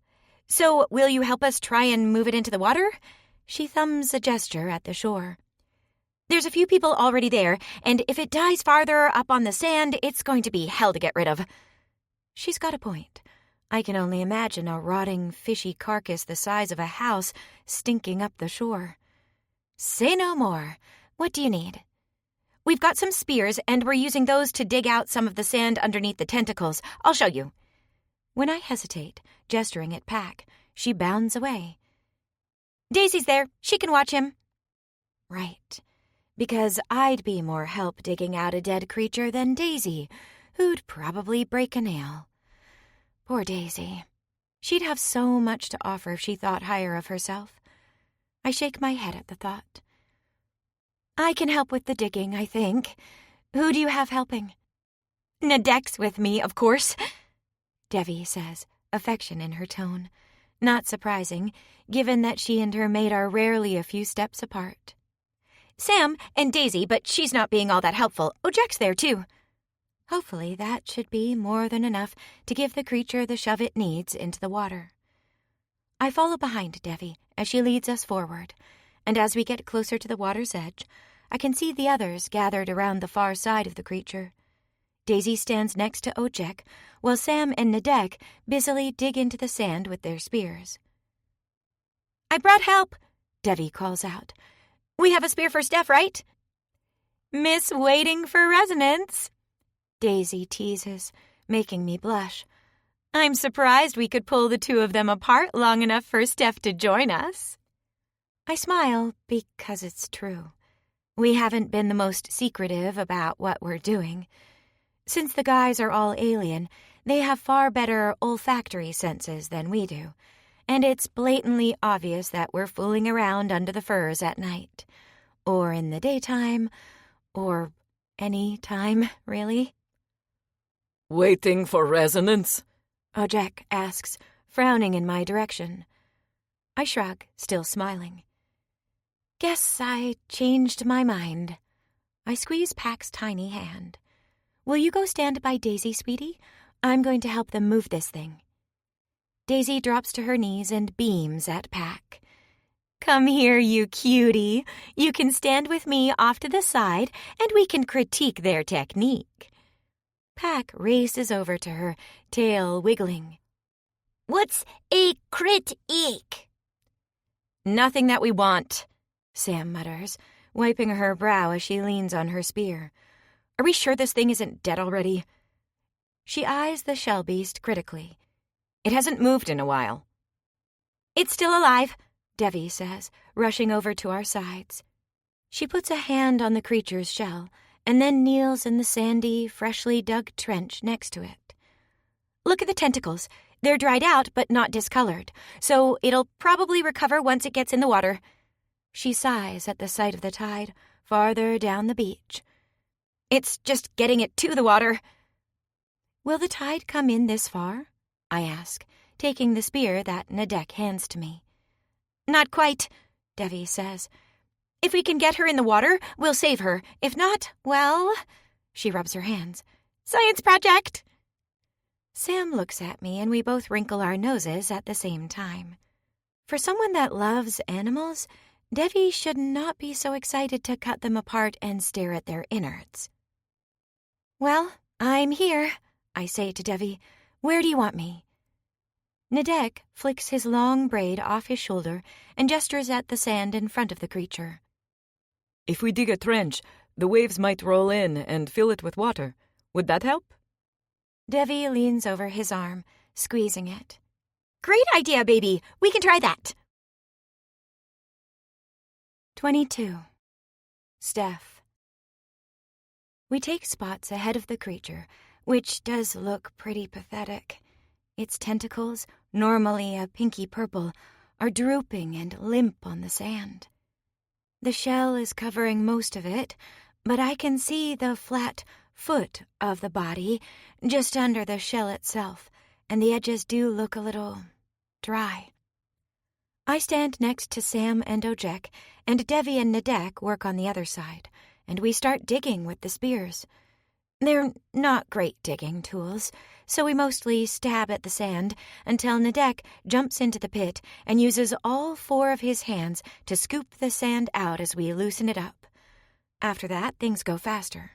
So will you help us try and move it into the water?" She thumbs a gesture at the shore. "There's a few people already there, and if it dies farther up on the sand, it's going to be hell to get rid of." She's got a point. I can only imagine a rotting, fishy carcass the size of a house stinking up the shore. "Say no more. What do you need?" "We've got some spears, and we're using those to dig out some of the sand underneath the tentacles. I'll show you." When I hesitate, gesturing at Pack, she bounds away. "Daisy's there. She can watch him." Right. Because I'd be more help digging out a dead creature than Daisy, who'd probably break a nail. Poor Daisy. She'd have so much to offer if she thought higher of herself. I shake my head at the thought. "I can help with the digging, I think. Who do you have helping?" "Nadek's with me, of course," Devi says, affection in her tone. Not surprising, given that she and her mate are rarely a few steps apart. "Sam and Daisy, but she's not being all that helpful. Ojek's there, too." Hopefully that should be more than enough to give the creature the shove it needs into the water. I follow behind Devi as she leads us forward, and as we get closer to the water's edge, I can see the others gathered around the far side of the creature. Daisy stands next to Ojek, while Sam and Nadek busily dig into the sand with their spears. "I brought help," Devi calls out. "We have a spear for Steph, right?" "Miss waiting for resonance," Daisy teases, making me blush. "I'm surprised we could pull the two of them apart long enough for Steph to join us." I smile because it's true. We haven't been the most secretive about what we're doing. Since the guys are all alien, they have far better olfactory senses than we do, and it's blatantly obvious that we're fooling around under the furs at night. Or in the daytime, or any time, really. "Waiting for resonance?" Ojek asks, frowning in my direction. I shrug, still smiling. Guess I changed my mind. I squeeze Pack's tiny hand. "Will you go stand by Daisy, sweetie? I'm going to help them move this thing." Daisy drops to her knees and beams at Pack. "Come here, you cutie. You can stand with me off to the side, and we can critique their technique." Pack races over to her, tail wiggling. "What's a critique?" "Nothing that we want," Sam mutters, wiping her brow as she leans on her spear. "Are we sure this thing isn't dead already?" She eyes the shell beast critically. "It hasn't moved in a while." "It's still alive," Devi says, rushing over to our sides. She puts a hand on the creature's shell, and then kneels in the sandy, freshly dug trench next to it. Look at the tentacles. They're dried out but not discolored, so it'll probably recover once it gets in the water. She sighs at the sight of the tide farther down the beach. It's just getting it to the water. Will the tide come in this far? I ask, taking the spear that Nadek hands to me. Not quite, Devi says. If we can get her in the water, we'll save her. If not, well, she rubs her hands. Science project! Sam looks at me and we both wrinkle our noses at the same time. For someone that loves animals, Devi should not be so excited to cut them apart and stare at their innards. Well, I'm here, I say to Devi. Where do you want me? Nadek flicks his long braid off his shoulder and gestures at the sand in front of the creature. If we dig a trench, the waves might roll in and fill it with water. Would that help? Devi leans over his arm, squeezing it. Great idea, baby. We can try that. 22. Steph. We take spots ahead of the creature, which does look pretty pathetic. Its tentacles, normally a pinky purple, are drooping and limp on the sand. The shell is covering most of it, but I can see the flat foot of the body just under the shell itself, and the edges do look a little dry. I stand next to Sam and Ojek, and Devi and Nadek work on the other side, and we start digging with the spears. They're not great digging tools, so we mostly stab at the sand until Nadek jumps into the pit and uses all 4 of his hands to scoop the sand out as we loosen it up. After that, things go faster.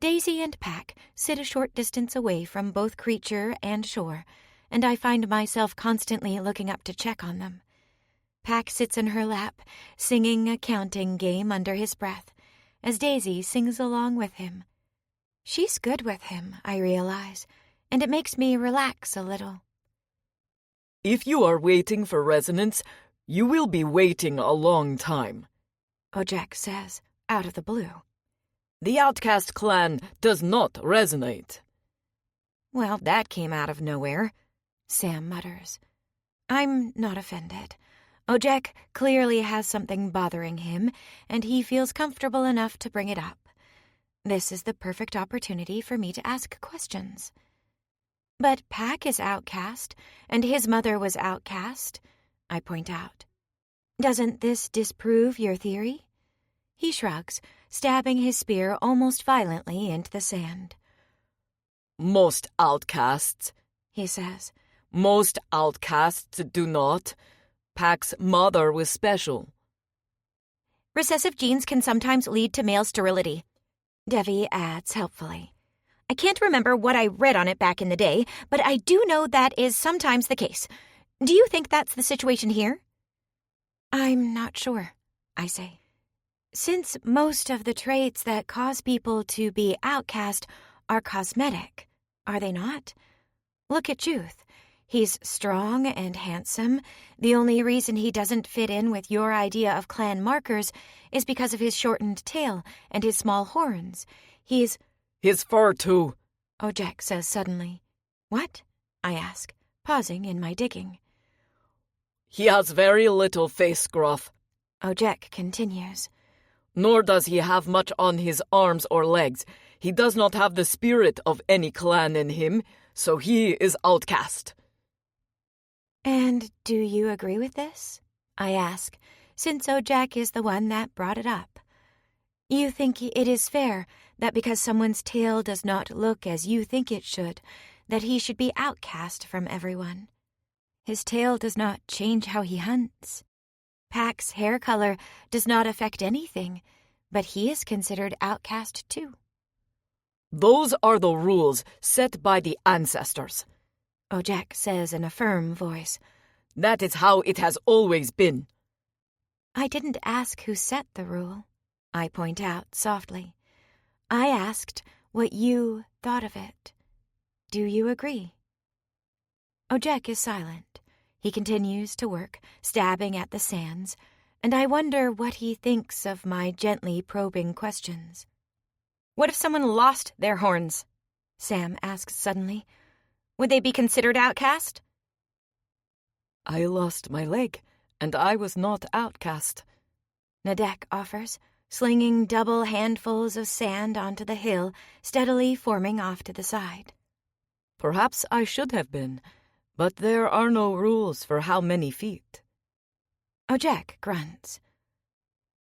Daisy and Pack sit a short distance away from both creature and shore, and I find myself constantly looking up to check on them. Pack sits in her lap, singing a counting game under his breath, as Daisy sings along with him. She's good with him, I realize, and it makes me relax a little. If you are waiting for resonance, you will be waiting a long time, Ojek says, out of the blue. The Outcast clan does not resonate. Well, that came out of nowhere, Sam mutters. I'm not offended. Ojek clearly has something bothering him, and he feels comfortable enough to bring it up. This is the perfect opportunity for me to ask questions. But Pack is outcast, and his mother was outcast, I point out. Doesn't this disprove your theory? He shrugs, stabbing his spear almost violently into the sand. Most outcasts, he says. Most outcasts do not. Pack's mother was special. Recessive genes can sometimes lead to male sterility, Devi adds helpfully. I can't remember what I read on it back in the day, but I do know that is sometimes the case. Do you think that's the situation here? I'm not sure, I say. Since most of the traits that cause people to be outcast are cosmetic, are they not? Look at Juth. He's strong and handsome. The only reason he doesn't fit in with your idea of clan markers is because of his shortened tail and his small horns. His fur, too, Ojek says suddenly. What? I ask, pausing in my digging. He has very little face gruff, Ojek continues. Nor does he have much on his arms or legs. He does not have the spirit of any clan in him, so he is outcast. And do you agree with this? I ask, since Ojek is the one that brought it up. You think it is fair that because someone's tail does not look as you think it should, that he should be outcast from everyone. His tail does not change how he hunts. Pack's hair color does not affect anything, but he is considered outcast too. Those are the rules set by the ancestors, Ojek says in a firm voice. That is how it has always been. I didn't ask who set the rule, I point out softly. I asked what you thought of it. Do you agree? Ojek is silent. He continues to work, stabbing at the sands, and I wonder what he thinks of my gently probing questions. What if someone lost their horns? Sam asks suddenly. Would they be considered outcast? I lost my leg, and I was not outcast, Nadek offers, slinging double handfuls of sand onto the hill, steadily forming off to the side. Perhaps I should have been, but there are no rules for how many feet. Ojek grunts.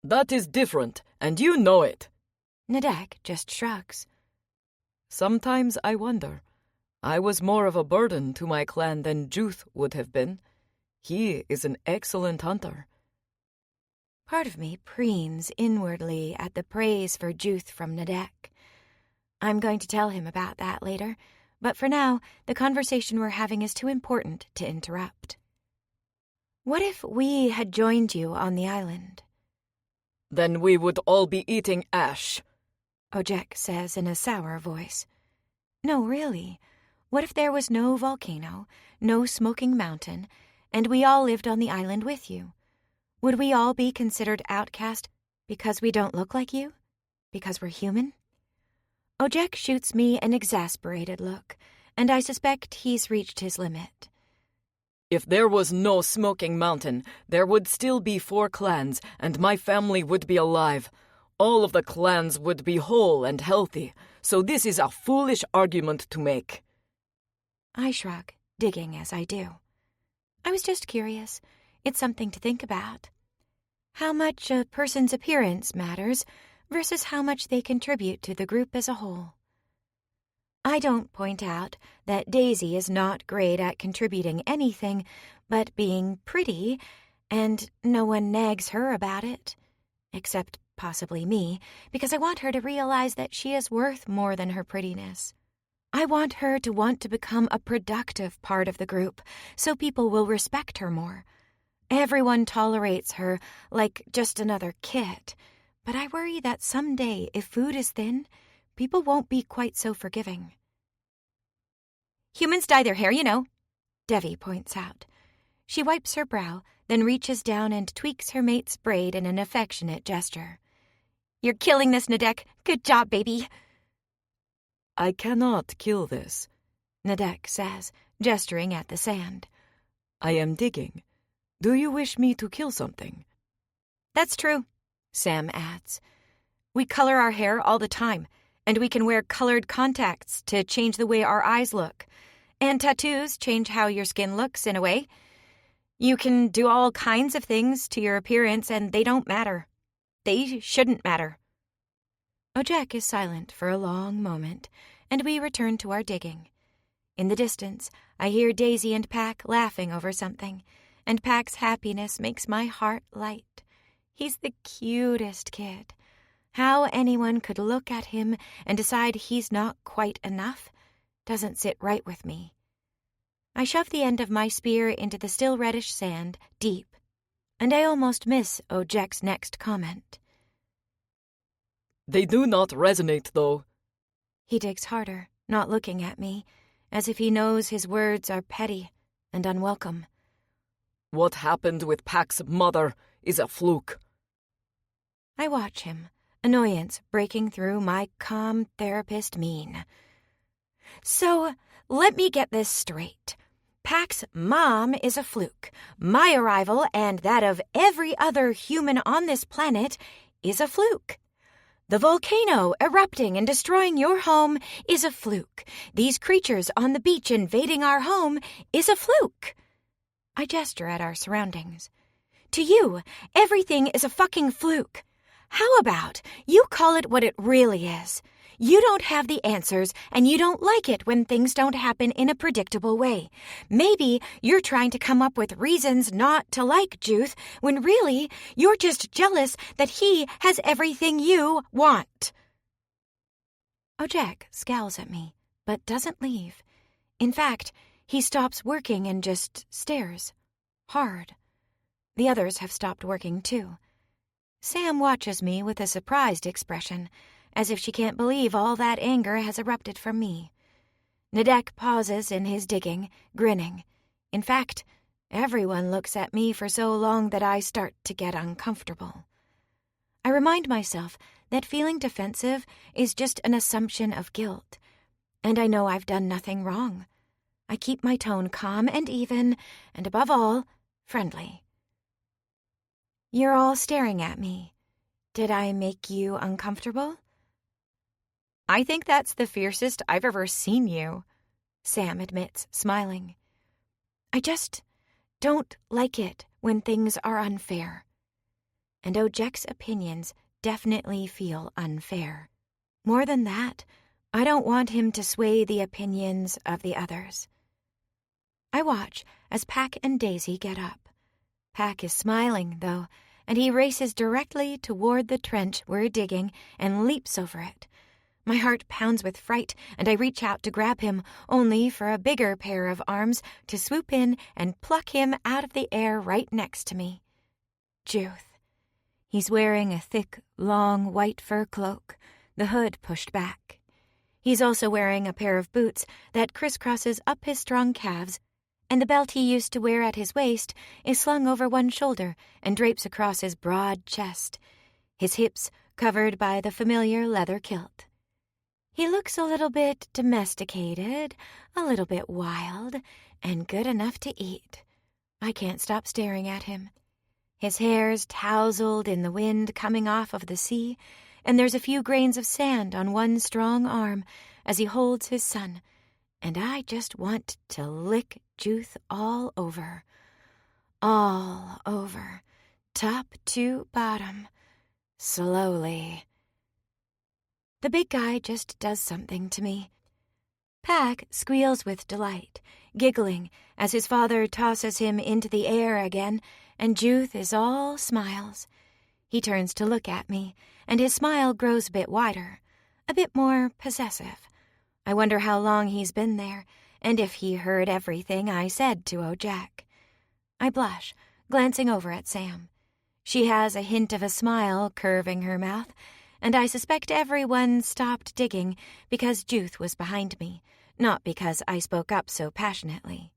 That is different, and you know it. Nadek just shrugs. Sometimes I wonder. I was more of a burden to my clan than Juth would have been. He is an excellent hunter. Part of me preens inwardly at the praise for Juth from Nadek. I'm going to tell him about that later, but for now, the conversation we're having is too important to interrupt. What if we had joined you on the island? Then we would all be eating ash, Ojek says in a sour voice. No, really. What if there was no volcano, no smoking mountain, and we all lived on the island with you? Would we all be considered outcast because we don't look like you? Because we're human? Ojek shoots me an exasperated look, and I suspect he's reached his limit. If there was no smoking mountain, there would still be 4 clans, and my family would be alive. All of the clans would be whole and healthy, so this is a foolish argument to make. I shrug, digging as I do. I was just curious. It's something to think about. How much a person's appearance matters versus how much they contribute to the group as a whole. I don't point out that Daisy is not great at contributing anything but being pretty, and no one nags her about it, except possibly me, because I want her to realize that she is worth more than her prettiness. I want her to want to become a productive part of the group, so people will respect her more. Everyone tolerates her like just another kid, but I worry that someday, if food is thin, people won't be quite so forgiving. Humans dye their hair, you know, Devi points out. She wipes her brow, then reaches down and tweaks her mate's braid in an affectionate gesture. You're killing this, Nadek. Good job, baby. I cannot kill this, Nadek says, gesturing at the sand. I am digging. Do you wish me to kill something? That's true, Sam adds. We color our hair all the time, and we can wear colored contacts to change the way our eyes look. And tattoos change how your skin looks, in a way. You can do all kinds of things to your appearance, and they don't matter. They shouldn't matter. Ojek is silent for a long moment, and we return to our digging. In the distance, I hear Daisy and Pack laughing over something, and Pack's happiness makes my heart light. He's the cutest kid. How anyone could look at him and decide he's not quite enough doesn't sit right with me. I shove the end of my spear into the still reddish sand deep, and I almost miss Ojek's next comment. They do not resonate, though. He digs harder, not looking at me, as if he knows his words are petty and unwelcome. What happened with Pack's mother is a fluke. I watch him, annoyance breaking through my calm therapist mien. So, let me get this straight. Pack's mom is a fluke. My arrival and that of every other human on this planet is a fluke. The volcano erupting and destroying your home is a fluke. These creatures on the beach invading our home is a fluke. I gesture at our surroundings. To you, everything is a fucking fluke. How about you call it what it really is? You don't have the answers, and you don't like it when things don't happen in a predictable way. Maybe you're trying to come up with reasons not to like Juth, when really you're just jealous that he has everything you want. Ojek scowls at me, but doesn't leave. In fact, he stops working and just stares. Hard. The others have stopped working too. Sam watches me with a surprised expression, as if she can't believe all that anger has erupted from me. Nadek pauses in his digging, grinning. In fact, everyone looks at me for so long that I start to get uncomfortable. I remind myself that feeling defensive is just an assumption of guilt, and I know I've done nothing wrong. I keep my tone calm and even, and above all, friendly. You're all staring at me. Did I make you uncomfortable? I think that's the fiercest I've ever seen you, Sam admits, smiling. I just don't like it when things are unfair. And Ojek's opinions definitely feel unfair. More than that, I don't want him to sway the opinions of the others. I watch as Pack and Daisy get up. Pack is smiling, though, and he races directly toward the trench we're digging and leaps over it. My heart pounds with fright, and I reach out to grab him, only for a bigger pair of arms to swoop in and pluck him out of the air right next to me. Juth. He's wearing a thick, long white fur cloak, the hood pushed back. He's also wearing a pair of boots that crisscrosses up his strong calves, and the belt he used to wear at his waist is slung over one shoulder and drapes across his broad chest, his hips covered by the familiar leather kilt. He looks a little bit domesticated, a little bit wild, and good enough to eat. I can't stop staring at him. His hair's tousled in the wind coming off of the sea, and there's a few grains of sand on one strong arm as he holds his son, and I just want to lick Juth all over, top to bottom, slowly. The big guy just does something to me. Pack squeals with delight, giggling as his father tosses him into the air again, and Juth is all smiles. He turns to look at me, and his smile grows a bit wider, a bit more possessive. I wonder how long he's been there, and if he heard everything I said to Ojek. I blush, glancing over at Sam. She has a hint of a smile curving her mouth, and I suspect everyone stopped digging because Juth was behind me, not because I spoke up so passionately.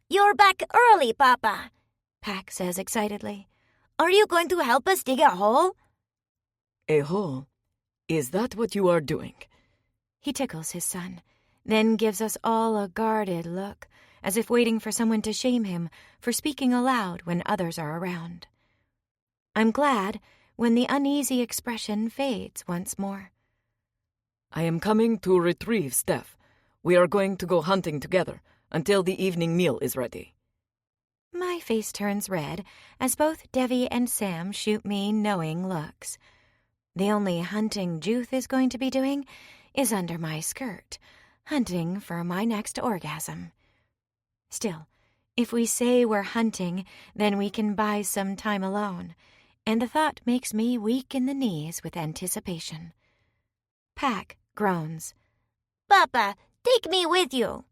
You're back early, Papa, Pack says excitedly. Are you going to help us dig a hole? A hole? Is that what you are doing? He tickles his son, then gives us all a guarded look, as if waiting for someone to shame him for speaking aloud when others are around. I'm glad when the uneasy expression fades once more. I am coming to retrieve Steph. We are going to go hunting together until the evening meal is ready. My face turns red as both Devi and Sam shoot me knowing looks. The only hunting Juth is going to be doing is under my skirt, hunting for my next orgasm. Still, if we say we're hunting, then we can buy some time alone, and the thought makes me weak in the knees with anticipation. Pack groans. Papa, take me with you.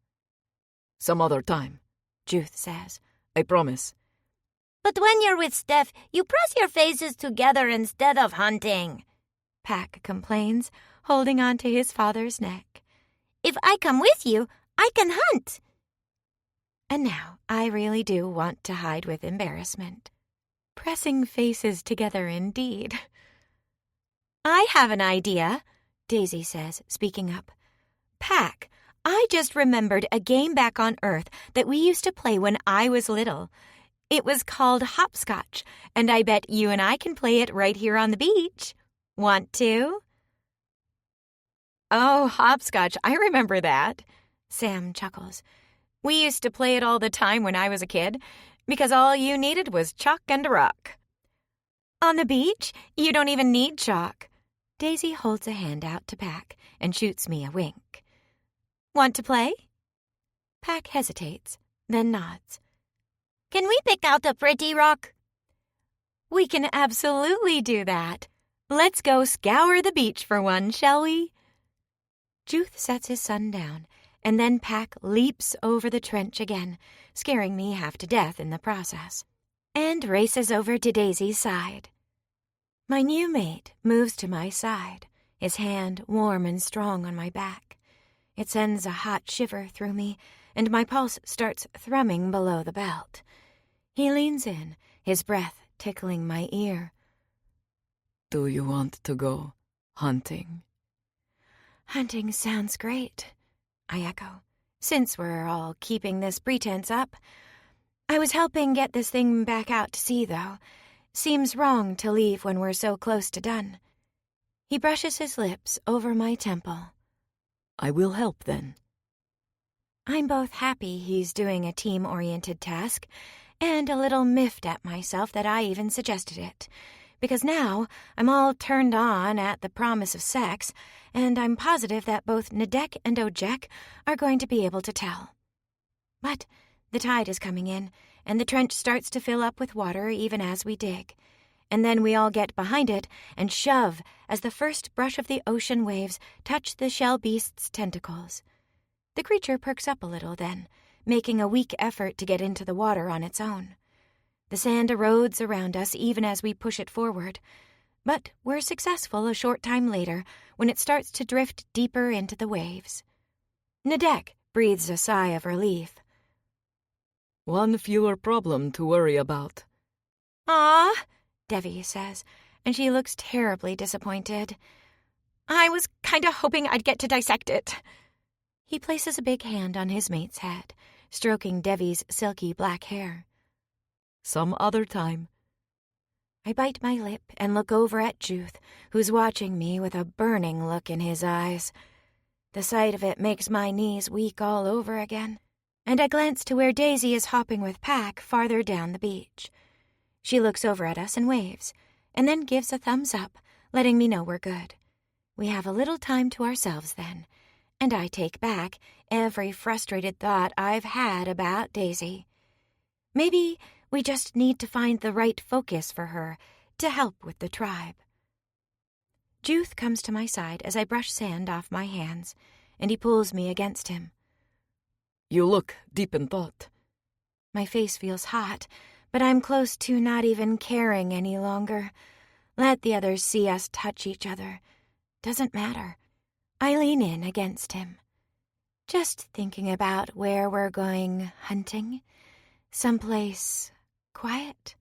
Some other time, Juth says. I promise. But when you're with Steph, you press your faces together instead of hunting, Pack complains, holding on to his father's neck. If I come with you, I can hunt. And now I really do want to hide with embarrassment. Pressing faces together indeed. I have an idea, Daisy says, speaking up. Pack, I just remembered a game back on Earth that we used to play when I was little. It was called hopscotch, and I bet you and I can play it right here on the beach. Want to? Oh, hopscotch, I remember that, Sam chuckles. We used to play it all the time when I was a kid, because all you needed was chalk and a rock. On the beach, you don't even need chalk. Daisy holds a hand out to Pack and shoots me a wink. Want to play? Pack hesitates, then nods. Can we pick out a pretty rock? We can absolutely do that. Let's go scour the beach for one, shall we? Juth sets his son down, and then Pack leaps over the trench again, scaring me half to death in the process, and races over to Daisy's side. My new mate moves to my side, his hand warm and strong on my back. It sends a hot shiver through me, and my pulse starts thrumming below the belt. He leans in, his breath tickling my ear. Do you want to go hunting? Hunting sounds great, I echo, since we're all keeping this pretense up. I was helping get this thing back out to sea, though. Seems wrong to leave when we're so close to done. He brushes his lips over my temple. I will help then. I'm both happy he's doing a team-oriented task and a little miffed at myself that I even suggested it, because now I'm all turned on at the promise of sex, and I'm positive that both Nadek and Ojek are going to be able to tell. But the tide is coming in, and the trench starts to fill up with water even as we dig, and then we all get behind it and shove as the first brush of the ocean waves touch the shell beast's tentacles. The creature perks up a little then, making a weak effort to get into the water on its own. The sand erodes around us even as we push it forward, but we're successful a short time later when it starts to drift deeper into the waves. Nadek breathes a sigh of relief. One fewer problem to worry about. "Ah," Devi says, and she looks terribly disappointed. "I was kinda hoping I'd get to dissect it." He places a big hand on his mate's head, stroking Devi's silky black hair. Some other time. I bite my lip and look over at Juth, who's watching me with a burning look in his eyes. The sight of it makes my knees weak all over again, and I glance to where Daisy is hopping with Pack farther down the beach. She looks over at us and waves, and then gives a thumbs up, letting me know we're good. We have a little time to ourselves then, and I take back every frustrated thought I've had about Daisy. Maybe we just need to find the right focus for her to help with the tribe. Juth comes to my side as I brush sand off my hands, and he pulls me against him. You look deep in thought. My face feels hot, but I'm close to not even caring any longer. Let the others see us touch each other. Doesn't matter. I lean in against him. Just thinking about where we're going hunting. Someplace quiet.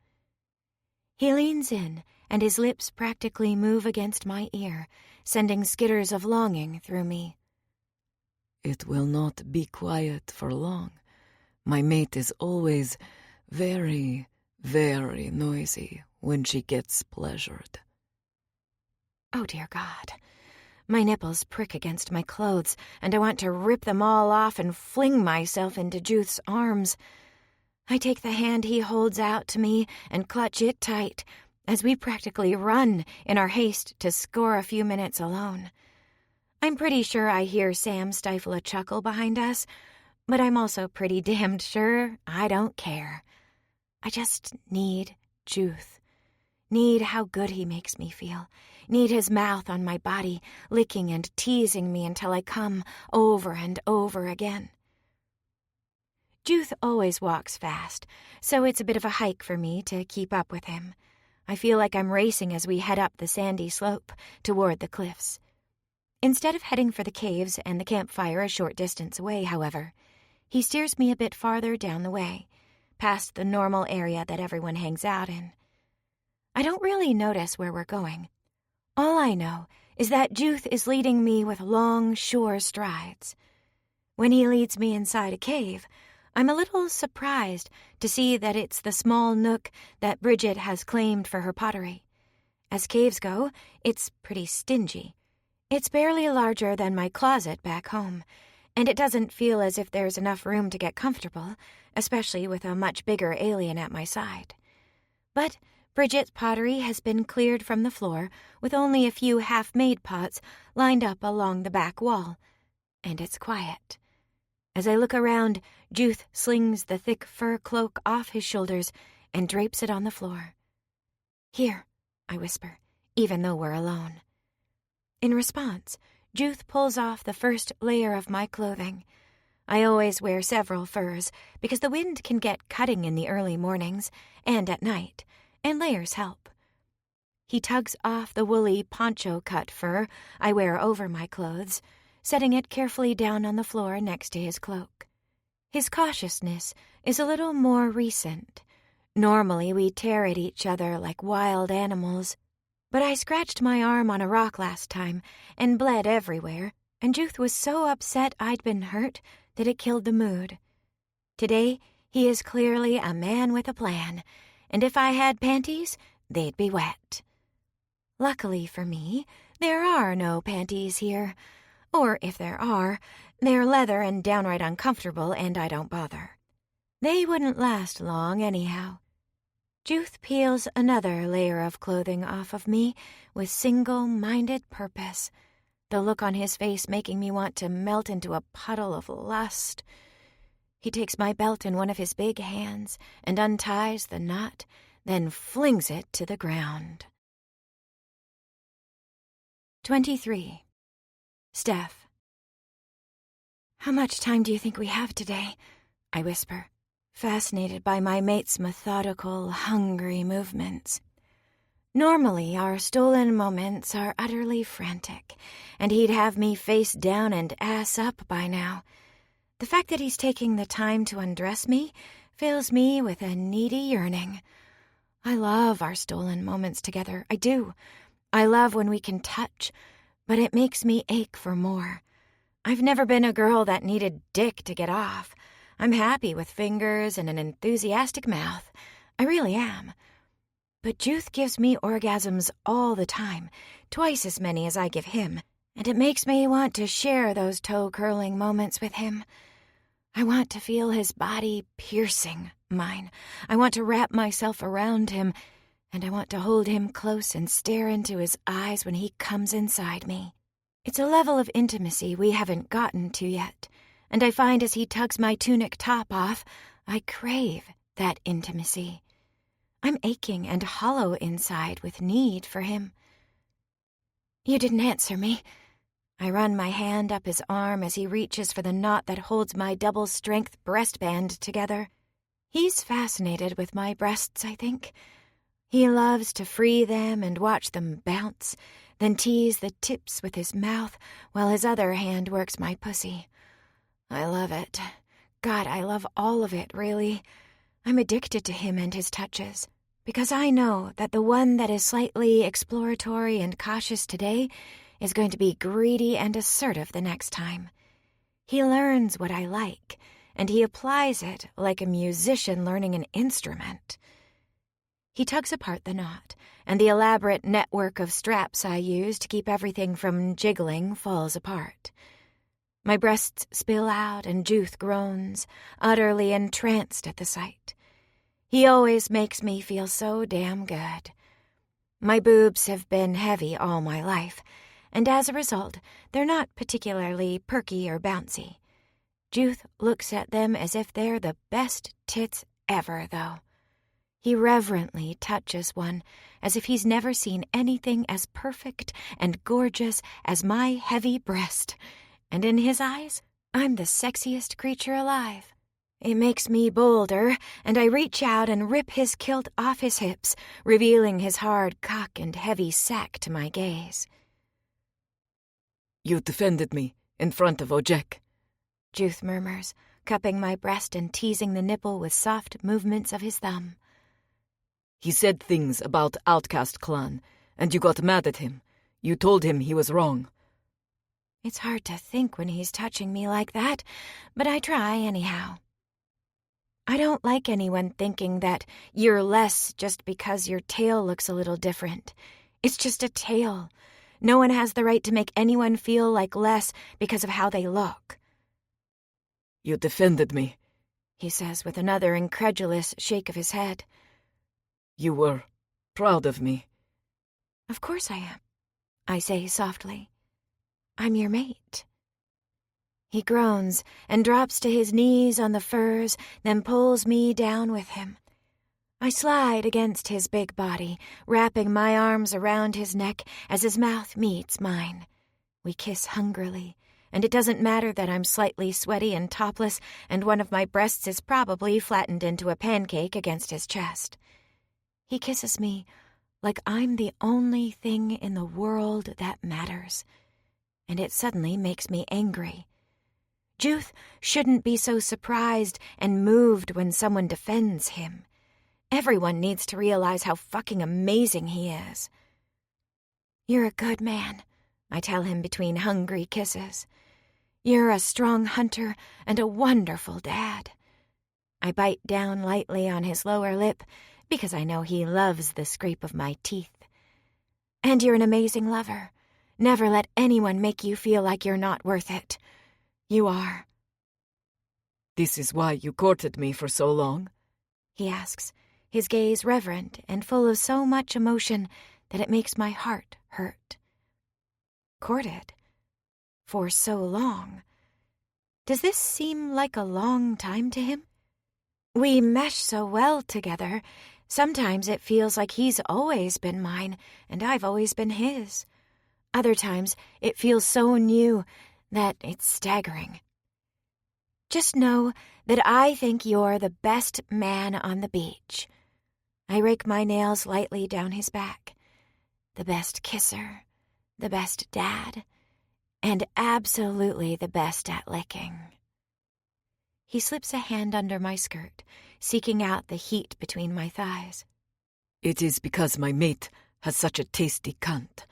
He leans in, and his lips practically move against my ear, sending skitters of longing through me. It will not be quiet for long. My mate is always very, very noisy when she gets pleasured. Oh, dear God. My nipples prick against my clothes, and I want to rip them all off and fling myself into Juth's arms. I take the hand he holds out to me and clutch it tight as we practically run in our haste to score a few minutes alone. I'm pretty sure I hear Sam stifle a chuckle behind us, but I'm also pretty damned sure I don't care. I just need Juth. Need how good he makes me feel. Need his mouth on my body, licking and teasing me until I come over and over again. Juth always walks fast, so it's a bit of a hike for me to keep up with him. I feel like I'm racing as we head up the sandy slope toward the cliffs. Instead of heading for the caves and the campfire a short distance away, however, he steers me a bit farther down the way, past the normal area that everyone hangs out in. I don't really notice where we're going. All I know is that Juth is leading me with long, sure strides. When he leads me inside a cave, I'm a little surprised to see that it's the small nook that Bridget has claimed for her pottery. As caves go, it's pretty stingy. It's barely larger than my closet back home, and it doesn't feel as if there's enough room to get comfortable, especially with a much bigger alien at my side. But Bridget's pottery has been cleared from the floor with only a few half-made pots lined up along the back wall, and it's quiet. As I look around, Juth slings the thick fur cloak off his shoulders and drapes it on the floor. "Here," I whisper, even though we're alone. In response, Juth pulls off the first layer of my clothing. I always wear several furs because the wind can get cutting in the early mornings and at night, and layers help. He tugs off the woolly poncho-cut fur I wear over my clothes, setting it carefully down on the floor next to his cloak. His cautiousness is a little more recent. Normally we tear at each other like wild animals, But I scratched my arm on a rock last time and bled everywhere, and Juth was so upset I'd been hurt that it killed the mood. Today, he is clearly a man with a plan, and if I had panties, they'd be wet. Luckily for me, there are no panties here. Or if there are, they're leather and downright uncomfortable, and I don't bother. They wouldn't last long anyhow. Juth peels another layer of clothing off of me with single-minded purpose, the look on his face making me want to melt into a puddle of lust. He takes my belt in one of his big hands and unties the knot, then flings it to the ground. 23. Steph. "How much time do you think we have today?" I whisper, fascinated by my mate's methodical, hungry movements. Normally, our stolen moments are utterly frantic, and he'd have me face down and ass up by now. The fact that he's taking the time to undress me fills me with a needy yearning. I love our stolen moments together, I do. I love when we can touch, but it makes me ache for more. I've never been a girl that needed dick to get off. I'm happy with fingers and an enthusiastic mouth. I really am. But Juth gives me orgasms all the time, twice as many as I give him, and it makes me want to share those toe-curling moments with him. I want to feel his body piercing mine. I want to wrap myself around him, and I want to hold him close and stare into his eyes when he comes inside me. It's a level of intimacy we haven't gotten to yet, and I find as he tugs my tunic top off, I crave that intimacy. I'm aching and hollow inside with need for him. "You didn't answer me." I run my hand up his arm as he reaches for the knot that holds my double-strength breastband together. He's fascinated with my breasts, I think. He loves to free them and watch them bounce, then tease the tips with his mouth while his other hand works my pussy. I love it. God, I love all of it, really. I'm addicted to him and his touches, because I know that the one that is slightly exploratory and cautious today is going to be greedy and assertive the next time. He learns what I like, and he applies it like a musician learning an instrument. He tugs apart the knot, and the elaborate network of straps I use to keep everything from jiggling falls apart. My breasts spill out, and Juth groans, utterly entranced at the sight. He always makes me feel so damn good. My boobs have been heavy all my life, and as a result, they're not particularly perky or bouncy. Juth looks at them as if they're the best tits ever, though. He reverently touches one, as if he's never seen anything as perfect and gorgeous as my heavy breast, and in his eyes, I'm the sexiest creature alive. It makes me bolder, and I reach out and rip his kilt off his hips, revealing his hard cock and heavy sack to my gaze. "You defended me in front of Ojek," Juth murmurs, cupping my breast and teasing the nipple with soft movements of his thumb. "He said things about Outcast clan, and you got mad at him. You told him he was wrong." It's hard to think when he's touching me like that, but I try anyhow. I don't like anyone thinking that you're less just because your tail looks a little different. It's just a tail. No one has the right to make anyone feel like less because of how they look. "You defended me," he says with another incredulous shake of his head. "You were proud of me." "Of course I am," I say softly. "I'm your mate." He groans and drops to his knees on the furs, then pulls me down with him. I slide against his big body, wrapping my arms around his neck as his mouth meets mine. We kiss hungrily, and it doesn't matter that I'm slightly sweaty and topless, and one of my breasts is probably flattened into a pancake against his chest. He kisses me like I'm the only thing in the world that matters, and it suddenly makes me angry. Juth shouldn't be so surprised and moved when someone defends him. Everyone needs to realize how fucking amazing he is. You're a good man, I tell him between hungry kisses. You're a strong hunter and a wonderful dad. I bite down lightly on his lower lip because I know he loves the scrape of my teeth. And you're an amazing lover. Never let anyone make you feel like you're not worth it. You are. This is why you courted me for so long? He asks, his gaze reverent and full of so much emotion that it makes my heart hurt. Courted? For so long? Does this seem like a long time to him? We mesh so well together. Sometimes it feels like he's always been mine and I've always been his. Other times it feels so new that it's staggering. Just know that I think you're the best man on the beach. I rake my nails lightly down his back. The best kisser, the best dad, and absolutely the best at licking. He slips a hand under my skirt, seeking out the heat between my thighs. It is because my mate has such a tasty cunt.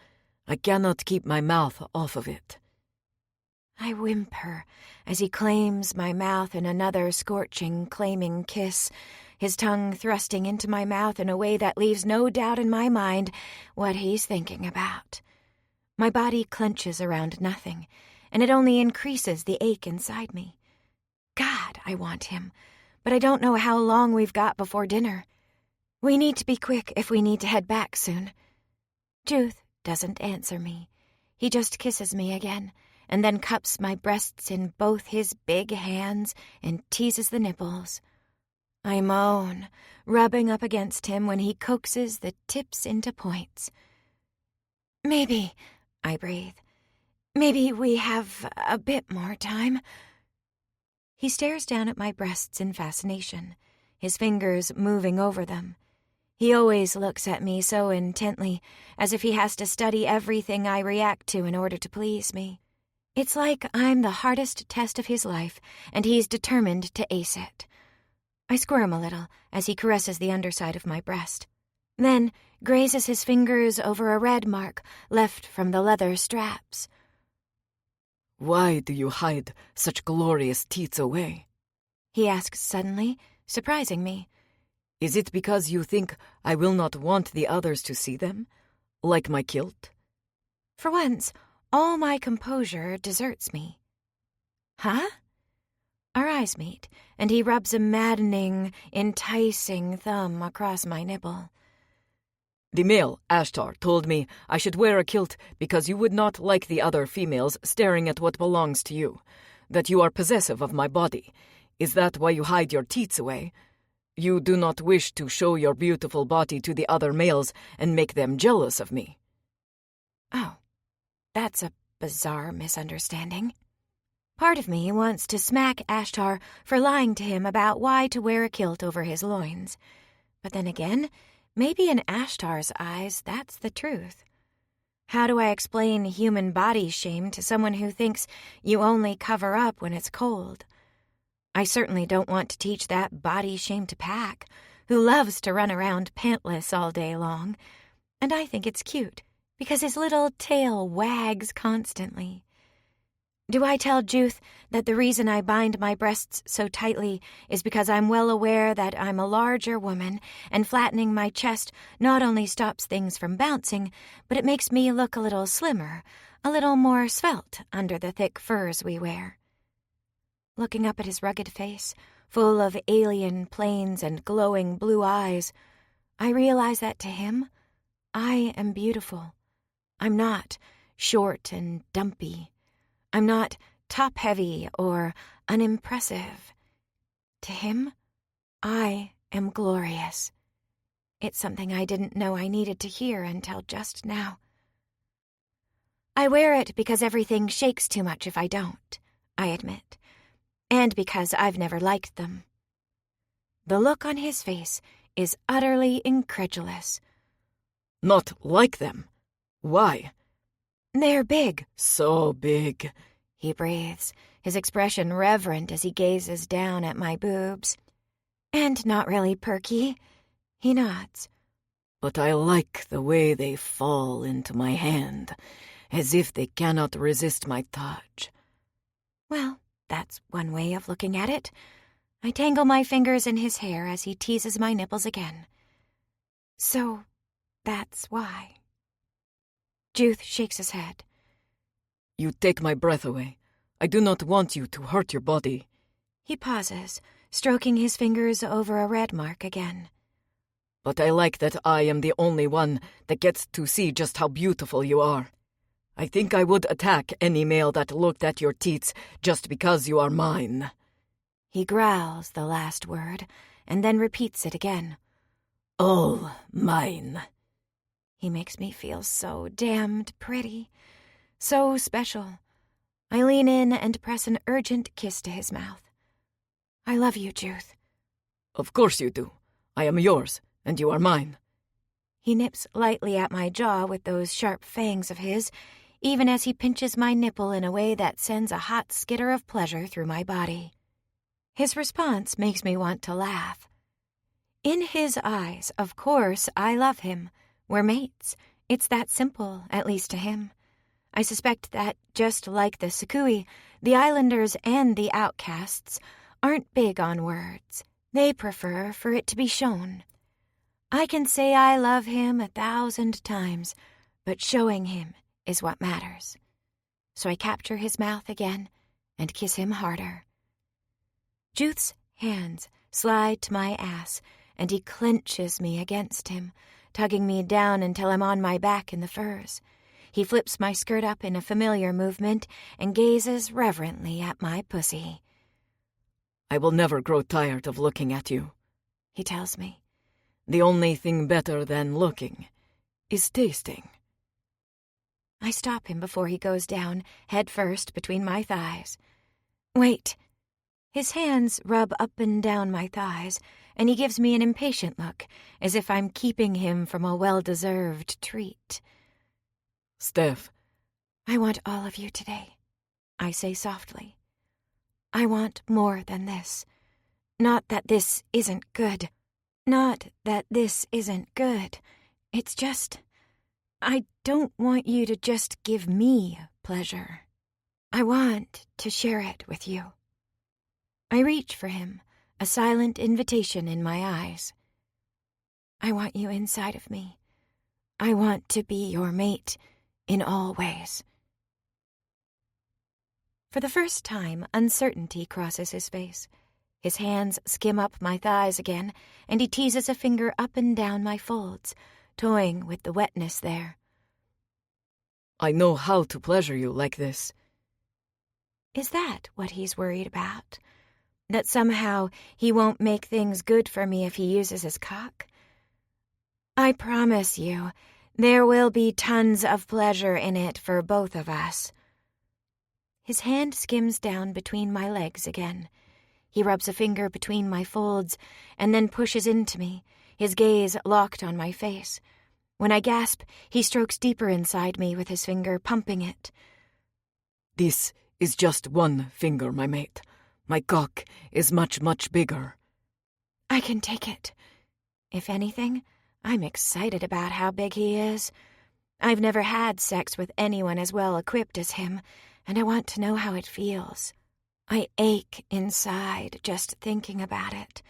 I cannot keep my mouth off of it. I whimper as he claims my mouth in another scorching, claiming kiss, his tongue thrusting into my mouth in a way that leaves no doubt in my mind what he's thinking about. My body clenches around nothing, and it only increases the ache inside me. God, I want him, but I don't know how long we've got before dinner. We need to be quick if we need to head back soon. Juth doesn't answer me. He just kisses me again, and then cups my breasts in both his big hands and teases the nipples. I moan, rubbing up against him when he coaxes the tips into points. Maybe, I breathe, maybe we have a bit more time. He stares down at my breasts in fascination, his fingers moving over them. He always looks at me so intently, as if he has to study everything I react to in order to please me. It's like I'm the hardest test of his life, and he's determined to ace it. I squirm a little as he caresses the underside of my breast, then grazes his fingers over a red mark left from the leather straps. Why do you hide such glorious teats away? He asks suddenly, surprising me. Is it because you think I will not want the others to see them? Like my kilt? For once, all my composure deserts me. Huh? Our eyes meet, and he rubs a maddening, enticing thumb across my nipple. The male, Ashtar, told me I should wear a kilt because you would not like the other females staring at what belongs to you, that you are possessive of my body. Is that why you hide your teats away? You do not wish to show your beautiful body to the other males and make them jealous of me. Oh, that's a bizarre misunderstanding. Part of me wants to smack Ashtar for lying to him about why to wear a kilt over his loins. But then again, maybe in Ashtar's eyes, that's the truth. How do I explain human body shame to someone who thinks you only cover up when it's cold? I certainly don't want to teach that body shame to Pack, who loves to run around pantless all day long. And I think it's cute, because his little tail wags constantly. Do I tell Juth that the reason I bind my breasts so tightly is because I'm well aware that I'm a larger woman, and flattening my chest not only stops things from bouncing, but it makes me look a little slimmer, a little more svelte under the thick furs we wear? Looking up at his rugged face, full of alien planes and glowing blue eyes, I realize that to him, I am beautiful. I'm not short and dumpy. I'm not top-heavy or unimpressive. To him, I am glorious. It's something I didn't know I needed to hear until just now. I wear it because everything shakes too much if I don't, I admit, and because I've never liked them. The look on his face is utterly incredulous. Not like them? Why? They're big. So big, he breathes, his expression reverent as he gazes down at my boobs. And not really perky. He nods. But I like the way they fall into my hand, as if they cannot resist my touch. Well, that's one way of looking at it. I tangle my fingers in his hair as he teases my nipples again. So, that's why. Juth shakes his head. You take my breath away. I do not want you to hurt your body. He pauses, stroking his fingers over a red mark again. But I like that I am the only one that gets to see just how beautiful you are. I think I would attack any male that looked at your teats just because you are mine. He growls the last word, and then repeats it again. All mine. He makes me feel so damned pretty, so special. I lean in and press an urgent kiss to his mouth. I love you, Juth. Of course you do. I am yours, and you are mine. He nips lightly at my jaw with those sharp fangs of his, even as he pinches my nipple in a way that sends a hot skitter of pleasure through my body. His response makes me want to laugh. In his eyes, of course, I love him. We're mates. It's that simple, at least to him. I suspect that, just like the Sukui, the Islanders and the Outcasts aren't big on words. They prefer for it to be shown. I can say I love him 1,000 times, but showing him is what matters. So I capture his mouth again and kiss him harder. Juth's hands slide to my ass, and he clenches me against him, tugging me down until I'm on my back in the furs. He flips my skirt up in a familiar movement and gazes reverently at my pussy. I will never grow tired of looking at you, he tells me. The only thing better than looking is tasting. I stop him before he goes down, head first between my thighs. Wait. His hands rub up and down my thighs, and he gives me an impatient look, as if I'm keeping him from a well-deserved treat. Steph. I want all of you today, I say softly. I want more than this. Not that this isn't good. Not that this isn't good. It's just, I don't want you to just give me pleasure. I want to share it with you. I reach for him, a silent invitation in my eyes. I want you inside of me. I want to be your mate in all ways. For the first time, uncertainty crosses his face. His hands skim up my thighs again, and he teases a finger up and down my folds, toying with the wetness there. I know how to pleasure you like this. Is that what he's worried about? That somehow he won't make things good for me if he uses his cock? I promise you, there will be tons of pleasure in it for both of us. His hand skims down between my legs again. He rubs a finger between my folds and then pushes into me, his gaze locked on my face. When I gasp, he strokes deeper inside me with his finger, pumping it. This is just one finger, my mate. My cock is much, much bigger. I can take it. If anything, I'm excited about how big he is. I've never had sex with anyone as well equipped as him, and I want to know how it feels. I ache inside just thinking about it.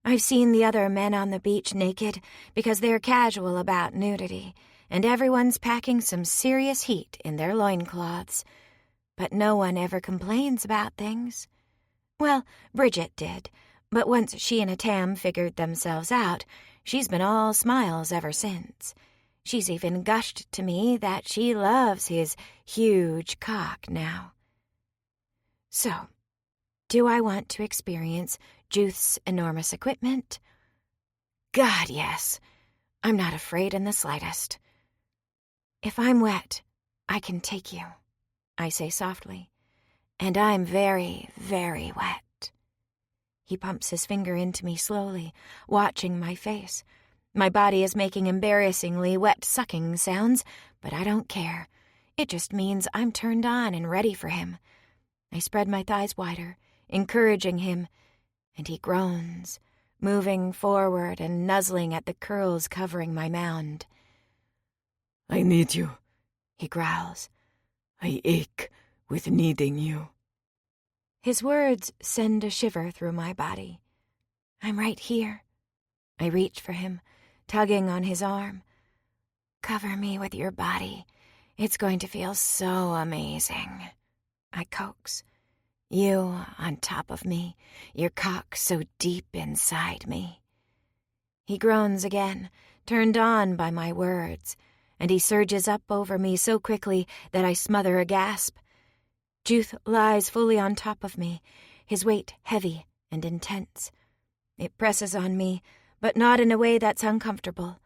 I've seen the other men on the beach naked because they're casual about nudity, and everyone's packing some serious heat in their loincloths. But no one ever complains about things. Well, Bridget did, but once she and Tam figured themselves out, she's been all smiles ever since. She's even gushed to me that she loves his huge cock now. So, do I want to experience Juth's enormous equipment? God, yes. I'm not afraid in the slightest. If I'm wet, I can take you, I say softly. And I'm very, very wet. He pumps his finger into me slowly, watching my face. My body is making embarrassingly wet sucking sounds, but I don't care. It just means I'm turned on and ready for him. I spread my thighs wider, encouraging him, and he groans, moving forward and nuzzling at the curls covering my mound. I need you, he growls. I ache with needing you. His words send a shiver through my body. I'm right here. I reach for him, tugging on his arm. Cover me with your body. It's going to feel so amazing. I coax. You on top of me, your cock so deep inside me. He groans again, turned on by my words, and he surges up over me so quickly that I smother a gasp. Juth lies fully on top of me, his weight heavy and intense. It presses on me, but not in a way that's uncomfortable,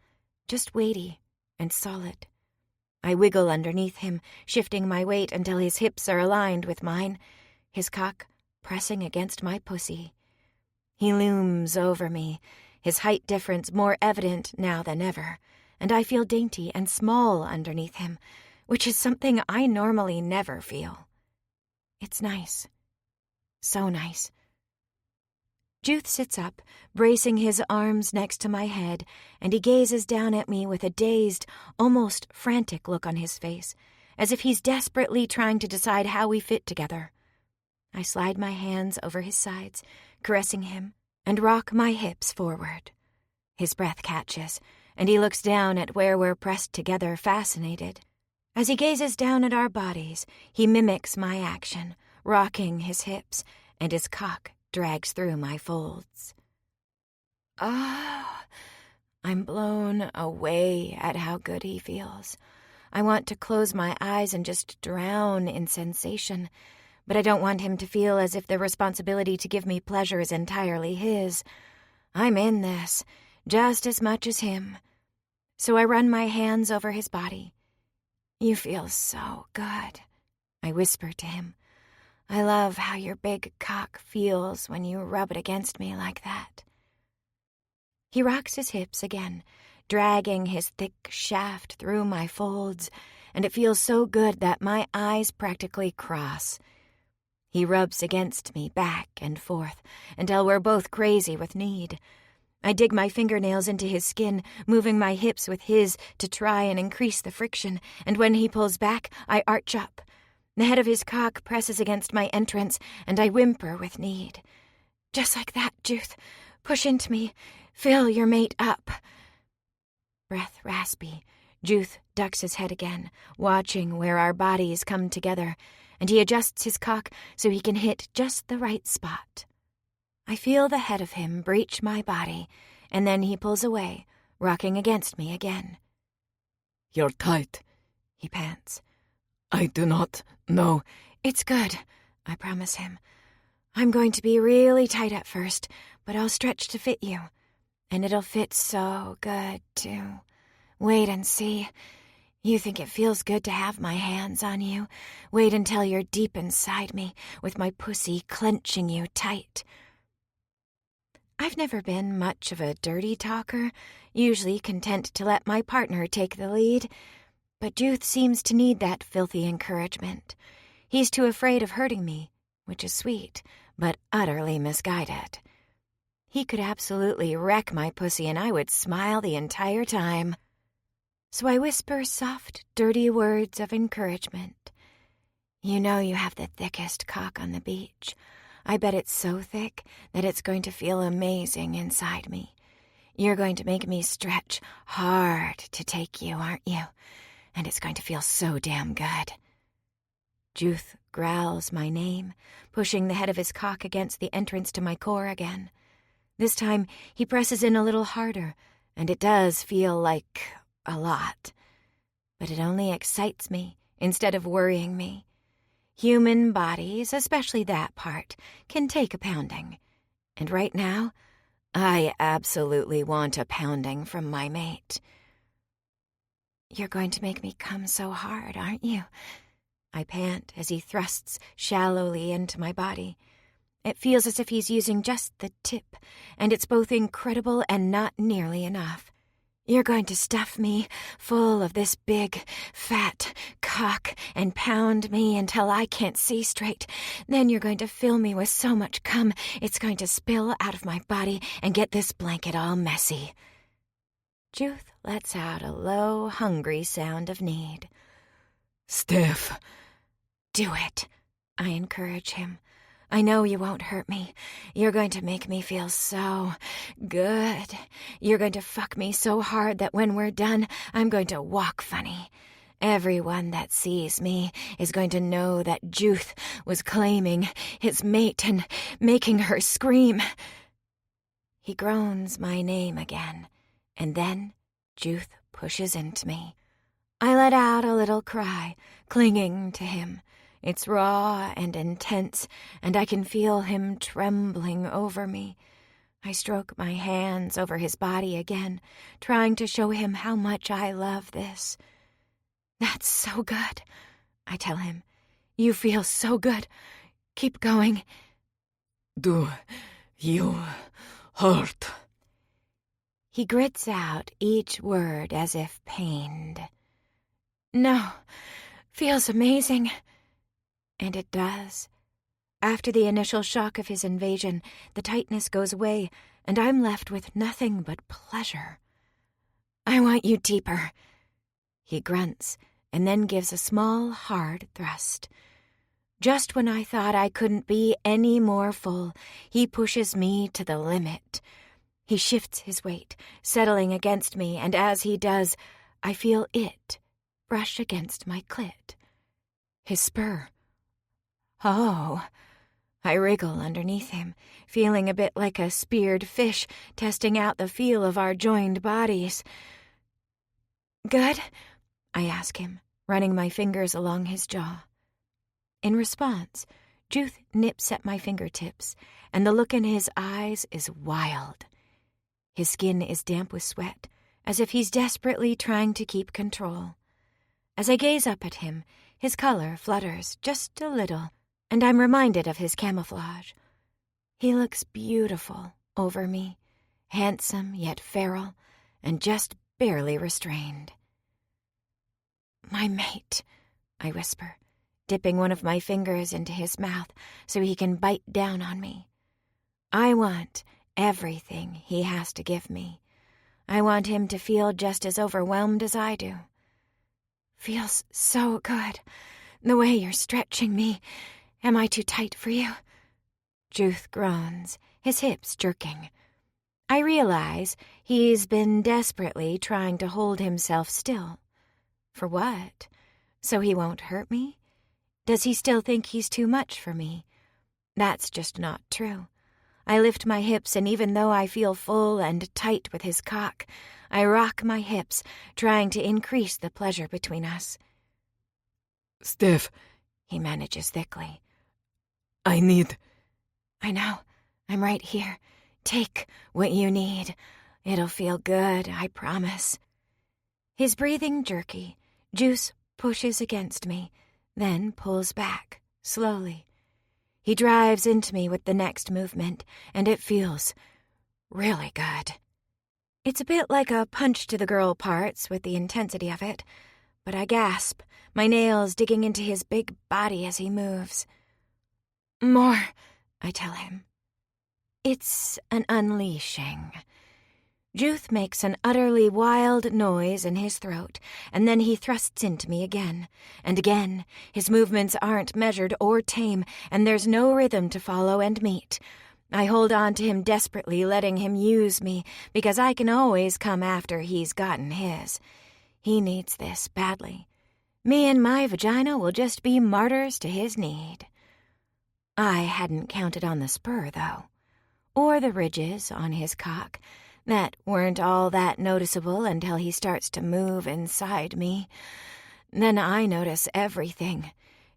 just weighty and solid. I wiggle underneath him, shifting my weight until his hips are aligned with mine, his cock pressing against my pussy. He looms over me, his height difference more evident now than ever, and I feel dainty and small underneath him, which is something I normally never feel. It's nice. So nice. Juth sits up, bracing his arms next to my head, and he gazes down at me with a dazed, almost frantic look on his face, as if he's desperately trying to decide how we fit together. I slide my hands over his sides, caressing him, and rock my hips forward. His breath catches, and he looks down at where we're pressed together, fascinated. As he gazes down at our bodies, he mimics my action, rocking his hips, and his cock drags through my folds. Ah, I'm blown away at how good he feels. I want to close my eyes and just drown in sensation, but I don't want him to feel as if the responsibility to give me pleasure is entirely his. I'm in this, just as much as him. So I run my hands over his body. You feel so good, I whisper to him. I love how your big cock feels when you rub it against me like that. He rocks his hips again, dragging his thick shaft through my folds, and it feels so good that my eyes practically cross. He rubs against me back and forth until we're both crazy with need. I dig my fingernails into his skin, moving my hips with his to try and increase the friction, and when he pulls back, I arch up. The head of his cock presses against my entrance, and I whimper with need. Just like that, Juth. Push into me. Fill your mate up. Breath raspy. Juth ducks his head again, watching where our bodies come together, and he adjusts his cock so he can hit just the right spot. I feel the head of him breach my body, and then he pulls away, rocking against me again. You're tight, he pants. I do not know. It's good, I promise him. I'm going to be really tight at first, but I'll stretch to fit you. And it'll fit so good, too. Wait and see. You think it feels good to have my hands on you? Wait until you're deep inside me, with my pussy clenching you tight. I've never been much of a dirty talker, usually content to let my partner take the lead. But Juth seems to need that filthy encouragement. He's too afraid of hurting me, which is sweet, but utterly misguided. He could absolutely wreck my pussy and I would smile the entire time. So I whisper soft, dirty words of encouragement. You know you have the thickest cock on the beach. I bet it's so thick that it's going to feel amazing inside me. You're going to make me stretch hard to take you, aren't you? And it's going to feel so damn good. Juth growls my name, pushing the head of his cock against the entrance to my core again. This time, he presses in a little harder, and it does feel like a lot. But it only excites me instead of worrying me. Human bodies, especially that part, can take a pounding. And right now, I absolutely want a pounding from my mate. You're going to make me come so hard, aren't you? I pant as he thrusts shallowly into my body. It feels as if he's using just the tip, and it's both incredible and not nearly enough. You're going to stuff me full of this big, fat cock and pound me until I can't see straight. Then you're going to fill me with so much cum, it's going to spill out of my body and get this blanket all messy. Juth lets out a low, hungry sound of need. Steph. Do it, I encourage him. I know you won't hurt me. You're going to make me feel so good. You're going to fuck me so hard that when we're done, I'm going to walk funny. Everyone that sees me is going to know that Juth was claiming his mate and making her scream. He groans my name again, and then Juth pushes into me. I let out a little cry, clinging to him. It's raw and intense, and I can feel him trembling over me. I stroke my hands over his body again, trying to show him how much I love this. That's so good, I tell him. You feel so good. Keep going. Do you hurt? He grits out each word as if pained. No, feels amazing. And it does. After the initial shock of his invasion, the tightness goes away, and I'm left with nothing but pleasure. I want you deeper. He grunts, and then gives a small, hard thrust. Just when I thought I couldn't be any more full, he pushes me to the limit. He shifts his weight, settling against me, and as he does, I feel it brush against my clit. His spur. Oh. I wriggle underneath him, feeling a bit like a speared fish, testing out the feel of our joined bodies. Good? I ask him, running my fingers along his jaw. In response, Juth nips at my fingertips, and the look in his eyes is wild. His skin is damp with sweat, as if he's desperately trying to keep control. As I gaze up at him, his color flutters just a little, and I'm reminded of his camouflage. He looks beautiful over me, handsome yet feral, and just barely restrained. My mate, I whisper, dipping one of my fingers into his mouth so he can bite down on me. I want everything he has to give me. I want him to feel just as overwhelmed as I do. Feels so good, the way you're stretching me. Am I too tight for you? Juth groans, his hips jerking. I realize he's been desperately trying to hold himself still. For what? So he won't hurt me? Does he still think he's too much for me? That's just not true. I lift my hips, and even though I feel full and tight with his cock, I rock my hips, trying to increase the pleasure between us. Steph, he manages thickly. I need... I know. I'm right here. Take what you need. It'll feel good, I promise. His breathing jerky. Juice pushes against me, then pulls back, slowly. He drives into me with the next movement, and it feels really good. It's a bit like a punch to the girl parts with the intensity of it, but I gasp, my nails digging into his big body as he moves. More, I tell him. It's an unleashing. Juth makes an utterly wild noise in his throat, and then he thrusts into me again, and again. His movements aren't measured or tame, and there's no rhythm to follow and meet. I hold on to him desperately, letting him use me, because I can always come after he's gotten his. He needs this badly. Me and my vagina will just be martyrs to his need. I hadn't counted on the spur, though, or the ridges on his cock. That weren't all that noticeable until he starts to move inside me. Then I notice everything.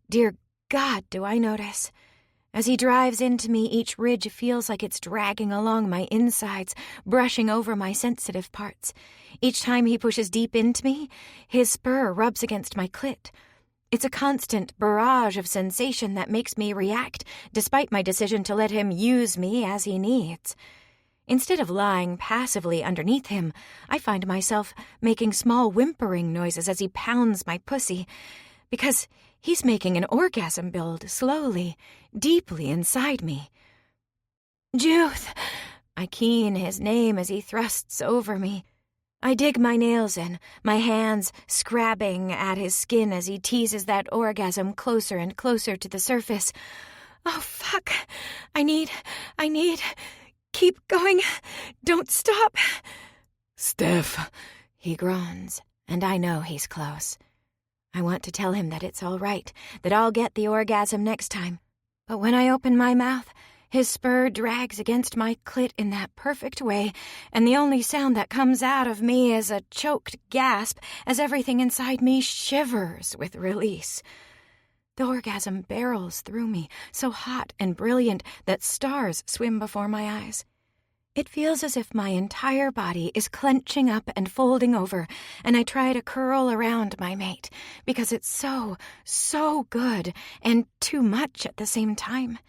Dear God, do I notice. As he drives into me, each ridge feels like it's dragging along my insides, brushing over my sensitive parts. Each time he pushes deep into me, his spur rubs against my clit. It's a constant barrage of sensation that makes me react, despite my decision to let him use me as he needs. Instead of lying passively underneath him, I find myself making small whimpering noises as he pounds my pussy, because he's making an orgasm build slowly, deeply inside me. Juth! I keen his name as he thrusts over me. I dig my nails in, my hands scrabbing at his skin as he teases that orgasm closer and closer to the surface. Oh, fuck. I need... Keep going. Don't stop. Steph, He groans, and I know he's close. I want to tell him that it's all right, that I'll get the orgasm next time. But when I open my mouth, his spur drags against my clit in that perfect way, and the only sound that comes out of me is a choked gasp as everything inside me shivers with release. The orgasm barrels through me, so hot and brilliant that stars swim before my eyes. It feels as if my entire body is clenching up and folding over, and I try to curl around my mate, because it's so, so good, and too much at the same time.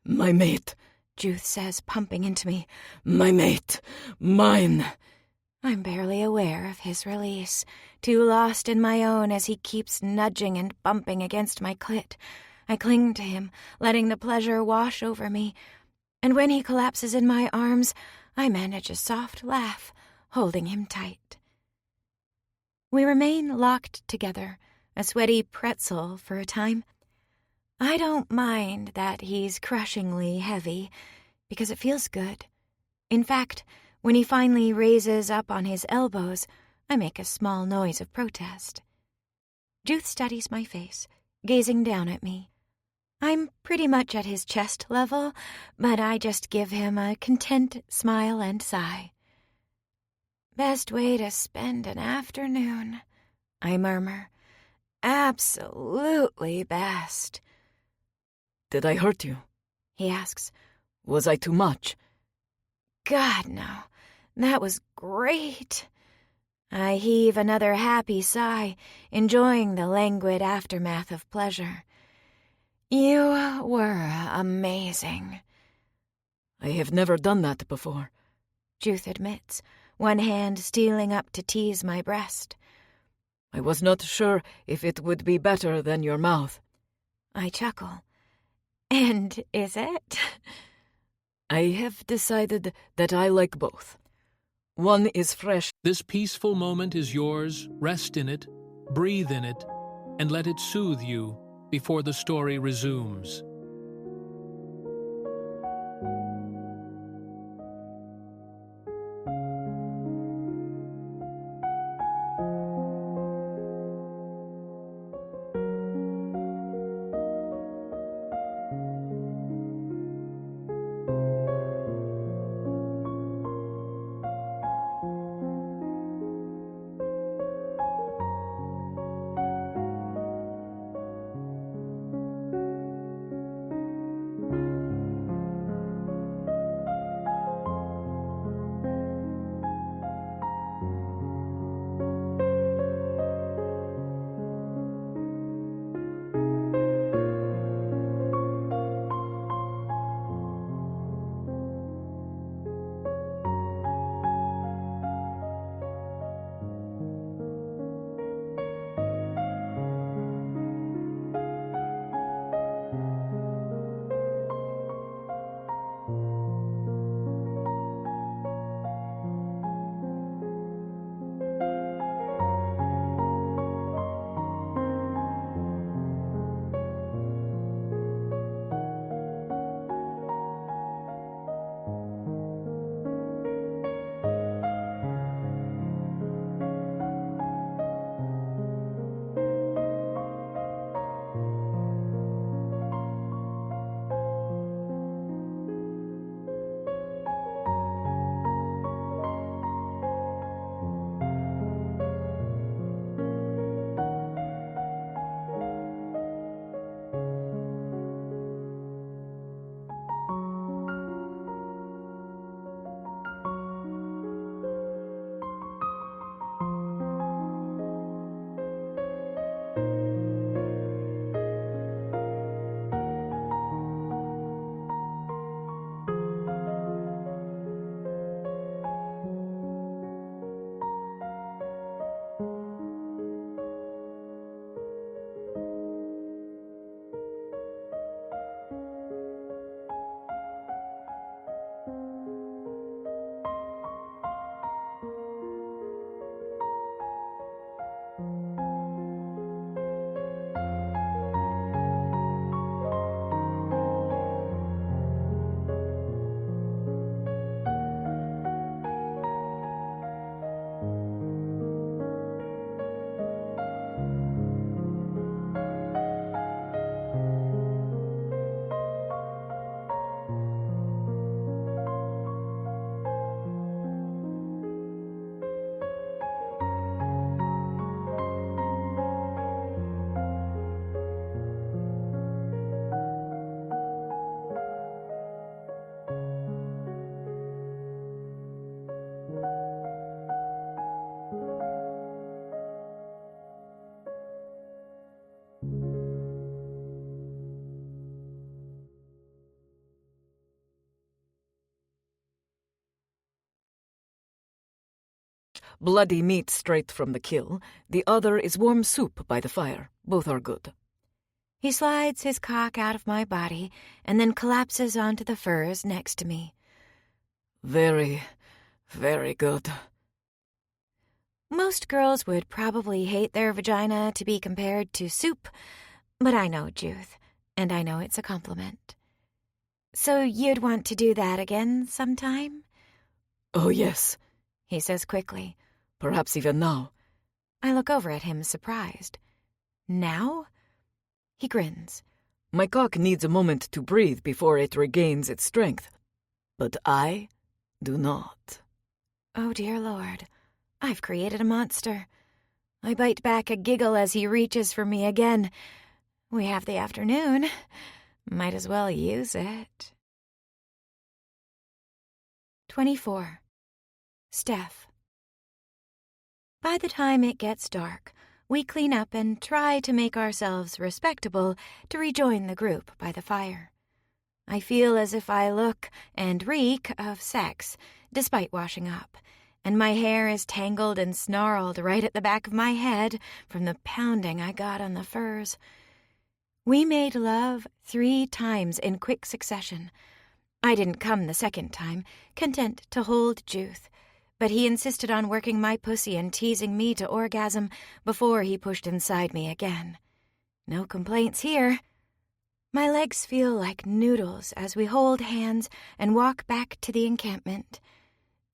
my mate, Juth says, pumping into me. my mate, mine. I'm barely aware of his release, too lost in my own as he keeps nudging and bumping against my clit. I cling to him, letting the pleasure wash over me, and when he collapses in my arms, I manage a soft laugh, holding him tight. We remain locked together, a sweaty pretzel for a time. I don't mind that he's crushingly heavy, because it feels good. In fact, when he finally raises up on his elbows, I make a small noise of protest. Juth studies my face, gazing down at me. I'm pretty much at his chest level, but I just give him a content smile and sigh. Best way to spend an afternoon, I murmur. Absolutely best. Did I hurt you? He asks. Was I too much? God, no. That was great. I heave another happy sigh, enjoying the languid aftermath of pleasure. You were amazing. I have never done that before, Juth admits, one hand stealing up to tease my breast. I was not sure if it would be better than your mouth. I chuckle. And is it? I have decided that I like both. One is fresh. This peaceful moment is yours. Rest in it, breathe in it, and let it soothe you before the story resumes. bloody meat straight from the kill. The other is warm soup by the fire. Both are good. He slides his cock out of my body and then collapses onto the furs next to me. Very, very good. Most girls would probably hate their vagina to be compared to soup, but I know Juth, and I know it's a compliment. So you'd want to do that again sometime? Oh, yes, He says quickly. perhaps even now. I look over at him, surprised. Now? He grins. My cock needs a moment to breathe before it regains its strength. But I do not. Oh, dear Lord. I've created a monster. I bite back a giggle as he reaches for me again. We have the afternoon. Might as well use it. 24. Steph. By the time it gets dark, we clean up and try to make ourselves respectable to rejoin the group by the fire. I feel as if I look and reek of sex, despite washing up, and my hair is tangled and snarled right at the back of my head from the pounding I got on the furs. We made love 3 times in quick succession. I didn't come the second time, content to hold Juth, but he insisted on working my pussy and teasing me to orgasm before he pushed inside me again. No complaints here. My legs feel like noodles as we hold hands and walk back to the encampment.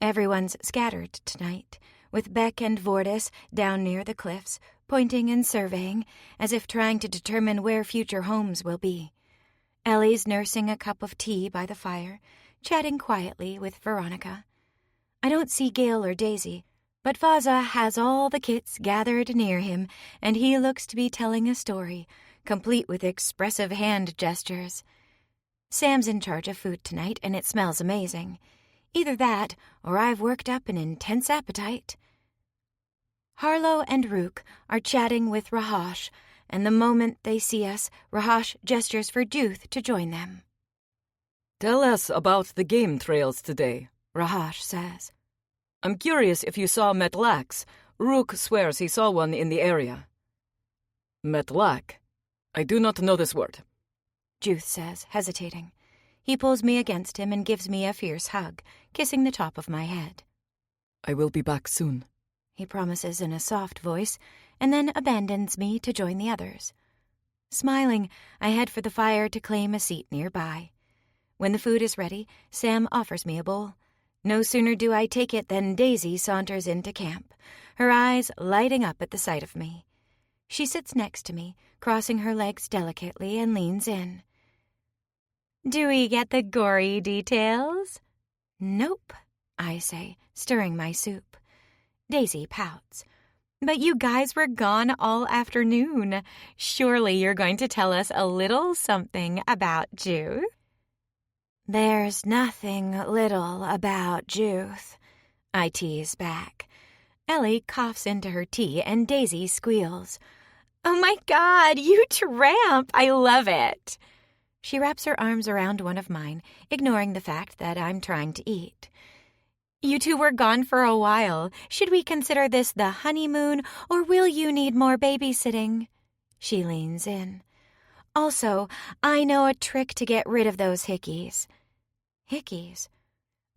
Everyone's scattered tonight, with Beck and Vortis down near the cliffs, pointing and surveying, as if trying to determine where future homes will be. Ellie's nursing a cup of tea by the fire, chatting quietly with Veronica. I don't see Gail or Daisy, but Faza has all the kits gathered near him, and he looks to be telling a story, complete with expressive hand gestures. Sam's in charge of food tonight, and it smells amazing. Either that, or I've worked up an intense appetite. Harlow and Rook are chatting with Rahash, and the moment they see us, Rahash gestures for Juth to join them. Tell us about the game trails today, Rahash says. I'm curious if you saw Metlax. Rook swears he saw one in the area. Metlak? I do not know this word, Juth says, hesitating. He pulls me against him and gives me a fierce hug, kissing the top of my head. I will be back soon, he promises in a soft voice, and then abandons me to join the others. Smiling, I head for the fire to claim a seat nearby. When the food is ready, Sam offers me a bowl. No sooner do I take it than Daisy saunters into camp, her eyes lighting up at the sight of me. She sits next to me, crossing her legs delicately, and leans in. Do we get the gory details? Nope, I say, stirring my soup. Daisy pouts. But you guys were gone all afternoon. Surely you're going to tell us a little something about Juth? There's nothing little about Juth, I tease back. Ellie coughs into her tea and Daisy squeals. Oh my God, you tramp! I love it! She wraps her arms around one of mine, ignoring the fact that I'm trying to eat. You two were gone for a while. Should we consider this the honeymoon, or will you need more babysitting? She leans in. Also, I know a trick to get rid of those hickeys. Hickeys?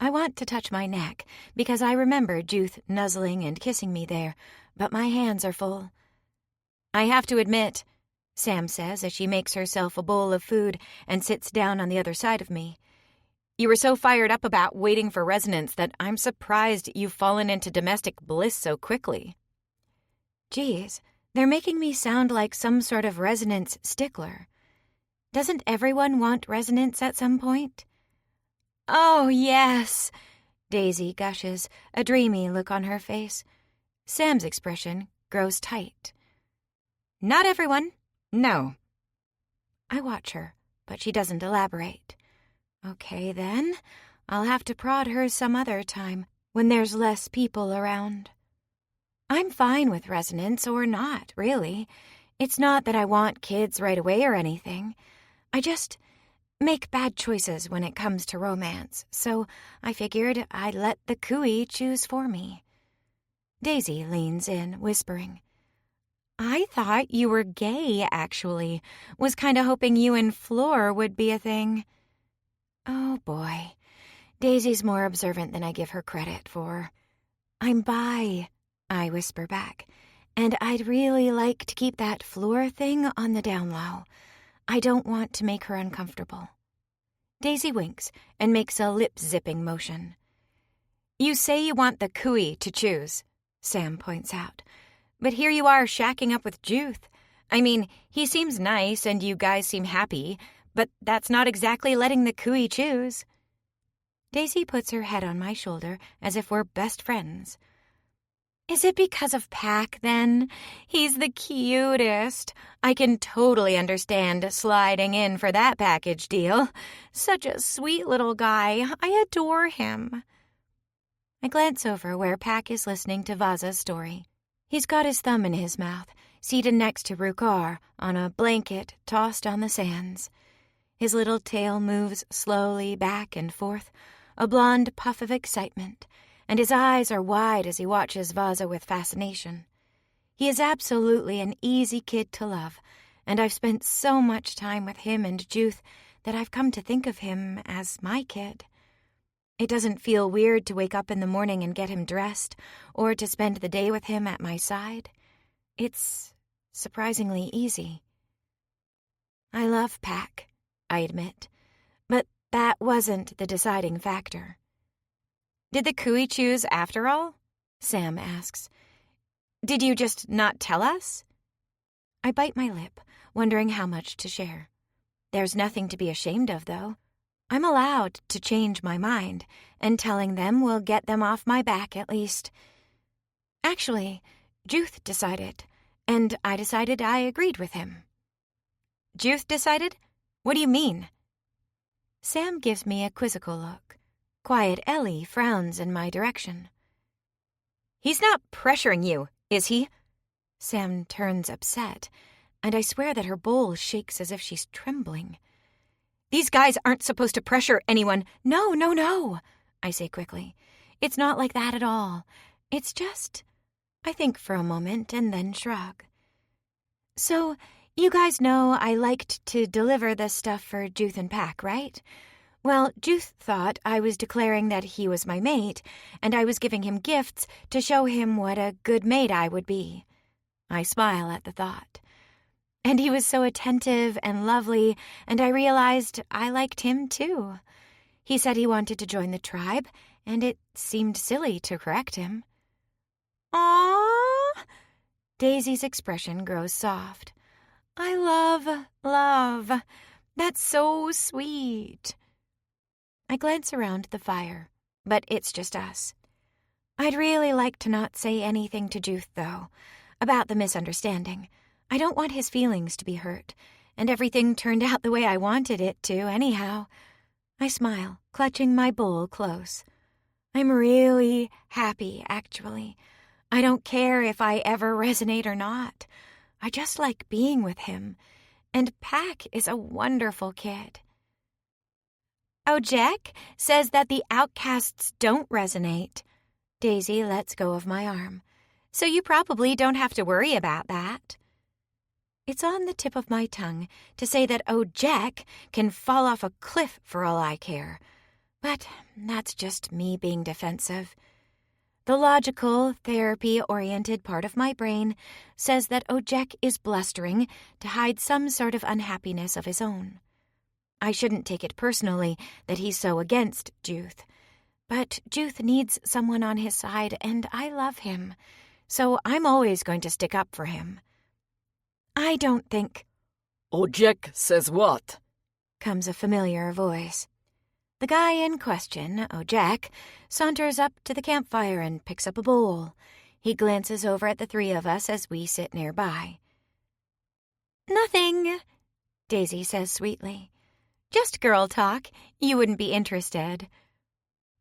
I want to touch my neck, because I remember Juth nuzzling and kissing me there, but my hands are full. I have to admit, Sam says as she makes herself a bowl of food and sits down on the other side of me. You were so fired up about waiting for resonance that I'm surprised you've fallen into domestic bliss so quickly. Geez, they're making me sound like some sort of resonance stickler. Doesn't everyone want resonance at some point? Oh, yes, Daisy gushes, a dreamy look on her face. Sam's expression grows tight. Not everyone. No. I watch her, but she doesn't elaborate. Okay, then. I'll have to prod her some other time, when there's less people around. I'm fine with resonance or not, really. It's not that I want kids right away or anything. I just make bad choices when it comes to romance, so I figured I'd let the cooey choose for me. Daisy leans in, whispering. I thought you were gay, actually. Was kinda hoping you and Floor would be a thing. Oh, boy. Daisy's more observant than I give her credit for. I'm bi, I whisper back, and I'd really like to keep that Floor thing on the down low. I don't want to make her uncomfortable. Daisy winks and makes a lip-zipping motion. You say you want the cooey to choose, Sam points out. But here you are shacking up with Juth. I mean, he seems nice and you guys seem happy, but that's not exactly letting the cooey choose. Daisy puts her head on my shoulder as if we're best friends. Is it because of Pack, then? He's the cutest. I can totally understand sliding in for that package deal. Such a sweet little guy. I adore him. I glance over where Pack is listening to Vaza's story. He's got his thumb in his mouth, seated next to Rukar on a blanket tossed on the sands. His little tail moves slowly back and forth, a blonde puff of excitement, and his eyes are wide as he watches Vaza with fascination. He is absolutely an easy kid to love, and I've spent so much time with him and Juth that I've come to think of him as my kid. It doesn't feel weird to wake up in the morning and get him dressed, or to spend the day with him at my side. It's surprisingly easy. I love Pack, I admit, but that wasn't the deciding factor. Did the cooey choose after all? Sam asks. Did you just not tell us? I bite my lip, wondering how much to share. There's nothing to be ashamed of, though. I'm allowed to change my mind, and telling them will get them off my back at least. Actually, Juth decided, and I decided I agreed with him. Juth decided? What do you mean? Sam gives me a quizzical look. Quiet Ellie frowns in my direction. He's not pressuring you, is he? Sam turns upset, and I swear that her bowl shakes as if she's trembling. These guys aren't supposed to pressure anyone. No, I say quickly. It's not like that at all. It's just... I think for a moment and then shrug. So, you guys know I liked to deliver the stuff for Juth and Pack, right? Well, Juth thought I was declaring that he was my mate, and I was giving him gifts to show him what a good mate I would be. I smile at the thought. And he was so attentive and lovely, and I realized I liked him too. He said he wanted to join the tribe, and it seemed silly to correct him. Aww! Daisy's expression grows soft. I love. That's so sweet. I glance around the fire, but it's just us. I'd really like to not say anything to Juth, though, about the misunderstanding. I don't want his feelings to be hurt, and everything turned out the way I wanted it to, anyhow. I smile, clutching my bowl close. I'm really happy, actually. I don't care if I ever resonate or not. I just like being with him, and Pack is a wonderful kid. Jack says that the Outcasts don't resonate. Daisy lets go of my arm. So you probably don't have to worry about that. It's on the tip of my tongue to say that Jack can fall off a cliff for all I care. But that's just me being defensive. The logical, therapy-oriented part of my brain says that Jack is blustering to hide some sort of unhappiness of his own. I shouldn't take it personally that he's so against Juth. But Juth needs someone on his side, and I love him. So I'm always going to stick up for him. I don't think... Jack says what? Comes a familiar voice. The guy in question, Jack, saunters up to the campfire and picks up a bowl. He glances over at the three of us as we sit nearby. Nothing, Daisy says sweetly. Just girl talk. You wouldn't be interested.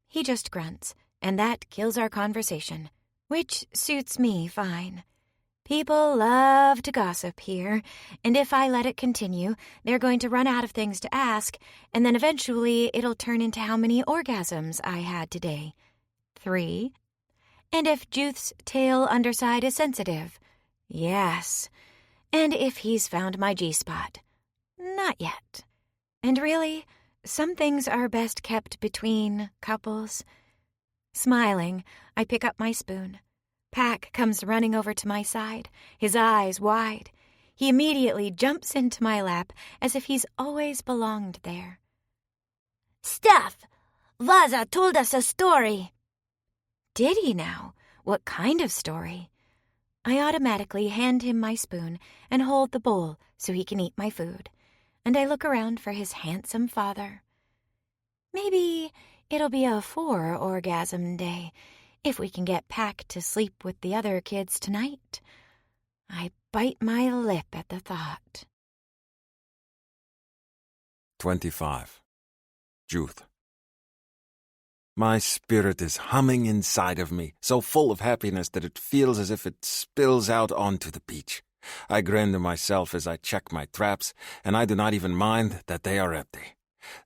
He just grunts, and that kills our conversation, which suits me fine. People love to gossip here, and if I let it continue, they're going to run out of things to ask, and then eventually it'll turn into how many orgasms I had today. 3. And if Juth's tail underside is sensitive? Yes. And if he's found my G-spot? Not yet. And really, some things are best kept between couples. Smiling, I pick up my spoon. Pack comes running over to my side, his eyes wide. He immediately jumps into my lap as if he's always belonged there. Steph, Vaza told us a story. Did he now? What kind of story? I automatically hand him my spoon and hold the bowl so he can eat my food, and I look around for his handsome father. Maybe it'll be a 4-orgasm day if we can get Pack to sleep with the other kids tonight. I bite my lip at the thought. 25. Juth. My spirit is humming inside of me, so full of happiness that it feels as if it spills out onto the beach. I grin to myself as I check my traps, and I do not even mind that they are empty.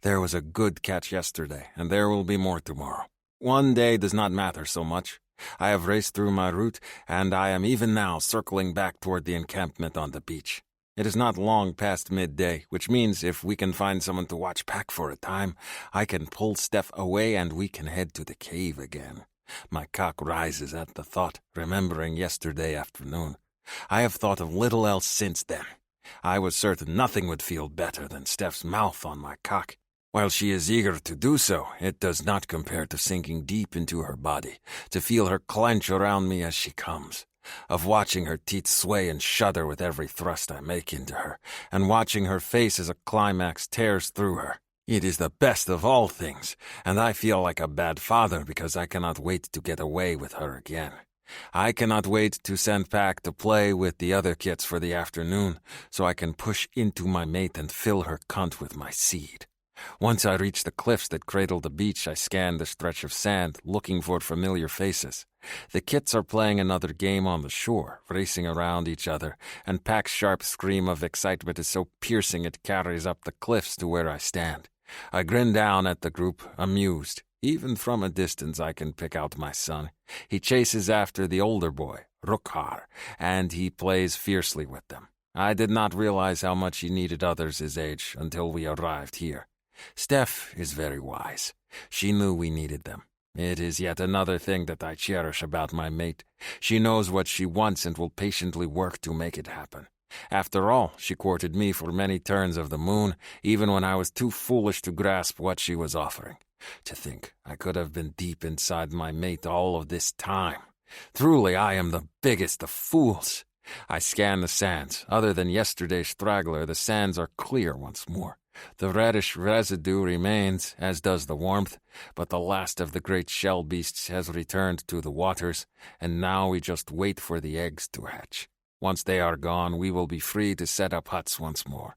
There was a good catch yesterday, and there will be more tomorrow. One day does not matter so much. I have raced through my route, and I am even now circling back toward the encampment on the beach. It is not long past midday, which means if we can find someone to watch Pack for a time, I can pull Steph away and we can head to the cave again. My cock rises at the thought, remembering yesterday afternoon. I have thought of little else since then. I was certain nothing would feel better than Steph's mouth on my cock. While she is eager to do so, it does not compare to sinking deep into her body, to feel her clench around me as she comes, of watching her teeth sway and shudder with every thrust I make into her, and watching her face as a climax tears through her. It is the best of all things, and I feel like a bad father because I cannot wait to get away with her again. I cannot wait to send Pack to play with the other kids for the afternoon, so I can push into my mate and fill her cunt with my seed. Once I reach the cliffs that cradle the beach, I scan the stretch of sand, looking for familiar faces. The kits are playing another game on the shore, racing around each other, and Pack's sharp scream of excitement is so piercing it carries up the cliffs to where I stand. I grin down at the group, amused. Even from a distance I can pick out my son. He chases after the older boy, Rukhar, and he plays fiercely with them. I did not realize how much he needed others his age until we arrived here. Steph is very wise. She knew we needed them. It is yet another thing that I cherish about my mate. She knows what she wants and will patiently work to make it happen. After all, she courted me for many turns of the moon, even when I was too foolish to grasp what she was offering. To think I could have been deep inside my mate all of this time. Truly, I am the biggest of fools. I scan the sands. Other than yesterday's straggler, the sands are clear once more. The reddish residue remains, as does the warmth, but the last of the great shell beasts has returned to the waters, and now we just wait for the eggs to hatch. Once they are gone, we will be free to set up huts once more.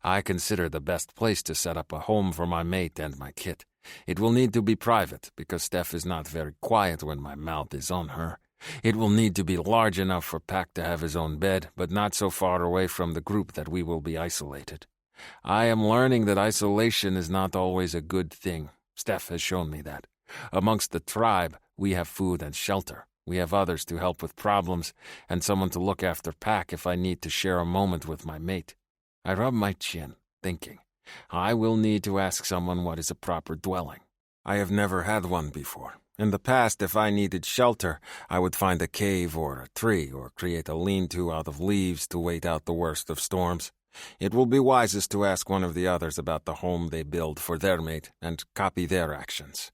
I consider the best place to set up a home for my mate and my kit. It will need to be private, because Steph is not very quiet when my mouth is on her. It will need to be large enough for Pack to have his own bed, but not so far away from the group that we will be isolated. I am learning that isolation is not always a good thing. Steph has shown me that. Amongst the tribe, we have food and shelter. We have others to help with problems, and someone to look after Pack if I need to share a moment with my mate. I rub my chin, thinking, I will need to ask someone what is a proper dwelling. I have never had one before. In the past, if I needed shelter, I would find a cave or a tree, or create a lean-to out of leaves to wait out the worst of storms. It will be wisest to ask one of the others about the home they build for their mate and copy their actions.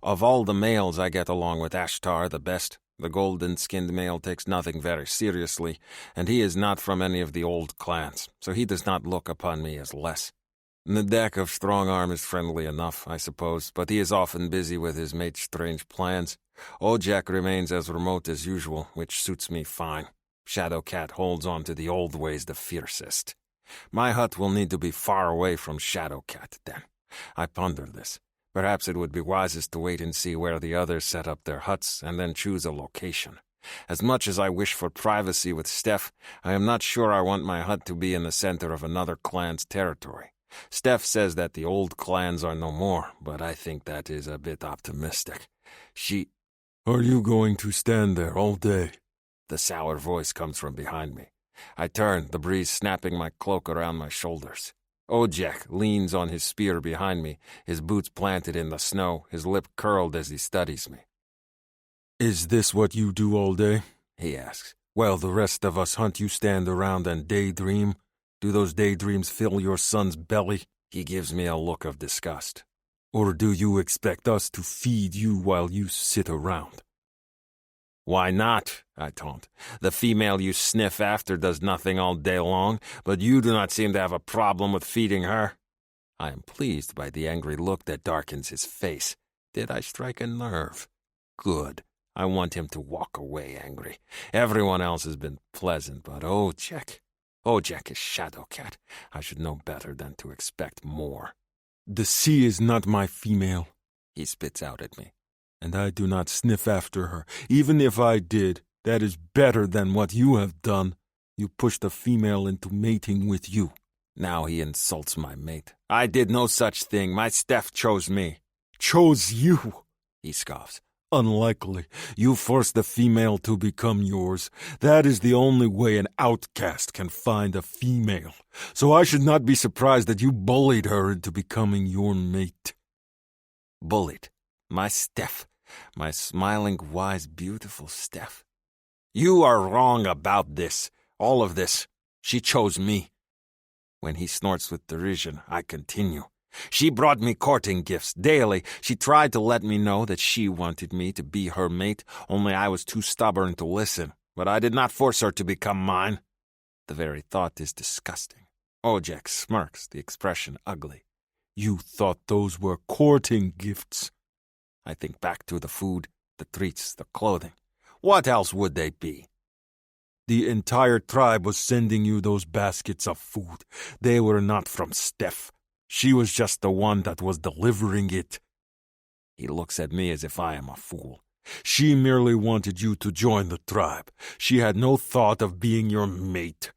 Of all the males, I get along with Ashtar the best. The golden-skinned male takes nothing very seriously, and he is not from any of the old clans, so he does not look upon me as less. Nadek of Strongarm is friendly enough, I suppose, but he is often busy with his mate's strange plans. Ojak remains as remote as usual, which suits me fine. Shadowcat holds on to the old ways the fiercest. My hut will need to be far away from Shadowcat, then. I ponder this. Perhaps it would be wisest to wait and see where the others set up their huts, and then choose a location. As much as I wish for privacy with Steph, I am not sure I want my hut to be in the center of another clan's territory. Steph says that the old clans are no more, but I think that is a bit optimistic. Are you going to stand there all day? The sour voice comes from behind me. I turn, the breeze snapping my cloak around my shoulders. Ojek leans on his spear behind me, his boots planted in the snow, his lip curled as he studies me. Is this what you do all day? He asks. While the rest of us hunt, you stand around and daydream? Do those daydreams fill your son's belly? He gives me a look of disgust. Or do you expect us to feed you while you sit around? Why not? I taunt. The female you sniff after does nothing all day long, but you do not seem to have a problem with feeding her. I am pleased by the angry look that darkens his face. Did I strike a nerve? Good. I want him to walk away angry. Everyone else has been pleasant, but Ojek is Shadowcat. I should know better than to expect more. The sea is not my female, he spits out at me. And I do not sniff after her. Even if I did, that is better than what you have done. You pushed a female into mating with you. Now he insults my mate. I did no such thing. My Steph chose me. Chose you? He scoffs. Unlikely. You forced the female to become yours. That is the only way an outcast can find a female. So I should not be surprised that you bullied her into becoming your mate. Bullied? My Steph. My smiling, wise, beautiful Steph. You are wrong about this. All of this. She chose me. When he snorts with derision, I continue. She brought me courting gifts daily. She tried to let me know that she wanted me to be her mate, only I was too stubborn to listen. But I did not force her to become mine. The very thought is disgusting. Ojek smirks, the expression ugly. You thought those were courting gifts? I think back to the food, the treats, the clothing. What else would they be? The entire tribe was sending you those baskets of food. They were not from Steph. She was just the one that was delivering it. He looks at me as if I am a fool. She merely wanted you to join the tribe. She had no thought of being your mate.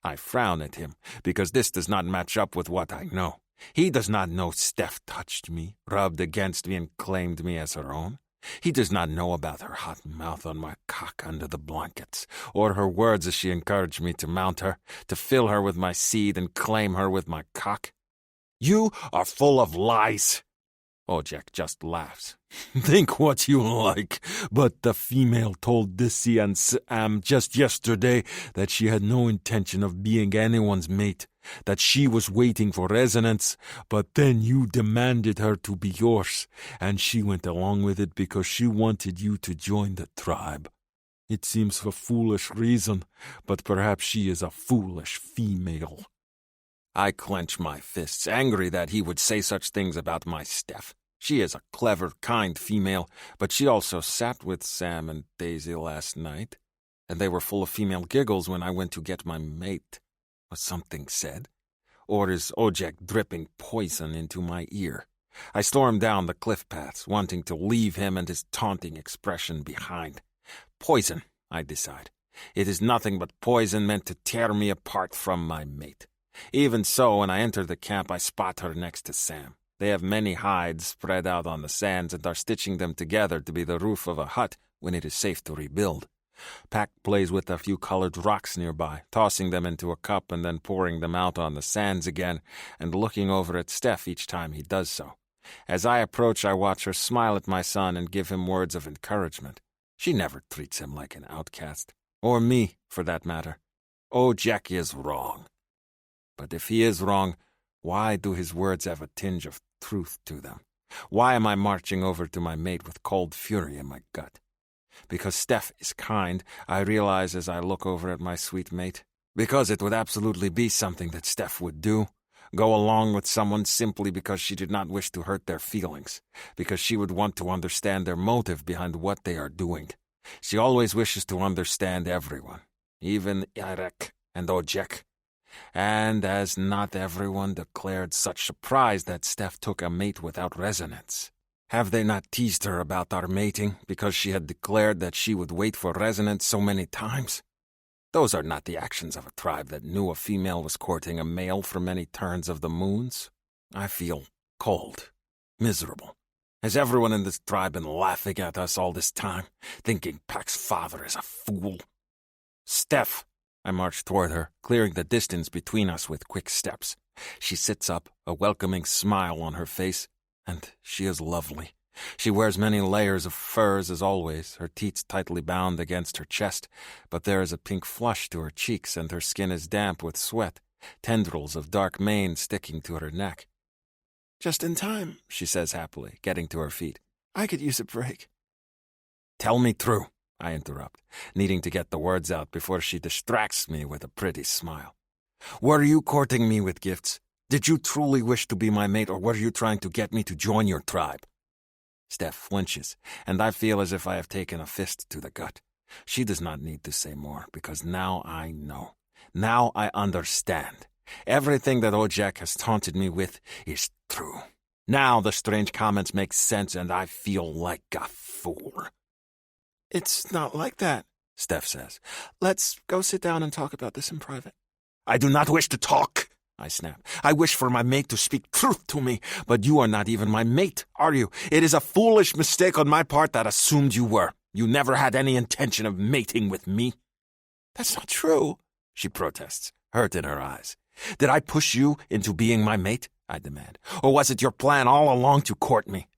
I frown at him, because this does not match up with what I know. He does not know Steph touched me, rubbed against me, and claimed me as her own. He does not know about her hot mouth on my cock under the blankets, or her words as she encouraged me to mount her, to fill her with my seed and claim her with my cock. You are full of lies. Ojek just laughs. Think what you like, but the female told Dissy and Sam just yesterday that she had no intention of being anyone's mate, that she was waiting for resonance, but then you demanded her to be yours, and she went along with it because she wanted you to join the tribe. It seems a foolish reason, but perhaps she is a foolish female. I clench my fists, angry that he would say such things about my Steph. She is a clever, kind female, but she also sat with Sam and Daisy last night, and they were full of female giggles when I went to get my mate. Was something said? Or is Ojek dripping poison into my ear? I storm down the cliff paths, wanting to leave him and his taunting expression behind. Poison, I decide. It is nothing but poison meant to tear me apart from my mate. Even so, when I enter the camp, I spot her next to Sam. They have many hides spread out on the sands and are stitching them together to be the roof of a hut when it is safe to rebuild. Pack plays with a few colored rocks nearby, tossing them into a cup and then pouring them out on the sands again, and looking over at Steph each time he does so. As I approach, I watch her smile at my son and give him words of encouragement. She never treats him like an outcast. Or me, for that matter. Ojek is wrong. But if he is wrong, why do his words have a tinge of truth to them? Why am I marching over to my mate with cold fury in my gut? Because Steph is kind, I realize as I look over at my sweet mate. Because it would absolutely be something that Steph would do. Go along with someone simply because she did not wish to hurt their feelings. Because she would want to understand their motive behind what they are doing. She always wishes to understand everyone, even Yarek and Ojek. And as not everyone declared such surprise that Steph took a mate without resonance. Have they not teased her about our mating because she had declared that she would wait for resonance so many times? Those are not the actions of a tribe that knew a female was courting a male for many turns of the moons. I feel cold, miserable. Has everyone in this tribe been laughing at us all this time, thinking Pack's father is a fool? Steph! I march toward her, clearing the distance between us with quick steps. She sits up, a welcoming smile on her face, and she is lovely. She wears many layers of furs as always, her teeth tightly bound against her chest, but there is a pink flush to her cheeks and her skin is damp with sweat, tendrils of dark mane sticking to her neck. Just in time, she says happily, getting to her feet. I could use a break. Tell me true, I interrupt, needing to get the words out before she distracts me with a pretty smile. Were you courting me with gifts? Did you truly wish to be my mate, or were you trying to get me to join your tribe? Steph flinches, and I feel as if I have taken a fist to the gut. She does not need to say more, because now I know. Now I understand. Everything that Ojek has taunted me with is true. Now the strange comments make sense, and I feel like a fool. It's not like that, Steph says. Let's go sit down and talk about this in private. I do not wish to talk, I snap. I wish for my mate to speak truth to me, but you are not even my mate, are you? It is a foolish mistake on my part that assumed you were. You never had any intention of mating with me. That's not true, she protests, hurt in her eyes. Did I push you into being my mate? I demand. Or was it your plan all along to court me?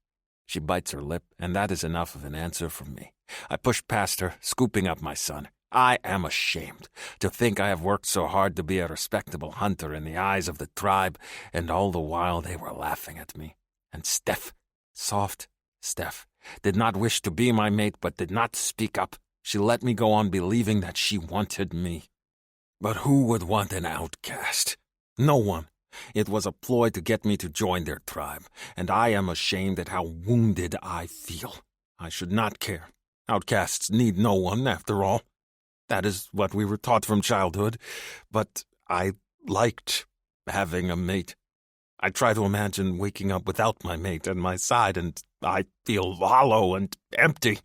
She bites her lip, and that is enough of an answer from me. I push past her, scooping up my son. I am ashamed to think I have worked so hard to be a respectable hunter in the eyes of the tribe, and all the while they were laughing at me. And Steph, soft Steph, did not wish to be my mate, but did not speak up. She let me go on believing that she wanted me. But who would want an outcast? No one. It was a ploy to get me to join their tribe, and I am ashamed at how wounded I feel. I should not care. Outcasts need no one, after all. That is what we were taught from childhood, but I liked having a mate. I try to imagine waking up without my mate at my side, and I feel hollow and empty.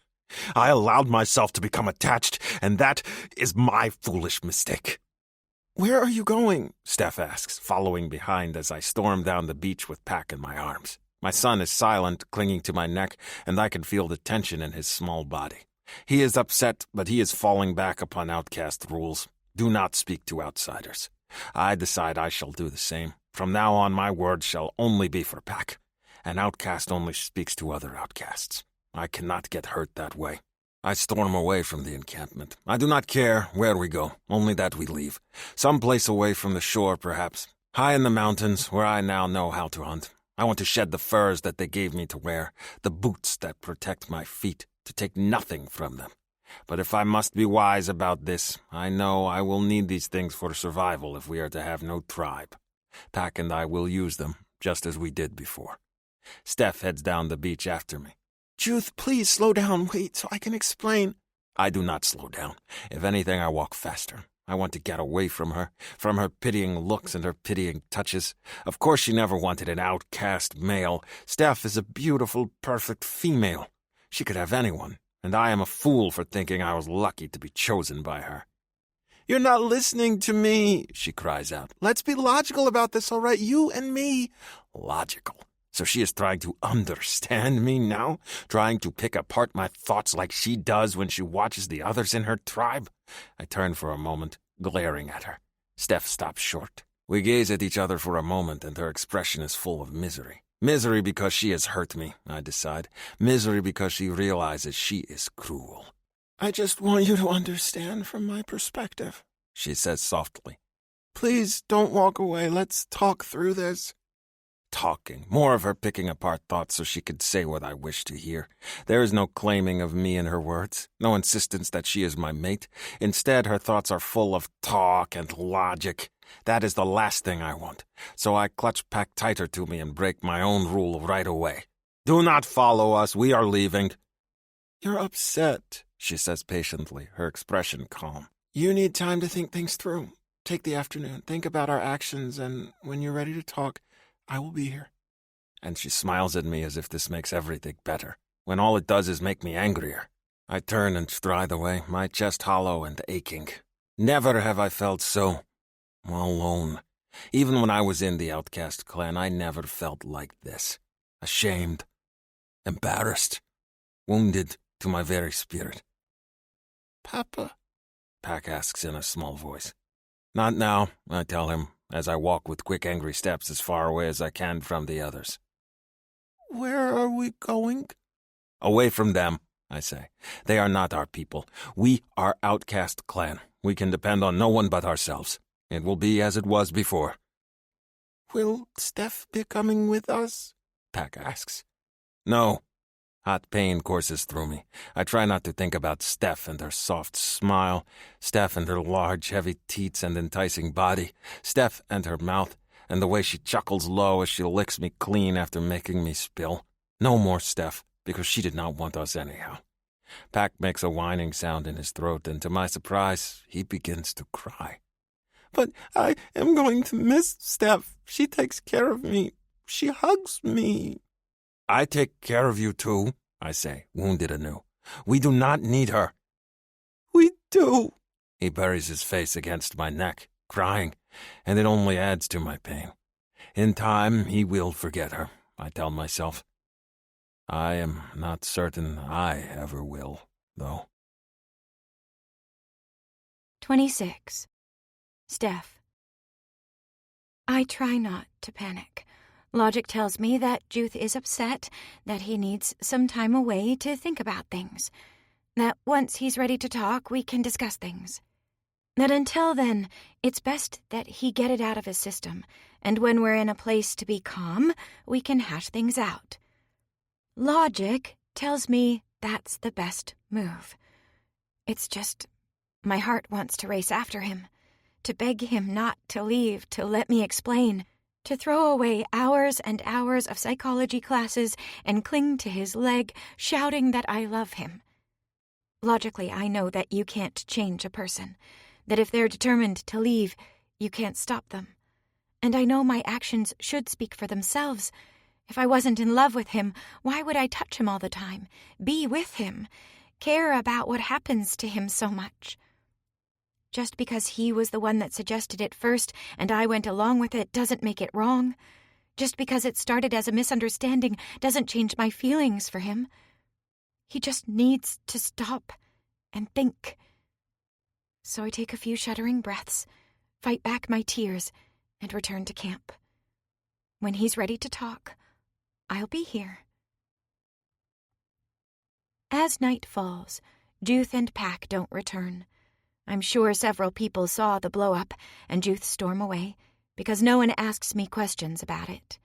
I allowed myself to become attached, and that is my foolish mistake. Where are you going? Steph asks, following behind as I storm down the beach with Pack in my arms. My son is silent, clinging to my neck, and I can feel the tension in his small body. He is upset, but he is falling back upon Outcast rules. Do not speak to outsiders. I decide I shall do the same. From now on, my words shall only be for Pack. An outcast only speaks to other outcasts. I cannot get hurt that way. I storm away from the encampment. I do not care where we go, only that we leave. Some place away from the shore, perhaps. High in the mountains, where I now know how to hunt. I want to shed the furs that they gave me to wear, the boots that protect my feet, to take nothing from them. But if I must be wise about this, I know I will need these things for survival if we are to have no tribe. Pack and I will use them, just as we did before. Steph heads down the beach after me. Judith, please slow down. Wait, so I can explain. I do not slow down. If anything, I walk faster. I want to get away from her pitying looks and her pitying touches. Of course she never wanted an outcast male. Steph is a beautiful, perfect female. She could have anyone, and I am a fool for thinking I was lucky to be chosen by her. You're not listening to me, she cries out. Let's be logical about this, all right? You and me. Logical. So she is trying to understand me now? Trying to pick apart my thoughts like she does when she watches the others in her tribe? I turn for a moment, glaring at her. Steph stops short. We gaze at each other for a moment, and her expression is full of misery. Misery because she has hurt me, I decide. Misery because she realizes she is cruel. I just want you to understand from my perspective, she says softly. Please don't walk away. Let's talk through this. Talking, more of her picking apart thoughts so she could say what I wish to hear. There is no claiming of me in her words, no insistence that she is my mate. Instead, her thoughts are full of talk and logic. That is the last thing I want. So I clutch Pack tighter to me and break my own rule right away. Do not follow us. We are leaving. You're upset, she says patiently, her expression calm. You need time to think things through. Take the afternoon. Think about our actions, and when you're ready to talk, I will be here. And she smiles at me as if this makes everything better, when all it does is make me angrier. I turn and stride away, my chest hollow and aching. Never have I felt so alone. Even when I was in the Outcast clan, I never felt like this. Ashamed. embarrassed, wounded to my very spirit. Papa, Pack asks in a small voice. Not now, I tell him, as I walk with quick, angry steps as far away as I can from the others. where are we going? Away from them, I say. They are not our people. We are Outcast clan. We can depend on no one but ourselves. It will be as it was before. Will Steph be coming with us? Pack asks. No. Hot pain courses through me. I try not to think about Steph and her soft smile, Steph and her large, heavy teats and enticing body, Steph and her mouth, and the way she chuckles low as she licks me clean after making me spill. No more Steph, because she did not want us anyhow. Pack makes a whining sound in his throat, and to my surprise, he begins to cry. But I am going to miss Steph. She takes care of me. She hugs me. I take care of you too, I say, wounded anew. We do not need her. We do. He buries his face against my neck, crying, and it only adds to my pain. In time, he will forget her, I tell myself. I am not certain I ever will, though. 26. Steph. I try not to panic. Logic tells me that Juth is upset, that he needs some time away to think about things, that once he's ready to talk, we can discuss things. That until then, it's best that he get it out of his system, and when we're in a place to be calm, we can hash things out. Logic tells me that's the best move. It's just, my heart wants to race after him, to beg him not to leave, to let me explain, to throw away hours and hours of psychology classes and cling to his leg, shouting that I love him. Logically, I know that you can't change a person, that if they're determined to leave, you can't stop them. And I know my actions should speak for themselves. If I wasn't in love with him, why would I touch him all the time, be with him, care about what happens to him so much? Just because he was the one that suggested it first and I went along with it doesn't make it wrong. Just because it started as a misunderstanding doesn't change my feelings for him. He just needs to stop and think. So I take a few shuddering breaths, fight back my tears, and return to camp. When he's ready to talk, I'll be here. As night falls, Juth and Pack don't return. I'm sure several people saw the blow-up and Juth storm away, because no one asks me questions about it.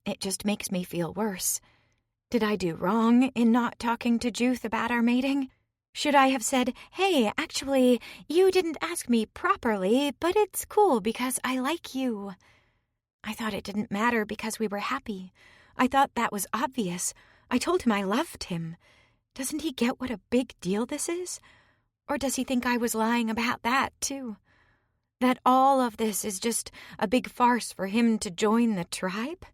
It just makes me feel worse. Did I do wrong in not talking to Juth about our mating? Should I have said, hey, actually, you didn't ask me properly, but it's cool because I like you? I thought it didn't matter because we were happy. I thought that was obvious. I told him I loved him. Doesn't he get what a big deal this is? Or does he think I was lying about that, too? That all of this is just a big farce for him to join the tribe?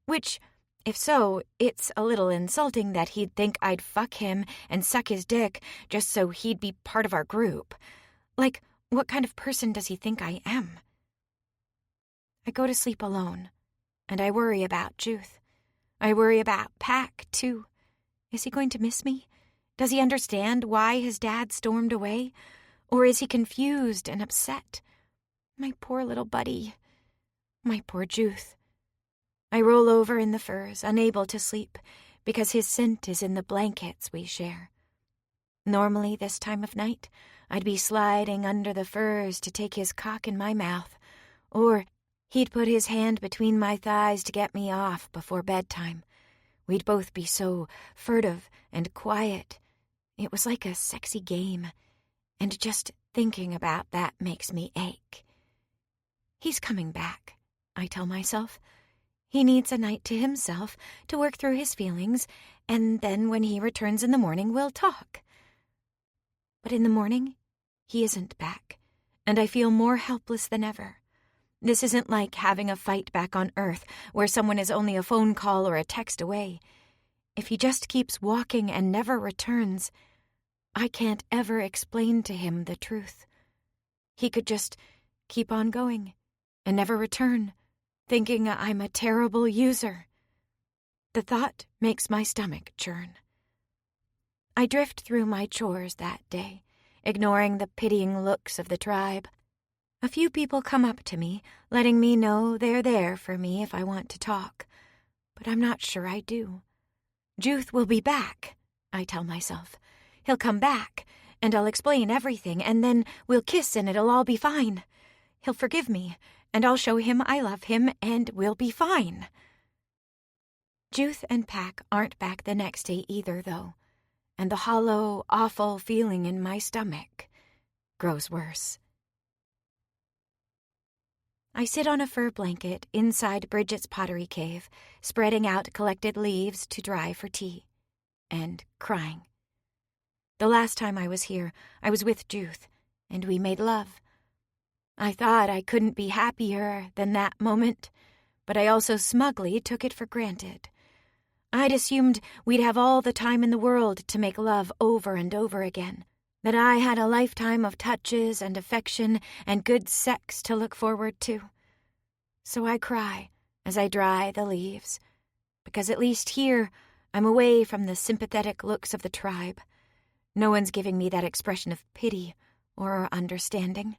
Which, if so, it's a little insulting that he'd think I'd fuck him and suck his dick just so he'd be part of our group. Like, what kind of person does he think I am? I go to sleep alone, and I worry about Juth. I worry about Pack, too. Is he going to miss me? Does he understand why his dad stormed away? Or is he confused and upset? My poor little buddy. My poor Juth. I roll over in the furs, unable to sleep, because his scent is in the blankets we share. Normally, this time of night, I'd be sliding under the furs to take his cock in my mouth, or he'd put his hand between my thighs to get me off before bedtime. We'd both be so furtive and quiet. It was like a sexy game, and just thinking about that makes me ache. He's coming back, I tell myself. He needs a night to himself to work through his feelings, and then when he returns in the morning, we'll talk. But in the morning, he isn't back, and I feel more helpless than ever. This isn't like having a fight back on Earth where someone is only a phone call or a text away. If he just keeps walking and never returns, I can't ever explain to him the truth. He could just keep on going and never return, thinking I'm a terrible user. The thought makes my stomach churn. I drift through my chores that day, ignoring the pitying looks of the tribe. A few people come up to me, letting me know they're there for me if I want to talk, but I'm not sure I do. Juth will be back, I tell myself. He'll come back, and I'll explain everything, and then we'll kiss and it'll all be fine. He'll forgive me, and I'll show him I love him, and we'll be fine. Juth and Pack aren't back the next day either, though, and the hollow, awful feeling in my stomach grows worse. I sit on a fur blanket inside Bridget's pottery cave, spreading out collected leaves to dry for tea, and crying. The last time I was here, I was with Juth, and we made love. I thought I couldn't be happier than that moment, but I also smugly took it for granted. I'd assumed we'd have all the time in the world to make love over and over again, that I had a lifetime of touches and affection and good sex to look forward to. So I cry as I dry the leaves, because at least here I'm away from the sympathetic looks of the tribe. No one's giving me that expression of pity or understanding.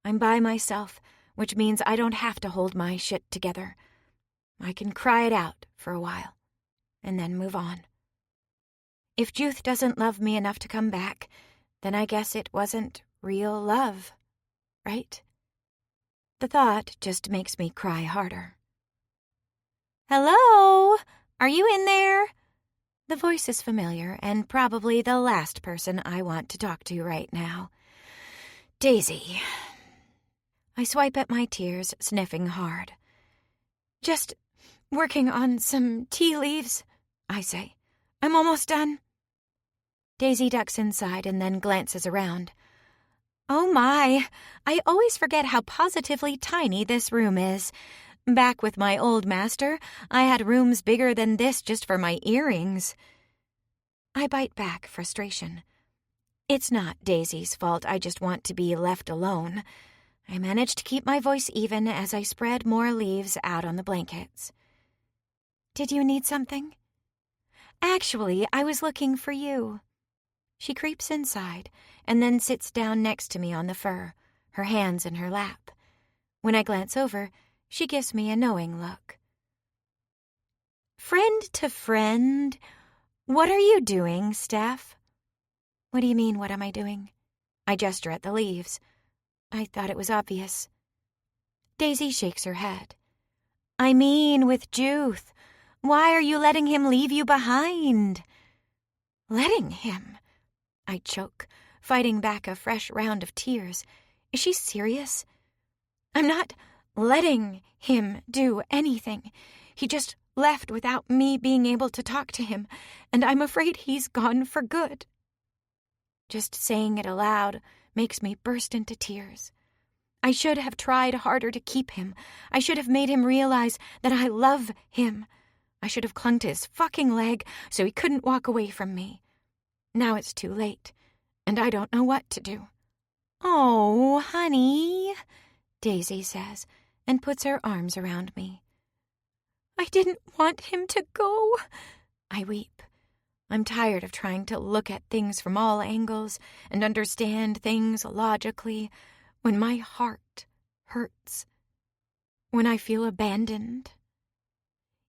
I'm by myself, which means I don't have to hold my shit together. I can cry it out for a while, and then move on. If Juth doesn't love me enough to come back, then I guess it wasn't real love, right? The thought just makes me cry harder. Hello? Are you in there? The voice is familiar and probably the last person I want to talk to right now. Daisy. I swipe at my tears, sniffing hard. Just working on some tea leaves, I say. I'm almost done. Daisy ducks inside and then glances around. Oh my, I always forget how positively tiny this room is. Back with my old master, I had rooms bigger than this just for my earrings. I bite back frustration. It's not Daisy's fault, I just want to be left alone. I manage to keep my voice even as I spread more leaves out on the blankets. Did you need something? Actually, I was looking for you. She creeps inside and then sits down next to me on the fur, her hands in her lap. When I glance over, she gives me a knowing look. Friend to friend, what are you doing, Steph? What do you mean, what am I doing? I gesture at the leaves. I thought it was obvious. Daisy shakes her head. I mean with Juth. Why are you letting him leave you behind? Letting him? I choke, fighting back a fresh round of tears. Is she serious? I'm not letting him do anything. He just left without me being able to talk to him, and I'm afraid he's gone for good. Just saying it aloud makes me burst into tears. I should have tried harder to keep him. I should have made him realize that I love him. I should have clung to his fucking leg so he couldn't walk away from me. Now it's too late, and I don't know what to do. Oh, honey, Daisy says, and puts her arms around me. I didn't want him to go. I weep. I'm tired of trying to look at things from all angles and understand things logically when my heart hurts, when I feel abandoned.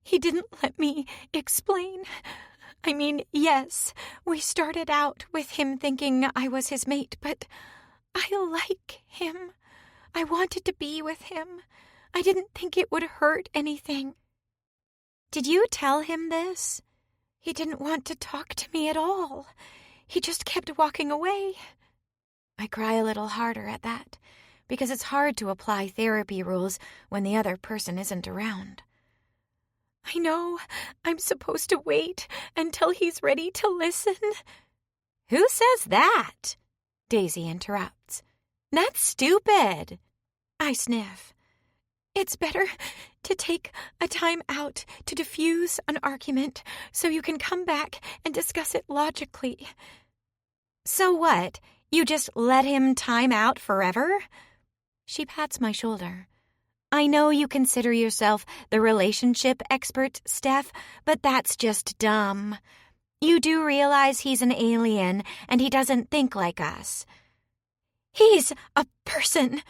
He didn't let me explain. I mean, yes, we started out with him thinking I was his mate, but I like him. I wanted to be with him. I didn't think it would hurt anything. Did you tell him this? He didn't want to talk to me at all. He just kept walking away. I cry a little harder at that, because it's hard to apply therapy rules when the other person isn't around. I know I'm supposed to wait until he's ready to listen. Who says that? Daisy interrupts. That's stupid. I sniff. It's better to take a time out to diffuse an argument so you can come back and discuss it logically. So what? You just let him time out forever? She pats my shoulder. I know you consider yourself the relationship expert, Steph, but that's just dumb. You do realize he's an alien and he doesn't think like us. He's a person,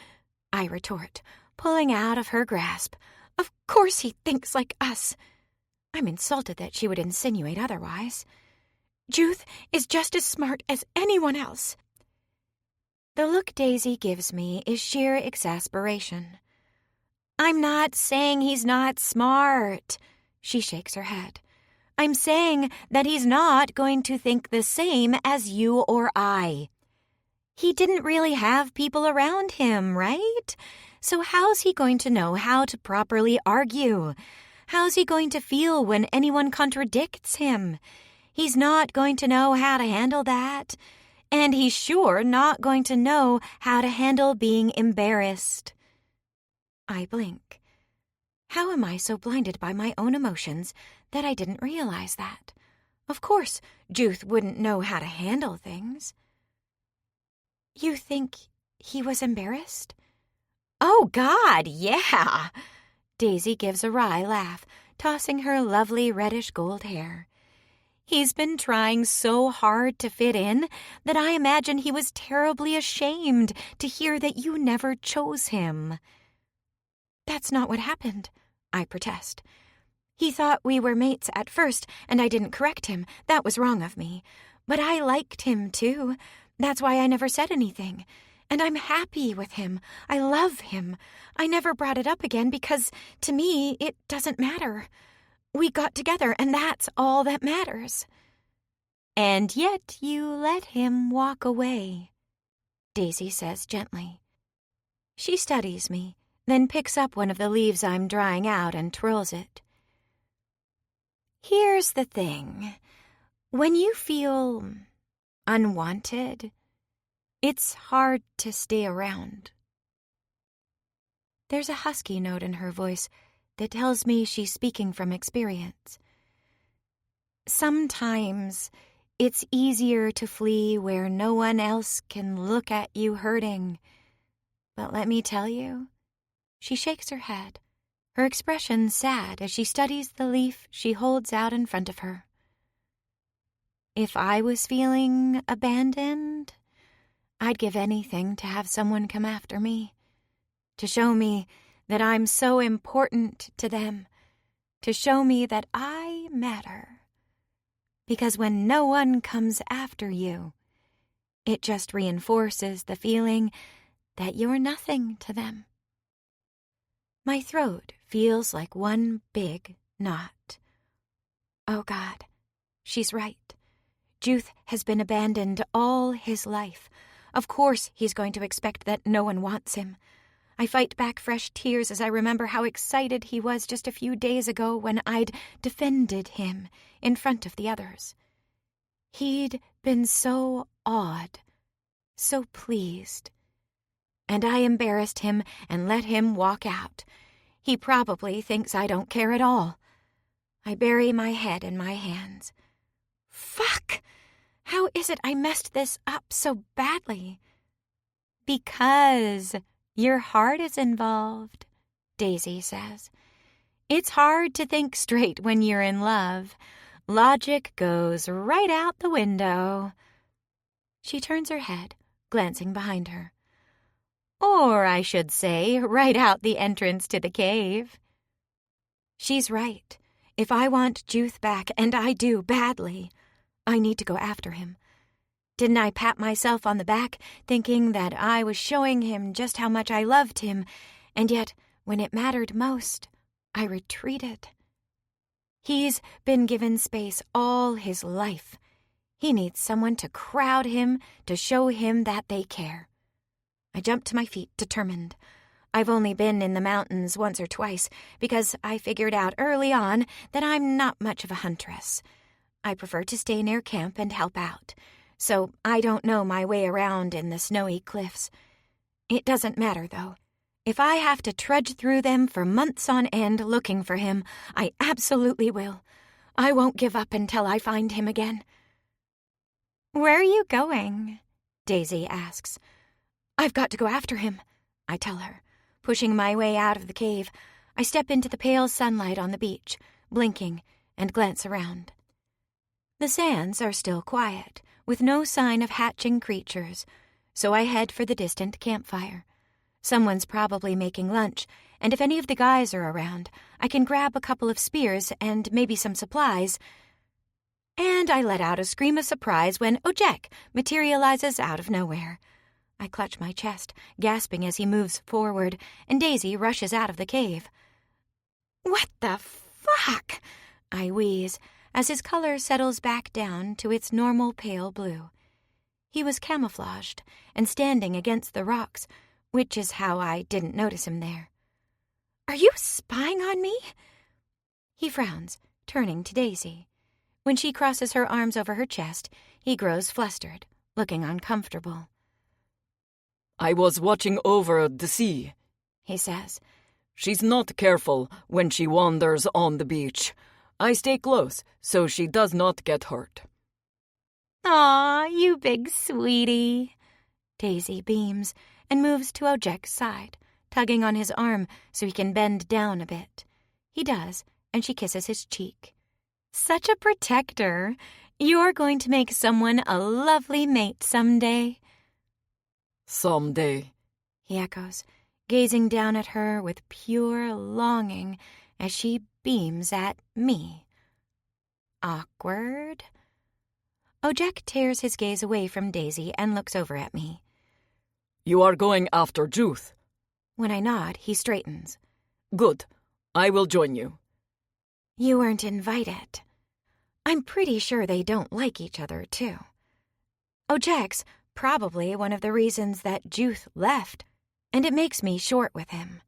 I retort, pulling out of her grasp. Of course he thinks like us. I'm insulted that she would insinuate otherwise. Juth is just as smart as anyone else. The look Daisy gives me is sheer exasperation. I'm not saying he's not smart, she shakes her head. I'm saying that he's not going to think the same as you or I. He didn't really have people around him, right? So how's he going to know how to properly argue? How's he going to feel when anyone contradicts him? He's not going to know how to handle that. And he's sure not going to know how to handle being embarrassed. I blink. How am I so blinded by my own emotions that I didn't realize that? Of course, Juth wouldn't know how to handle things. You think he was embarrassed? Oh, God, yeah! Daisy gives a wry laugh, tossing her lovely reddish gold hair. He's been trying so hard to fit in that I imagine he was terribly ashamed to hear that you never chose him. That's not what happened, I protest. He thought we were mates at first, and I didn't correct him. That was wrong of me. But I liked him, too. That's why I never said anything. And I'm happy with him. I love him. I never brought it up again because, to me, it doesn't matter. We got together, and that's all that matters. And yet you let him walk away, Daisy says gently. She studies me, then picks up one of the leaves I'm drying out and twirls it. Here's the thing. When you feel unwanted, it's hard to stay around. There's a husky note in her voice that tells me she's speaking from experience. Sometimes it's easier to flee where no one else can look at you hurting. But let me tell you, she shakes her head, her expression sad as she studies the leaf she holds out in front of her. If I was feeling abandoned, I'd give anything to have someone come after me, to show me that I'm so important to them, to show me that I matter. Because when no one comes after you, it just reinforces the feeling that you're nothing to them. My throat feels like one big knot. Oh God, she's right. Juth has been abandoned all his life. Of course he's going to expect that no one wants him. I fight back fresh tears as I remember how excited he was just a few days ago when I'd defended him in front of the others. He'd been so awed, so pleased. And I embarrassed him and let him walk out. He probably thinks I don't care at all. I bury my head in my hands. Fuck! How is it I messed this up so badly? Because your heart is involved, Daisy says. It's hard to think straight when you're in love. Logic goes right out the window. She turns her head, glancing behind her. Or, I should say, right out the entrance to the cave. She's right. If I want Juth back, and I do badly, I need to go after him. Didn't I pat myself on the back, thinking that I was showing him just how much I loved him, and yet, when it mattered most, I retreated? He's been given space all his life. He needs someone to crowd him, to show him that they care. I jumped to my feet, determined. I've only been in the mountains once or twice, because I figured out early on that I'm not much of a huntress. I prefer to stay near camp and help out, so I don't know my way around in the snowy cliffs. It doesn't matter, though. If I have to trudge through them for months on end looking for him, I absolutely will. I won't give up until I find him again. Where are you going? Daisy asks. I've got to go after him, I tell her. Pushing my way out of the cave, I step into the pale sunlight on the beach, blinking, and glance around. The sands are still quiet, with no sign of hatching creatures, so I head for the distant campfire. Someone's probably making lunch, and if any of the guys are around, I can grab a couple of spears and maybe some supplies. And I let out a scream of surprise when Ojek materializes out of nowhere. I clutch my chest, gasping as he moves forward, and Daisy rushes out of the cave. "What the fuck?" I wheeze, as his color settles back down to its normal pale blue. He was camouflaged and standing against the rocks, which is how I didn't notice him there. "Are you spying on me?" He frowns, turning to Daisy. When she crosses her arms over her chest, he grows flustered, looking uncomfortable. "I was watching over the sea," he says. "She's not careful when she wanders on the beach. I stay close so she does not get hurt." "Aw, you big sweetie." Daisy beams and moves to Ojek's side, tugging on his arm so he can bend down a bit. He does, and she kisses his cheek. "Such a protector. You're going to make someone a lovely mate someday." "Someday," he echoes, gazing down at her with pure longing as she beams at me. Awkward. Ojek tears his gaze away from Daisy and looks over at me. "You are going after Juth." When I nod, he straightens. "Good. I will join you." "You weren't invited." I'm pretty sure they don't like each other, too. Ojek's probably one of the reasons that Juth left, and it makes me short with him.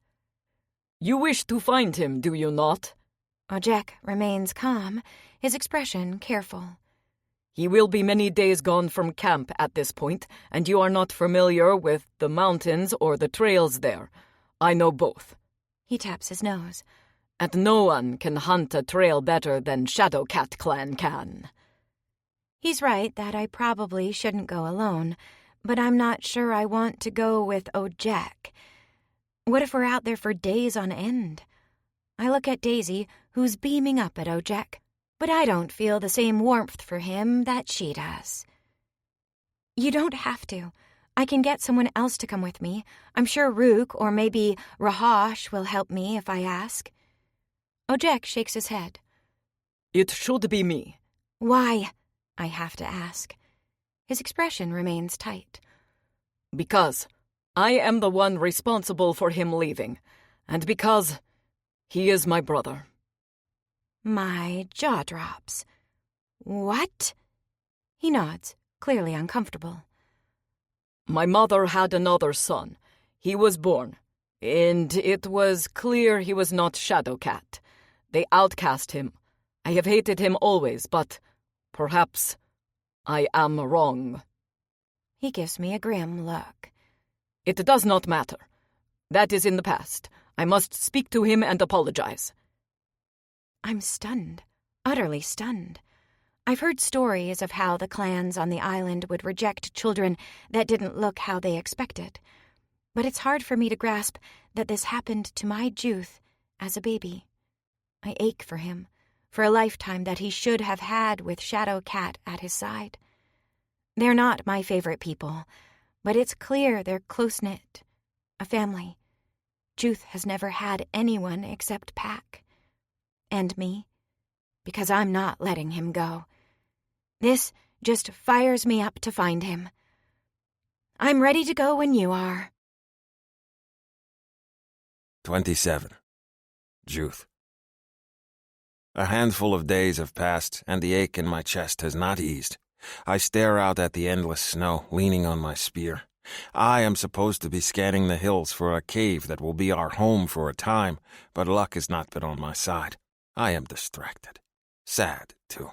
"You wish to find him, do you not?" Ojek remains calm, his expression careful. "He will be many days gone from camp at this point, and you are not familiar with the mountains or the trails there. I know both." He taps his nose. "And no one can hunt a trail better than Shadowcat Clan can." He's right that I probably shouldn't go alone, but I'm not sure I want to go with Ojek. What if we're out there for days on end? I look at Daisy, who's beaming up at Ojek, but I don't feel the same warmth for him that she does. "You don't have to. I can get someone else to come with me. I'm sure Rook or maybe Rahash will help me if I ask." Ojek shakes his head. "It should be me." "Why?" I have to ask. His expression remains tight. "Because I am the one responsible for him leaving, and because he is my brother." My jaw drops. "What?" He nods, clearly uncomfortable. "My mother had another son. He was born, and it was clear he was not Shadowcat. They outcast him. I have hated him always, but perhaps I am wrong." He gives me a grim look. "It does not matter. That is in the past. I must speak to him and apologize." I'm stunned, utterly stunned. I've heard stories of how the clans on the island would reject children that didn't look how they expected. But it's hard for me to grasp that this happened to my Juth as a baby. I ache for him, for a lifetime that he should have had with Shadowcat at his side. They're not my favorite people, but it's clear they're close-knit, a family. Juth has never had anyone except Pack. And me, because I'm not letting him go. This just fires me up to find him. I'm ready to go when you are. 27. Juth. A handful of days have passed, and the ache in my chest has not eased. I stare out at the endless snow, leaning on my spear. I am supposed to be scanning the hills for a cave that will be our home for a time, but luck has not been on my side. I am distracted. Sad, too.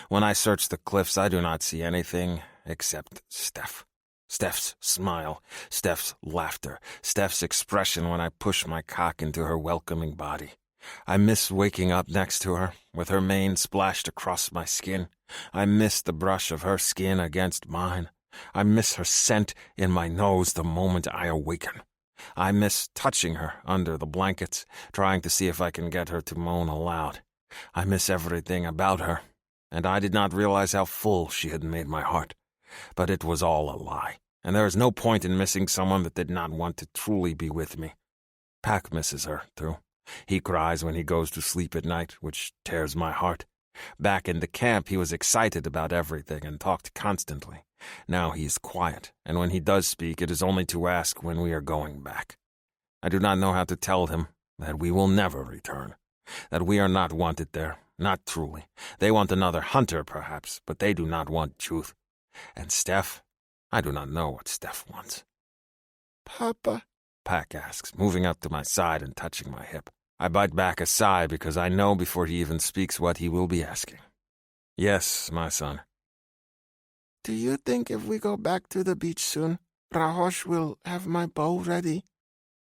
When I search the cliffs, I do not see anything except Steph. Steph's smile, Steph's laughter, Steph's expression when I push my cock into her welcoming body. I miss waking up next to her, with her mane splashed across my skin. I miss the brush of her skin against mine. I miss her scent in my nose the moment I awaken. I miss touching her under the blankets, trying to see if I can get her to moan aloud. I miss everything about her, and I did not realize how full she had made my heart. But it was all a lie, and there is no point in missing someone that did not want to truly be with me. Pack misses her, too. He cries when he goes to sleep at night, which tears my heart. Back in the camp, he was excited about everything and talked constantly. Now he is quiet, and when he does speak, it is only to ask when we are going back. I do not know how to tell him that we will never return, that we are not wanted there, not truly. They want another hunter, perhaps, but they do not want truth. And Steph? I do not know what Steph wants. Papa, Pack asks, moving up to my side and touching my hip. I bite back a sigh because I know before he even speaks what he will be asking. Yes, my son. do you think if we go back to the beach soon, Rahosh will have my bow ready?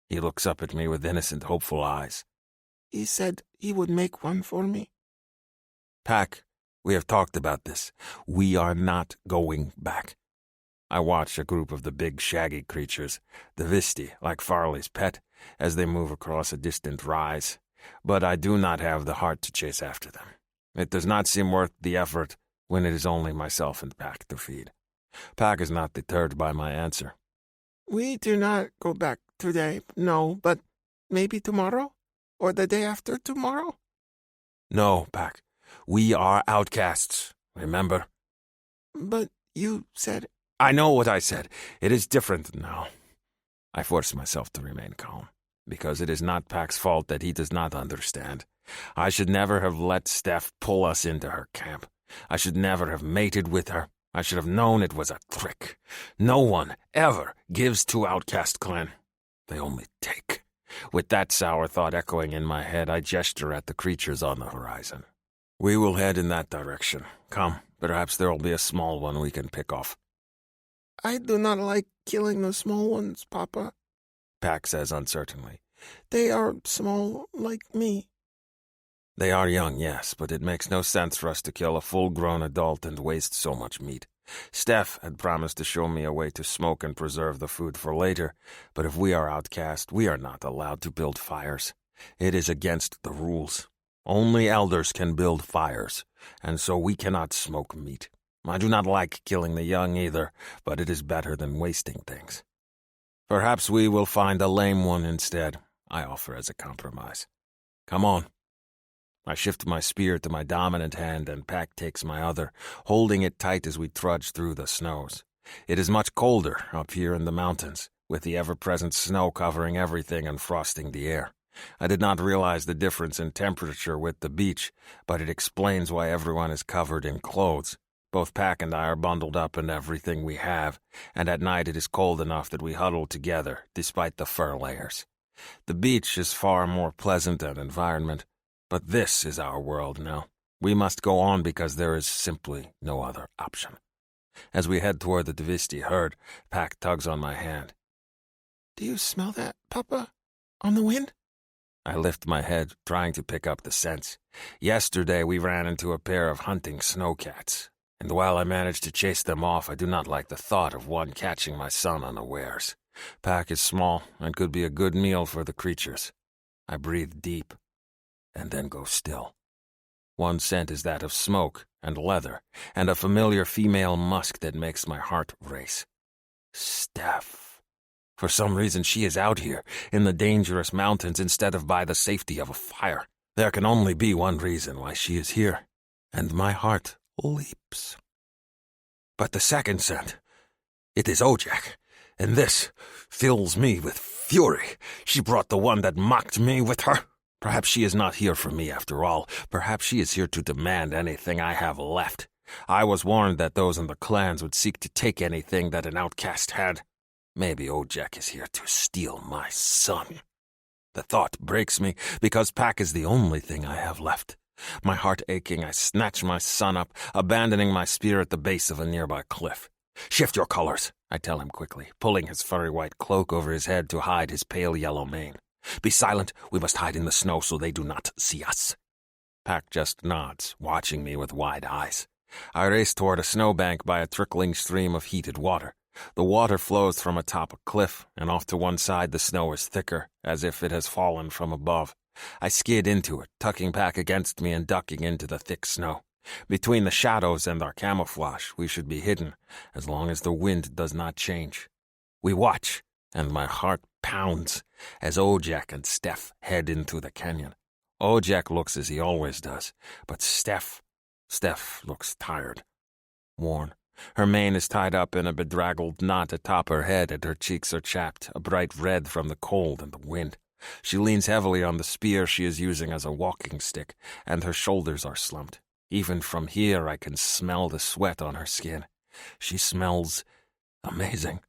He looks up at me with innocent, hopeful eyes. He said he would make one for me. Pack, we have talked about this. We are not going back. I watch a group of the big, shaggy creatures, the Visti, like Farley's pet, as they move across a distant rise. But I do not have the heart to chase after them. It does not seem worth the effort when it is only myself and Pack to feed. Pack is not deterred by my answer. We do not go back today, no, but maybe tomorrow? Or the day after tomorrow? No, Pack. We are outcasts, remember? But you said... I know what I said. It is different now. I force myself to remain calm, because it is not Pack's fault that he does not understand. I should never have let Steph pull us into her camp. I should never have mated with her. I should have known it was a trick. No one ever gives to Outcast Clan. They only take. With that sour thought echoing in my head, I gesture at the creatures on the horizon. We will head in that direction. Come, perhaps there will be a small one we can pick off. I do not like killing the small ones, Papa, Pack says uncertainly. They are small like me. They are young, yes, but it makes no sense for us to kill a full-grown adult and waste so much meat. Steph had promised to show me a way to smoke and preserve the food for later, but if we are outcast, we are not allowed to build fires. It is against the rules. Only elders can build fires, and so we cannot smoke meat. I do not like killing the young either, but it is better than wasting things. Perhaps we will find a lame one instead, I offer as a compromise. Come on. I shift my spear to my dominant hand and Pack takes my other, holding it tight as we trudge through the snows. It is much colder up here in the mountains, with the ever-present snow covering everything and frosting the air. I did not realize the difference in temperature with the beach, but it explains why everyone is covered in clothes. Both Pack and I are bundled up in everything we have, and at night it is cold enough that we huddle together, despite the fur layers. The beach is far more pleasant an environment, but this is our world now. We must go on because there is simply no other option. As we head toward the Dvisti herd, Pack tugs on my hand. Do you smell that, Papa? On the wind? I lift my head, trying to pick up the scents. Yesterday we ran into a pair of hunting snowcats. And while I manage to chase them off, I do not like the thought of one catching my son unawares. Pack is small and could be a good meal for the creatures. I breathe deep, and then go still. One scent is that of smoke and leather, and a familiar female musk that makes my heart race. Steph. For some reason she is out here, in the dangerous mountains, instead of by the safety of a fire. There can only be one reason why she is here, and my heart leaps. But the second scent, it is Ojak, and this fills me with fury. She brought the one that mocked me with her. Perhaps she is not here for me after all. Perhaps she is here to demand anything I have left. I was warned that those in the clans would seek to take anything that an outcast had. Maybe Ojak is here to steal my son. The thought breaks me, because Pack is the only thing I have left. My heart aching, I snatch my son up, abandoning my spear at the base of a nearby cliff. Shift your colors, I tell him quickly, pulling his furry white cloak over his head to hide his pale yellow mane. Be silent, we must hide in the snow so they do not see us. Pack just nods, watching me with wide eyes. I race toward a snowbank by a trickling stream of heated water. The water flows from atop a cliff, and off to one side the snow is thicker, as if it has fallen from above. I skid into it, tucking Pack against me and ducking into the thick snow. Between the shadows and our camouflage, we should be hidden, as long as the wind does not change. We watch, and my heart pounds as Ojak and Steph head into the canyon. Ojak looks as he always does, but Steph looks tired, worn. Her mane is tied up in a bedraggled knot atop her head, and her cheeks are chapped, a bright red from the cold and the wind. She leans heavily on the spear she is using as a walking stick, and her shoulders are slumped. Even from here I can smell the sweat on her skin. She smells amazing.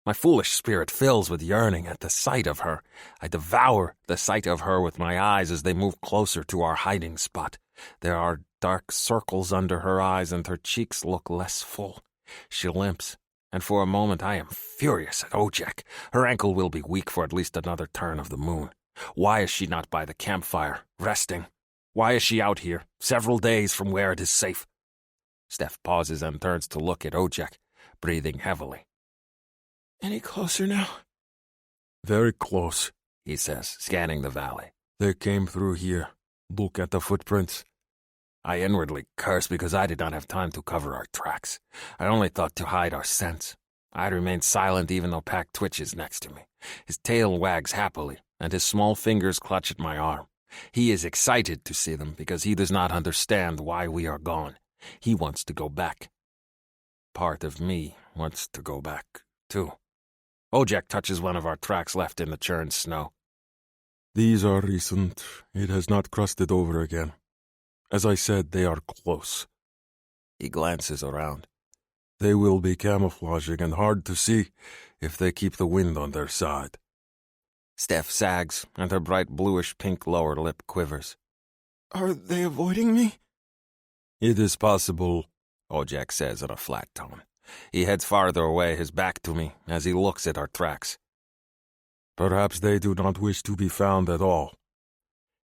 My foolish spirit fills with yearning at the sight of her. I devour the sight of her with my eyes as they move closer to our hiding spot. There are dark circles under her eyes, and her cheeks look less full. She limps, and for a moment I am furious at Ojak. Her ankle will be weak for at least another turn of the moon. Why is she not by the campfire, resting? Why is she out here, several days from where it is safe? Steph pauses and turns to look at Ojak, breathing heavily. Any closer now? Very close, he says, scanning the valley. They came through here. Look at the footprints. I inwardly curse because I did not have time to cover our tracks. I only thought to hide our scents. I remain silent even though Pack twitches next to me. His tail wags happily, and his small fingers clutch at my arm. He is excited to see them because he does not understand why we are gone. He wants to go back. Part of me wants to go back, too. Ojak touches one of our tracks left in the churned snow. These are recent. It has not crusted over again. As I said, they are close. He glances around. They will be camouflaging and hard to see if they keep the wind on their side. Steph sags, and her bright bluish-pink lower lip quivers. Are they avoiding me? It is possible, Ojak says in a flat tone. He heads farther away, his back to me, as he looks at our tracks. Perhaps they do not wish to be found at all.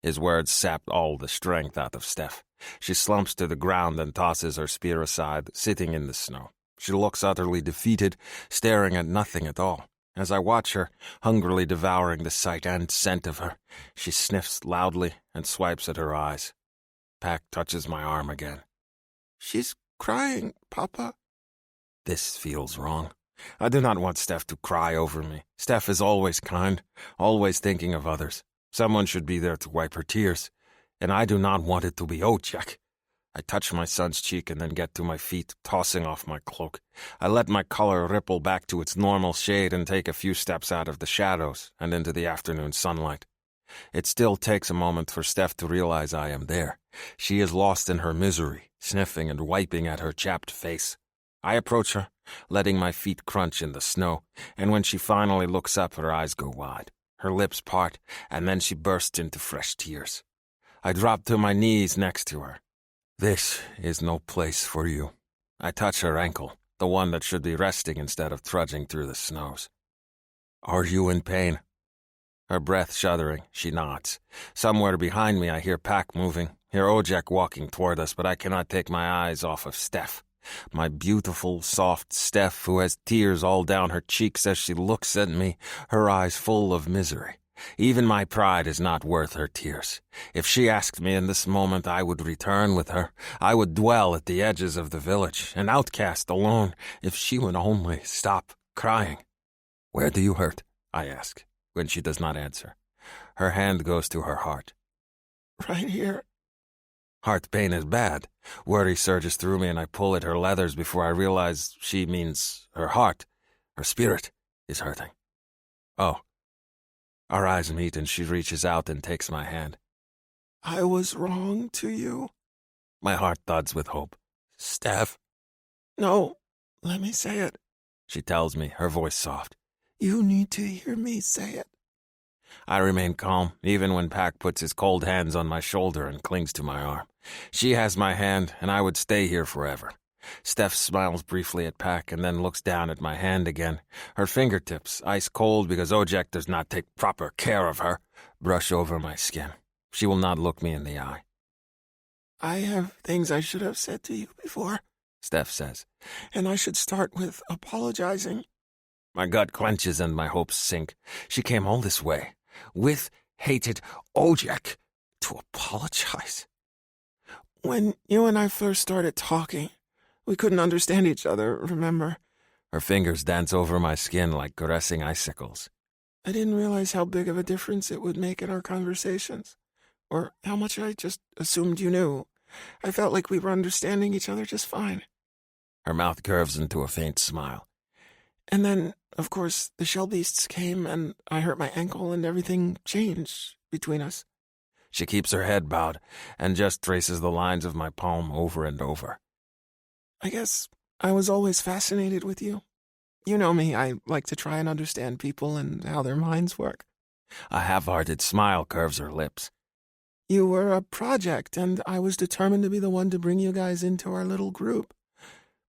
His words sapped all the strength out of Steph. She slumps to the ground and tosses her spear aside, sitting in the snow. She looks utterly defeated, staring at nothing at all. As I watch her, hungrily devouring the sight and scent of her, she sniffs loudly and swipes at her eyes. Pack touches my arm again. She's crying, Papa. This feels wrong. I do not want Steph to cry over me. Steph is always kind, always thinking of others. Someone should be there to wipe her tears, and I do not want it to be Ojak. I touch my son's cheek and then get to my feet, tossing off my cloak. I let my color ripple back to its normal shade and take a few steps out of the shadows and into the afternoon sunlight. It still takes a moment for Steph to realize I am there. She is lost in her misery, sniffing and wiping at her chapped face. I approach her, letting my feet crunch in the snow, and when she finally looks up, her eyes go wide. Her lips part, and then she bursts into fresh tears. I drop to my knees next to her. This is no place for you. I touch her ankle, the one that should be resting instead of trudging through the snows. Are you in pain? Her breath shuddering, she nods. Somewhere behind me I hear Pack moving, hear Ojak walking toward us, but I cannot take my eyes off of Steph. My beautiful, soft Steph, who has tears all down her cheeks as she looks at me, her eyes full of misery. Even my pride is not worth her tears. If she asked me in this moment, I would return with her. I would dwell at the edges of the village, an outcast alone, if she would only stop crying. Where do you hurt? I ask, when she does not answer. Her hand goes to her heart. Right here. Heart pain is bad. Worry surges through me and I pull at her leathers before I realize she means her heart, her spirit, is hurting. Oh. Our eyes meet and she reaches out and takes my hand. I was wrong to you. My heart thuds with hope. Steph? No, let me say it. She tells me, her voice soft. You need to hear me say it. I remain calm, even when Pack puts his cold hands on my shoulder and clings to my arm. She has my hand, and I would stay here forever. Steph smiles briefly at Pack and then looks down at my hand again. Her fingertips, ice cold because Ojak does not take proper care of her, brush over my skin. She will not look me in the eye. I have things I should have said to you before, Steph says. And I should start with apologizing. My gut clenches and my hopes sink. She came all this way, with hated Ojek, to apologize. When you and I first started talking, we couldn't understand each other, remember? Her fingers dance over my skin like caressing icicles. I didn't realize how big of a difference it would make in our conversations, or how much I just assumed you knew. I felt like we were understanding each other just fine. Her mouth curves into a faint smile. And then, of course, the shell beasts came, and I hurt my ankle, and everything changed between us. She keeps her head bowed and just traces the lines of my palm over and over. I guess I was always fascinated with you. You know me, I like to try and understand people and how their minds work. A half-hearted smile curves her lips. You were a project, and I was determined to be the one to bring you guys into our little group.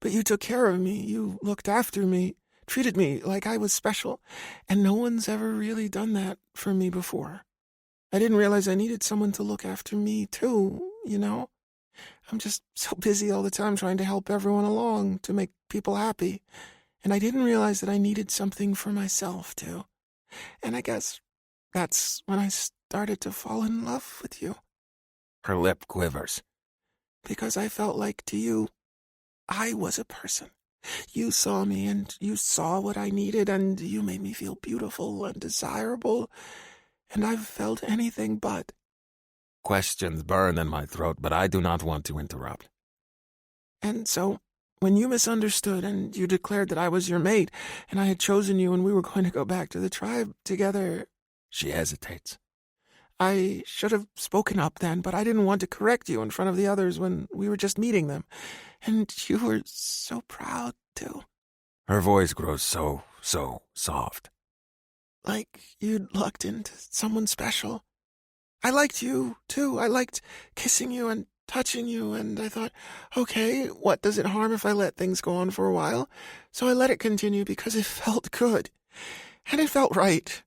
But you took care of me, you looked after me, treated me like I was special, and no one's ever really done that for me before. I didn't realize I needed someone to look after me, too, you know? I'm just so busy all the time trying to help everyone along, to make people happy, and I didn't realize that I needed something for myself, too. And I guess that's when I started to fall in love with you. Her lip quivers. Because I felt like, to you, I was a person. You saw me, and you saw what I needed, and you made me feel beautiful and desirable, and I've felt anything but. Questions burn in my throat, but I do not want to interrupt. And so, when you misunderstood and you declared that I was your mate, and I had chosen you and we were going to go back to the tribe together... She hesitates. I should have spoken up then, but I didn't want to correct you in front of the others when we were just meeting them. And you were so proud, too. Her voice grows so soft. Like you'd lucked into someone special. I liked you, too. I liked kissing you and touching you, and I thought, okay, what does it harm if I let things go on for a while? So I let it continue because it felt good. And it felt right.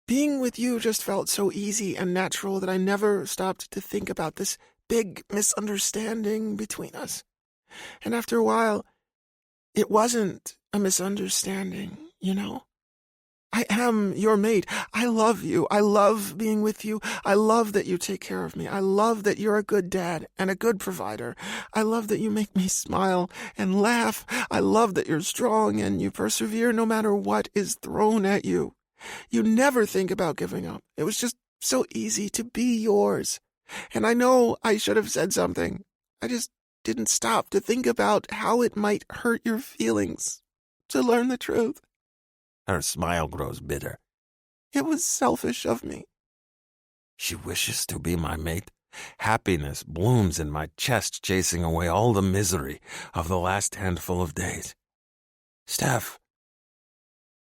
Being with you just felt so easy and natural that I never stopped to think about this big misunderstanding between us. And after a while, it wasn't a misunderstanding, you know? I am your mate. I love you. I love being with you. I love that you take care of me. I love that you're a good dad and a good provider. I love that you make me smile and laugh. I love that you're strong and you persevere no matter what is thrown at you. You never think about giving up. It was just so easy to be yours. And I know I should have said something. I just didn't stop to think about how it might hurt your feelings, to learn the truth. Her smile grows bitter. It was selfish of me. She wishes to be my mate. Happiness blooms in my chest, chasing away all the misery of the last handful of days. Steph.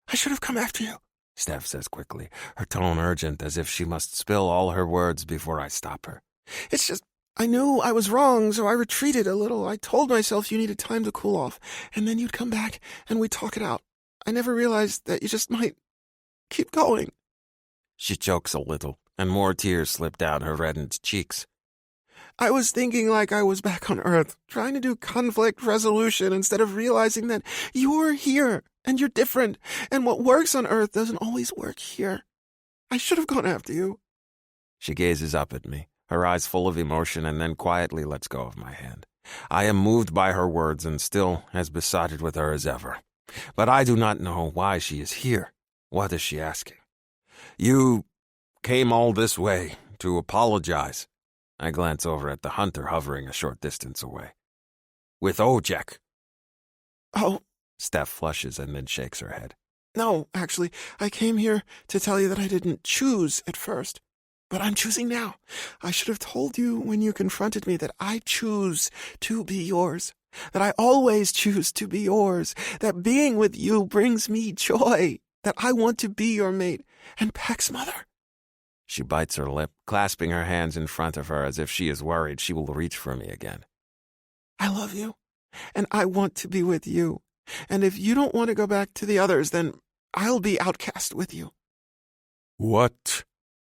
I should have come after you, Steph says quickly, her tone urgent as if she must spill all her words before I stop her. It's just, I knew I was wrong, so I retreated a little. I told myself you needed time to cool off, and then you'd come back and we'd talk it out. I never realized that you just might keep going. She chokes a little, and more tears slip down her reddened cheeks. I was thinking like I was back on Earth, trying to do conflict resolution instead of realizing that you're here, and you're different, and what works on Earth doesn't always work here. I should have gone after you. She gazes up at me, her eyes full of emotion, and then quietly lets go of my hand. I am moved by her words and still as besotted with her as ever. But I do not know why she is here. What is she asking? You came all this way to apologize. I glance over at the hunter hovering a short distance away. With Ojek. Oh. Steph flushes and then shakes her head. No, actually, I came here to tell you that I didn't choose at first. But I'm choosing now. I should have told you when you confronted me that I choose to be yours. That I always choose to be yours. That being with you brings me joy. That I want to be your mate and Peck's mother. She bites her lip, clasping her hands in front of her as if she is worried she will reach for me again. I love you, and I want to be with you. And if you don't want to go back to the others, then I'll be Outcast with you. What?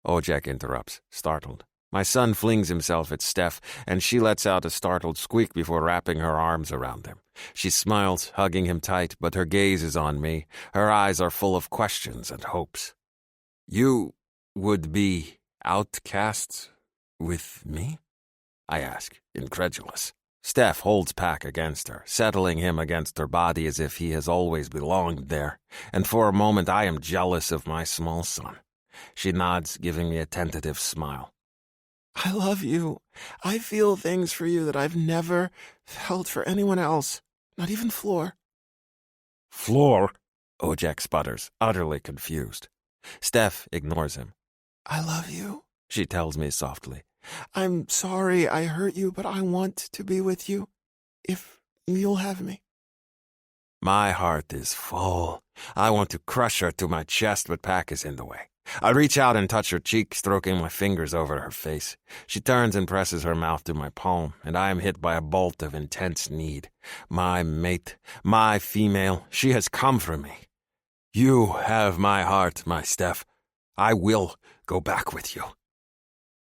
Ojek interrupts, startled. My son flings himself at Steph, and she lets out a startled squeak before wrapping her arms around him. She smiles, hugging him tight, but her gaze is on me. Her eyes are full of questions and hopes. You would be outcasts with me? I ask, incredulous. Steph holds Pack against her, settling him against her body as if he has always belonged there, and for a moment I am jealous of my small son. She nods, giving me a tentative smile. I love you. I feel things for you that I've never felt for anyone else, not even Floor. Floor? Ojek sputters, utterly confused. Steph ignores him. I love you, she tells me softly. I'm sorry I hurt you, but I want to be with you, if you'll have me. My heart is full. I want to crush her to my chest, but Pack is in the way. I reach out and touch her cheek, stroking my fingers over her face. She turns and presses her mouth to my palm, and I am hit by a bolt of intense need. My mate, my female, she has come for me. You have my heart, my Steph. I will go back with you.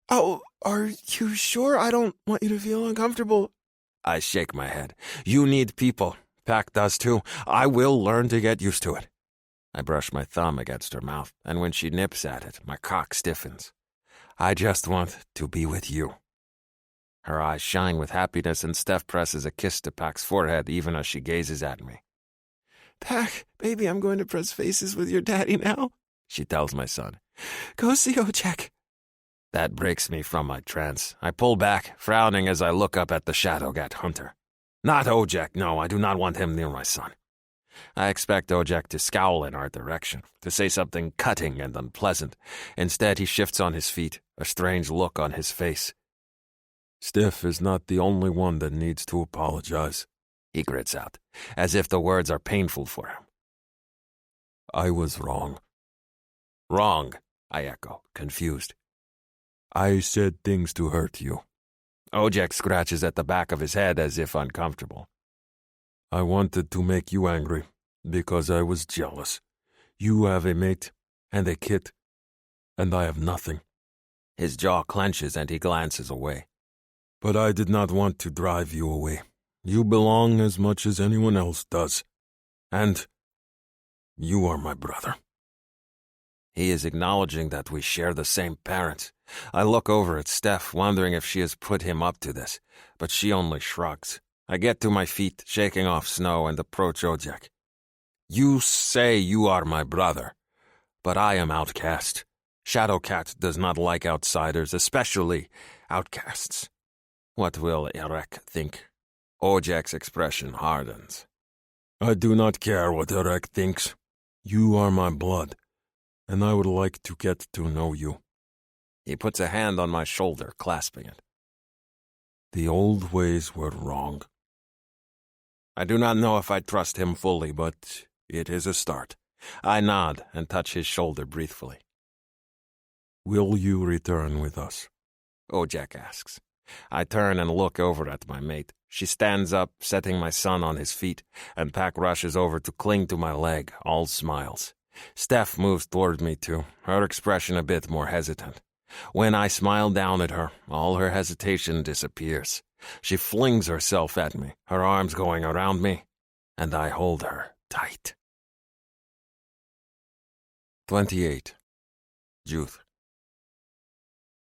Oh, are you sure? I don't want you to feel uncomfortable. I shake my head. You need people. Pack does too. I will learn to get used to it. I brush my thumb against her mouth, and when she nips at it, my cock stiffens. I just want to be with you. Her eyes shine with happiness, and Steph presses a kiss to Pack's forehead even as she gazes at me. Pack, baby, I'm going to press faces with your daddy now, she tells my son. Go see Ojek. That breaks me from my trance. I pull back, frowning as I look up at the Shadowgat hunter. Not Ojek, no, I do not want him near my son. I expect Ojek to scowl in our direction, to say something cutting and unpleasant. Instead, he shifts on his feet, a strange look on his face. Steph is not the only one that needs to apologize, he grits out, as if the words are painful for him. I was wrong. Wrong, I echo, confused. I said things to hurt you. Ojek scratches at the back of his head as if uncomfortable. I wanted to make you angry because I was jealous. You have a mate and a kid, and I have nothing. His jaw clenches and he glances away. But I did not want to drive you away. You belong as much as anyone else does. And you are my brother. He is acknowledging that we share the same parents. I look over at Steph, wondering if she has put him up to this, but she only shrugs. I get to my feet, shaking off snow, and approach Ojek. You say you are my brother, but I am outcast. Shadowcat does not like outsiders, especially outcasts. What will Erek think? Ojek's expression hardens. I do not care what Erek thinks. You are my blood, and I would like to get to know you. He puts a hand on my shoulder, clasping it. The old ways were wrong. I do not know if I trust him fully, but it is a start. I nod and touch his shoulder briefly. Will you return with us? Ojek asks. I turn and look over at my mate. She stands up, setting my son on his feet, and Pack rushes over to cling to my leg, all smiles. Steph moves toward me too, her expression a bit more hesitant. When I smile down at her, all her hesitation disappears. She flings herself at me, her arms going around me, and I hold her tight. 28. Juth.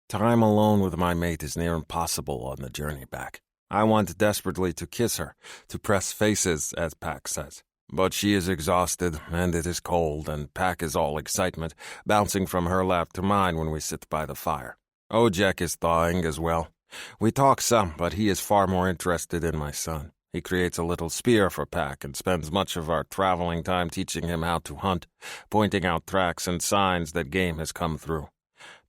Time alone with my mate is near impossible on the journey back. I want desperately to kiss her, to press faces, as Pack says. But she is exhausted, and it is cold, and Pack is all excitement, bouncing from her lap to mine when we sit by the fire. Ojek is thawing as well. We talk some, but he is far more interested in my son. He creates a little spear for Pack and spends much of our traveling time teaching him how to hunt, pointing out tracks and signs that game has come through.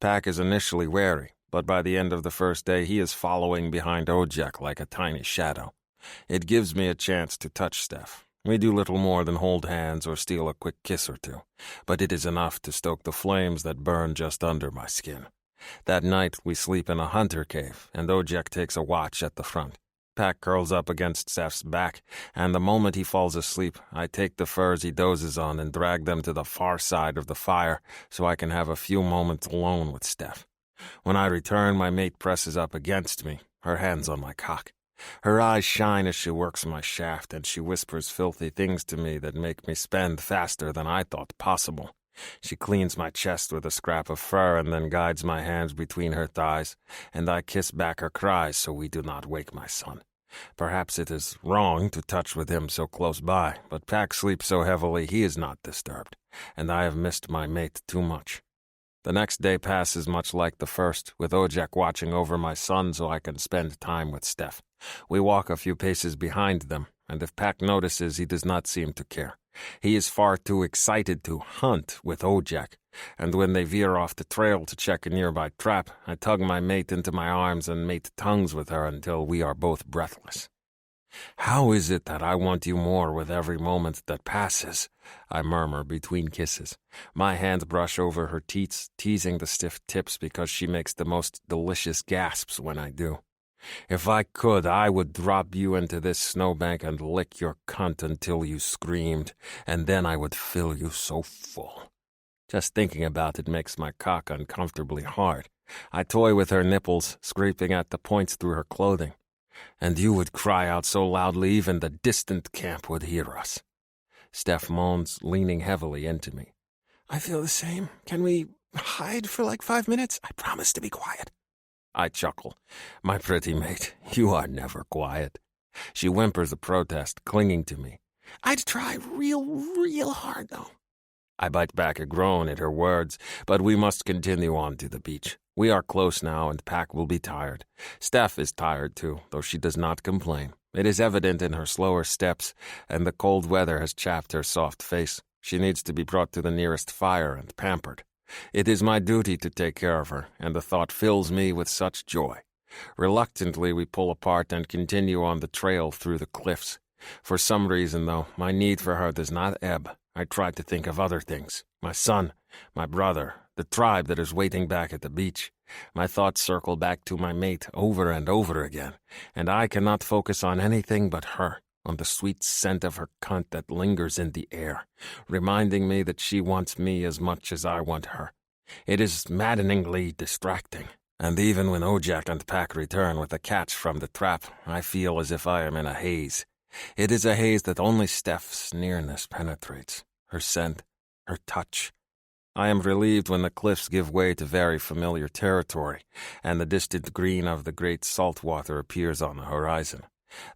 Pack is initially wary, but by the end of the first day he is following behind Ojek like a tiny shadow. It gives me a chance to touch Steph. We do little more than hold hands or steal a quick kiss or two, but it is enough to stoke the flames that burn just under my skin. That night, we sleep in a hunter cave, and Ojek takes a watch at the front. Pack curls up against Steph's back, and the moment he falls asleep, I take the furs he dozes on and drag them to the far side of the fire so I can have a few moments alone with Steph. When I return, my mate presses up against me, her hands on my cock. Her eyes shine as she works my shaft, and she whispers filthy things to me that make me spend faster than I thought possible. She cleans my chest with a scrap of fur and then guides my hands between her thighs, and I kiss back her cries so we do not wake my son. Perhaps it is wrong to touch with him so close by, but Pack sleeps so heavily he is not disturbed, and I have missed my mate too much. The next day passes much like the first, with Ojak watching over my son so I can spend time with Steph. We walk a few paces behind them, and if Pack notices, he does not seem to care. He is far too excited to hunt with Ojak, and when they veer off the trail to check a nearby trap, I tug my mate into my arms and mate tongues with her until we are both breathless. "How is it that I want you more with every moment that passes?" I murmur between kisses. My hands brush over her teats, teasing the stiff tips because she makes the most delicious gasps when I do. "If I could, I would drop you into this snowbank and lick your cunt until you screamed, and then I would fill you so full." Just thinking about it makes my cock uncomfortably hard. I toy with her nipples, scraping at the points through her clothing. "And you would cry out so loudly even the distant camp would hear us." Steph moans, leaning heavily into me. I feel the same. Can we hide for like 5 minutes? I promise to be quiet. I chuckle. "My pretty mate, you are never quiet." She whimpers a protest, clinging to me. I'd try real hard, though. I bite back a groan at her words, but we must continue on to the beach. We are close now, and Pack will be tired. Steph is tired, too, though she does not complain. It is evident in her slower steps, and the cold weather has chapped her soft face. She needs to be brought to the nearest fire and pampered. It is my duty to take care of her, and the thought fills me with such joy. Reluctantly, we pull apart and continue on the trail through the cliffs. For some reason, though, my need for her does not ebb. I try to think of other things. My son, my brother, the tribe that is waiting back at the beach. My thoughts circle back to my mate over and over again, and I cannot focus on anything but her, on the sweet scent of her cunt that lingers in the air, reminding me that she wants me as much as I want her. It is maddeningly distracting, and even when Ojak and Pack return with a catch from the trap, I feel as if I am in a haze. It is a haze that only Steph's nearness penetrates, her scent, her touch. I am relieved when the cliffs give way to very familiar territory, and the distant green of the great salt water appears on the horizon.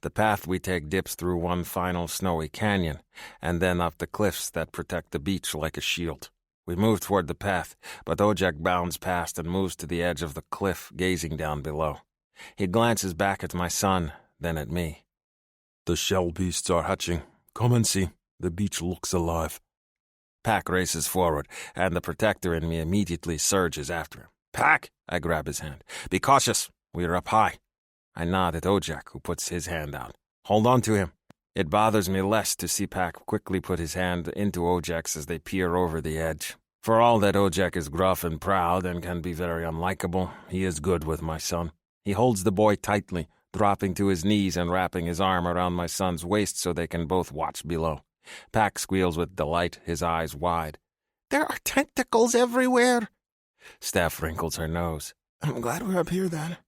The path we take dips through one final snowy canyon, and then up the cliffs that protect the beach like a shield. We move toward the path, but Ojak bounds past and moves to the edge of the cliff, gazing down below. He glances back at my son, then at me. "The shell beasts are hatching. Come and see. The beach looks alive." Pack races forward, and the protector in me immediately surges after him. "Pack!" I grab his hand. "Be cautious. We are up high." I nod at Ojak, who puts his hand out. "Hold on to him." It bothers me less to see Pack quickly put his hand into Ojak's as they peer over the edge. For all that Ojak is gruff and proud and can be very unlikable, he is good with my son. He holds the boy tightly, dropping to his knees and wrapping his arm around my son's waist so they can both watch below. Pack squeals with delight, his eyes wide. "There are tentacles everywhere." Steph wrinkles her nose. "I'm glad we're up here, then."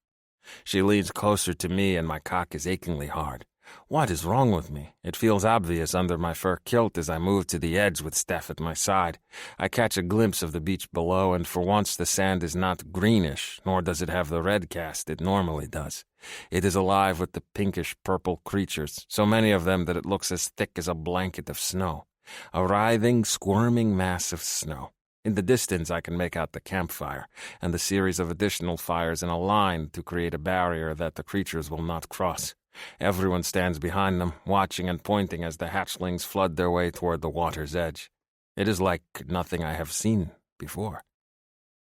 She leans closer to me, and my cock is achingly hard. What is wrong with me? It feels obvious under my fur kilt as I move to the edge with Steph at my side. I catch a glimpse of the beach below, and for once the sand is not greenish, nor does it have the red cast it normally does. It is alive with the pinkish-purple creatures, so many of them that it looks as thick as a blanket of snow. A writhing, squirming mass of snow. In the distance I can make out the campfire, and the series of additional fires in a line to create a barrier that the creatures will not cross. Everyone stands behind them, watching and pointing as the hatchlings flood their way toward the water's edge. It is like nothing I have seen before.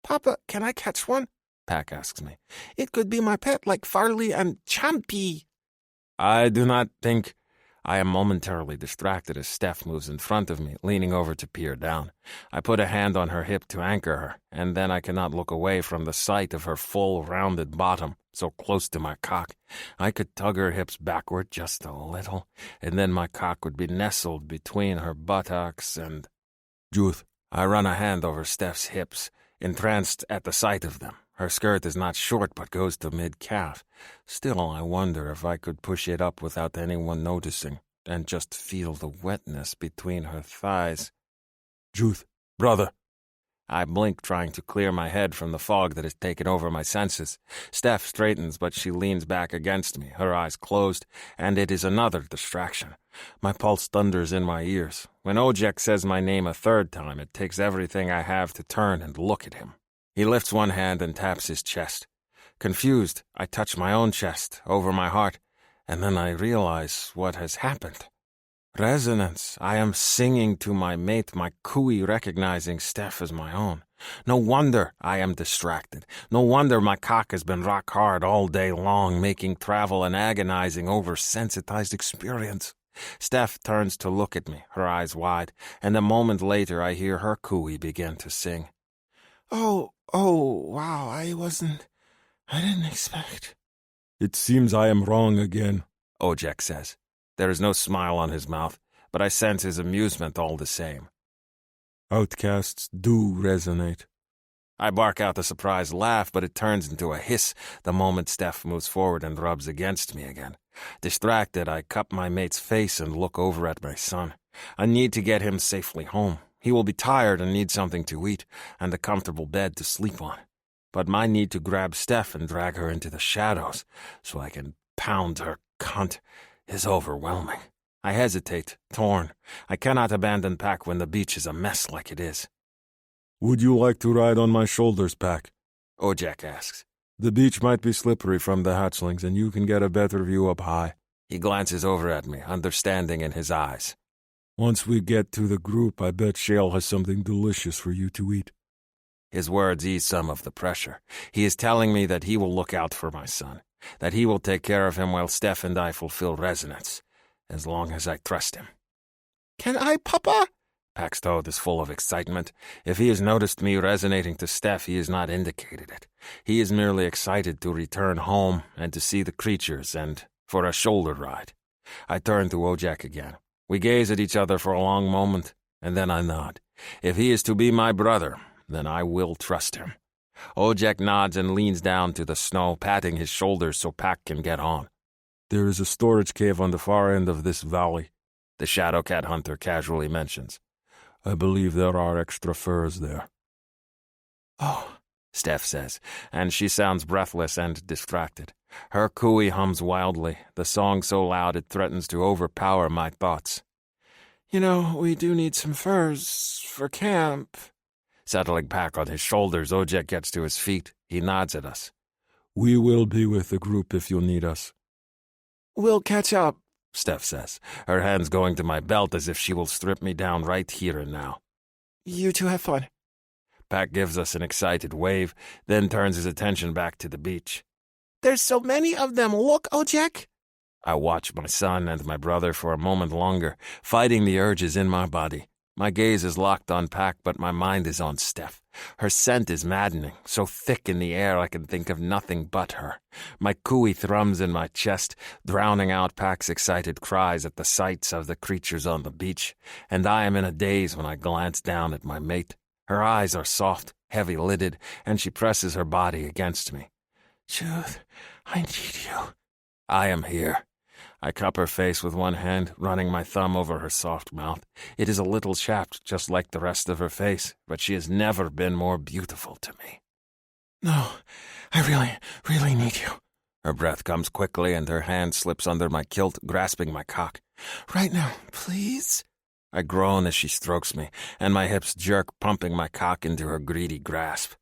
"Papa, can I catch one?" Pack asks me. "It could be my pet, like Farley and Champy." I do not think... I am momentarily distracted as Steph moves in front of me, leaning over to peer down. I put a hand on her hip to anchor her, and then I cannot look away from the sight of her full, rounded bottom, so close to my cock. I could tug her hips backward just a little, and then my cock would be nestled between her buttocks and... "Juth." I run a hand over Steph's hips, entranced at the sight of them. Her skirt is not short but goes to mid-calf. Still, I wonder if I could push it up without anyone noticing and just feel the wetness between her thighs. Juth, brother. I blink, trying to clear my head from the fog that has taken over my senses. Steph straightens, but she leans back against me, her eyes closed, and it is another distraction. My pulse thunders in my ears. When Ojek says my name a third time, it takes everything I have to turn and look at him. He lifts one hand and taps his chest. Confused, I touch my own chest, over my heart, and then I realize what has happened. Resonance. I am singing to my mate, my cooey, recognizing Steph as my own. No wonder I am distracted. No wonder my cock has been rock hard all day long, making travel an agonizing, oversensitized experience. Steph turns to look at me, her eyes wide, and a moment later I hear her cooey begin to sing. Oh, wow, I didn't expect. It seems I am wrong again, Ojek says. There is no smile on his mouth, but I sense his amusement all the same. Outcasts do resonate. I bark out a surprised laugh, but it turns into a hiss the moment Steph moves forward and rubs against me again. Distracted, I cup my mate's face and look over at my son. I need to get him safely home. He will be tired and need something to eat and a comfortable bed to sleep on. But my need to grab Steph and drag her into the shadows so I can pound her cunt is overwhelming. I hesitate, torn. I cannot abandon Pack when the beach is a mess like it is. Would you like to ride on my shoulders, Pack? Ojek asks. The beach might be slippery from the hatchlings, and you can get a better view up high. He glances over at me, understanding in his eyes. Once we get to the group, I bet Shale has something delicious for you to eat. His words ease some of the pressure. He is telling me that he will look out for my son, that he will take care of him while Steph and I fulfill resonance, as long as I trust him. Can I, Papa? Pack's tone is full of excitement. If he has noticed me resonating to Steph, he has not indicated it. He is merely excited to return home and to see the creatures and for a shoulder ride. I turn to Ojek again. We gaze at each other for a long moment, and then I nod. If he is to be my brother, then I will trust him. Ojek nods and leans down to the snow, patting his shoulders so Pack can get on. There is a storage cave on the far end of this valley, the Shadow Cat Hunter casually mentions. I believe there are extra furs there. Oh, Steph says, and she sounds breathless and distracted. Her cooey hums wildly, the song so loud it threatens to overpower my thoughts. You know, we do need some furs for camp. Settling Pack on his shoulders, Ojek gets to his feet. He nods at us. We will be with the group if you need us. We'll catch up, Steph says, her hands going to my belt as if she will strip me down right here and now. You two have fun. Pack gives us an excited wave, then turns his attention back to the beach. There's so many of them. Look, Ojek. I watch my son and my brother for a moment longer, fighting the urges in my body. My gaze is locked on Pack, but my mind is on Steph. Her scent is maddening, so thick in the air I can think of nothing but her. My cooey thrums in my chest, drowning out Pack's excited cries at the sights of the creatures on the beach, and I am in a daze when I glance down at my mate. Her eyes are soft, heavy-lidded, and she presses her body against me. Juth, I need you. I am here. I cup her face with one hand, running my thumb over her soft mouth. It is a little chapped, just like the rest of her face, but she has never been more beautiful to me. No, I really need you. Her breath comes quickly, and her hand slips under my kilt, grasping my cock. Right now, please? I groan as she strokes me, and my hips jerk, pumping my cock into her greedy grasp.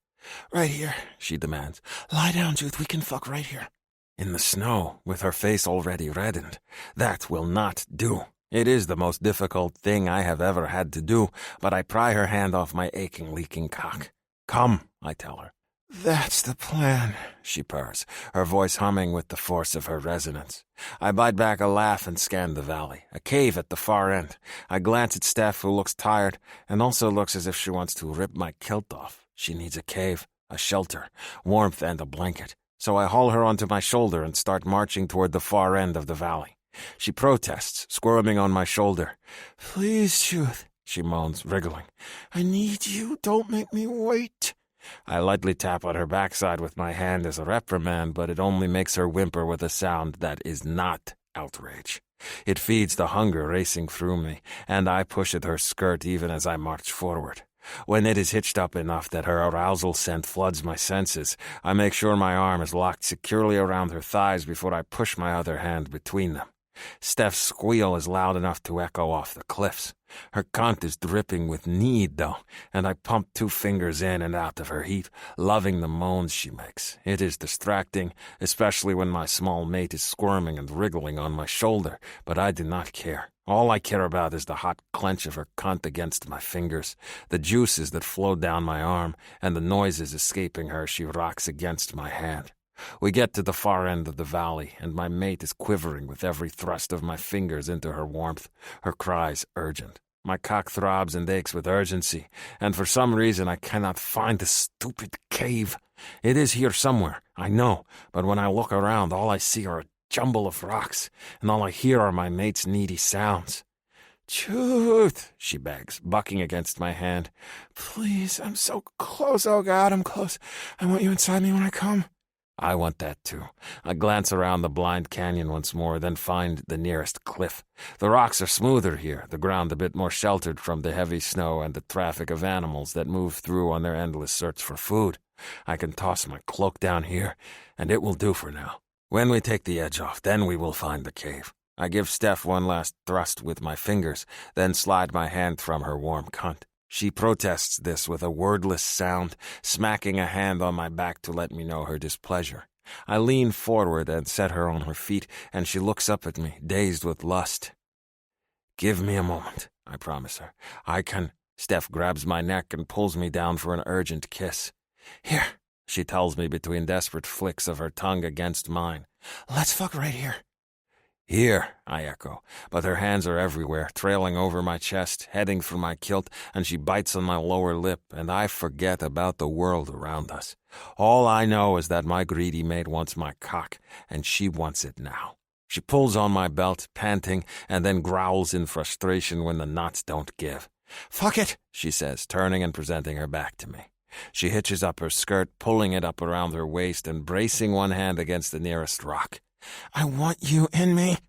Right here, she demands. Lie down, Juth, we can fuck right here. In the snow, with her face already reddened. That will not do. It is the most difficult thing I have ever had to do, but I pry her hand off my aching, leaking cock. Come, I tell her. That's the plan, she purrs, her voice humming with the force of her resonance. I bite back a laugh and scan the valley, a cave at the far end. I glance at Steph, who looks tired, and also looks as if she wants to rip my kilt off. She needs a cave, a shelter, warmth, and a blanket. So I haul her onto my shoulder and start marching toward the far end of the valley. She protests, squirming on my shoulder. Please, Juth, she moans, wriggling. I need you. Don't make me wait. I lightly tap on her backside with my hand as a reprimand, but it only makes her whimper with a sound that is not outrage. It feeds the hunger racing through me, and I push at her skirt even as I march forward. When it is hitched up enough that her arousal scent floods my senses, I make sure my arm is locked securely around her thighs before I push my other hand between them. Steph's squeal is loud enough to echo off the cliffs. Her cunt is dripping with need, though, and I pump 2 fingers in and out of her heat, loving the moans she makes. It is distracting, especially when my small mate is squirming and wriggling on my shoulder, but I do not care. All I care about is the hot clench of her cunt against my fingers, the juices that flow down my arm, and the noises escaping her as she rocks against my hand. We get to the far end of the valley, and my mate is quivering with every thrust of my fingers into her warmth, her cries urgent. My cock throbs and aches with urgency, and for some reason I cannot find the stupid cave. It is here somewhere, I know, but when I look around, all I see are a jumble of rocks, and all I hear are my mate's needy sounds. Truth, she begs, bucking against my hand. Please, I'm so close. Oh, God, I'm close. I want you inside me when I come. I want that too. I glance around the blind canyon once more, then find the nearest cliff. The rocks are smoother here, the ground a bit more sheltered from the heavy snow and the traffic of animals that move through on their endless search for food. I can toss my cloak down here, and it will do for now. When we take the edge off, then we will find the cave. I give Steph one last thrust with my fingers, then slide my hand from her warm cunt. She protests this with a wordless sound, smacking a hand on my back to let me know her displeasure. I lean forward and set her on her feet, and she looks up at me, dazed with lust. Give me a moment, I promise her. I can... Steph grabs my neck and pulls me down for an urgent kiss. Here, she tells me between desperate flicks of her tongue against mine. Let's fuck right here. Here, I echo, but her hands are everywhere, trailing over my chest, heading for my kilt, and she bites on my lower lip, and I forget about the world around us. All I know is that my greedy mate wants my cock, and she wants it now. She pulls on my belt, panting, and then growls in frustration when the knots don't give. Fuck it, she says, turning and presenting her back to me. She hitches up her skirt, pulling it up around her waist and bracing one hand against the nearest rock. I want you in me.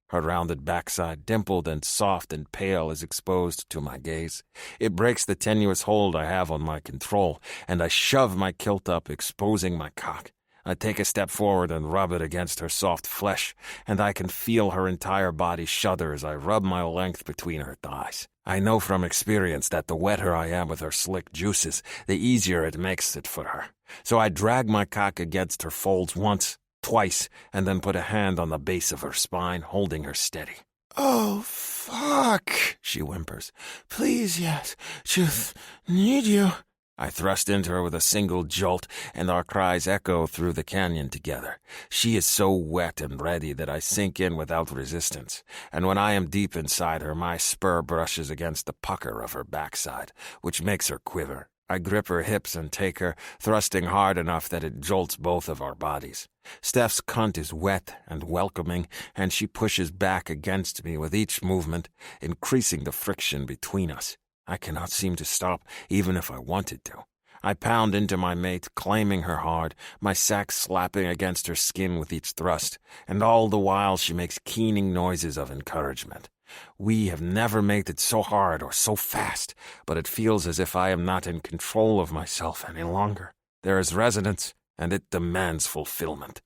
Her rounded backside, dimpled and soft and pale, is exposed to my gaze. It breaks the tenuous hold I have on my control, and I shove my kilt up, exposing my cock. I take a step forward and rub it against her soft flesh, and I can feel her entire body shudder as I rub my length between her thighs. I know from experience that the wetter I am with her slick juices, the easier it makes it for her. So I drag my cock against her folds once, twice, and then put a hand on the base of her spine, holding her steady. Oh, fuck, she whimpers. Please, yes, just need you. I thrust into her with a single jolt, and our cries echo through the canyon together. She is so wet and ready that I sink in without resistance, and when I am deep inside her, my spur brushes against the pucker of her backside, which makes her quiver. I grip her hips and take her, thrusting hard enough that it jolts both of our bodies. Steph's cunt is wet and welcoming, and she pushes back against me with each movement, increasing the friction between us. I cannot seem to stop, even if I wanted to. I pound into my mate, claiming her hard, my sack slapping against her skin with each thrust, and all the while she makes keening noises of encouragement. We have never made it so hard or so fast, but it feels as if I am not in control of myself any longer. There is resonance, and it demands fulfillment.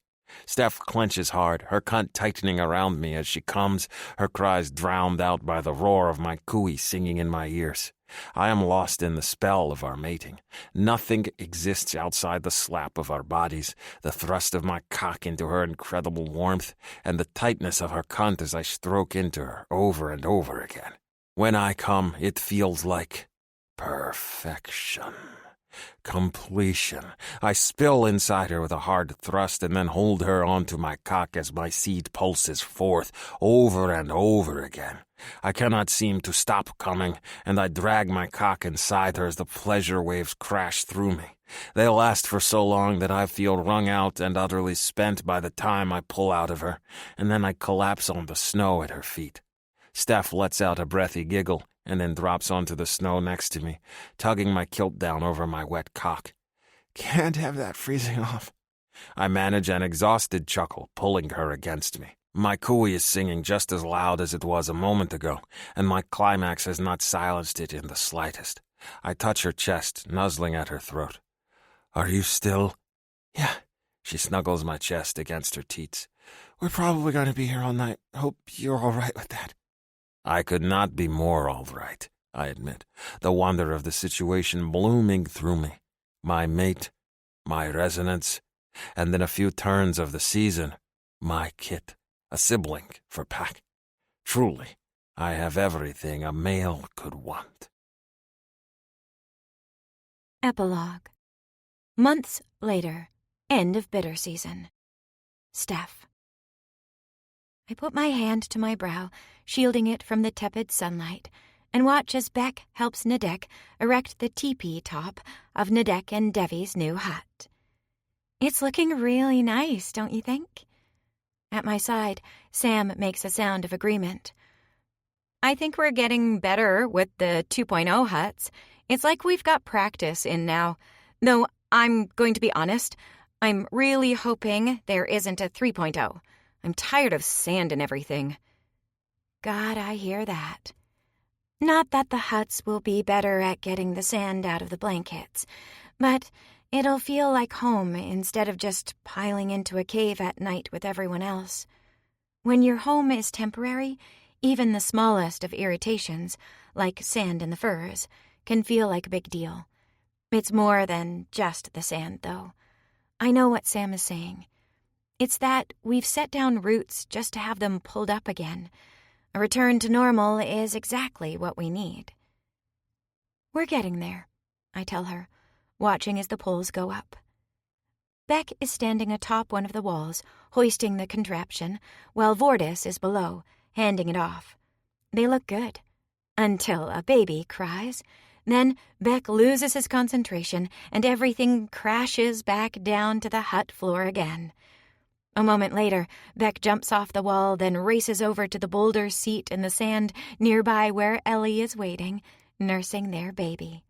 Steph clenches hard, her cunt tightening around me as she comes, her cries drowned out by the roar of my cooey singing in my ears. I am lost in the spell of our mating. Nothing exists outside the slap of our bodies, the thrust of my cock into her incredible warmth, and the tightness of her cunt as I stroke into her over and over again. When I come, it feels like perfection. Completion. I spill inside her with a hard thrust and then hold her onto my cock as my seed pulses forth over and over again. I cannot seem to stop coming, and I drag my cock inside her as the pleasure waves crash through me. They last for so long that I feel wrung out and utterly spent by the time I pull out of her, and then I collapse on the snow at her feet. Steph lets out a breathy giggle, and then drops onto the snow next to me, tugging my kilt down over my wet cock. Can't have that freezing off. I manage an exhausted chuckle, pulling her against me. My cooey is singing just as loud as it was a moment ago, and my climax has not silenced it in the slightest. I touch her chest, nuzzling at her throat. Are you still? Yeah. She snuggles my chest against her teats. We're probably going to be here all night. Hope you're all right with that. I could not be more all right, I admit, the wonder of the situation blooming through me. My mate, my resonance, and in a few turns of the season, my kit, a sibling for pack. Truly, I have everything a male could want. Epilogue. Months later, end of bitter season. Steph. I put my hand to my brow, shielding it from the tepid sunlight, and watch as Beck helps Nadek erect the teepee top of Nadek and Devi's new hut. It's looking really nice, don't you think? At my side, Sam makes a sound of agreement. I think we're getting better with the 2.0 huts. It's like we've got practice in now. Though I'm going to be honest, I'm really hoping there isn't a 3.0. I'm tired of sand and everything. God, I hear that. Not that the huts will be better at getting the sand out of the blankets, but it'll feel like home instead of just piling into a cave at night with everyone else. When your home is temporary, even the smallest of irritations, like sand in the furs, can feel like a big deal. It's more than just the sand, though. I know what Sam is saying. It's that we've set down roots just to have them pulled up again. A return to normal is exactly what we need. We're getting there, I tell her, watching as the poles go up. Beck is standing atop one of the walls, hoisting the contraption, while Vordis is below, handing it off. They look good, until a baby cries. Then Beck loses his concentration, and everything crashes back down to the hut floor again. A moment later, Beck jumps off the wall, then races over to the boulder seat in the sand nearby where Ellie is waiting, nursing their baby.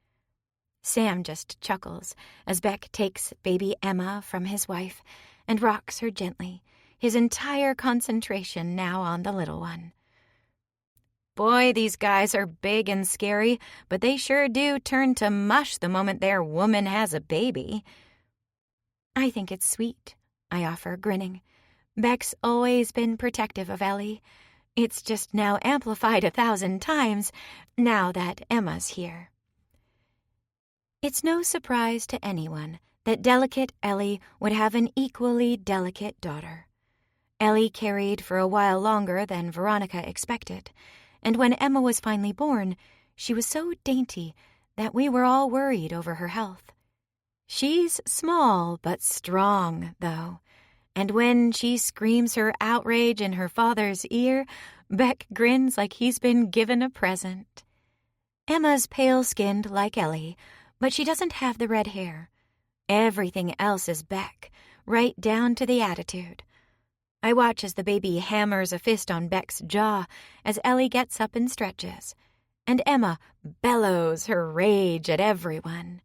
Sam just chuckles as Beck takes baby Emma from his wife and rocks her gently, his entire concentration now on the little one. Boy, these guys are big and scary, but they sure do turn to mush the moment their woman has a baby. I think it's sweet, I offer, grinning. Beck's always been protective of Ellie. It's just now amplified 1,000 times now that Emma's here. It's no surprise to anyone that delicate Ellie would have an equally delicate daughter. Ellie carried for a while longer than Veronica expected, and when Emma was finally born, she was so dainty that we were all worried over her health. She's small but strong, though, and when she screams her outrage in her father's ear, Beck grins like he's been given a present. Emma's pale-skinned like Ellie, but she doesn't have the red hair. Everything else is Beck, right down to the attitude. I watch as the baby hammers a fist on Beck's jaw as Ellie gets up and stretches, and Emma bellows her rage at everyone.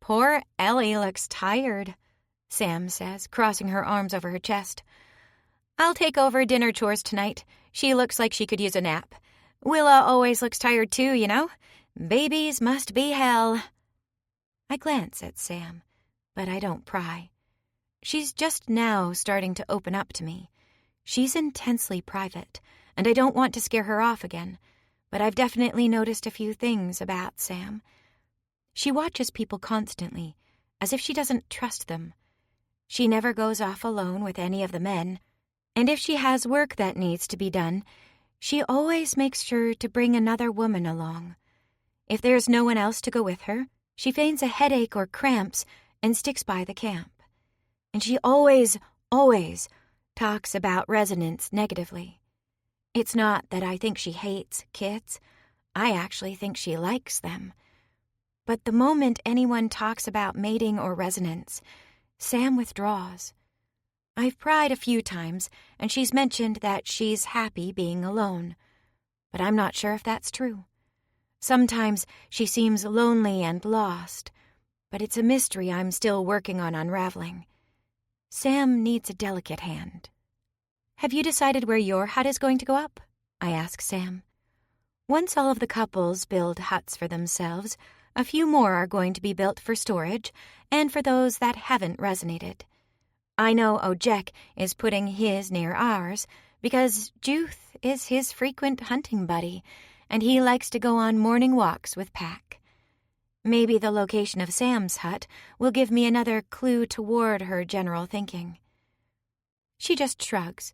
Poor Ellie looks tired, Sam says, crossing her arms over her chest. I'll take over dinner chores tonight. She looks like she could use a nap. Willa always looks tired too, you know. Babies must be hell. I glance at Sam, but I don't pry. She's just now starting to open up to me. She's intensely private, and I don't want to scare her off again, but I've definitely noticed a few things about Sam. She watches people constantly, as if she doesn't trust them. She never goes off alone with any of the men, and if she has work that needs to be done, she always makes sure to bring another woman along. If there's no one else to go with her, she feigns a headache or cramps and sticks by the camp. And she always talks about resonance negatively. It's not that I think she hates kids. I actually think she likes them. But the moment anyone talks about mating or resonance, Sam withdraws. I've pried a few times, and she's mentioned that she's happy being alone. But I'm not sure if that's true. Sometimes she seems lonely and lost, but it's a mystery I'm still working on unraveling. Sam needs a delicate hand. Have you decided where your hut is going to go up? I ask Sam. Once all of the couples build huts for themselves, a few more are going to be built for storage and for those that haven't resonated. I know Ojek is putting his near ours because Juth is his frequent hunting buddy, and he likes to go on morning walks with Pack. Maybe the location of Sam's hut will give me another clue toward her general thinking. She just shrugs.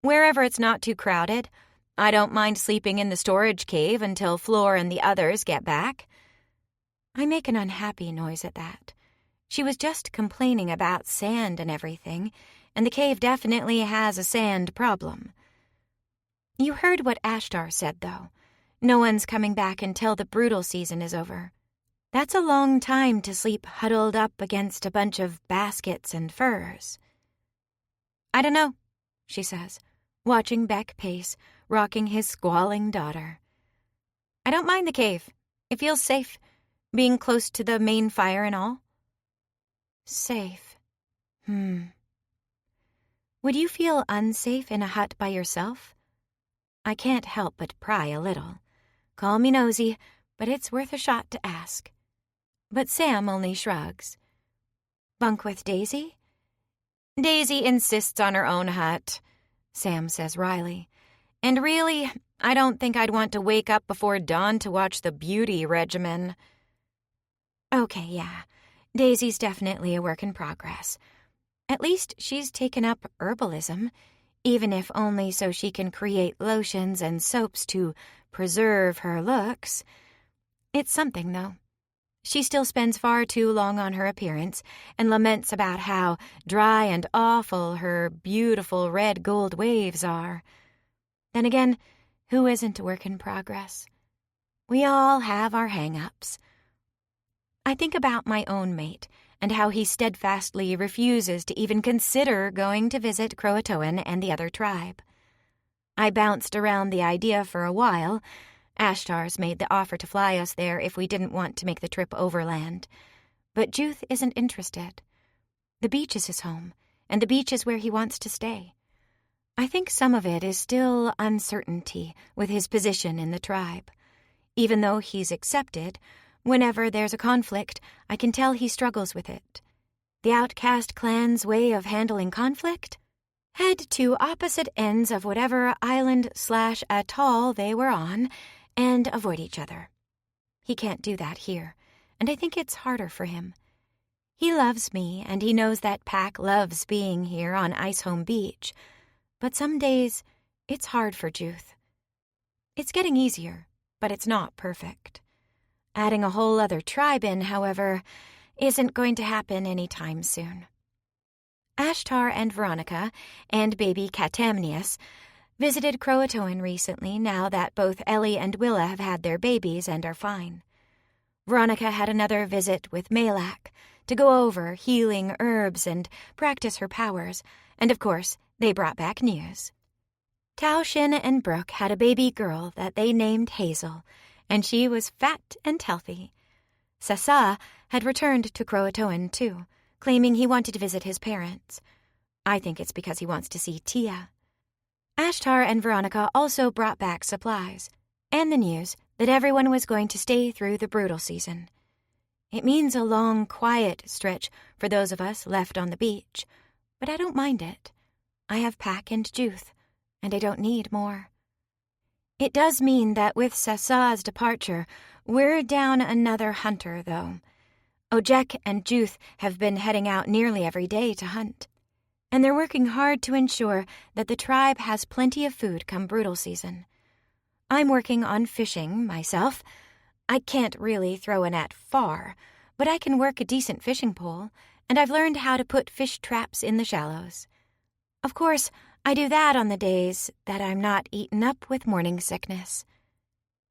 Wherever it's not too crowded, I don't mind sleeping in the storage cave until Floor and the others get back. I make an unhappy noise at that. She was just complaining about sand and everything, and the cave definitely has a sand problem. You heard what Ashtar said, though. No one's coming back until the brutal season is over. That's a long time to sleep huddled up against a bunch of baskets and furs. I don't know, she says, watching Beck pace, rocking his squalling daughter. I don't mind the cave. It feels safe, being close to the main fire and all. Safe. Would you feel unsafe in a hut by yourself? I can't help but pry a little. Call me nosy, but it's worth a shot to ask. But Sam only shrugs. Bunk with Daisy? Daisy insists on her own hut, Sam says wryly. And really, I don't think I'd want to wake up before dawn to watch the beauty regimen. Okay, yeah. Daisy's definitely a work in progress. At least she's taken up herbalism, even if only so she can create lotions and soaps to preserve her looks. It's something, though. She still spends far too long on her appearance and laments about how dry and awful her beautiful red gold waves are. Then again, who isn't a work in progress? We all have our hang-ups. I think about my own mate and how he steadfastly refuses to even consider going to visit Croatoan and the other tribe. I bounced around the idea for a while. Ashtar's made the offer to fly us there if we didn't want to make the trip overland. But Juth isn't interested. The beach is his home, and the beach is where he wants to stay. I think some of it is still uncertainty with his position in the tribe. Even though he's accepted, whenever there's a conflict, I can tell he struggles with it. The Outcast clan's way of handling conflict? Head to opposite ends of whatever island/atoll they were on and avoid each other. He can't do that here, and I think it's harder for him. He loves me, and he knows that Pack loves being here on Icehome Beach, but some days it's hard for Juth. It's getting easier, but it's not perfect. Adding a whole other tribe in, however, isn't going to happen anytime soon. Ashtar and Veronica and baby Catamnius visited Croatoan recently now that both Ellie and Willa have had their babies and are fine. Veronica had another visit with Malak to go over healing herbs and practice her powers, and of course, they brought back news. Taoshin and Brooke had a baby girl that they named Hazel, and she was fat and healthy. Sasa had returned to Croatoan, too, claiming he wanted to visit his parents. I think it's because he wants to see Tia. Ashtar and Veronica also brought back supplies, and the news that everyone was going to stay through the brutal season. It means a long, quiet stretch for those of us left on the beach, but I don't mind it. I have Pack and Juth, and I don't need more. It does mean that with Sasa's departure, we're down another hunter, though. Ojek and Juth have been heading out nearly every day to hunt, and they're working hard to ensure that the tribe has plenty of food come brutal season. I'm working on fishing myself. I can't really throw a net far, but I can work a decent fishing pole, and I've learned how to put fish traps in the shallows. Of course, I do that on the days that I'm not eaten up with morning sickness.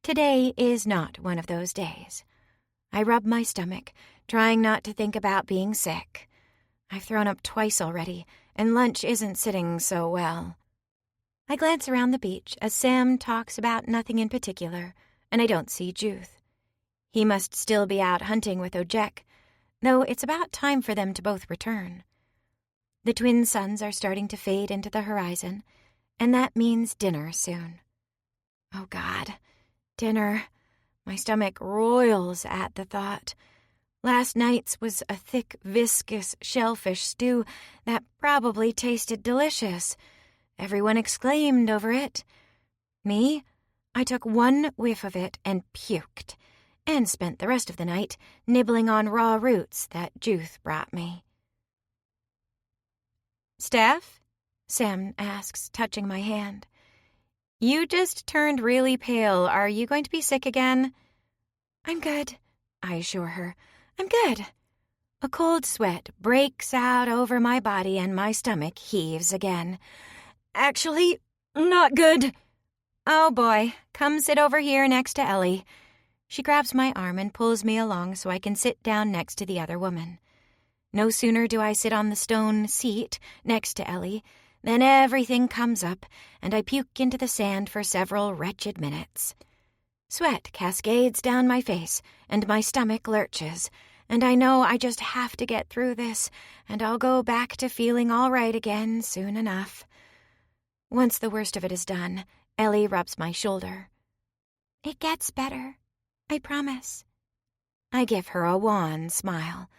Today is not one of those days. I rub my stomach, trying not to think about being sick. I've thrown up twice already, and lunch isn't sitting so well. I glance around the beach as Sam talks about nothing in particular, and I don't see Juth. He must still be out hunting with Ojek, though it's about time for them to both return. The twin suns are starting to fade into the horizon, and that means dinner soon. Oh, God, dinner. My stomach roils at the thought. Last night's was a thick, viscous shellfish stew that probably tasted delicious. Everyone exclaimed over it. Me? I took one whiff of it and puked, and spent the rest of the night nibbling on raw roots that Juth brought me. "Steph?" Sam asks, touching my hand. "You just turned really pale. Are you going to be sick again?" "I'm good," I assure her. "I'm good." A cold sweat breaks out over my body and my stomach heaves again. "Actually, not good." "Oh boy, come sit over here next to Ellie." She grabs my arm and pulls me along so I can sit down next to the other woman. No sooner do I sit on the stone seat next to Ellie than everything comes up, and I puke into the sand for several wretched minutes. Sweat cascades down my face, and my stomach lurches, and I know I just have to get through this, and I'll go back to feeling all right again soon enough. Once the worst of it is done, Ellie rubs my shoulder. "It gets better, I promise." I give her a wan smile.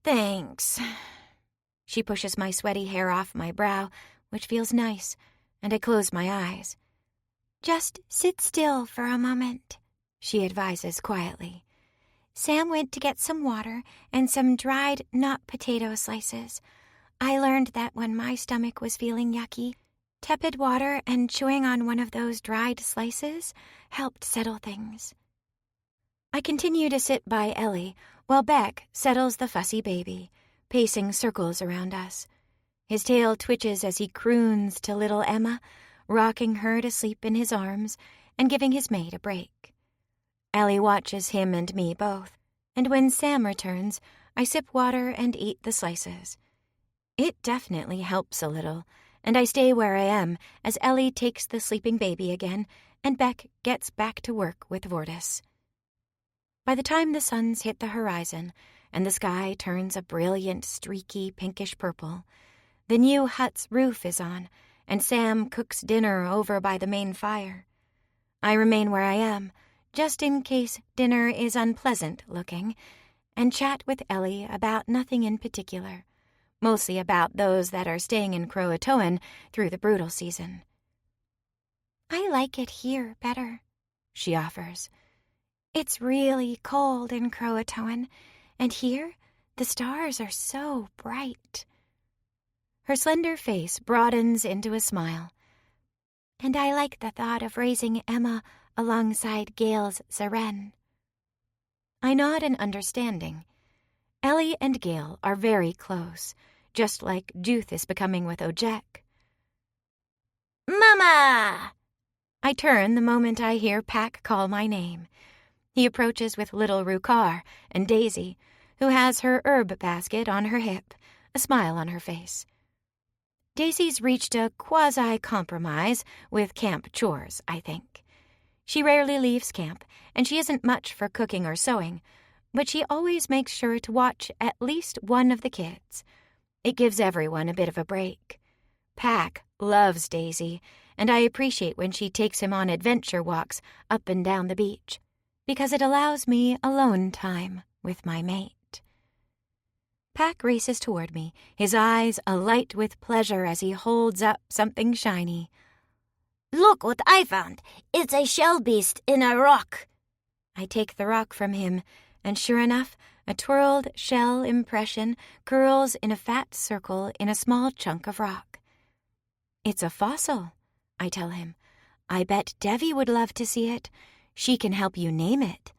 "Thanks." She pushes my sweaty hair off my brow, which feels nice, and I close my eyes. "Just sit still for a moment," she advises quietly. "Sam went to get some water and some dried nut potato slices. I learned that when my stomach was feeling yucky, tepid water and chewing on one of those dried slices helped settle things." I continue to sit by Ellie while Beck settles the fussy baby, pacing circles around us. His tail twitches as he croons to little Emma, rocking her to sleep in his arms and giving his mate a break. Ellie watches him and me both, and when Sam returns, I sip water and eat the slices. It definitely helps a little, and I stay where I am as Ellie takes the sleeping baby again and Beck gets back to work with Vortis. By the time the suns hit the horizon and the sky turns a brilliant, streaky, pinkish purple, the new hut's roof is on, and Sam cooks dinner over by the main fire. I remain where I am, just in case dinner is unpleasant looking, and chat with Ellie about nothing in particular, mostly about those that are staying in Croatoan through the brutal season. "I like it here better," she offers. "It's really cold in Croatoan, and here the stars are so bright." Her slender face broadens into a smile. "And I like the thought of raising Emma alongside Gail's Zeren." I nod in understanding. Ellie and Gail are very close, just like Juth is becoming with Ojek. Mama! I turn the moment I hear Pack call my name. He approaches with little Rukar and Daisy, who has her herb basket on her hip, a smile on her face. Daisy's reached a quasi-compromise with camp chores, I think. She rarely leaves camp, and she isn't much for cooking or sewing, but she always makes sure to watch at least one of the kids. It gives everyone a bit of a break. Pack loves Daisy, and I appreciate when she takes him on adventure walks up and down the beach, because it allows me alone time with my mate. Pack races toward me, his eyes alight with pleasure as he holds up something shiny. "Look what I found. It's a shell beast in a rock." I take the rock from him, and sure enough, a twirled shell impression curls in a fat circle in a small chunk of rock. "It's a fossil," I tell him. "I bet Devi would love to see it. She can help you name it."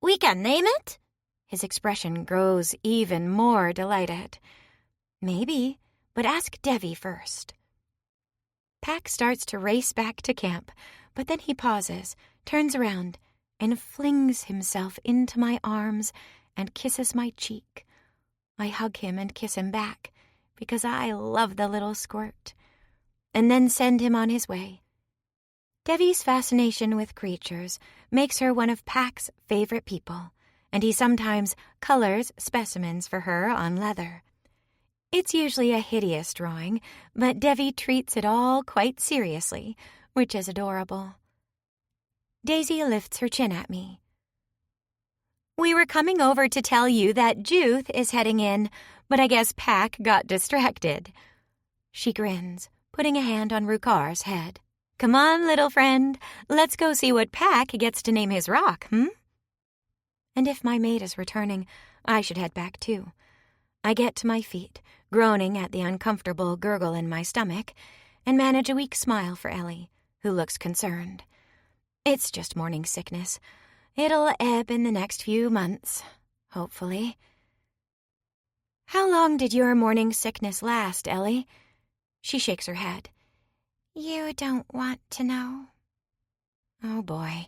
"We can name it?" His expression grows even more delighted. "Maybe, but ask Devi first." Pack starts to race back to camp, but then he pauses, turns around, and flings himself into my arms and kisses my cheek. I hug him and kiss him back, because I love the little squirt, and then send him on his way. Devi's fascination with creatures makes her one of Pack's favorite people, and he sometimes colors specimens for her on leather. It's usually a hideous drawing, but Devi treats it all quite seriously, which is adorable. Daisy lifts her chin at me. We were coming over to tell you that Juth is heading in, but I guess Pack got distracted. She grins, putting a hand on Rukar's head. Come on, little friend. Let's go see what Pack gets to name his rock, And if my mate is returning, I should head back too. I get to my feet, groaning at the uncomfortable gurgle in my stomach, and manage a weak smile for Ellie, who looks concerned. It's just morning sickness. It'll ebb in the next few months, hopefully. How long did your morning sickness last, Ellie? She shakes her head. You don't want to know. Oh boy.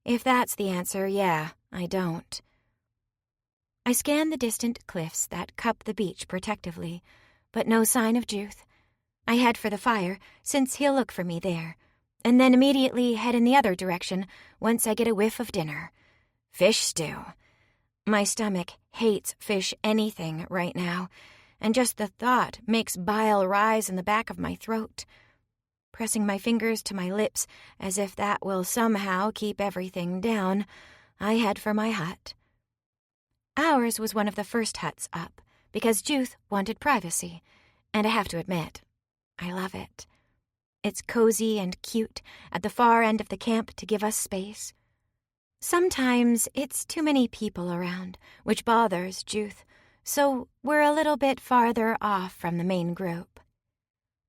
If that's the answer, yeah, I don't. I scan the distant cliffs that cup the beach protectively, but no sign of Juth. I head for the fire, since he'll look for me there, and then immediately head in the other direction once I get a whiff of dinner. Fish stew. My stomach hates fish anything right now, and just the thought makes bile rise in the back of my throat. Pressing my fingers to my lips as if that will somehow keep everything down, I head for my hut. Ours was one of the first huts up, because Juth wanted privacy, and I have to admit, I love it. It's cozy and cute at the far end of the camp to give us space. Sometimes it's too many people around, which bothers Juth, so we're a little bit farther off from the main group.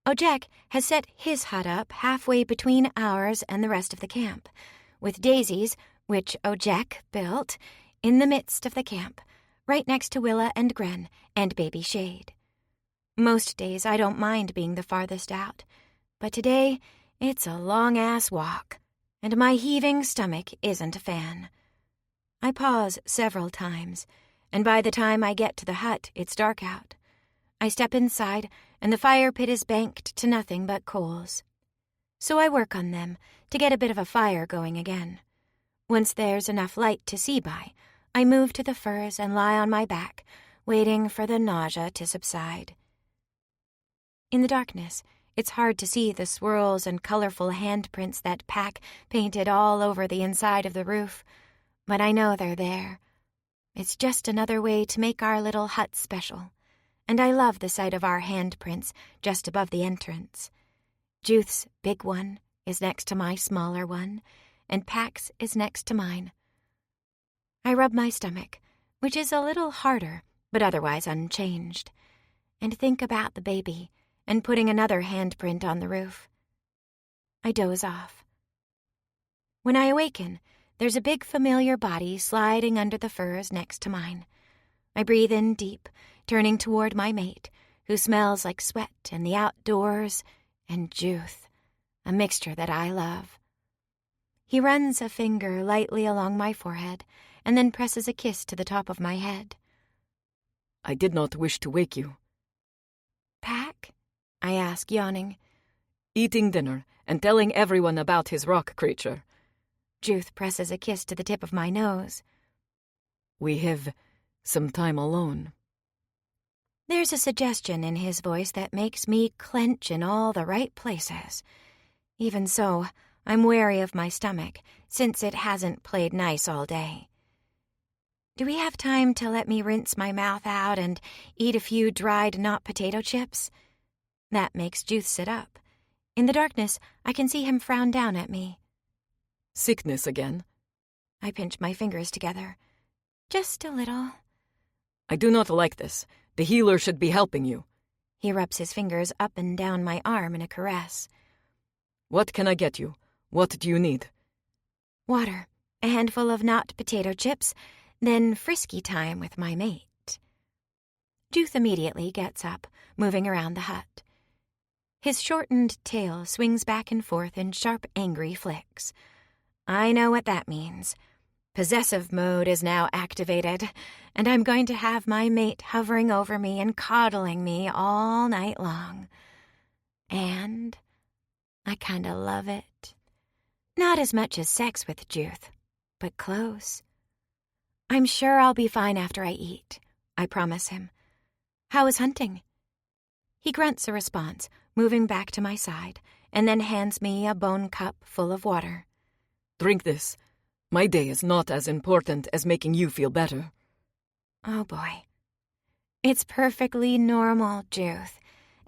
Ojek has set his hut up halfway between ours and the rest of the camp, with Daisy's, which Ojek built, in the midst of the camp, right next to Willa and Gren and baby Shade. Most days I don't mind being the farthest out, but today it's a long-ass walk, and my heaving stomach isn't a fan. I pause several times, and by the time I get to the hut, it's dark out. I step inside, and the fire pit is banked to nothing but coals. So I work on them to get a bit of a fire going again. Once there's enough light to see by, I move to the furs and lie on my back, waiting for the nausea to subside. In the darkness, it's hard to see the swirls and colorful handprints that Pack painted all over the inside of the roof, but I know they're there. It's just another way to make our little hut special, and I love the sight of our handprints just above the entrance. Juth's big one is next to my smaller one, and Pack's is next to mine. I rub my stomach, which is a little harder, but otherwise unchanged, and think about the baby and putting another handprint on the roof. I doze off. When I awaken, there's a big familiar body sliding under the furs next to mine. I breathe in deep, turning toward my mate, who smells like sweat and the outdoors and Juth, a mixture that I love. He runs a finger lightly along my forehead and then presses a kiss to the top of my head. I did not wish to wake you. Pack? I ask, yawning. Eating dinner and telling everyone about his rock creature. Juth presses a kiss to the tip of my nose. We have some time alone. There's a suggestion in his voice that makes me clench in all the right places. Even so, I'm wary of my stomach, since it hasn't played nice all day. Do we have time to let me rinse my mouth out and eat a few dried knot potato chips? That makes Juth sit up. In the darkness, I can see him frown down at me. Sickness again? I pinch my fingers together. Just a little. I do not like this. The healer should be helping you. He rubs his fingers up and down my arm in a caress. What can I get you? What do you need? Water, a handful of knot potato chips, then frisky time with my mate. Juth immediately gets up, moving around the hut. His shortened tail swings back and forth in sharp, angry flicks. I know what that means. Possessive mode is now activated, and I'm going to have my mate hovering over me and coddling me all night long. And I kinda love it. Not as much as sex with Juth, but close. I'm sure I'll be fine after I eat, I promise him. How is hunting? He grunts a response, moving back to my side, and then hands me a bone cup full of water. Drink this. My day is not as important as making you feel better. Oh boy. It's perfectly normal, Juth.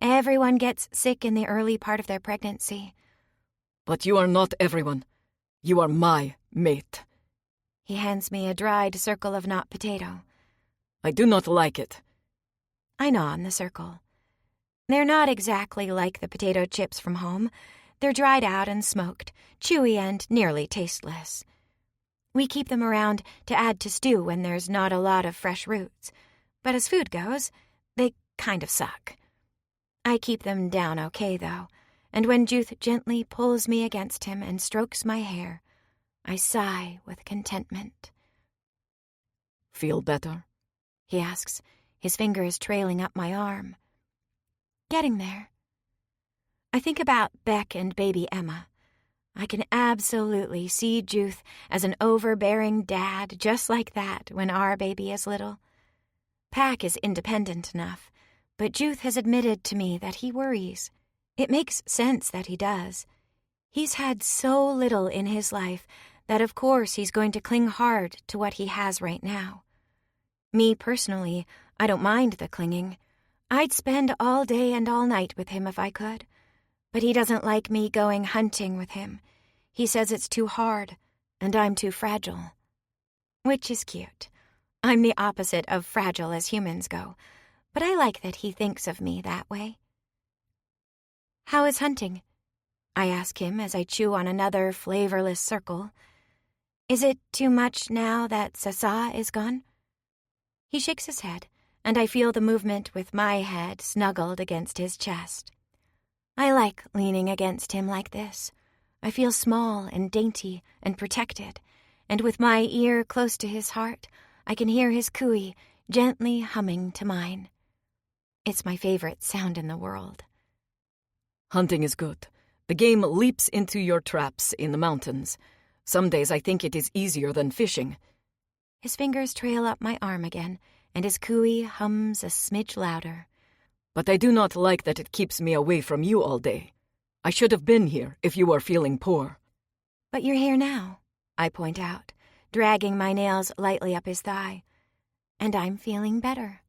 Everyone gets sick in the early part of their pregnancy. But you are not everyone. You are my mate. He hands me a dried circle of knot potato. I do not like it. I gnaw on the circle. They're not exactly like the potato chips from home. They're dried out and smoked, chewy and nearly tasteless. We keep them around to add to stew when there's not a lot of fresh roots. But as food goes, they kind of suck. I keep them down okay, though, and when Juth gently pulls me against him and strokes my hair, I sigh with contentment. Feel better? He asks, his fingers trailing up my arm. Getting there. I think about Beck and baby Emma. I can absolutely see Juth as an overbearing dad just like that when our baby is little. Pack is independent enough, but Juth has admitted to me that he worries. It makes sense that he does. He's had so little in his life that of course he's going to cling hard to what he has right now. Me personally, I don't mind the clinging. I'd spend all day and all night with him if I could. But he doesn't like me going hunting with him. He says it's too hard, and I'm too fragile. Which is cute. I'm the opposite of fragile as humans go, but I like that he thinks of me that way. How is hunting? I ask him as I chew on another flavorless circle. Is it too much now that Sasa is gone? He shakes his head, and I feel the movement with my head snuggled against his chest. I like leaning against him like this. I feel small and dainty and protected, and with my ear close to his heart, I can hear his cooey gently humming to mine. It's my favorite sound in the world. Hunting is good. The game leaps into your traps in the mountains. Some days I think it is easier than fishing. His fingers trail up my arm again, and his cooey hums a smidge louder. But I do not like that it keeps me away from you all day. I should have been here if you were feeling poor. But you're here now, I point out, dragging my nails lightly up his thigh. And I'm feeling better.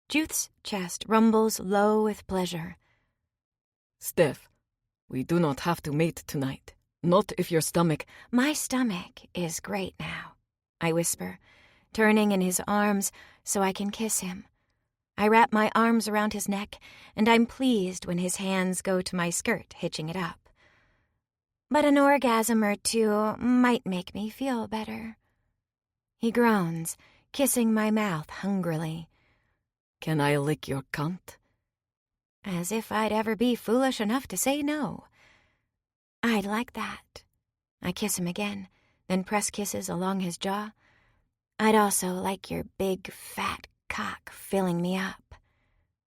Juth's chest rumbles low with pleasure. Steph, we do not have to mate tonight. Not if your stomach... My stomach is great now, I whisper, turning in his arms so I can kiss him. I wrap my arms around his neck, and I'm pleased when his hands go to my skirt, hitching it up. But an orgasm or two might make me feel better. He groans, kissing my mouth hungrily. Can I lick your cunt? As if I'd ever be foolish enough to say no. I'd like that. I kiss him again, then press kisses along his jaw. I'd also like your big, fat cock filling me up.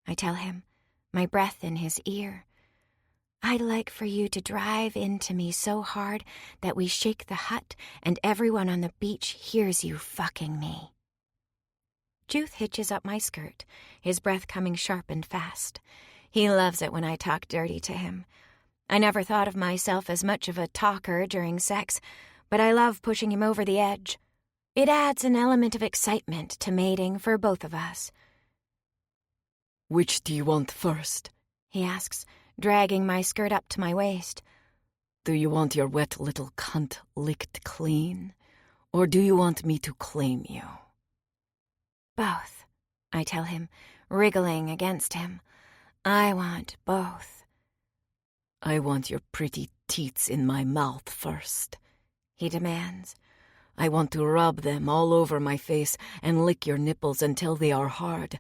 I tell him, my breath in his ear. I'd like for you to drive into me so hard that we shake the hut and everyone on the beach hears you fucking me. Juth hitches up my skirt, his breath coming sharp and fast. He loves it when I talk dirty to him. I never thought of myself as much of a talker during sex, but I love pushing him over the edge. It adds an element of excitement to mating for both of us. Which do you want first? He asks, dragging my skirt up to my waist. Do you want your wet little cunt licked clean? Or do you want me to claim you? Both, I tell him, wriggling against him. I want both. I want your pretty teats in my mouth first, he demands. I want to rub them all over my face and lick your nipples until they are hard.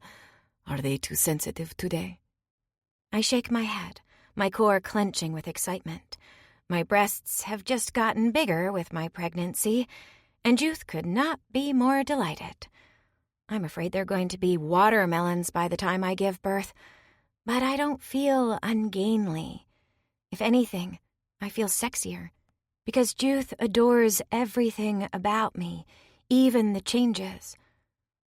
Are they too sensitive today? I shake my head, my core clenching with excitement. My breasts have just gotten bigger with my pregnancy, and Juth could not be more delighted. I'm afraid they're going to be watermelons by the time I give birth, but I don't feel ungainly. If anything, I feel sexier, because Juth adores everything about me, even the changes.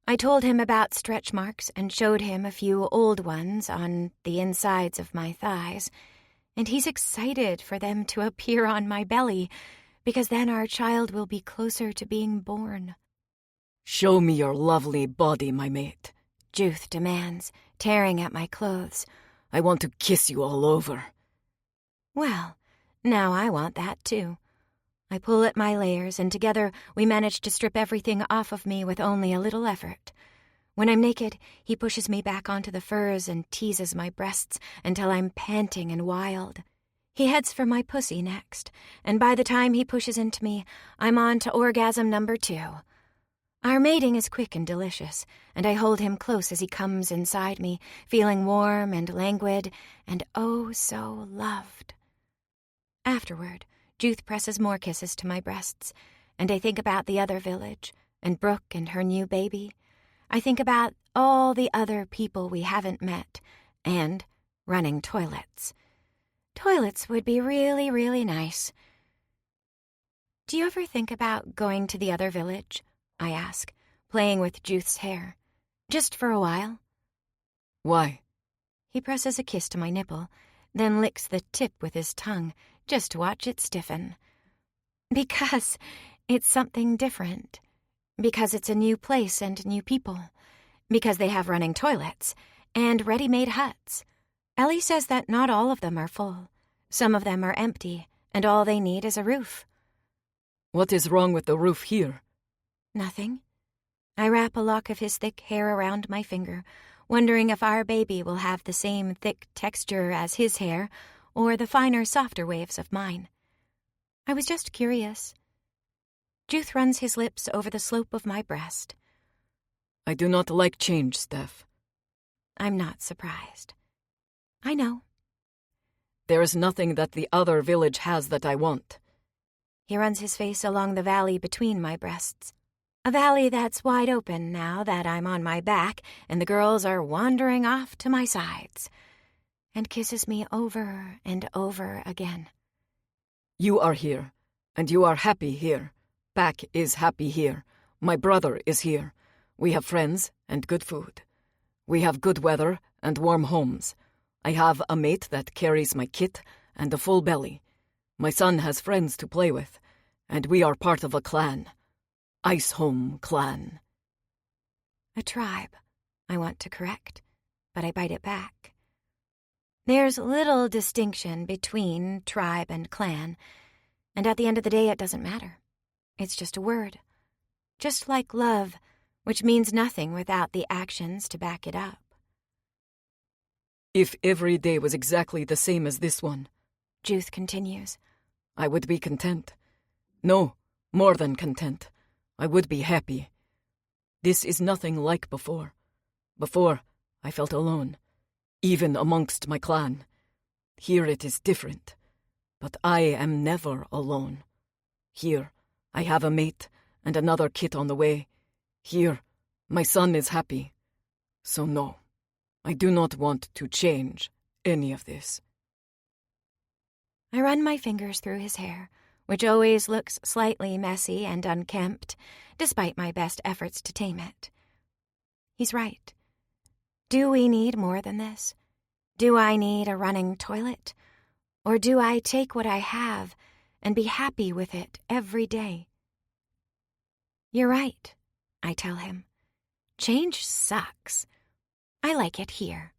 I told him about stretch marks and showed him a few old ones on the insides of my thighs, and he's excited for them to appear on my belly, because then our child will be closer to being born. Show me your lovely body, my mate, Juth demands, tearing at my clothes. I want to kiss you all over. Well, now I want that too. I pull at my layers, and together we manage to strip everything off of me with only a little effort. When I'm naked, he pushes me back onto the furs and teases my breasts until I'm panting and wild. He heads for my pussy next, and by the time he pushes into me, I'm on to orgasm number 2. Our mating is quick and delicious, and I hold him close as he comes inside me, feeling warm and languid, and oh so loved. Afterward, Juth presses more kisses to my breasts, and I think about the other village, and Brooke and her new baby. I think about all the other people we haven't met, and running toilets. Toilets would be really, really nice. Do you ever think about going to the other village? I ask, playing with Juth's hair. Just for a while. Why? He presses a kiss to my nipple, then licks the tip with his tongue, just to watch it stiffen. Because it's something different. Because it's a new place and new people. Because they have running toilets and ready-made huts. Ellie says that not all of them are full. Some of them are empty, and all they need is a roof. What is wrong with the roof here? Nothing. I wrap a lock of his thick hair around my finger, wondering if our baby will have the same thick texture as his hair, or the finer, softer waves of mine. I was just curious. Juth runs his lips over the slope of my breast. I do not like change, Steph. I'm not surprised. I know. There is nothing that the other village has that I want. He runs his face along the valley between my breasts. A valley that's wide open now that I'm on my back and the girls are wandering off to my sides, and kisses me over and over again. You are here, and you are happy here. Pack is happy here. My brother is here. We have friends and good food. We have good weather and warm homes. I have a mate that carries my kit and a full belly. My son has friends to play with, and we are part of a clan. Icehome clan. A tribe, I want to correct, but I bite it back. There's little distinction between tribe and clan, and at the end of the day it doesn't matter. It's just a word. Just like love, which means nothing without the actions to back it up. If every day was exactly the same as this one, Juth continues, I would be content. No, more than content. I would be happy. This is nothing like before. Before, I felt alone, even amongst my clan. Here it is different, but I am never alone. Here, I have a mate and another kit on the way. Here, my son is happy. So no, I do not want to change any of this. I run my fingers through his hair, which always looks slightly messy and unkempt, despite my best efforts to tame it. He's right. Do we need more than this? Do I need a running toilet? Or do I take what I have and be happy with it every day? You're right, I tell him. Change sucks. I like it here.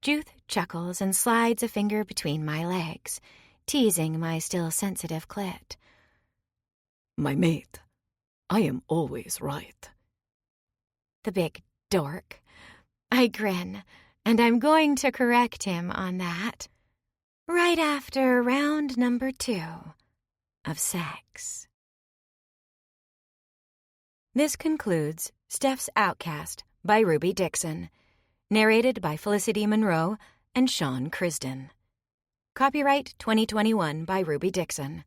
Juth chuckles and slides a finger between my legs, teasing my still sensitive clit. My mate, I am always right. The big dork. I grin, and I'm going to correct him on that. Right after round number 2 of sex. This concludes Steph's Outcast by Ruby Dixon, narrated by Felicity Monroe and Sean Crisden. Copyright 2021 by Ruby Dixon.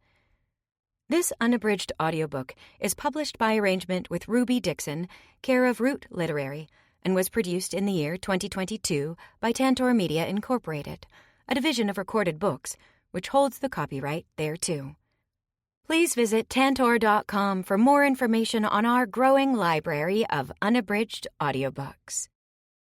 This unabridged audiobook is published by arrangement with Ruby Dixon, care of Root Literary, and was produced in the year 2022 by Tantor Media Incorporated, a division of Recorded Books, which holds the copyright thereto. Please visit Tantor.com for more information on our growing library of unabridged audiobooks.